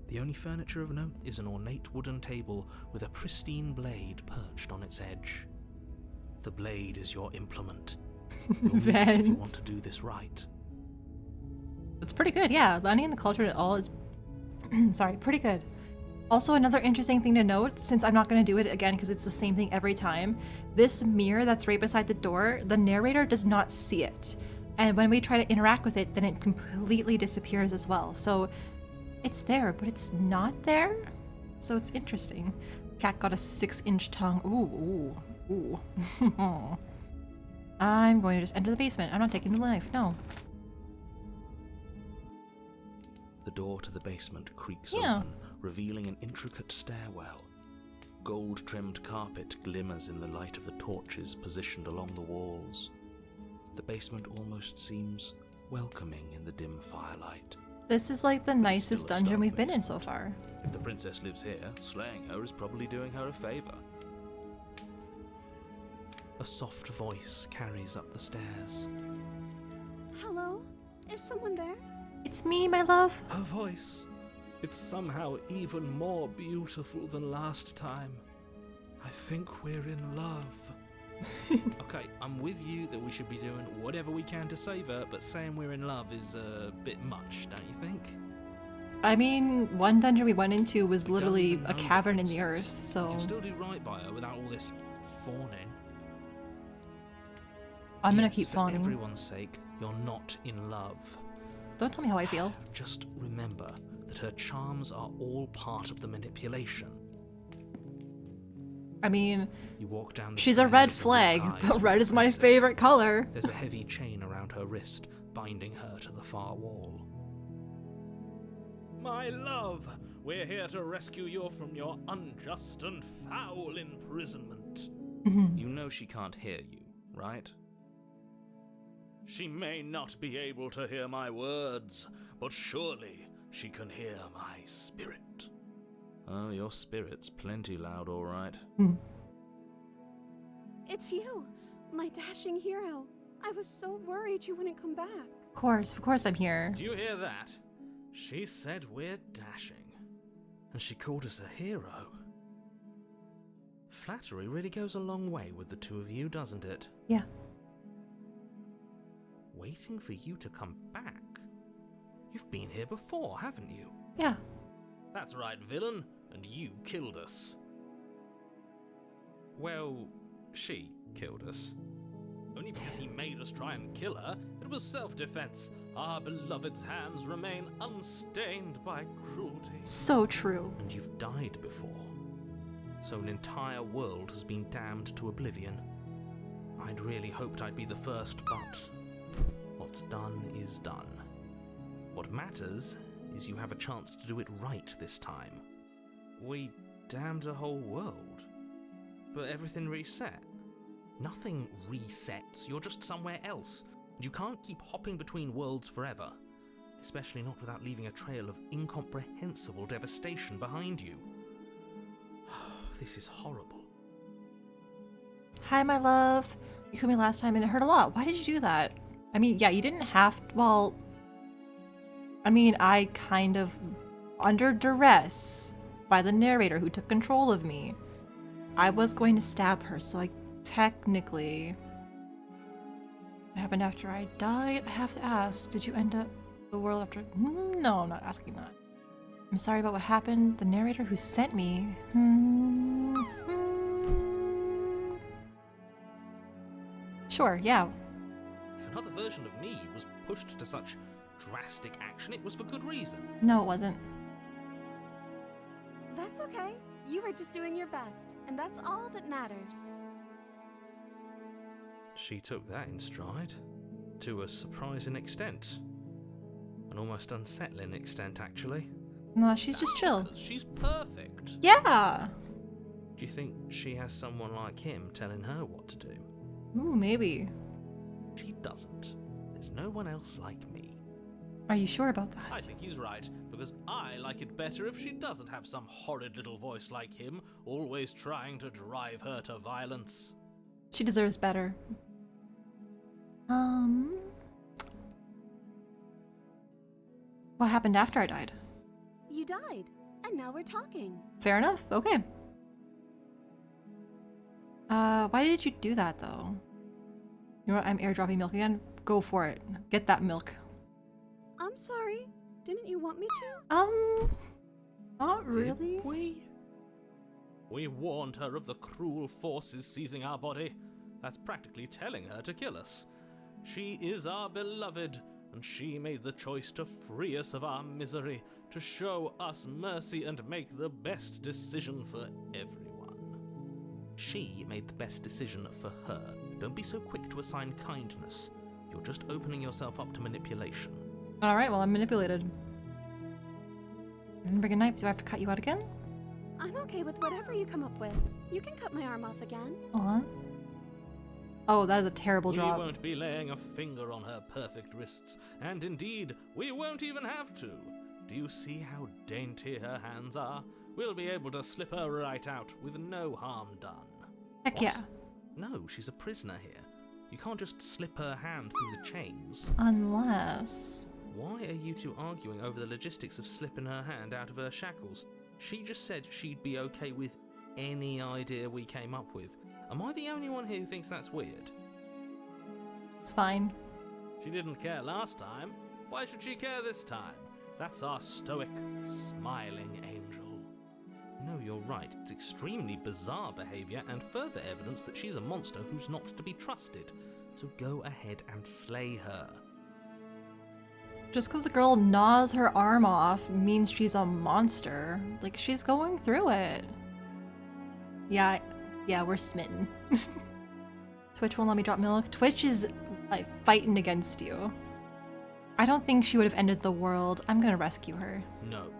The only furniture of note is an ornate wooden table with a pristine blade perched on its edge. The blade is your implement. You'll need it if you want to do this right. It's pretty good, yeah. Landing in the cauldron at all is sorry, pretty good. Also, another interesting thing to note, since I'm not going to do it again because it's the same thing every time, this mirror that's right beside the door, the narrator does not see it. And when we try to interact with it, then it completely disappears as well. So it's there, but it's not there. So it's interesting. Cat got a 6-inch tongue. Ooh. I'm going to just enter the basement. I'm not taking the knife, no. The door to the basement creaks open, revealing an intricate stairwell. Gold-trimmed carpet glimmers in the light of the torches positioned along the walls. The basement almost seems welcoming in the dim firelight. This is like the nicest still a dungeon stone we've been in basement. so far. If the princess lives here, slaying her is probably doing her a favor. A soft voice carries up the stairs. Hello? Is someone there? It's me, my love. Her voice. It's somehow even more beautiful than last time. I think we're in love. Okay, I'm with you that we should be doing whatever we can to save her, but saying we're in love is a bit much, don't you think? I mean, one dungeon we went into was Don't literally even a know the cavern in the princess. earth, We so can still do right by her without all this fawning. I'm gonna Yes, keep for fawning. everyone's sake, you're not in love. Don't tell me how I feel. Just remember that her charms are all part of the manipulation. I mean, You walk down the she's a red stairs and flag, look eyes but with red the is my princess. favorite color. There's a heavy chain around her wrist, binding her to the far wall. My love, we're here to rescue you from your unjust and foul imprisonment. You know she can't hear you, right? She may not be able to hear my words, but surely she can hear my spirit. Oh, your spirit's plenty loud, all right. It's you, my dashing hero. I was so worried you wouldn't come back. Of course I'm here. Do you hear that? She said we're dashing, and she called us a hero. Flattery really goes a long way with the two of you, doesn't it? Yeah. Waiting for you to come back? You've been here before, haven't you? Yeah. That's right, villain, and you killed us. Well, she killed us. Only because he made us try and kill her. It was self-defense. Our beloved's hands remain unstained by cruelty. So true. And you've died before. So an entire world has been damned to oblivion. I'd really hoped I'd be the first, but what's done is done. What matters is you have a chance to do it right this time. We damned a whole world, but everything reset. Nothing resets, you're just somewhere else. And you can't keep hopping between worlds forever, especially not without leaving a trail of incomprehensible devastation behind you. This is horrible. Hi, my love. You killed me last time and it hurt a lot. Why did you do that? I mean, yeah, you didn't have to, well, I mean, I kind of, under duress by the narrator who took control of me, I was going to stab her, so I technically... What happened after I died? I have to ask, did you end up the world after... No, I'm not asking that. I'm sorry about what happened. The narrator who sent me... Sure, yeah. If another version of me was pushed to such drastic action, it was for good reason. No, it wasn't. That's okay. You were just doing your best, and that's all that matters. She took that in stride. To a surprising extent. An almost unsettling extent, actually. No, she's just chill. She's perfect. Yeah! Do you think she has someone like him telling her what to do? Ooh, maybe. She doesn't. There's no one else like me. Are you sure about that? I think he's right, because I like it better if she doesn't have some horrid little voice like him, always trying to drive her to violence. She deserves better. What happened after I died? You died, and now we're talking. Fair enough, okay. Why did you do that, though? You know what, I'm airdropping milk again? Go for it. Get that milk. I'm sorry. Didn't you want me to? Not really. Did we? We warned her of the cruel forces seizing our body. That's practically telling her to kill us. She is our beloved, and she made the choice to free us of our misery, to show us mercy and make the best decision for everyone. She made the best decision for her. Don't be so quick to assign kindness. You're just opening yourself up to manipulation. Alright, well, I'm manipulated. I didn't bring a knife. Do I have to cut you out again? I'm okay with whatever you come up with. You can cut my arm off again. Aw. Oh, that is a terrible job. We won't be laying a finger on her perfect wrists, and indeed, we won't even have to. Do you see how dainty her hands are? We'll be able to slip her right out with no harm done. Heck What? yeah. No, she's a prisoner here. You can't just slip her hand through the chains. Unless... Why are you two arguing over the logistics of slipping her hand out of her shackles? She just said she'd be okay with any idea we came up with. Am I the only one here who thinks that's weird? It's fine. She didn't care last time. Why should she care this time? That's our stoic, smiling angel. No, you're right. It's extremely bizarre behavior and further evidence that she's a monster who's not to be trusted. So go ahead and slay her. Just because the girl gnaws her arm off means she's a monster. Like, she's going through it. Yeah, we're smitten. Twitch won't let me drop milk. Twitch is, like, fighting against you. I don't think she would have ended the world. I'm gonna rescue her. No,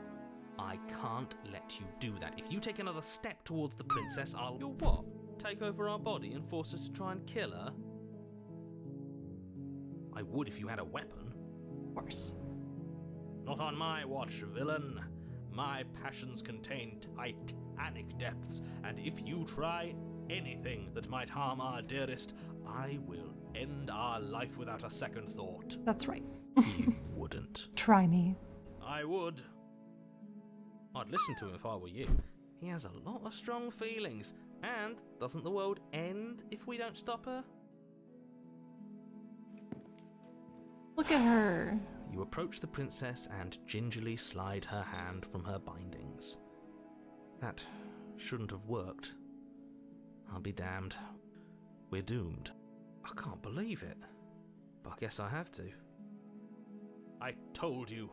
I can't let you do that. If you take another step towards the princess, I'll... You'll what? Take over our body and force us to try and kill her? I would if you had a weapon. Of course. Not on my watch, villain. My passions contain titanic depths, and if you try anything that might harm our dearest, I will end our life without a second thought. That's right. You wouldn't. Try me. I would. I'd listen to him if I were you. He has a lot of strong feelings, And doesn't the world end if we don't stop her? Look at her. You approach the princess and gingerly slide her hand from her bindings. That shouldn't have worked. I'll be damned. We're doomed. I can't believe it. But I guess I have to. I told you,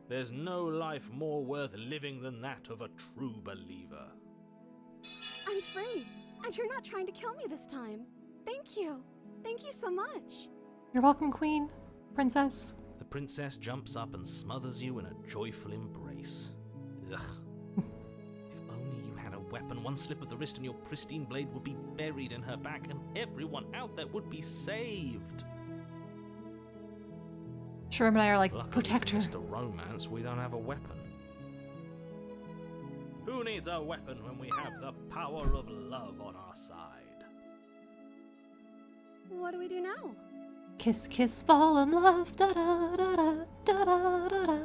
there's no life more worth living than that of a true believer. I'm free, and you're not trying to kill me this time. Thank you. Thank you so much. You're welcome, Queen. Princess. The princess jumps up and smothers you in a joyful embrace. Ugh. If only you had a weapon, one slip of the wrist and your pristine blade would be buried in her back and everyone out there would be saved. Sherm and I are like, Luckily protect her. for Mr. Romance, we don't have a weapon. Who needs a weapon when we have the power of love on our side? What do we do now? Kiss, kiss, fall in love. Da da da da da da da da.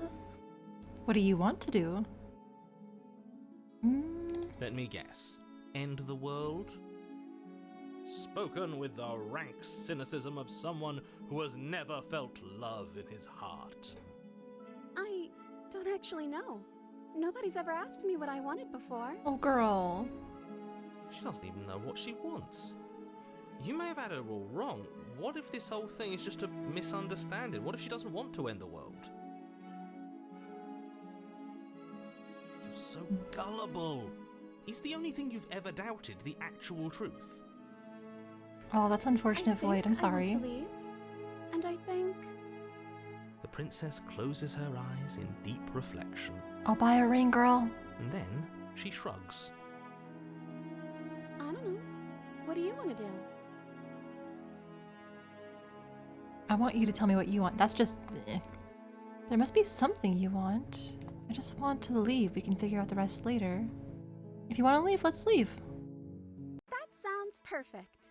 What do you want to do? Let me guess. End the world? Spoken with the rank cynicism of someone who has never felt love in his heart. I don't actually know. Nobody's ever asked me what I wanted before. Oh, girl. She doesn't even know what she wants. You may have had her all wrong. What if this whole thing is just a misunderstanding? What if she doesn't want to end the world? You're so gullible. Is the only thing you've ever doubted the actual truth? Oh, that's unfortunate, Void. I'm I sorry. want to leave, and I think The princess closes her eyes in deep reflection, I'll buy a ring, girl. and then she shrugs. I don't know. What do you want to do? I want you to tell me what you want. That's just... There must be something you want. I just want to leave. We can figure out the rest later. If you want to leave, let's leave. That sounds perfect.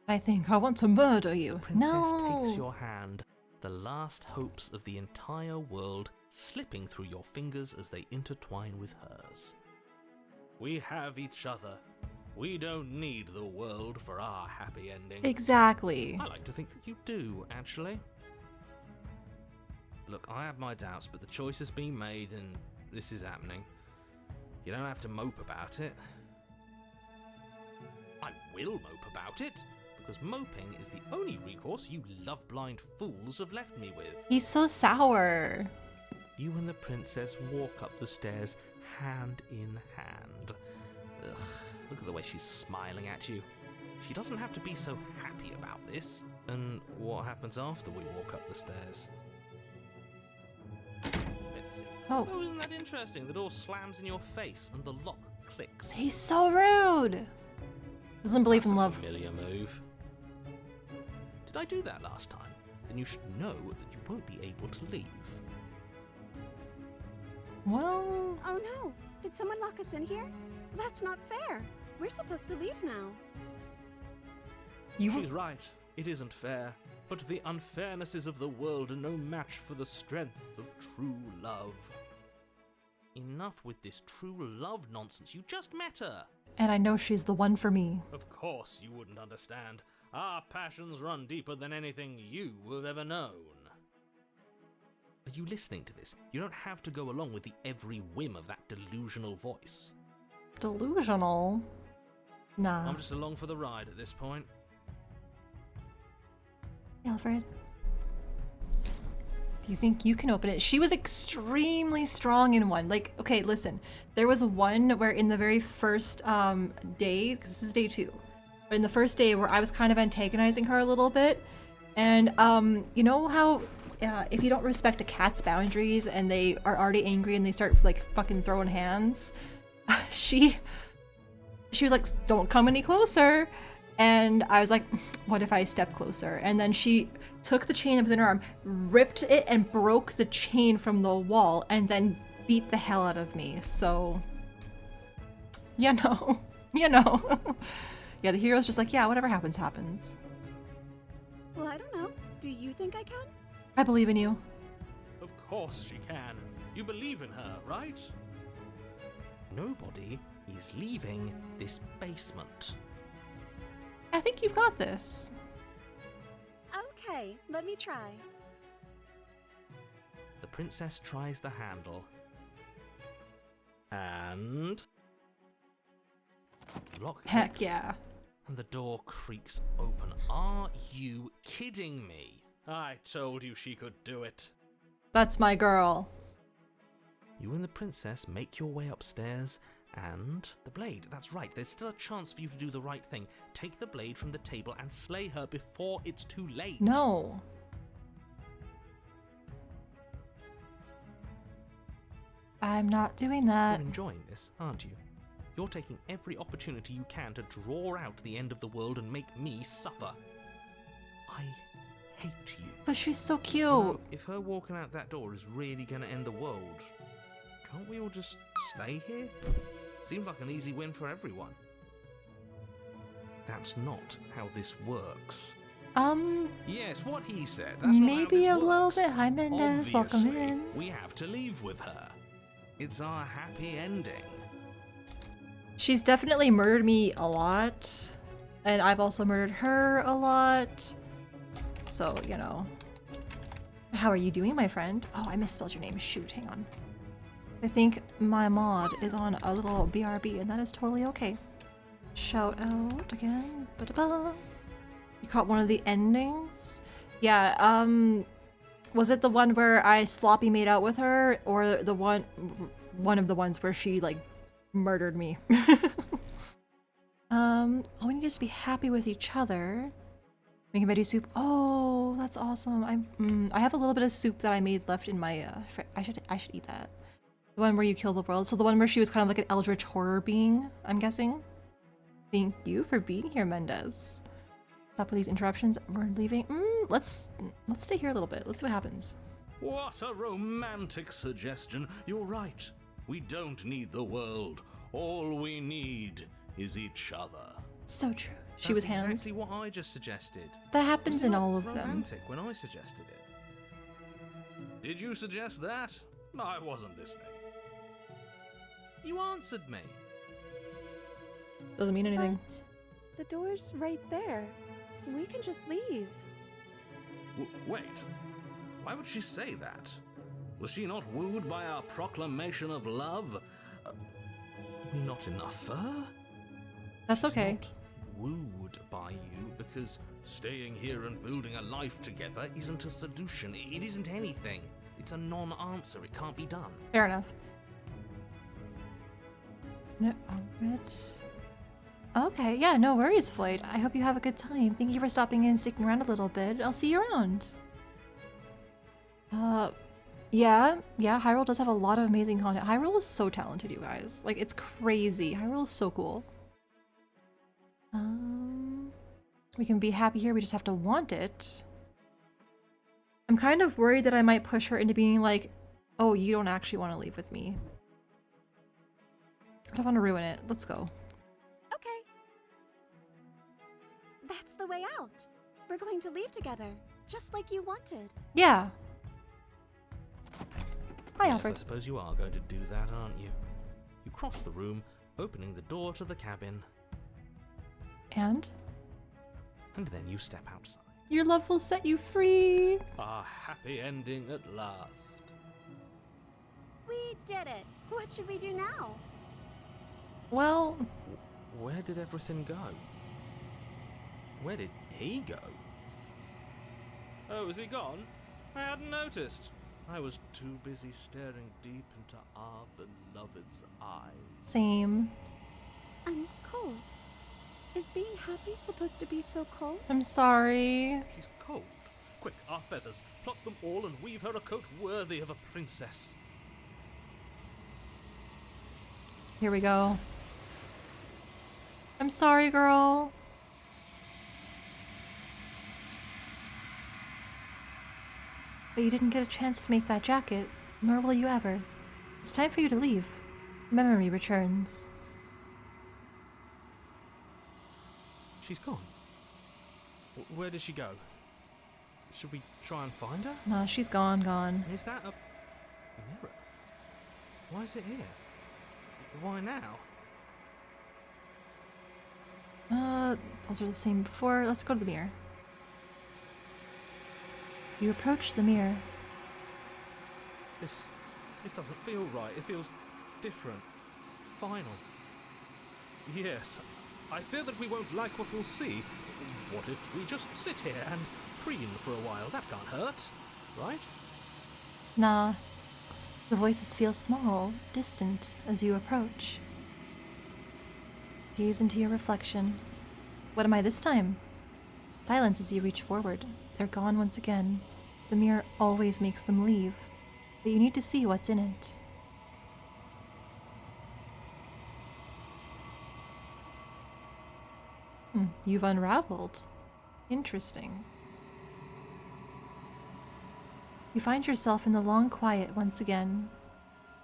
I think I want to murder you. The princess No. takes your hand, the last hopes of the entire world slipping through your fingers as they intertwine with hers. We have each other. We don't need the world for our happy ending. Exactly. I like to think that you do, actually. Look, I have my doubts, but the choice has been made and this is happening. You don't have to mope about it. I will mope about it, because moping is the only recourse you love-blind fools have left me with. He's so sour. You and the princess walk up the stairs hand in hand. Ugh, look at the way she's smiling at you. She doesn't have to be so happy about this. And what happens after we walk up the stairs? Let's see. Oh. Oh, isn't that interesting? The door slams in your face and the lock clicks. He's so rude. Doesn't believe That's in a love. familiar move. Did I do that last time? Then you should know that you won't be able to leave. Well, Oh no! Did someone lock us in here? That's not fair. We're supposed to leave now. She's right. It isn't fair. But the unfairnesses of the world are no match for the strength of true love. Enough with this true love nonsense. You just met her. and I know she's the one for me. Of course you wouldn't understand. Our passions run deeper than anything you have ever known. Are you listening to this? You don't have to go along with the every whim of that delusional voice. Delusional? Nah. I'm just along for the ride at this point. Alfred, do you think you can open it? She was extremely strong in one. Like, okay, listen. There was one where in the very first day, 'cause this is day 2, but in the first day where I was kind of antagonizing her a little bit, and you know how if you don't respect a cat's boundaries and they are already angry and they start like fucking throwing hands, she was like, don't come any closer. And I was like, what if I step closer? And then she took the chain that was in her arm, ripped it and broke the chain from the wall, and then beat the hell out of me. So, you know. Yeah, the hero's just like, yeah, whatever happens, happens. Well, I don't know. Do you think I can? I believe in you. Of course she can. You believe in her, right? Nobody is leaving this basement. I think you've got this. Okay, let me try. The princess tries the handle. And... lock Heck clicks, yeah. and the door creaks open. Are you kidding me? I told you she could do it. That's my girl. You and the princess make your way upstairs, and the blade. That's right, there's still a chance for you to do the right thing. Take the blade from the table and slay her before it's too late. No. I'm not doing that. You're enjoying this, aren't you? You're taking every opportunity you can to draw out the end of the world and make me suffer. I hate you. But she's so cute. You know, if her walking out that door is really going to end the world, can't we all just stay here? Seems like an easy win for everyone. That's not how this works. Yes, what he said. That's maybe not how a this little works. bit. Hi, Mendez. Welcome Obviously, in. we have to leave with her. It's our happy ending. She's definitely murdered me a lot, and I've also murdered her a lot. So, you know. How are you doing, my friend? Oh, I misspelled your name. Shoot, hang on. I think my mod is on a little BRB, and that is totally okay. Shout out again. Ba-da-ba. You caught one of the endings? Yeah, was it the one where I sloppy made out with her, or the one of the ones where she, like, murdered me? All we need is to be happy with each other. Making veggie soup. Oh, that's awesome. I have a little bit of soup that I made left in my, I should eat that. The one where you kill the world. So the one where she was kind of like an eldritch horror being, I'm guessing. Thank you for being here, Mendez. Stop with these interruptions. We're leaving. Let's stay here a little bit. Let's see what happens. What a romantic suggestion. You're right. We don't need the world. All we need is each other. So true. She was hands. That's exactly what I just suggested. That happens in all of them. Romantic when I suggested it. Did you suggest that? I wasn't listening. You answered me. Doesn't mean anything. But the door's right there. We can just leave. Wait. Why would she say that? Was she not wooed by our proclamation of love? We not enough for her? That's She's okay. Not wooed by you because staying here and building a life together isn't a solution. It isn't anything. It's a non-answer. It can't be done. Fair enough. No, alright. Okay, yeah, no worries, Floyd. I hope you have a good time. Thank you for stopping in and sticking around a little bit. I'll see you around. Yeah, Hyrule does have a lot of amazing content. Hyrule is so talented, you guys. Like, it's crazy. Hyrule is so cool. We can be happy here, we just have to want it. I'm kind of worried that I might push her into being like, oh, you don't actually want to leave with me. I don't want to ruin it. Let's go. Okay. That's the way out. We're going to leave together, just like you wanted. Yeah. Hi, Yes, Alfred. I suppose you are going to do that, aren't you? You cross the room, opening the door to the cabin, And? and then you step outside. Your love will set you free. A happy ending at last. We did it. What should we do now? Well, Where did everything go? Where did he go? Oh, is he gone? I hadn't noticed. I was too busy staring deep into our beloved's eyes. same. I'm cold. Is being happy supposed to be so cold? I'm sorry. She's cold. Quick, our feathers. Pluck them all and weave her a coat worthy of a princess. Here we go. I'm sorry, girl. But you didn't get a chance to make that jacket, nor will you ever. It's time for you to leave. Memory returns. She's gone. Where did she go? Should we try and find her? Nah, she's gone. Is that a mirror? Why is it here? Why now? Those are the same before. Let's go to the mirror. You approach the mirror. This doesn't feel right. It feels different. Final. Yes, I fear that we won't like what we'll see. What if we just sit here and preen for a while? That can't hurt, right? Nah. The voices feel small, distant, as you approach. Gaze into your reflection. What am I this time? Silence as you reach forward. They're gone once again. The mirror always makes them leave, but you need to see what's in it. You've unraveled. Interesting. You find yourself in the long quiet once again.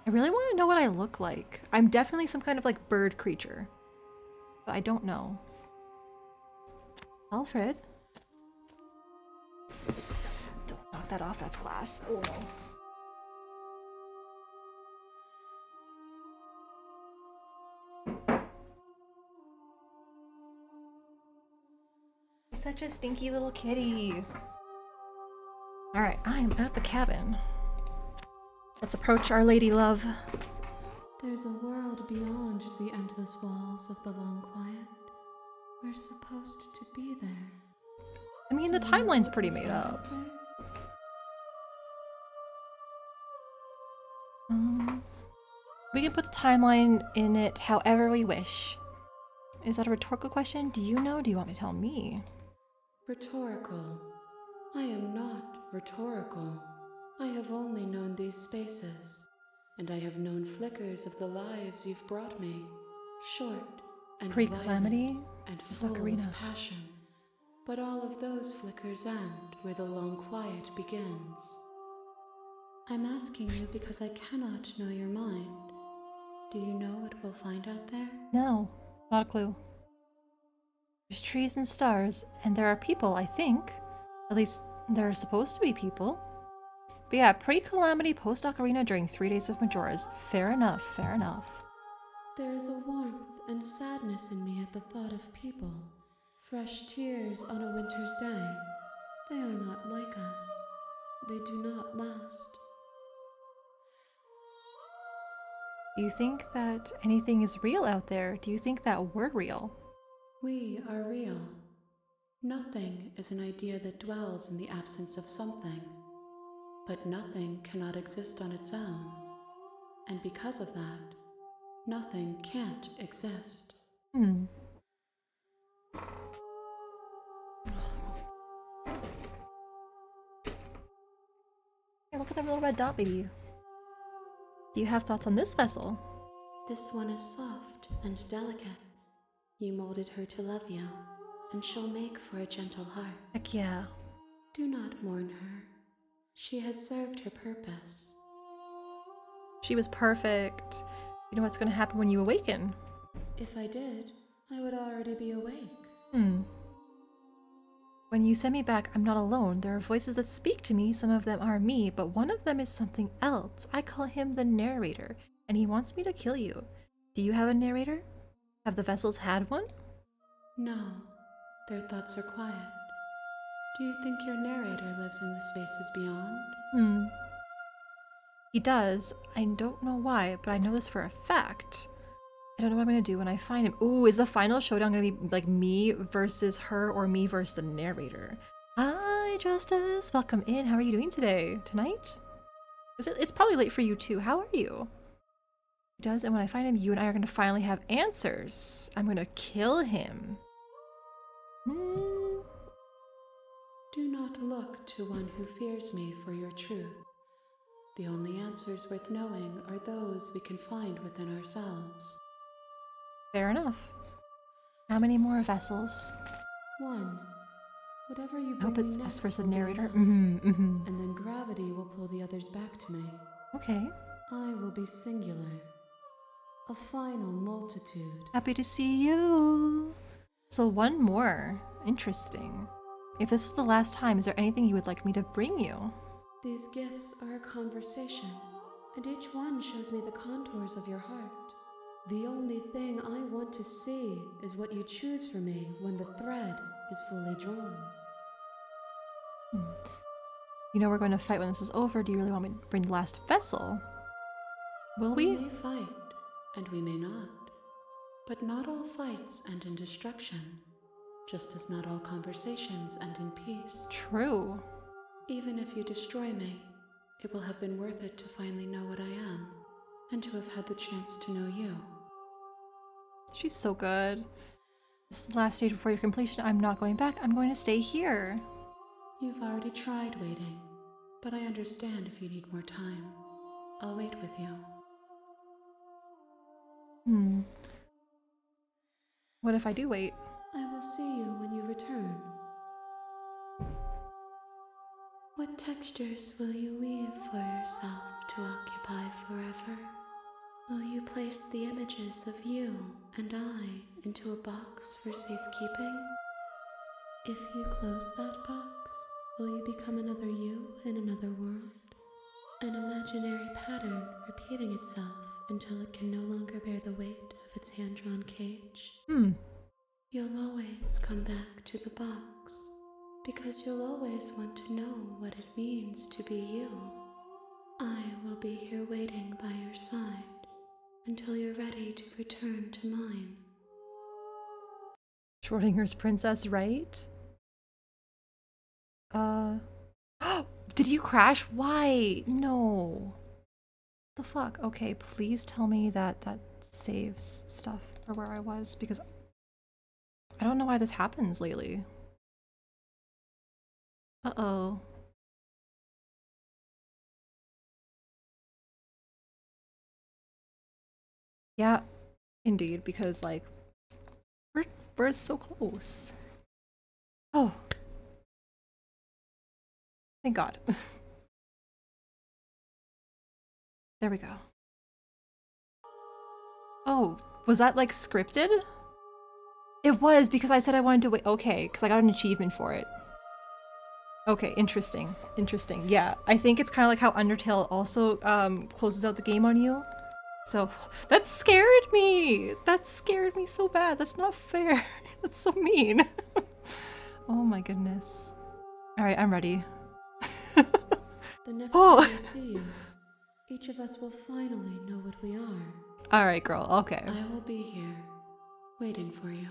I really want to know what I look like. I'm definitely some kind of like bird creature, but I don't know. Alfred? Don't knock that off, that's glass. Oh no. He's such a stinky little kitty. Alright, I am at the cabin. Let's approach Our Lady Love. There's a world beyond the endless walls of the long quiet. We're supposed to be there. I mean, the timeline's pretty made up. We can put the timeline in it however we wish. Is that a rhetorical question? Do you know? Do you want me to tell me? Rhetorical. I am not rhetorical. I have only known these spaces, and I have known flickers of the lives you've brought me. Short and Pre-calamity and full Ocarina. of passion. But all of those flickers end where the long quiet begins. I'm asking you because I cannot know your mind. Do you know what we'll find out there? No, not a clue. There's trees and stars, and there are people, I think. At least, there are supposed to be people. But yeah, pre-calamity, post-Ocarina during 3 days of Majora's. Fair enough, fair enough. There is a warmth and sadness in me at the thought of people. Fresh tears on a winter's day. They are not like us. They do not last. Do you think that anything is real out there? Do you think that we're real? We are real. Nothing is an idea that dwells in the absence of something. But nothing cannot exist on its own. And because of that, nothing can't exist. Hey, look at that little red dot, baby. Do you have thoughts on this vessel? This one is soft and delicate. You molded her to love you, and she'll make for a gentle heart. Heck yeah. Do not mourn her. She has served her purpose. She was perfect. You know what's going to happen when you awaken? If I did, I would already be awake. When you send me back, I'm not alone. There are voices that speak to me. Some of them are me, but one of them is something else. I call him the narrator, and he wants me to kill you. Do you have a narrator? Have the vessels had one? No, their thoughts are quiet. Do you think your narrator lives in the spaces beyond? He does. I don't know why, but I know this for a fact. I don't know what I'm going to do when I find him. Ooh, is the final showdown going to be like me versus her or me versus the narrator? Hi, Justice. Welcome in. How are you doing today? Tonight? It's probably late for you too. How are you? He does, and when I find him, you and I are going to finally have answers. I'm going to kill him. Do not look to one who fears me for your truth. The only answers worth knowing are those we can find within ourselves. Fair enough. How many more vessels? One. Whatever you I bring hope me it's next us versus will be narrator. enough. And then gravity will pull the others back to me. Okay. I will be singular. A final multitude. Happy to see you. So one more. Interesting. If this is the last time, is there anything you would like me to bring you? These gifts are a conversation, and each one shows me the contours of your heart. The only thing I want to see is what you choose for me when the thread is fully drawn. You know we're going to fight when this is over. Do you really want me to bring the last vessel? Will we? We may fight, and we may not. But not all fights end in destruction, just as not all conversations end in peace. True. Even if you destroy me, it will have been worth it to finally know what I am, and to have had the chance to know you. She's so good. This is the last stage before your completion. I'm not going back. I'm going to stay here. You've already tried waiting, but I understand if you need more time. I'll wait with you. What if I do wait? I will see you when you return. What textures will you weave for yourself to occupy forever? Will you place the images of you and I into a box for safekeeping? If you close that box, will you become another you in another world? An imaginary pattern repeating itself until it can no longer bear the weight of its hand-drawn cage? You'll always come back to the box, because you'll always want to know what it means to be you. I will be here waiting by your side until you're ready to return to mine. Schrodinger's princess, right? Did you crash? Why? No. The fuck? Okay, please tell me that that saves stuff for where I was, because I don't know why this happens lately. Uh-oh. Yeah, indeed, because like we're so close. Oh. Thank God. There we go. Oh, was that like scripted? It was, because I said I wanted to wait. Okay, because I got an achievement for it. Okay, interesting. Interesting. Yeah, I think it's kind of like how Undertale also closes out the game on you. So, that scared me! That scared me so bad. That's not fair. That's so mean. Oh my goodness. Alright, I'm ready. The next time I see you, each of us will finally know what we are. Alright, girl. Okay. I will be here, waiting for you.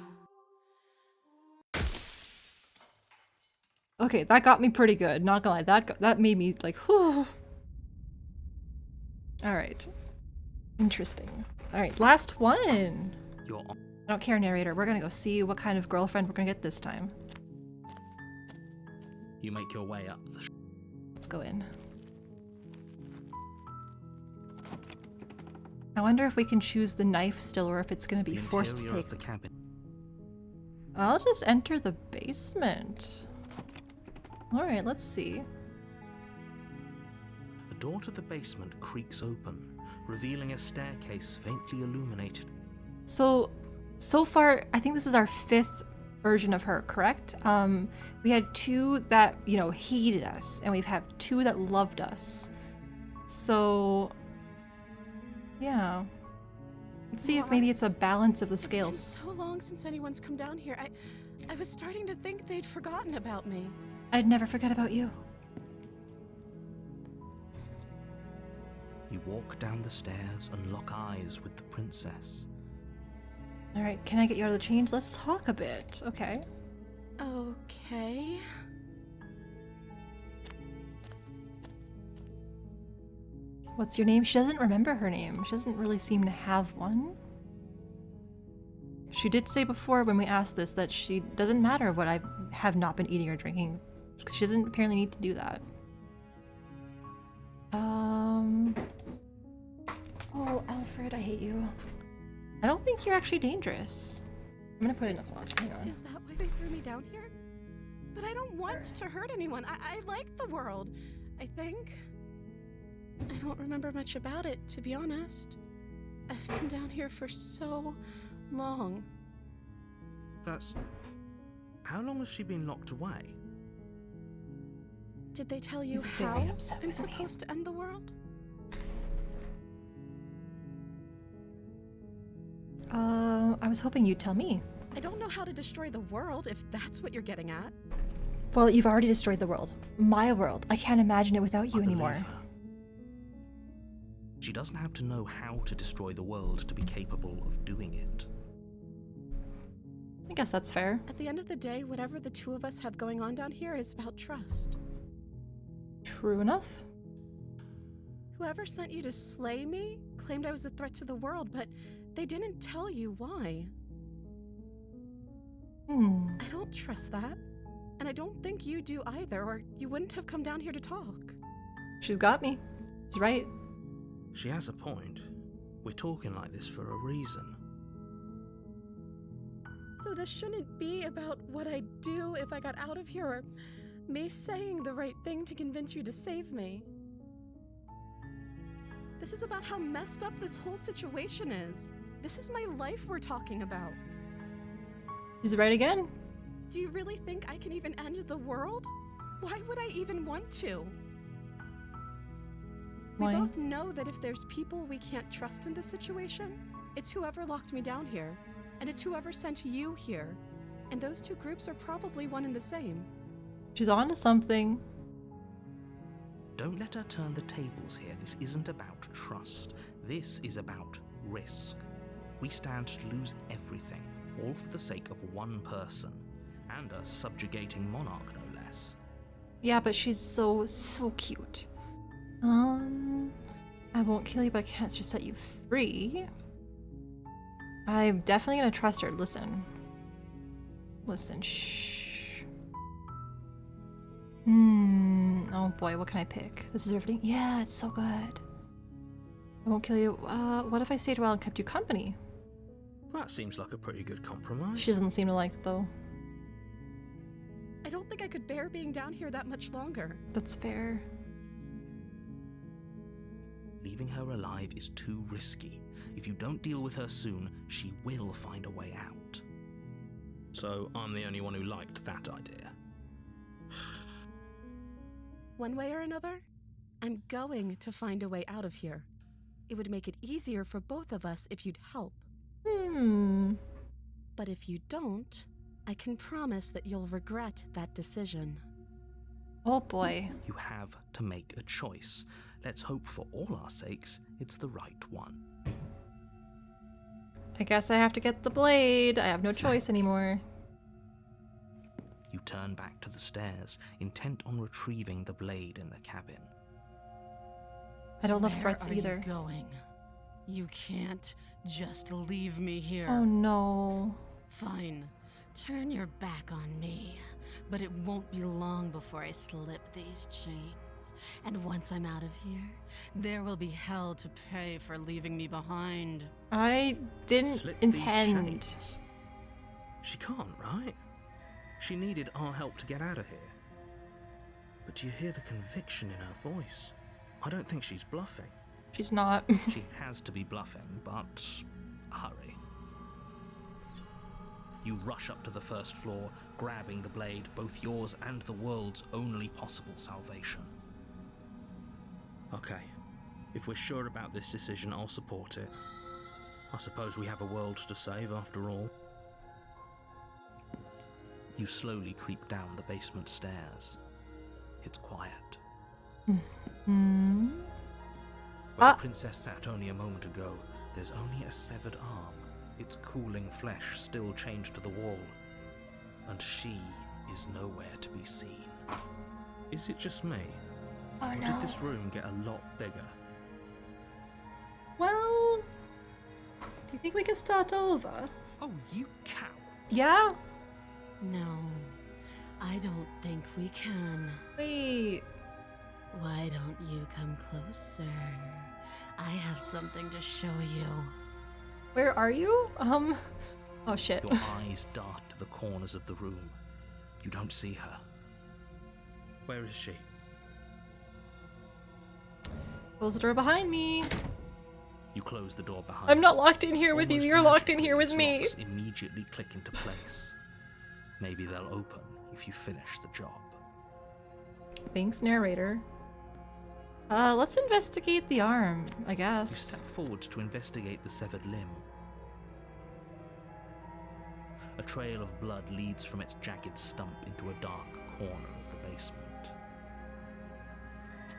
Okay, that got me pretty good. Not gonna lie, that made me like, whew. Alright. Interesting. Alright, last one! I don't care, narrator. We're gonna go see what kind of girlfriend we're gonna get this time. You make your way up the Let's go in. I wonder if we can choose the knife still, or if it's gonna be forced to take the cabin. I'll just enter the basement. Alright, let's see. The door to the basement creaks open, revealing a staircase faintly illuminated. So far, I think this is our 5th version of her, correct? We had 2 that, you know, hated us, and we've had 2 that loved us. So, yeah. Let's see if maybe it's a balance of the scales. It's been so long since anyone's come down here. I was starting to think they'd forgotten about me. I'd never forget about you. You walk down the stairs and lock eyes with the princess. Alright, can I get you out of the chains? Let's talk a bit. Okay. Okay. What's your name? She doesn't remember her name. She doesn't really seem to have one. She did say before when we asked this that she doesn't matter what I have not been eating or drinking. She doesn't apparently need to do that. Oh, Alfred, I hate you. I don't think you're actually dangerous. I'm gonna put it in the closet. Hang on. Is that why they threw me down here? But I don't want to hurt anyone. I like the world, I think. I don't remember much about it, to be honest. I've been down here for so long. That's... How long has she been locked away? Did they tell you He's how very upset I'm with me. supposed to end the world? I was hoping you'd tell me. I don't know how to destroy the world, if that's what you're getting at. Well, you've already destroyed the world. My world. I can't imagine it without you anymore. Her. She doesn't have to know how to destroy the world to be capable of doing it. I guess that's fair. At the end of the day, whatever the two of us have going on down here is about trust. True enough. Whoever sent you to slay me claimed I was a threat to the world, but they didn't tell you why. I don't trust that. And I don't think you do either, or you wouldn't have come down here to talk. She's got me. She's right. She has a point. We're talking like this for a reason. So this shouldn't be about what I'd do if I got out of here, or me saying the right thing to convince you to save me. This is about how messed up this whole situation is. This is my life we're talking about. She's right again. Do you really think I can even end the world? Why would I even want to? Why? We both know that if there's people we can't trust in this situation, it's whoever locked me down here, and it's whoever sent you here. And those two groups are probably one and the same. She's on to something. Don't let her turn the tables here. This isn't about trust. This is about risk. We stand to lose everything, all for the sake of one person, and a subjugating monarch, no less. Yeah, but she's so cute. I won't kill you, but I can't just set you free. I'm definitely gonna trust her. Listen. Shh. Oh boy, what can I pick? This is everything. Yeah, it's so good. I won't kill you. What if I stayed a while and kept you company? That seems like a pretty good compromise. She doesn't seem to like it though. I don't think I could bear being down here that much longer. That's fair. Leaving her alive is too risky. If you don't deal with her soon, she will find a way out. So I'm the only one who liked that idea. One way or another, I'm going to find a way out of here. It would make it easier for both of us if you'd help. But if you don't, I can promise that you'll regret that decision. Oh boy. You have to make a choice. Let's hope for all our sakes it's the right one. I guess I have to get the blade. I have no choice anymore. You turn back to the stairs, intent on retrieving the blade in the cabin. I don't love threats either. Where are you going? You can't just leave me here. Oh no. Fine. Turn your back on me. But it won't be long before I slip these chains. And once I'm out of here, there will be hell to pay for leaving me behind. I didn't Slip these intend. chains. She can't, right? She needed our help to get out of here. But do you hear the conviction in her voice? I don't think she's bluffing. She's not. She has to be bluffing, but hurry. You rush up to the first floor, grabbing the blade, both yours and the world's only possible salvation. Okay, if we're sure about this decision, I'll support it. I suppose we have a world to save after all. You slowly creep down the basement stairs. It's quiet. Where the princess sat only a moment ago, there's only a severed arm, its cooling flesh still chained to the wall, and she is nowhere to be seen. Is it just me? Oh Or no. did this room get a lot bigger? Well, do you think we can start over? Oh, you coward! Yeah? No, I don't think we can. Wait. Why don't you come closer? I have something to show you. Where are you? Oh shit. Your eyes dart to the corners of the room. You don't see her. Where is she? Close the door behind me. You close the door behind I'm you. not locked in here with you. Almost You're locked in magically, here with its me. locks immediately click into place. Maybe they'll open if you finish the job. Thanks, narrator. Let's investigate the arm, I You guess. step forward to investigate the severed limb. A trail of blood leads from its jagged stump into a dark corner of the basement.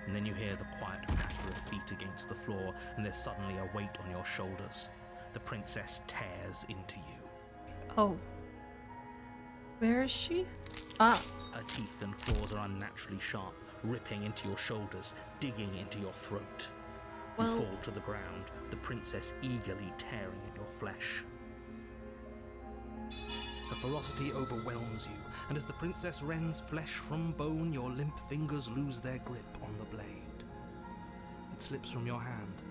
And then you hear the quiet patter of feet against the floor, and there's suddenly a weight on your shoulders. The princess tears into you. Oh. Where is she? Ah. Her teeth and claws are unnaturally sharp, ripping into your shoulders, digging into your throat. You fall to the ground, the princess eagerly tearing at your flesh. The ferocity overwhelms you, and as the princess rends flesh from bone, your limp fingers lose their grip on the blade. It slips from your hand,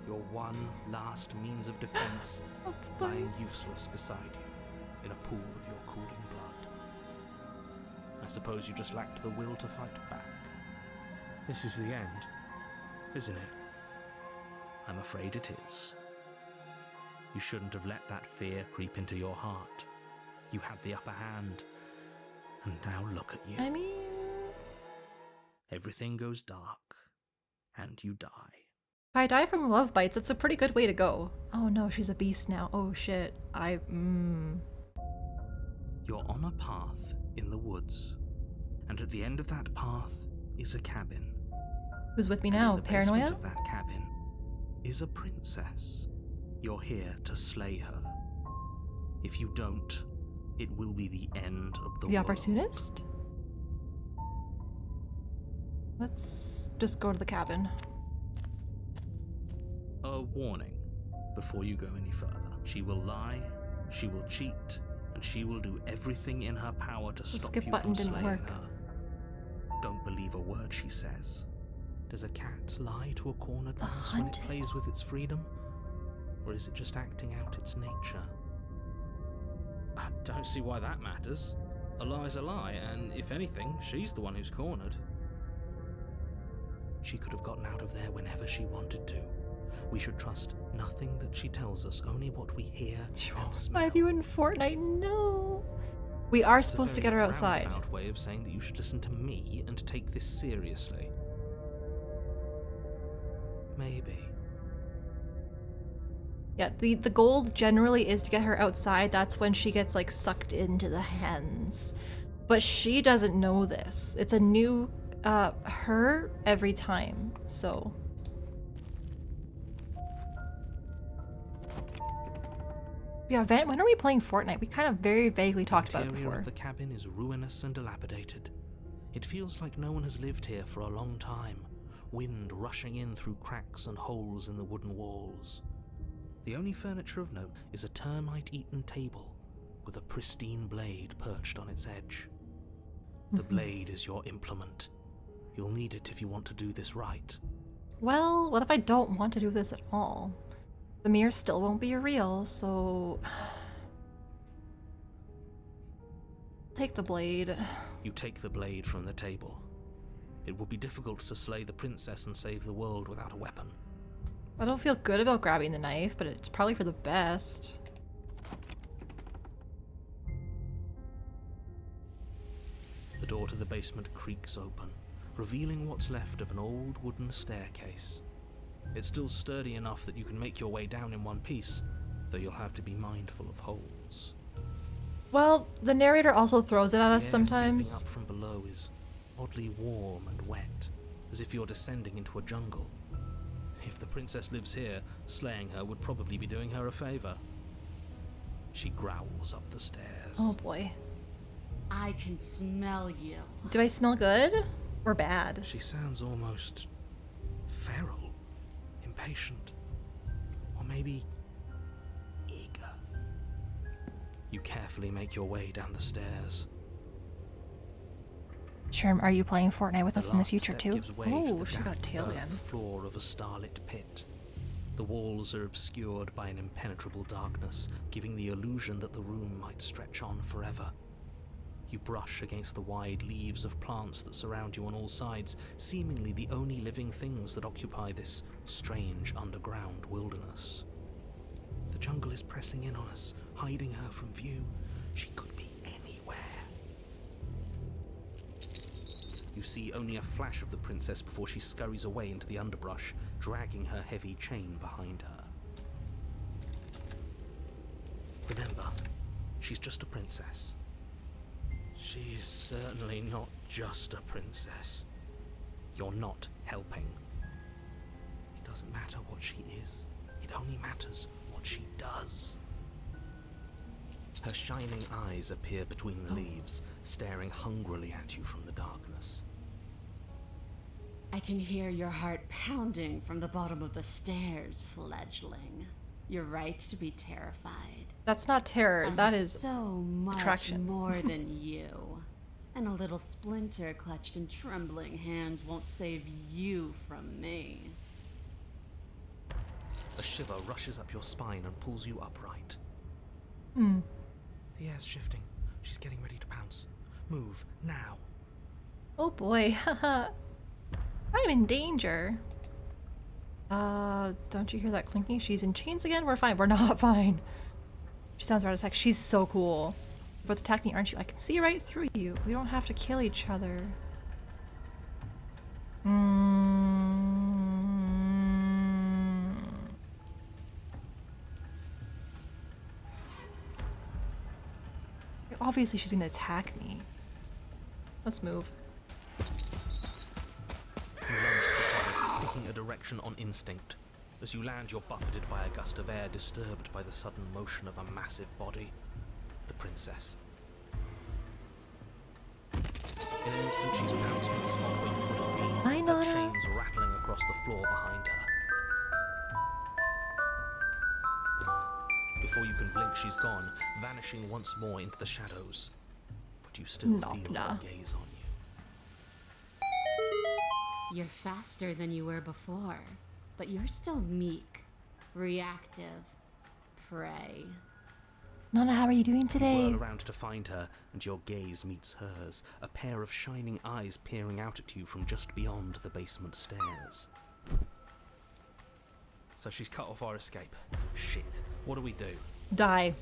your one last means of defense, lying useless beside you in a pool of your cooling blood. I suppose you just lacked the will to fight back. This is the end, isn't it? I'm afraid it is. You shouldn't have let that fear creep into your heart. You had the upper hand, and now look at you. I mean... Everything goes dark, and you die. If I die from love bites, that's a pretty good way to go. Oh no, she's a beast now. Oh shit. You're on a path in the woods, and at the end of that path is a cabin. Who's with me And now? in the Paranoia? basement of that cabin is a princess. You're here to slay her. If you don't, it will be the end of the The world. opportunist? Let's just go to the cabin. A warning before you go any further. She will lie, she will cheat, and she will do everything in her power to stop skip you button from didn't slaying work. her. Don't believe a word she says. Does a cat lie to a cornered mouse when it plays with its freedom? Or is it just acting out its nature? I don't see why that matters. A lie's a lie, and if anything, she's the one who's cornered. She could have gotten out of there whenever she wanted to. We should trust nothing that she tells us, only what we hear and smell. Have you in Fortnite? No. We are supposed to get her outside. It's a very roundabout way of saying that you should listen to me and take this seriously. Maybe. Yeah, the goal generally is to get her outside. That's when she gets like sucked into the hands. But she doesn't know this. It's a new her every time. So yeah, when are we playing Fortnite? We kind of very vaguely talked about it The interior before. of the cabin is ruinous and dilapidated. It feels like no one has lived here for a long time. Wind rushing in through cracks and holes in the wooden walls. The only furniture of note is a termite-eaten table with a pristine blade perched on its edge. The blade is your implement. You'll need it if you want to do this right. Well, what if I don't want to do this at all? The mirror still won't be real, so... Take the blade. You take the blade from the table. It will be difficult to slay the princess and save the world without a weapon. I don't feel good about grabbing the knife, but it's probably for the best. The door to the basement creaks open, revealing what's left of an old wooden staircase. It's still sturdy enough that you can make your way down in one piece, though you'll have to be mindful of holes. Well, the narrator also throws it at us The air sometimes. seeping up from below is oddly warm and wet, as if you're descending into a jungle. If the princess lives here, slaying her would probably be doing her a favor. She growls up the stairs. Oh boy. I can smell you. Do I smell good or bad? She sounds almost feral, impatient, or maybe eager. You carefully make your way down the stairs. Sherm, are you playing Fortnite with us in the last future step too? gives way to Oh, the she's got a damp tail gun. earth floor of a starlit pit. The walls are obscured by an impenetrable darkness, giving the illusion that the room might stretch on forever. You brush against the wide leaves of plants that surround you on all sides, seemingly the only living things that occupy this strange underground wilderness. The jungle is pressing in on us, hiding her from view. She could be anywhere. You see only a flash of the princess before she scurries away into the underbrush, dragging her heavy chain behind her. Remember, She's just a princess. She is certainly not just a princess. You're not helping. It doesn't matter what she is. It only matters what she does. Her shining eyes appear between the leaves, staring hungrily at you from the darkness. I can hear your heart pounding from the bottom of the stairs, fledgling. You're right to be terrified. That's not terror. I'm that is so much attraction. more than you. And a little splinter clutched in trembling hands won't save you from me. A shiver rushes up your spine and pulls you upright. Hmm. The air's shifting. She's getting ready to pounce. Move, now. Oh boy, haha. I'm in danger. Don't you hear that clinking? She's in chains again? We're fine. We're not fine. She sounds right as heck. She's so cool. You're about to attack me, aren't you? I can see right through you. We don't have to kill each other. Obviously she's gonna attack me. Let's move. You lunge forward, picking a direction on instinct. As you land, you're buffeted by a gust of air, disturbed by the sudden motion of a massive body. The princess. In an instant, she's bounced to the spot where you would have been. Hi, her Nana. chains rattling across the floor behind her. Before you can blink, she's gone, vanishing once more into the shadows. But you still feel her gaze on you. You're faster than you were before, but you're still meek, reactive, prey. Nana, how are you doing today? You whirl around to find her, and your gaze meets hers, a pair of shining eyes peering out at you from just beyond the basement stairs. So she's cut off our escape. Shit. What do we do? Die.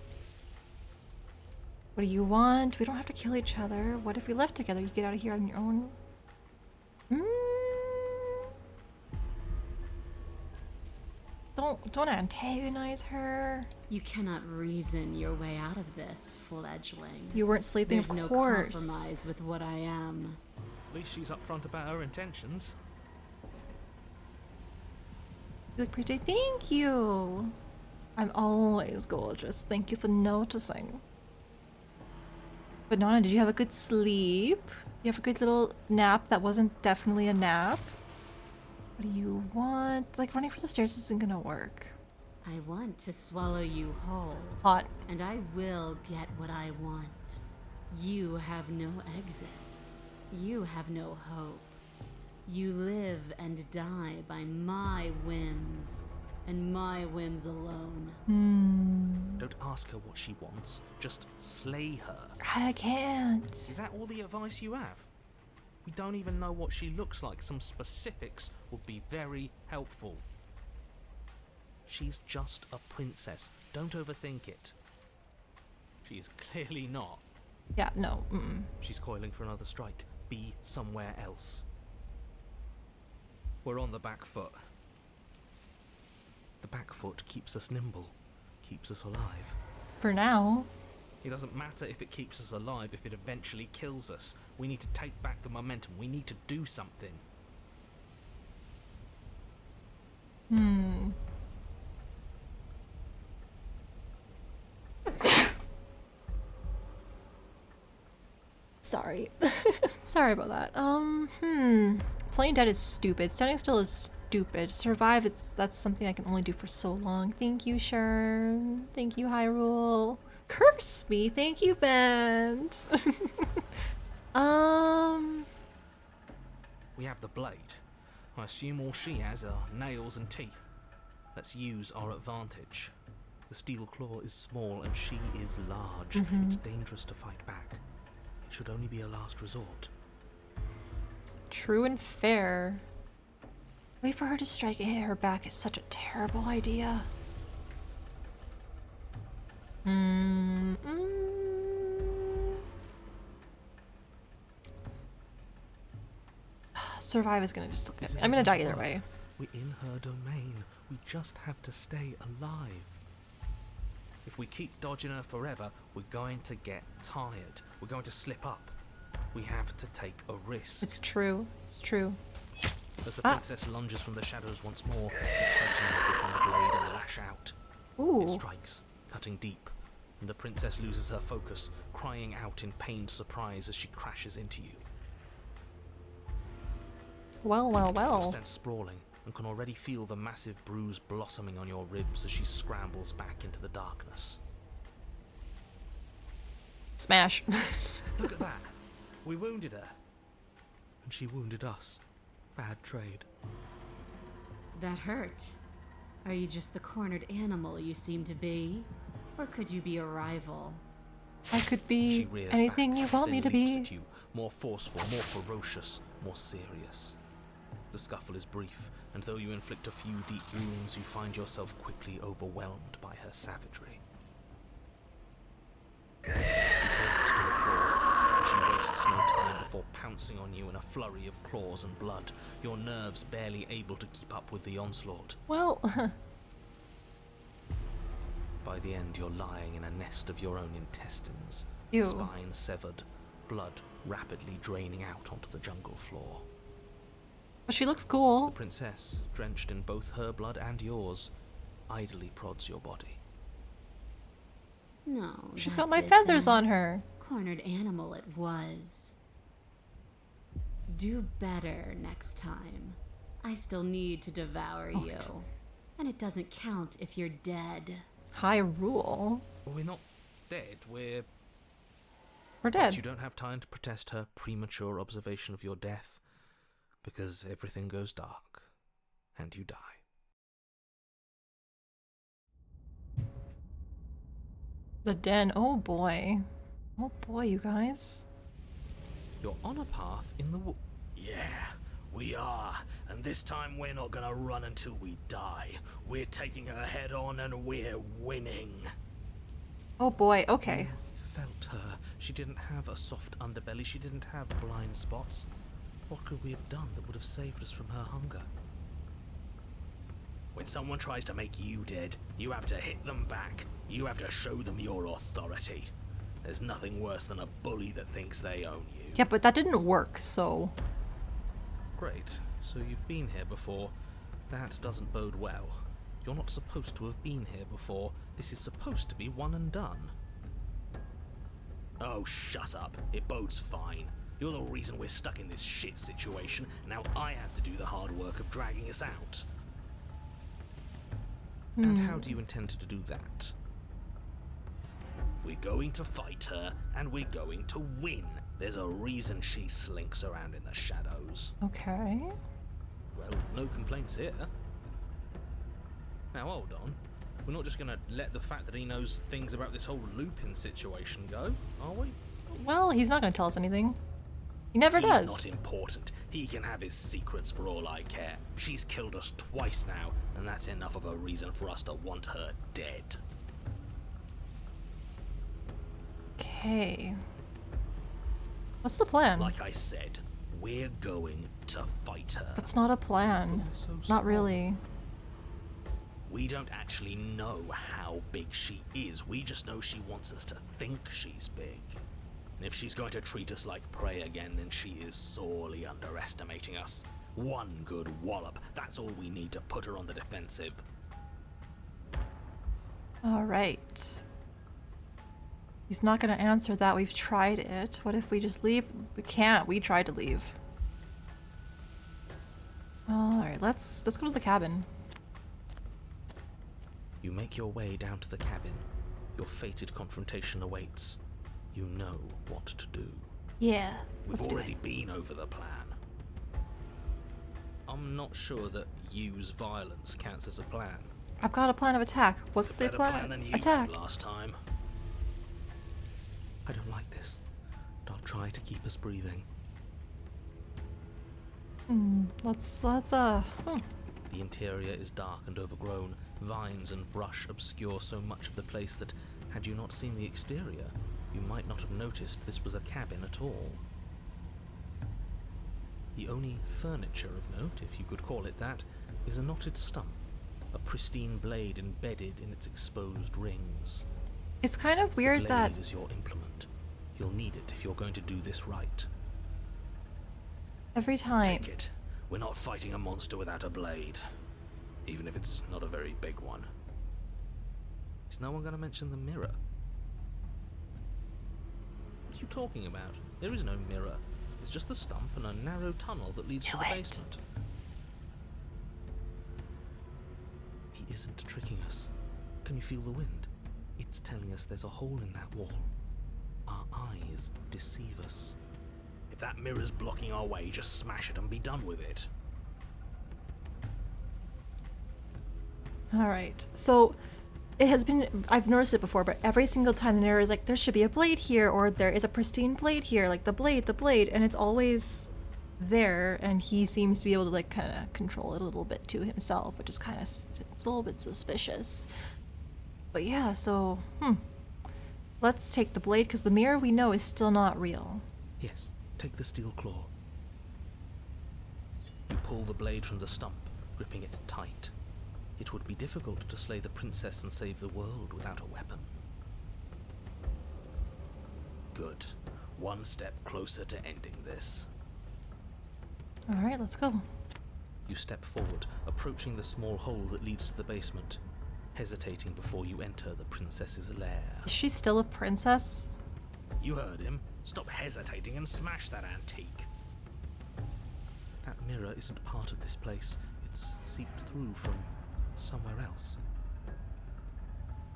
What do you want? We don't have to kill each other. What if we left together? You get out of here on your own. Don't antagonize her. You cannot reason your way out of this, fledgling. You weren't sleeping, There's of no course. compromise with what I am. At least she's upfront about her intentions. You look pretty. Thank you. I'm always gorgeous. Thank you for noticing. But Nana, did you have a good sleep? You have a good little nap that wasn't definitely a nap? What do you want? Like, running for the stairs isn't gonna work. I want to swallow you whole. Hot. And I will get what I want. You have no exit. You have no hope. You live and die by my whims, and my whims alone. Don't ask her what she wants, just slay her. I can't. Is that all the advice you have? We don't even know what she looks like. Some specifics would be very helpful. She's just a princess. Don't overthink it. She is clearly not. Yeah, no. She's coiling for another strike. Be somewhere else. We're on the back foot. The back foot keeps us nimble, keeps us alive. For now. It doesn't matter if it keeps us alive, if it eventually kills us. We need to take back the momentum. We need to do something. Sorry. Sorry about that. Playing dead is stupid. Standing still is stupid. Survive, that's something I can only do for so long. Thank you, Sherm. Thank you, Hyrule. Curse me. Thank you, Band. We have the blade. I assume all she has are nails and teeth. Let's use our advantage. The steel claw is small and she is large. It's dangerous to fight back. It should only be a last resort. True and fair. Wait for her to strike and hit her back is such a terrible idea. Survive is gonna just look at me. I'm gonna die either way. We're in her domain. We just have to stay alive. If we keep dodging her forever, we're going to get tired. We're going to slip up. We have to take a risk. It's true. It's true. As the princess lunges from the shadows once more, the titan will become a blade and lash out. Ooh. It strikes, cutting deep, and the princess loses her focus, crying out in pained surprise as she crashes into you. Well, well, You're well. sent sprawling and can already feel the massive bruise blossoming on your ribs as she scrambles back into the darkness. Smash. Look at that! We wounded her. And she wounded us. Bad trade. That hurt. Are you just the cornered animal you seem to be? Or could you be a rival? I could She be rears anything back, you want me then to leaps be. at you, more forceful, more ferocious, more serious. The scuffle is brief, and though you inflict a few deep wounds, you find yourself quickly overwhelmed by her savagery. You collapse to the floor, and she wastes no time before pouncing on you in a flurry of claws and blood, your nerves barely able to keep up with the onslaught. Well, By the end, you're lying in a nest of your own intestines, Ew. spine severed, blood rapidly draining out onto the jungle floor. but she looks The cool. princess, drenched in both her blood and yours, idly prods your body. No. She's got that's my it feathers then. on her. Cornered animal it was. Do better next time. I still need to devour Oh, you. And it doesn't count if you're dead. High rule. Well, we're not dead, we're... We're But dead. you don't have time to protest her premature observation of your death, because everything goes dark, and you die. The den. Oh boy. Oh boy, you guys. You're on a path in the wood. Yeah, we are. And this time we're not gonna run until we die. We're taking her head on and we're winning. Oh boy. Okay. Felt her. She didn't have a soft underbelly, she didn't have blind spots. What could we have done that would have saved us from her hunger? When someone tries to make you dead, you have to hit them back. You have to show them your authority. There's nothing worse than a bully that thinks they own you. Yeah, but that didn't work. So Great. So you've been here before. That doesn't bode well. You're not supposed to have been here before. This is supposed to be one and done. Oh, shut up. It bodes fine. You're the reason we're stuck in this shit situation. Now I have to do the hard work of dragging us out. And how do you intend to do that? We're going to fight her, and we're going to win. There's a reason she slinks around in the shadows. okay. Well, no complaints here. Now hold on. We're not just gonna let the fact that he knows things about this whole Lupin situation go, are we? Well, he's not gonna tell us anything. He never He's does. not important. He can have his secrets for all I care. She's killed us twice now, and that's enough of a reason for us to want her dead. Okay. What's the plan? Like I said, we're going to fight her. That's not a plan. So Not small. really. We don't actually know how big she is. We just know she wants us to think she's big. And if she's going to treat us like prey again, then she is sorely underestimating us. One good wallop, that's all we need to put her on the defensive. All right. He's not gonna answer that. We've tried it. What if we just leave? We can't. We tried to leave. All right. Let's go to the cabin. You make your way down to the cabin. Your fated confrontation awaits. You know what to do. Yeah. We've Let's do already it. been over the plan. I'm not sure that use violence counts as a plan. I've got a plan of attack. What's It's a the better plan than you Attack. had last time. I don't like this, but I'll try to keep us breathing. Let's The interior is dark and overgrown. Vines and brush obscure so much of the place that, had you not seen the exterior, you might not have noticed this was a cabin at all. The only furniture of note, if you could call it that, is a knotted stump, a pristine blade embedded in its exposed rings. It's kind of weird the that blade is your implement. You'll need it if you're going to do this right. every time. Take it. We're not fighting a monster without a blade. Even if it's not a very big one. Is no one going to mention the mirror? What are you talking about? There is no mirror. It's just the stump and a narrow tunnel that leads to the basement. He isn't tricking us. Can you feel the wind? It's telling us there's a hole in that wall. Our eyes deceive us. If that mirror's blocking our way, just smash it and be done with it. Alright, so it has been, I've noticed it before, but every single time the narrator is like, there should be a blade here, or there is a pristine blade here, like the blade, and it's always there, and he seems to be able to like kind of control it a little bit to himself, which is kind of, it's a little bit suspicious. But yeah, so, let's take the blade, because the mirror we know is still not real. Yes, take the steel claw. You pull the blade from the stump, gripping it tight. It would be difficult to slay the princess and save the world without a weapon. Good. One step closer to ending this. Alright, let's go. You step forward, approaching the small hole that leads to the basement, hesitating before you enter the princess's lair. Is she still a princess? You heard him. Stop hesitating and smash that antique. That mirror isn't part of this place. It's seeped through from somewhere else.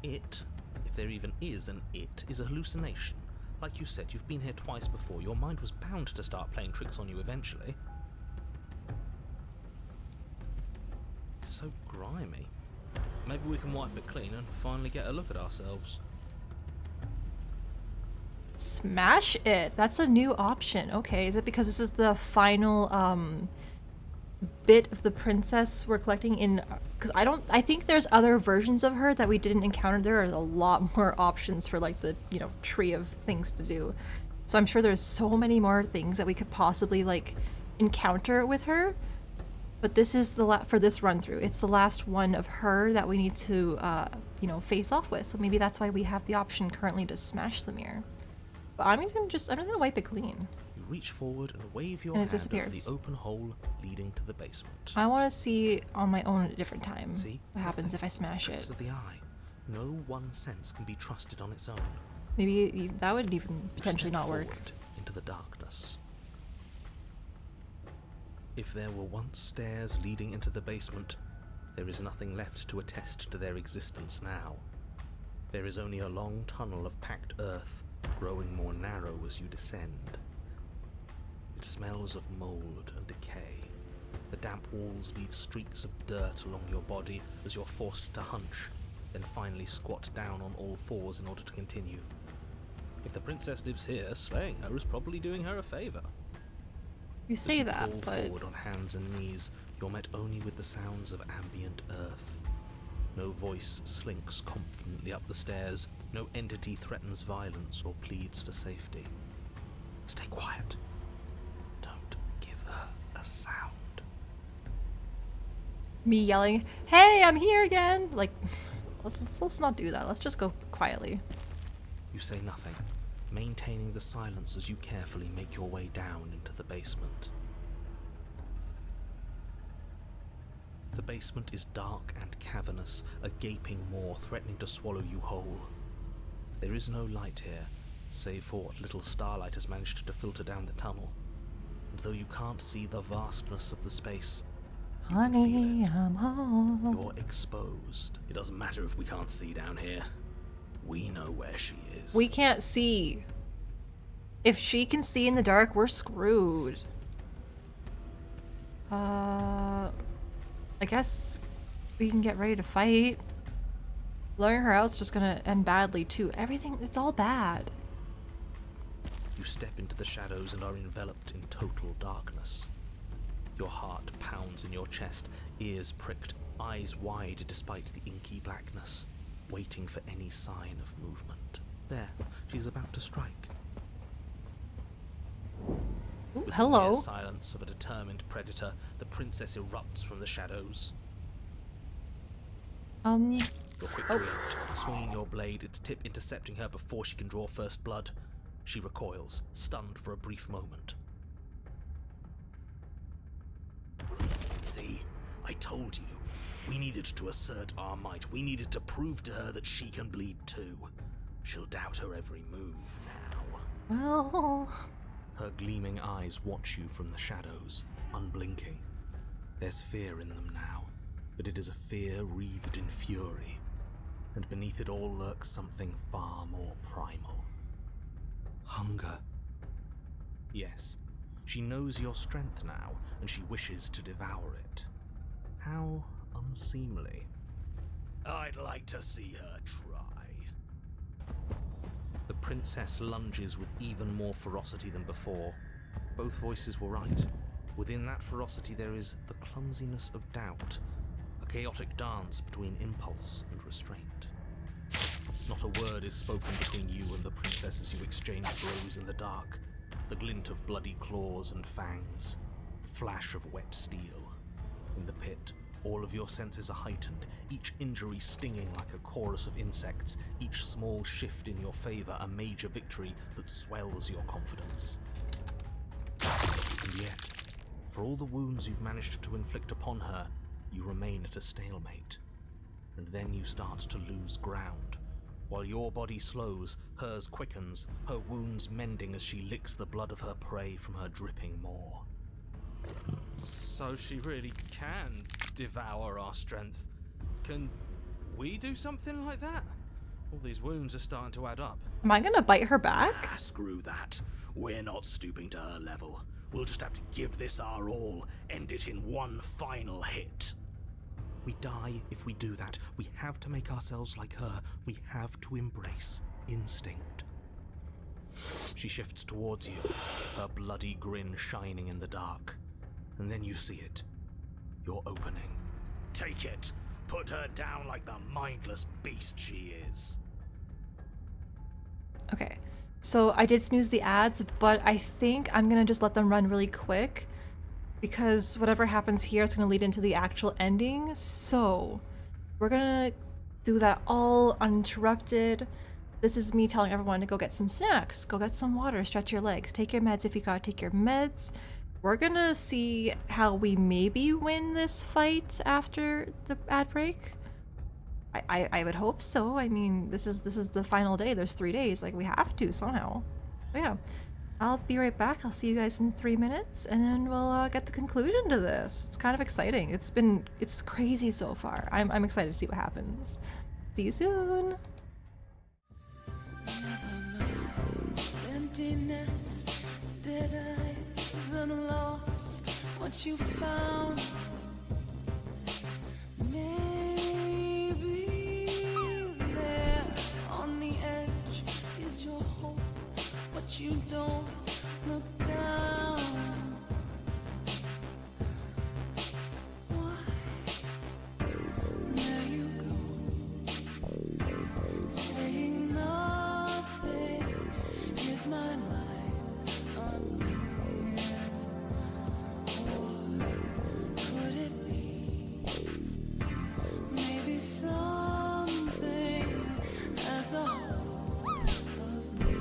It, if there even is an it, is a hallucination. Like you said, you've been here twice before. Your mind was bound to start playing tricks on you eventually. It's so grimy. Maybe we can wipe it clean and finally get a look at ourselves. Smash it. That's a new option. Okay, is it because this is the final bit of the princess we're collecting in, because I think there's other versions of her that we didn't encounter. There are a lot more options for like the, you know, tree of things to do. So I'm sure there's so many more things that we could possibly like encounter with her. But this is the for this run through. It's the last one of her that we need to you know, face off with. So maybe that's why we have the option currently to smash the mirror. But I'm just gonna wipe it clean. You reach forward and wave your And hand it over disappears. the open hole leading to the basement. I want to see on my own at a different time See? what happens if I smash Tricks it. of the eye. No one sense can be trusted on its own. Maybe that would even You potentially step not work. forward into the darkness. If there were once stairs leading into the basement, there is nothing left to attest to their existence now. There is only a long tunnel of packed earth, growing more narrow as you descend. It smells of mold and decay. The damp walls leave streaks of dirt along your body as you're forced to hunch, then finally squat down on all fours in order to continue. If the princess lives here, slaying her is probably doing her a favor. You say As that, crawl but forward on hands and knees, you're met only with the sounds of ambient earth. No voice slinks confidently up the stairs. No entity threatens violence or pleads for safety. Stay quiet. Don't give her a sound. me yelling, "Hey, I'm here again!" Like, let's not do that. Let's just go quietly. You say nothing, maintaining the silence as you carefully make your way down into the basement. The basement is dark and cavernous, a gaping maw threatening to swallow you whole. There is no light here, save for what little starlight has managed to filter down the tunnel. And though you can't see the vastness of the space, you can feel Honey, it. I'm home. You're exposed. It doesn't matter if we can't see down here. We know where she is. We can't see. If she can see in the dark, we're screwed. I guess we can get ready to fight. Luring her out's just gonna end badly too. Everything, it's all bad. You step into the shadows and are enveloped in total darkness. Your heart pounds in your chest, ears pricked, eyes wide despite the inky blackness, waiting for any sign of movement. There, she's about to strike. Ooh, With the hello. mere silence of a determined predator, the princess erupts from the shadows. Your quick react, swinging your blade, its tip intercepting her before she can draw first blood. She recoils, stunned for a brief moment. See? I told you. We needed to assert our might. We needed to prove to her that she can bleed too. She'll doubt her every move now. Well... Her gleaming eyes watch you from the shadows, unblinking. There's fear in them now, but it is a fear wreathed in fury, and beneath it all lurks something far more primal. Hunger. Yes, she knows your strength now, and she wishes to devour it. How unseemly. I'd like to see her try. The princess lunges with even more ferocity than before. Both voices were right. Within that ferocity there is the clumsiness of doubt, a chaotic dance between impulse and restraint. Not a word is spoken between you and the princess as you exchange blows in the dark. The glint of bloody claws and fangs, the flash of wet steel. In the pit, all of your senses are heightened, each injury stinging like a chorus of insects, each small shift in your favor a major victory that swells your confidence. And yet, for all the wounds you've managed to inflict upon her, you remain at a stalemate. And then you start to lose ground. While your body slows, hers quickens, her wounds mending as she licks the blood of her prey from her dripping maw. So she really can devour our strength. Can we do something like that? All these wounds are starting to add up. Am I gonna bite her back? Screw that. We're not stooping to her level. We'll just have to give this our all, end it in one final hit. We die if we do that. We have to make ourselves like her. We have to embrace instinct. She shifts towards you, her bloody grin shining in the dark. And then you see it. Your opening. Take it. Put her down like the mindless beast she is. Okay, so I did snooze the ads, but I think I'm gonna just let them run really quick because whatever happens here is gonna lead into the actual ending. So we're gonna do that all uninterrupted. This is me telling everyone to go get some snacks, go get some water, stretch your legs, take your meds if you gotta take your meds. We're gonna see how we maybe win this fight after the ad break. I would hope so. I mean, this is the final day. There's 3 days. Like, we have to somehow. But yeah, I'll be right back. I'll see you guys in 3 minutes, and then we'll get the conclusion to this. It's kind of exciting. It's crazy so far. I'm excited to see what happens. See you soon. Emptiness, dead eyes, and lost what you found. Maybe there on the edge is your hope, but you don't look down. Why? There you go, saying nothing. Is my mind unclear? Or could it be maybe something as a hold of me?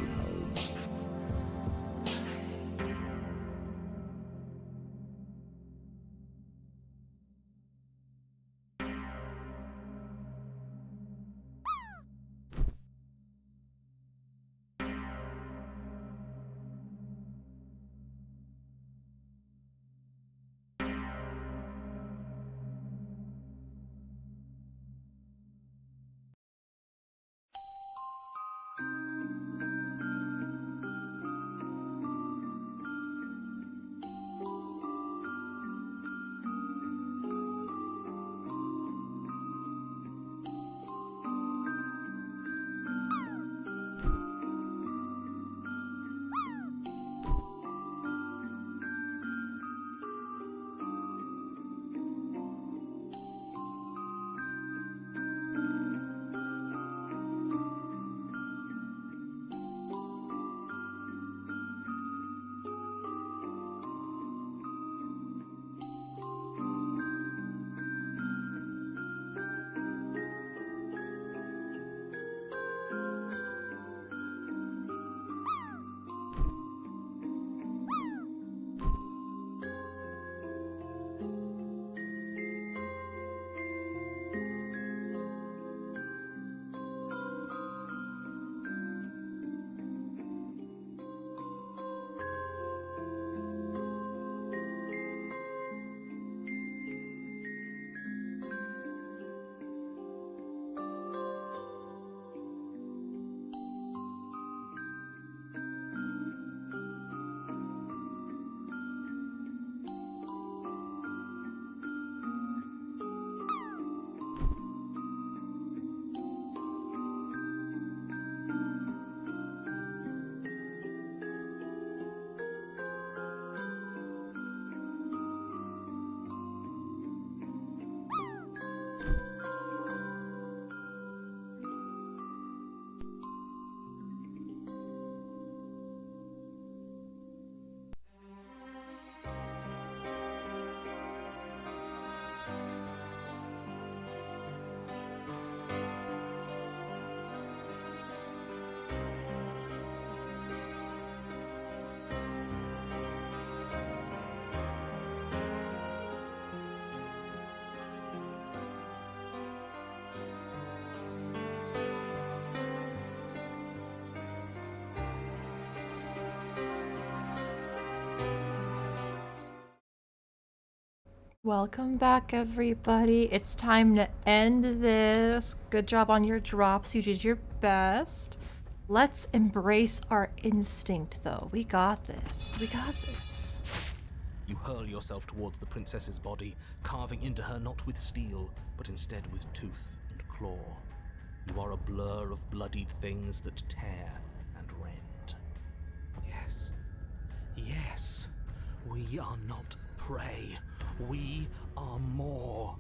Welcome back, everybody. It's time to end this. Good job on your drops. You did your best. Let's embrace our instinct, though. We got this. We got this. You hurl yourself towards the princess's body, carving into her not with steel, but instead with tooth and claw. You are a blur of bloodied things that tear and rend. Yes. Yes. We are not prey. We are more.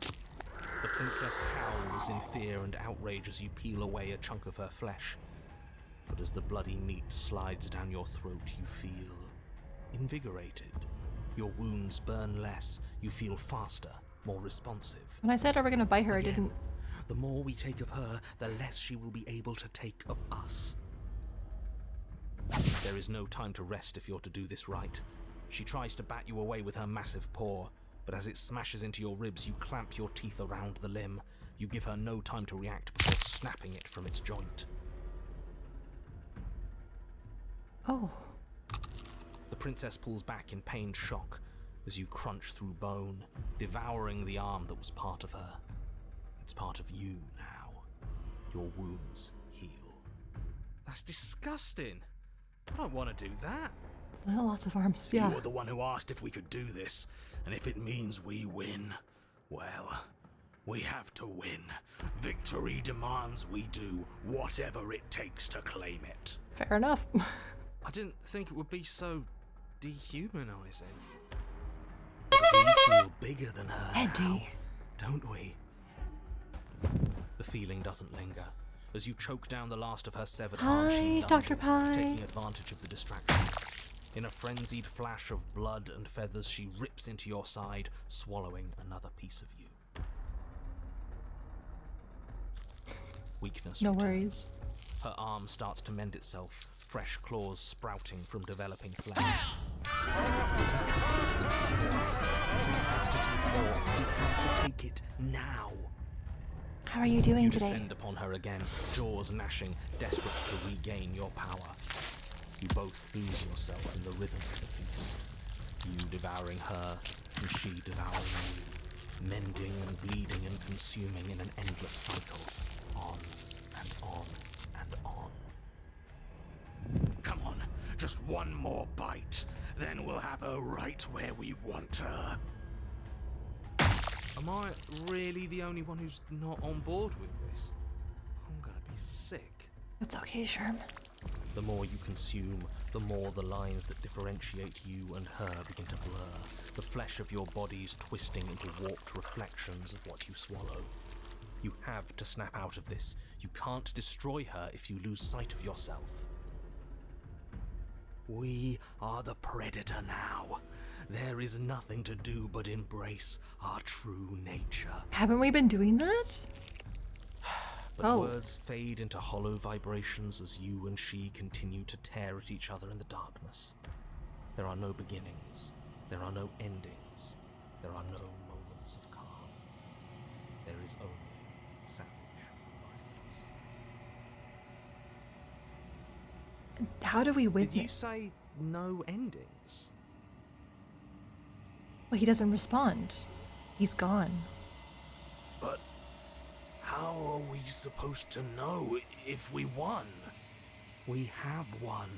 The princess howls in fear and outrage as you peel away a chunk of her flesh. But as the bloody meat slides down your throat, you feel invigorated. Your wounds burn less. You feel faster, more responsive. When I said I were going to bite her, Again, I didn't... The more we take of her, the less she will be able to take of us. There is no time to rest if you're to do this right. She tries to bat you away with her massive paw, but as it smashes into your ribs, you clamp your teeth around the limb. You give her no time to react before snapping it from its joint. Oh. The princess pulls back in pained shock as you crunch through bone, devouring the arm that was part of her. It's part of you now. Your wounds heal. That's disgusting. I don't want to do that. Well, lots of arms, yeah. You were the one who asked if we could do this, and if it means we win, well, we have to win. Victory demands we do whatever it takes to claim it. Fair enough. I didn't think it would be so dehumanizing. We feel bigger than her Eddie. now, don't we? The feeling doesn't linger. As you choke down the last of her severed arm, she Hi, Dr. lunges, Pie. taking advantage of the distraction. In a frenzied flash of blood and feathers, she rips into your side, swallowing another piece of you. Weakness No returns. worries. Her arm starts to mend itself, fresh claws sprouting from developing flesh. You have to take more. You have to take it now. How are you doing You today? descend upon her again, jaws gnashing, desperate to regain your power. You both lose yourself in the rhythm of the feast. You devouring her, and she devouring you, mending and bleeding and consuming in an endless cycle, on and on and on. Come on, just one more bite, then we'll have her right where we want her. Am I really the only one who's not on board with this? I'm gonna be sick. It's okay, Sherm. The more you consume, the more the lines that differentiate you and her begin to blur, the flesh of your bodies twisting into warped reflections of what you swallow. You have to snap out of this. You can't destroy her if you lose sight of yourself. We are the predator now. There is nothing to do but embrace our true nature. Haven't we been doing that? But words fade into hollow vibrations as you and she continue to tear at each other in the darkness. There are no beginnings. There are no endings. There are no moments of calm. There is only savage violence. How do we win Did you it? say no endings? Well, he doesn't respond. He's gone. But how are we supposed to know if we won? We have won.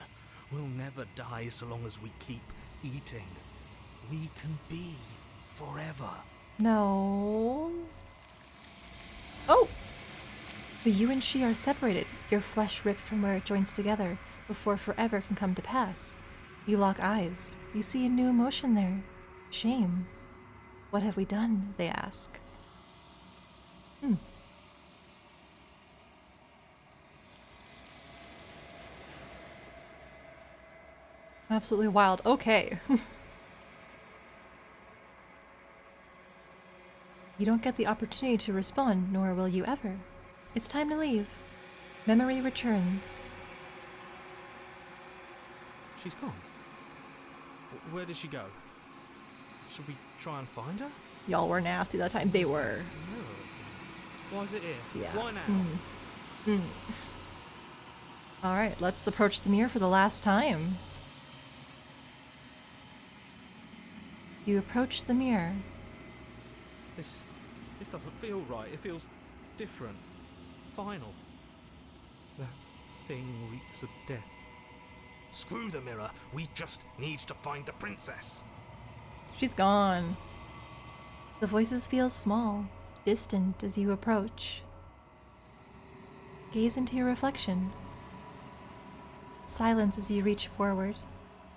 We'll never die so long as we keep eating. We can be forever. No. Oh! But you and she are separated, your flesh ripped from where it joins together, before forever can come to pass. You lock eyes. You see a new emotion there. Shame. What have we done? They ask. Absolutely wild. Okay. You don't get the opportunity to respond, nor will you ever. It's time to leave. Memory returns. She's gone. Where did she go? Should we try and find her? Y'all were nasty that time. They were. Why is it here? Yeah. Why now? Alright, let's approach the mirror for the last time. You approach the mirror. This doesn't feel right. It feels different. Final. That thing reeks of death. Screw the mirror. We just need to find the princess. She's gone. The voices feel small, distant as you approach. Gaze into your reflection. Silence as you reach forward.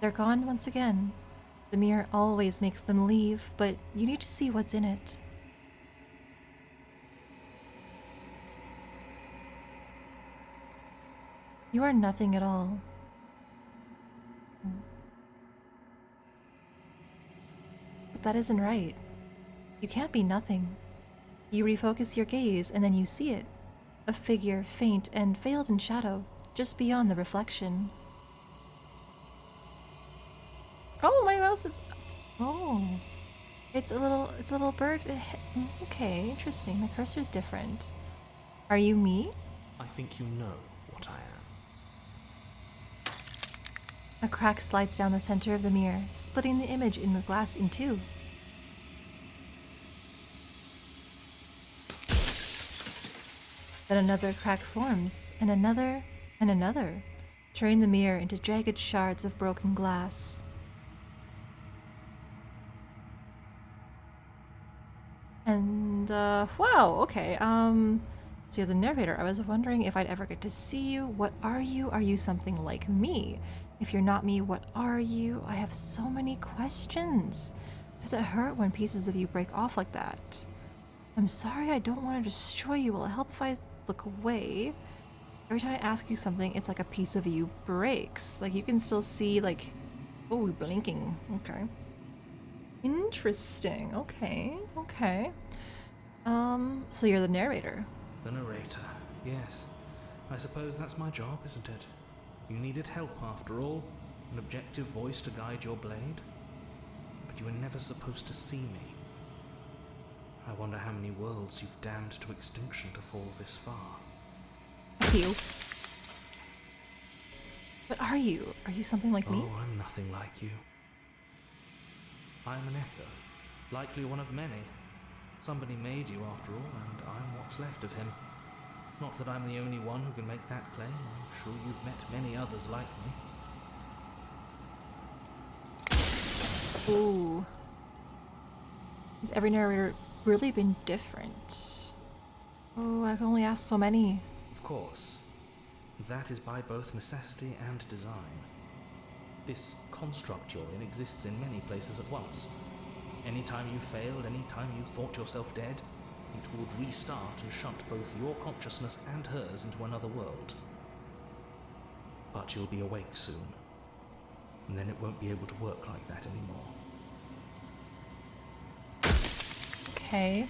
They're gone once again. The mirror always makes them leave, but you need to see what's in it. You are nothing at all. But that isn't right. You can't be nothing. You refocus your gaze and then you see it. A figure, faint and veiled in shadow, just beyond the reflection. Oh, my mouse is... Oh. It's a little bird. Okay, interesting. My cursor's different. Are you me? I think you know what I am. A crack slides down the center of the mirror, splitting the image in the glass in two. Then another crack forms, and another, turning the mirror into jagged shards of broken glass. And, wow, okay, so you're the narrator. I was wondering if I'd ever get to see you. What are you? Are you something like me? If you're not me, what are you? I have so many questions. Does it hurt when pieces of you break off like that? I'm sorry, I don't want to destroy you. Will it help if I look away? Every time I ask you something, it's like a piece of you breaks. Like, you can still see, like... Oh, blinking. Okay. Interesting. Okay. So you're the narrator. The narrator, yes. I suppose that's my job, isn't it? You needed help after all, an objective voice to guide your blade. But you were never supposed to see me. I wonder how many worlds you've damned to extinction to fall this far. You. What are you? Are you something like me? Oh, I'm nothing like you. I'm an echo, likely one of many. Somebody made you after all, and I'm what's left of him. Not that I'm the only one who can make that claim. I'm sure you've met many others like me. Ooh. Has every narrator really been different? Oh, I can only ask so many. Of course. That is by both necessity and design. This construct you're in exists in many places at once. Anytime you failed, anytime you thought yourself dead, it would restart and shunt both your consciousness and hers into another world. But you'll be awake soon, and then it won't be able to work like that anymore. Okay.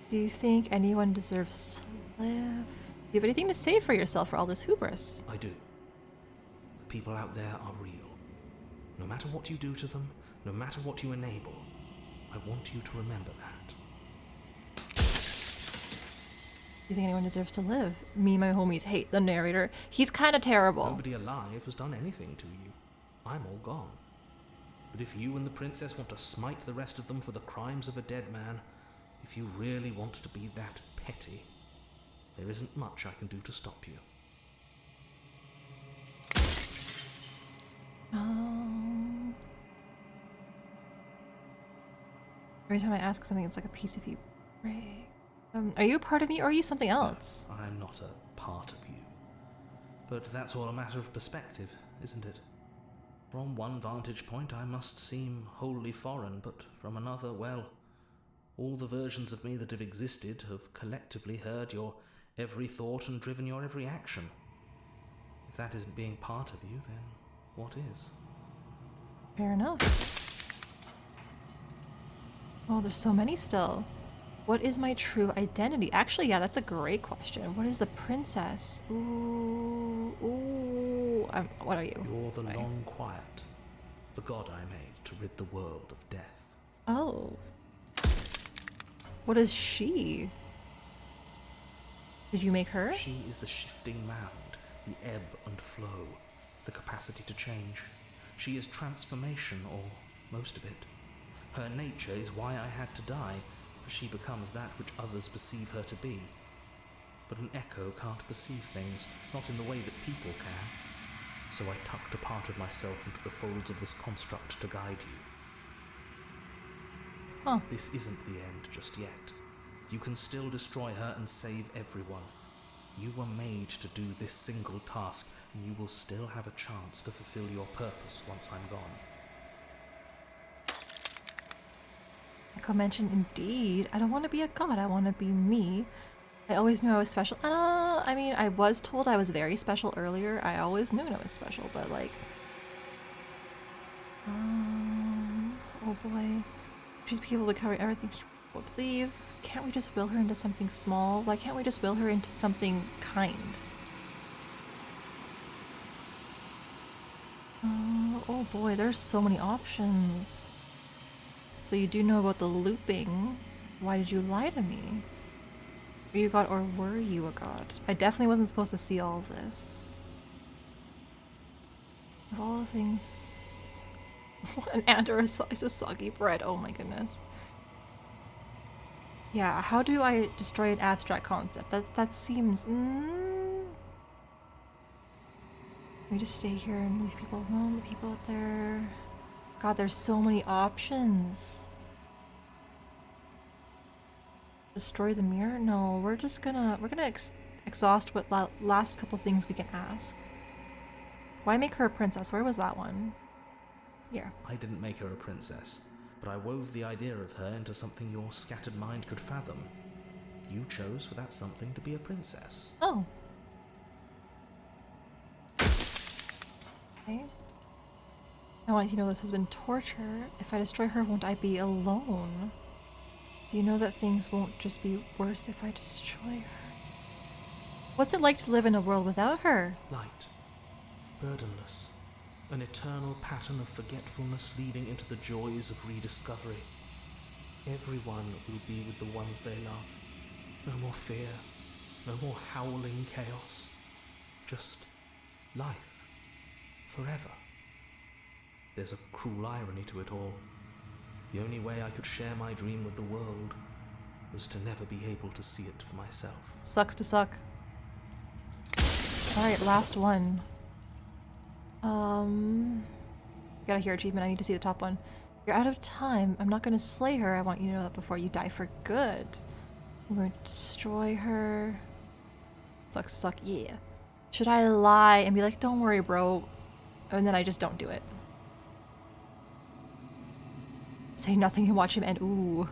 Do you think anyone deserves to live? Do you have anything to say for yourself for all this hubris? I do. The people out there are real. No matter what you do to them, no matter what you enable, I want you to remember that. Do you think anyone deserves to live? Me and my homies hate the narrator. He's kind of terrible. Nobody alive has done anything to you. I'm all gone. But if you and the princess want to smite the rest of them for the crimes of a dead man, if you really want to be that petty, there isn't much I can do to stop you. Every time I ask something, it's like a piece of you breaks. Are you a part of me or are you something else? No, I'm not a part of you. But that's all a matter of perspective, isn't it? From one vantage point I must seem wholly foreign, but from another, well, all the versions of me that have existed have collectively heard your every thought and driven your every action. If that isn't being part of you, then what is? Fair enough. Oh, there's so many still. What is my true identity? Actually, yeah, that's a great question. What is the princess? Ooh. What are you? You're the long quiet, the god I made to rid the world of death. Oh. What is she? Did you make her? She is the shifting mound, the ebb and flow, the capacity to change. She is transformation, or most of it. Her nature is why I had to die, for she becomes that which others perceive her to be. But an echo can't perceive things, not in the way that people can. So I tucked a part of myself into the folds of this construct to guide you. Huh. This isn't the end just yet. You can still destroy her and save everyone. You were made to do this single task, and you will still have a chance to fulfill your purpose once I'm gone. Echo mentioned, indeed. I don't want to be a god, I want to be me. I always knew I was special. I mean, I was told I was very special earlier. I always knew I was special, but like... oh boy. She's capable of covering everything she would believe. Can't we just will her into something small? Why can't we just will her into something kind? Oh boy, there's so many options. So you do know about the looping. Why did you lie to me? Are you a god or were you a god? I definitely wasn't supposed to see all of this. Of all the things... an ant or a slice of soggy bread, oh my goodness. Yeah, how do I destroy an abstract concept? That seems... We just stay here and leave people alone, the people out there... God, there's so many options. Destroy the mirror? No, we're gonna exhaust what last couple things we can ask. Why make her a princess? Where was that one? Here. I didn't make her a princess, but I wove the idea of her into something your scattered mind could fathom. You chose for that something to be a princess. Oh. Okay. I want you to know this has been torture. If I destroy her, won't I be alone? Do you know that things won't just be worse if I destroy her? What's it like to live in a world without her? Light. Burdenless. An eternal pattern of forgetfulness leading into the joys of rediscovery. Everyone will be with the ones they love. No more fear. No more howling chaos. Just life. Forever. There's a cruel irony to it all. The only way I could share my dream with the world was to never be able to see it for myself. Sucks to suck. Alright, last one. Got a hero achievement, I need to see the top one. You're out of time. I'm not gonna slay her. I want you to know that before you die for good. I'm going to destroy her. Sucks to suck, yeah. Should I lie and be like, don't worry, bro, and then I just don't do it? Say nothing and watch him end. Ooh.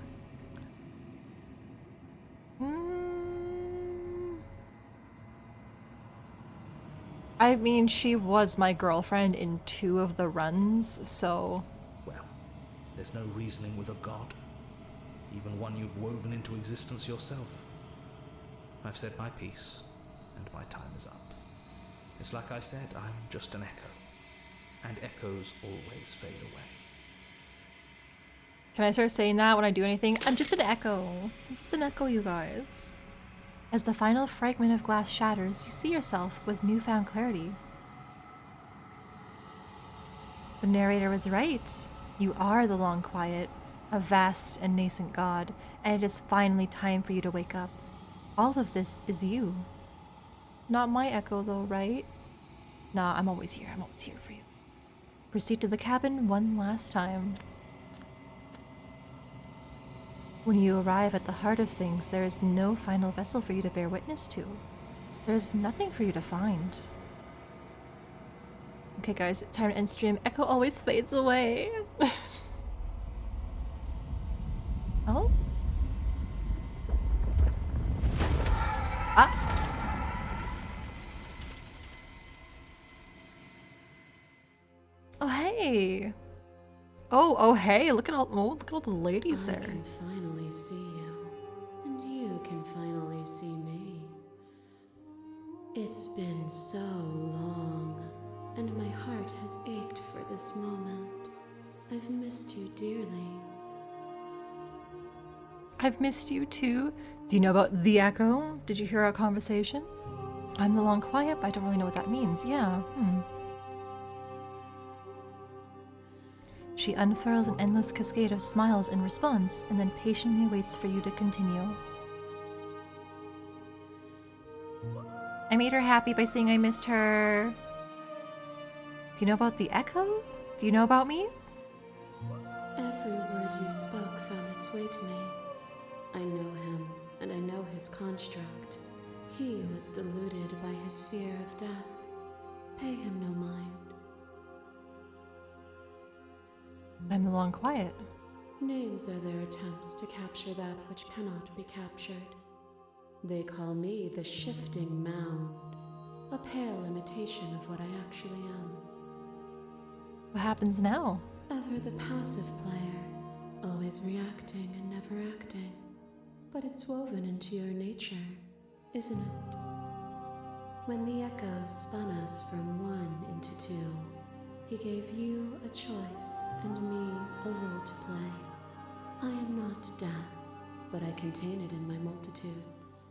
I mean, she was my girlfriend in 2 of the runs, so... Well, there's no reasoning with a god. Even one you've woven into existence yourself. I've said my piece, and my time is up. It's like I said, I'm just an echo. And echoes always fade away. Can I start saying that when I do anything? I'm just an echo. I'm just an echo, you guys. As the final fragment of glass shatters, you see yourself with newfound clarity. The narrator was right. You are the Long Quiet, a vast and nascent god, and it is finally time for you to wake up. All of this is you. Not my echo though, right? Nah, I'm always here. I'm always here for you. Proceed to the cabin one last time. When you arrive at the heart of things, there is no final vessel for you to bear witness to. There is nothing for you to find. Okay guys, time to end stream. Echo always fades away. Oh? Ah! Oh hey! Oh hey! Look at all the ladies there. I can finally see you, and you can finally see me. It's been so long, and my heart has ached for this moment. I've missed you dearly. I've missed you too. Do you know about the echo? Did you hear our conversation? I'm the long quiet, but I don't really know what that means. Yeah, She unfurls an endless cascade of smiles in response, and then patiently waits for you to continue. I made her happy by saying I missed her. Do you know about the echo? Do you know about me? Every word you spoke found its way to me. I know him, and I know his construct. He was deluded by his fear of death. Pay him no mind. I'm the long quiet. Names are their attempts to capture that which cannot be captured. They call me the shifting mound, a pale imitation of what I actually am. What happens now? Ever the passive player, always reacting and never acting. But it's woven into your nature, isn't it? When the echo spun us from one into two, he gave you a choice and me a role to play. I am not death, but I contain it in my multitudes.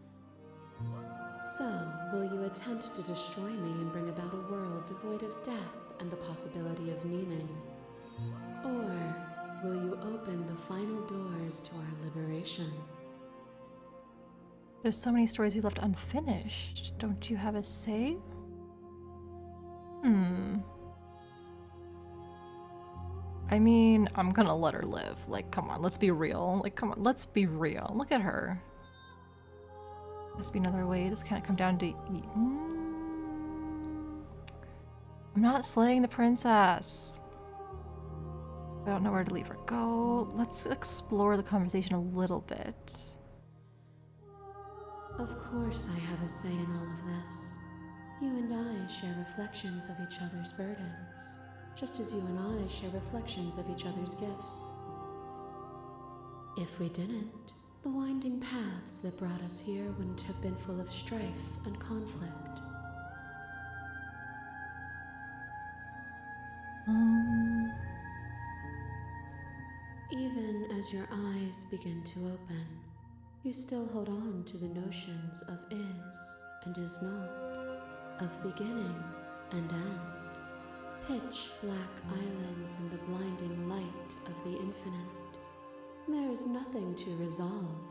So, will you attempt to destroy me and bring about a world devoid of death and the possibility of meaning? Or will you open the final doors to our liberation? There's so many stories you left unfinished. Don't you have a say? I mean, I'm gonna let her live. Like, come on, let's be real. Like, come on, let's be real. Look at her. Must be another way. This can't come down to... I'm not slaying the princess. I don't know where to leave her go. Let's explore the conversation a little bit. Of course I have a say in all of this. You and I share reflections of each other's burdens, just as you and I share reflections of each other's gifts. If we didn't, the winding paths that brought us here wouldn't have been full of strife and conflict. Even as your eyes begin to open, you still hold on to the notions of is and is not, of beginning and end, pitch black islands in the blinding light of the infinite. There is nothing to resolve,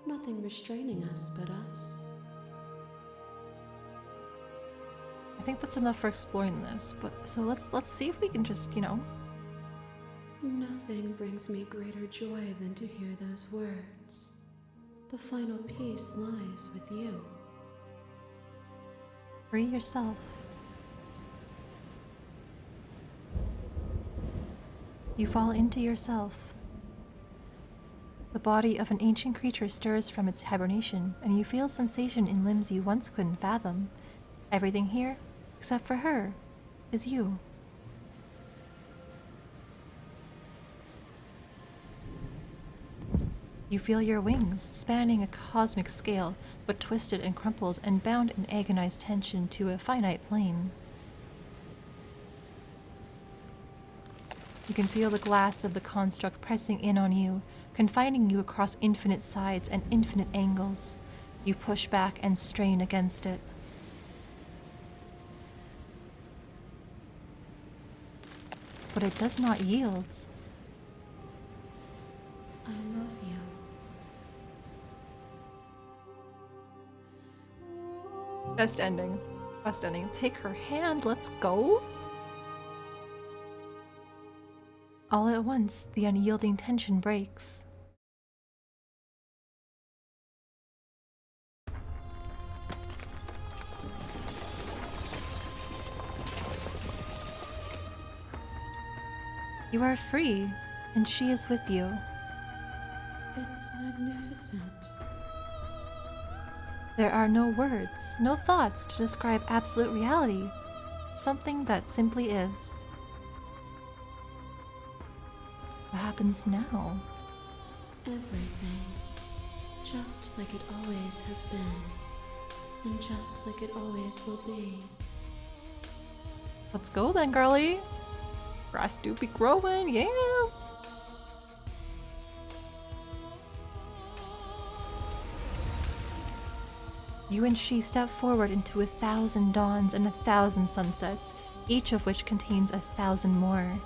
nothing restraining us but us. I think that's enough for exploring this, but so let's see if we can just, you know. Nothing brings me greater joy than to hear those words. The final peace lies with you. Free yourself. You fall into yourself. The body of an ancient creature stirs from its hibernation, and you feel sensation in limbs you once couldn't fathom. Everything here, except for her, is you. You feel your wings spanning a cosmic scale, but twisted and crumpled and bound in agonized tension to a finite plane. You can feel the glass of the construct pressing in on you, confining you across infinite sides and infinite angles. You push back and strain against it. But it does not yield. I love you. Best ending. Best ending. Take her hand, let's go. All at once, the unyielding tension breaks. You are free, and she is with you. It's magnificent. There are no words, no thoughts to describe absolute reality, something that simply is. What happens now? Everything. Just like it always has been. And just like it always will be. Let's go then, girlie. Grass do be growing, yeah. You and she step forward into 1,000 dawns and 1,000 sunsets, each of which contains 1,000 more.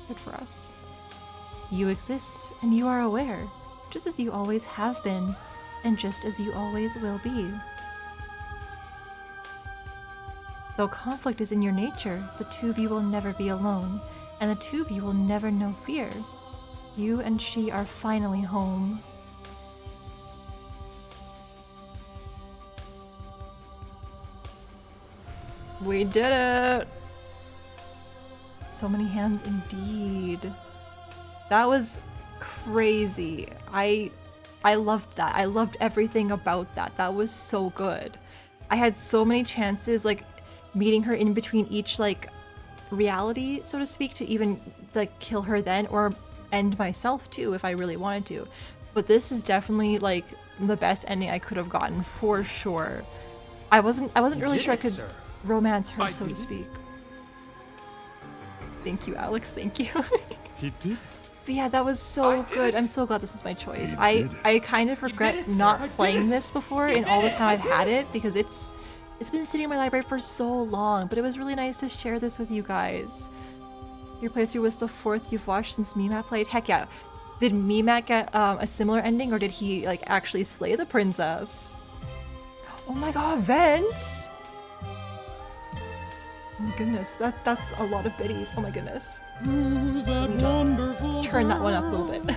Good for us. You exist, and you are aware, just as you always have been, and just as you always will be. Though conflict is in your nature, the two of you will never be alone, and the two of you will never know fear. You and she are finally home. We did it! So many hands indeed. That was crazy. I loved that. I loved everything about that. That was so good. I had so many chances, like, meeting her in between each, like, reality, so to speak, to even, like, kill her then, or end myself, too, if I really wanted to. But this is definitely, like, the best ending I could have gotten, for sure. I wasn't really sure I could romance her, so to speak. Thank you, Alex. Thank you. He did it. But yeah, that was so good. I'm so glad this was my choice. I kind of regret not playing this before in all the time I've had it, because it's been sitting in my library for so long, but it was really nice to share this with you guys. Your playthrough was the 4th you've watched since Mimat played? Heck yeah. Did Mimat get a similar ending, or did he, like, actually slay the princess? Oh my god, Vent! Oh my goodness, that's a lot of biddies. Oh my goodness. Who's that wonderful turn that one up a little bit.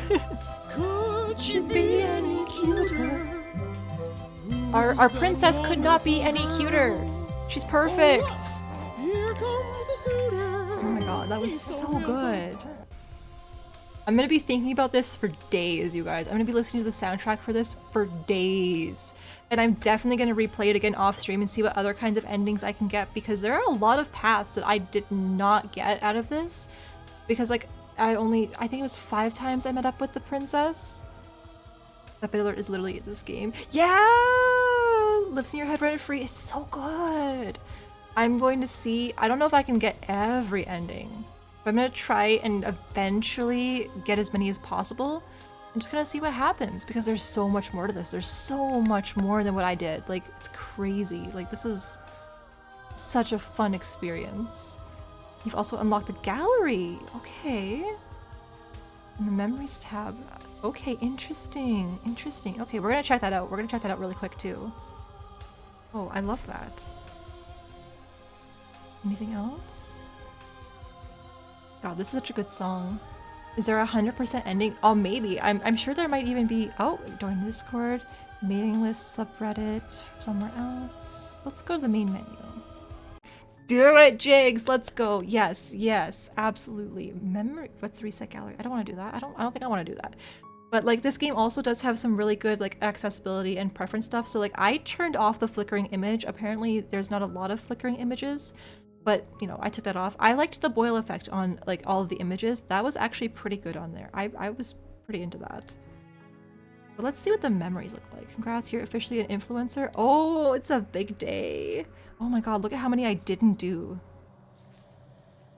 Could she be any cuter? Our princess could not be any cuter. She's perfect. Here comes the suitor. Oh my god, that was so good. I'm gonna be thinking about this for days, you guys. I'm gonna be listening to the soundtrack for this for days. And I'm definitely gonna replay it again off stream and see what other kinds of endings I can get, because there are a lot of paths that I did not get out of this. Because, like, I think it was 5 times I met up with the princess. That bit alert is literally in this game. Yeah! Lives in your head rent free. It's so good. I'm going to see, I don't know if I can get every ending, but I'm gonna try and eventually get as many as possible. I'm just gonna see what happens, because there's so much more to this. There's so much more than what I did. Like, it's crazy. Like, this is such a fun experience. You've also unlocked the gallery. Okay. And the memories tab. Okay, interesting. Interesting. Okay, we're gonna check that out. We're gonna check that out really quick too. Oh, I love that. Anything else? God, this is such a good song. Is there a 100% ending? Oh, maybe. I'm sure there might even be. Oh, join Discord, mailing list, subreddit, somewhere else. Let's go to the main menu. Do it, Jigs. Let's go. Yes, yes, absolutely. Memory. Let's reset gallery. I don't want to do that. I don't think I want to do that. But, like, this game also does have some really good, like, accessibility and preference stuff. So, like, I turned off the flickering image. Apparently, there's not a lot of flickering images. But, you know, I took that off. I liked the Boyle effect on, like, all of the images. That was actually pretty good on there. I was pretty into that. But let's see what the memories look like. Congrats, you're officially an influencer. Oh, it's a big day. Oh my god, look at how many I didn't do.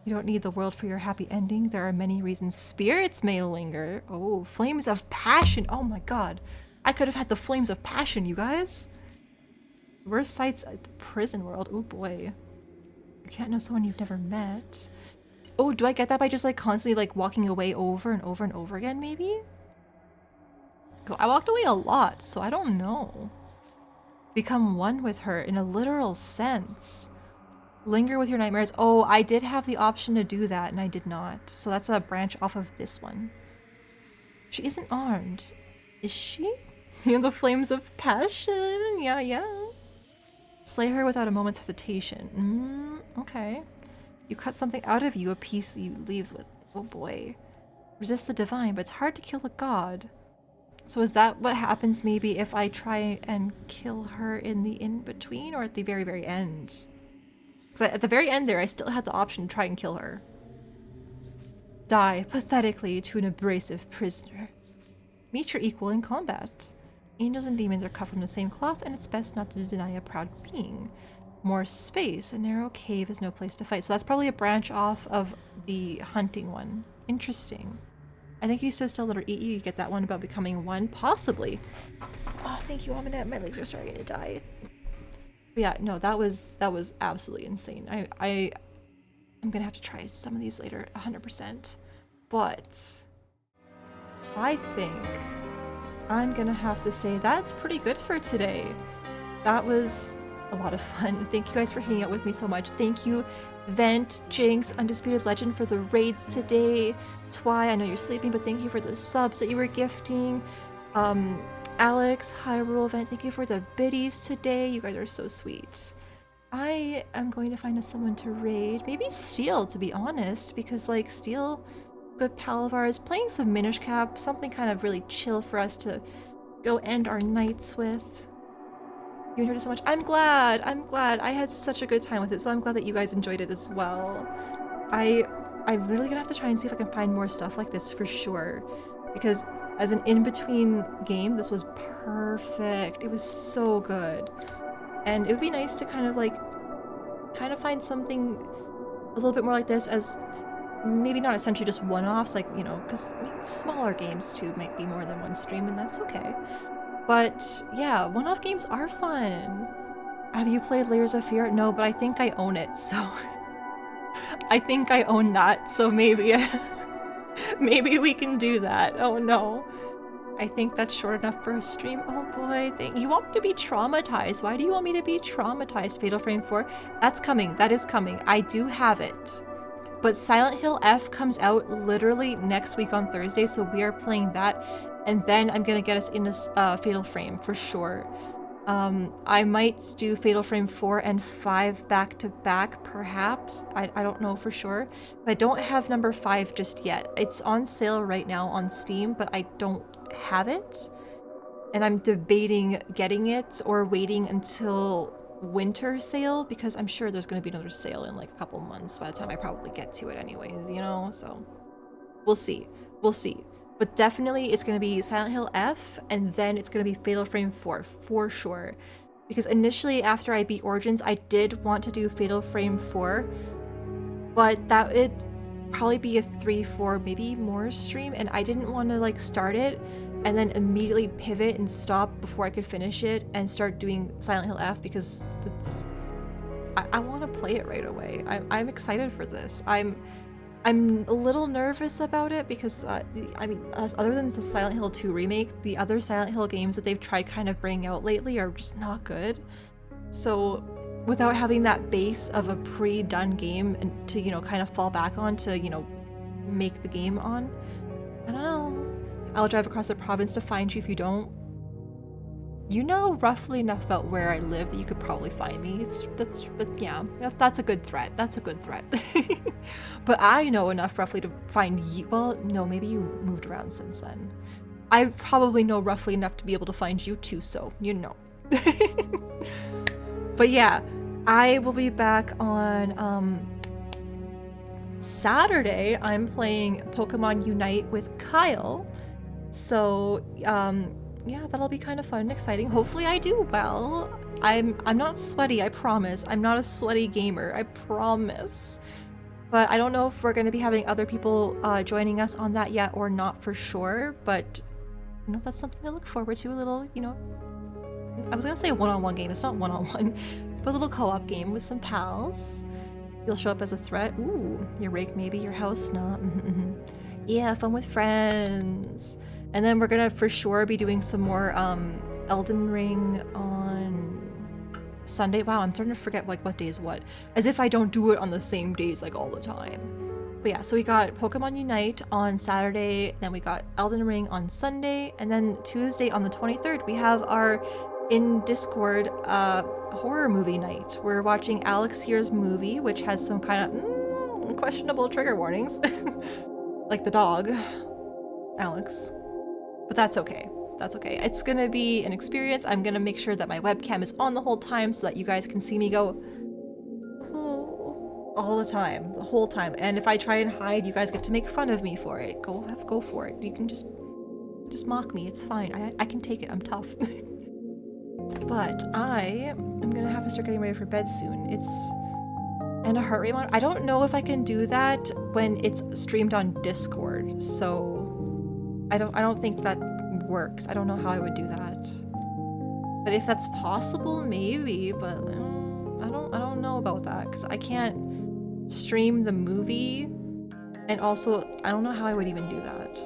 You don't need the world for your happy ending. There are many reasons spirits may linger. Oh, flames of passion. Oh my god. I could have had the flames of passion, you guys. Worst sights at the prison world. Oh boy. You can't know someone you've never met. Oh, do I get that by just, like, constantly, like, walking away over and over and over again, maybe? Because I walked away a lot, so I don't know. Become one with her in a literal sense. Linger with your nightmares. Oh, I did have the option to do that, and I did not. So that's a branch off of this one. She isn't armed. Is she? The flames of passion. Yeah, yeah. Slay her without a moment's hesitation. Okay. You cut something out of you, a piece you leaves with. Oh boy. Resist the divine, but it's hard to kill a god. So is that what happens maybe if I try and kill her in the in-between, or at the very, very end? Because at the very end there, I still had the option to try and kill her. Die pathetically to an abrasive prisoner. Meet your equal in combat. Angels and demons are cut from the same cloth, and it's best not to deny a proud being. More space. A narrow cave is no place to fight. So that's probably a branch off of the hunting one. Interesting. I think if you stood still, let her eat you. You get that one about becoming one, possibly. Oh, thank you, Amanda. My legs are starting to die. But yeah, no, that was absolutely insane. I'm gonna have to try some of these later, 100%. But I think I'm gonna have to say that's pretty good for today. That was a lot of fun. Thank you guys for hanging out with me so much. Thank you, Vent, Jinx, Undisputed Legend for the raids today. Twy, I know you're sleeping, but thank you for the subs that you were gifting. Alex, Hyrule, Vent, thank you for the biddies today. You guys are so sweet. I am going to find us someone to raid. Maybe Steel, to be honest, because like Steel, good pal of ours, playing some Minish Cap, something kind of really chill for us to go end our nights with. You enjoyed it so much. I'm glad. I had such a good time with it, so I'm glad that you guys enjoyed it as well. I'm really gonna have to try and see if I can find more stuff like this for sure, because as an in-between game, this was perfect. It was so good. And it would be nice to kind of find something a little bit more like this, as maybe not essentially just one-offs, like, you know, because smaller games too might be more than one stream, and that's okay. But yeah, one-off games are fun. Have you played Layers of Fear? No, but I think I own it, so I think I own that, so maybe maybe we can do that. Oh no. I think that's short enough for a stream. Oh boy, you want me to be traumatized. Why do you want me to be traumatized, Fatal Frame 4? That's coming. That is coming. I do have it. But Silent Hill F comes out literally next week on Thursday, so we are playing that. And then I'm gonna get us into Fatal Frame for sure. I might do Fatal Frame 4 and 5 back to back, perhaps. I don't know for sure. But I don't have number 5 just yet. It's on sale right now on Steam, but I don't have it. And I'm debating getting it or waiting until winter sale, because I'm sure there's going to be another sale in like a couple months by the time I probably get to it anyways, you know? So we'll see. But definitely it's going to be Silent Hill F, and then it's going to be Fatal Frame 4 for sure. Because initially after I beat Origins, I did want to do Fatal Frame 4, but that it'd probably be a 3-4 maybe more stream, and I didn't want to like start it and then immediately pivot and stop before I could finish it and start doing Silent Hill F, because I want to play it right away. I'm excited for this. I'm a little nervous about it because, other than the Silent Hill 2 remake, the other Silent Hill games that they've tried kind of bringing out lately are just not good. So without having that base of a pre-done game and to, you know, kind of fall back on to, you know, make the game on, I don't know. I'll drive across the province to find you if you don't. You know roughly enough about where I live that you could probably find me. That's a good threat. That's a good threat. But I know enough roughly to find you. Well, no, maybe you moved around since then. I probably know roughly enough to be able to find you too, so you know. But yeah, I will be back on Saturday. I'm playing Pokemon Unite with Kyle. So yeah, that'll be kind of fun and exciting. Hopefully I do well. I'm not sweaty, I promise. I'm not a sweaty gamer, I promise. But I don't know if we're going to be having other people joining us on that yet or not for sure. But, you know, that's something to look forward to. A little, you know, I was going to say a one-on-one game. It's not one-on-one. But a little co-op game with some pals. You'll show up as a threat. Ooh, your rake maybe, your house not. Yeah, fun with friends. And then we're gonna for sure be doing some more Elden Ring on Sunday. Wow, I'm starting to forget like what day is what. As if I don't do it on the same days like all the time. But yeah, so we got Pokemon Unite on Saturday, then we got Elden Ring on Sunday, and then Tuesday on the 23rd we have our in Discord horror movie night. We're watching Alex Here's Movie, which has some kind of questionable trigger warnings. Like the dog, Alex. But that's okay. That's okay. It's gonna be an experience. I'm gonna make sure that my webcam is on the whole time so that you guys can see me go all the time, the whole time. And if I try and hide, you guys get to make fun of me for it. Go for it. You can just mock me. It's fine. I can take it. I'm tough. But I am gonna have to start getting ready for bed soon. And a heart rate monitor. I don't know if I can do that when it's streamed on Discord. So I don't think that works. I don't know how I would do that. But if that's possible, maybe, but I don't know about that because I can't stream the movie, and also I don't know how I would even do that.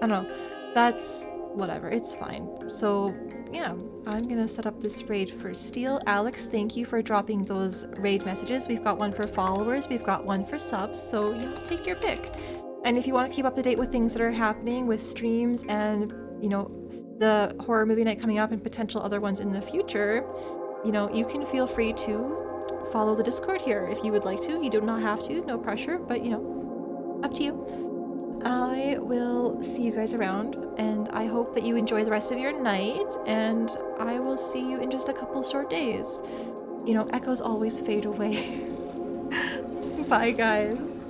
I don't know. That's whatever. It's fine. So yeah, I'm gonna set up this raid for Steel. Alex, thank you for dropping those raid messages. We've got one for followers, we've got one for subs, so you know, take your pick. And if you want to keep up to date with things that are happening with streams and, you know, the horror movie night coming up and potential other ones in the future, you know, you can feel free to follow the Discord here if you would like to. You do not have to, no pressure, but you know, up to you. I will see you guys around, and I hope that you enjoy the rest of your night, and I will see you in just a couple short days. You know, echoes always fade away. Bye, guys.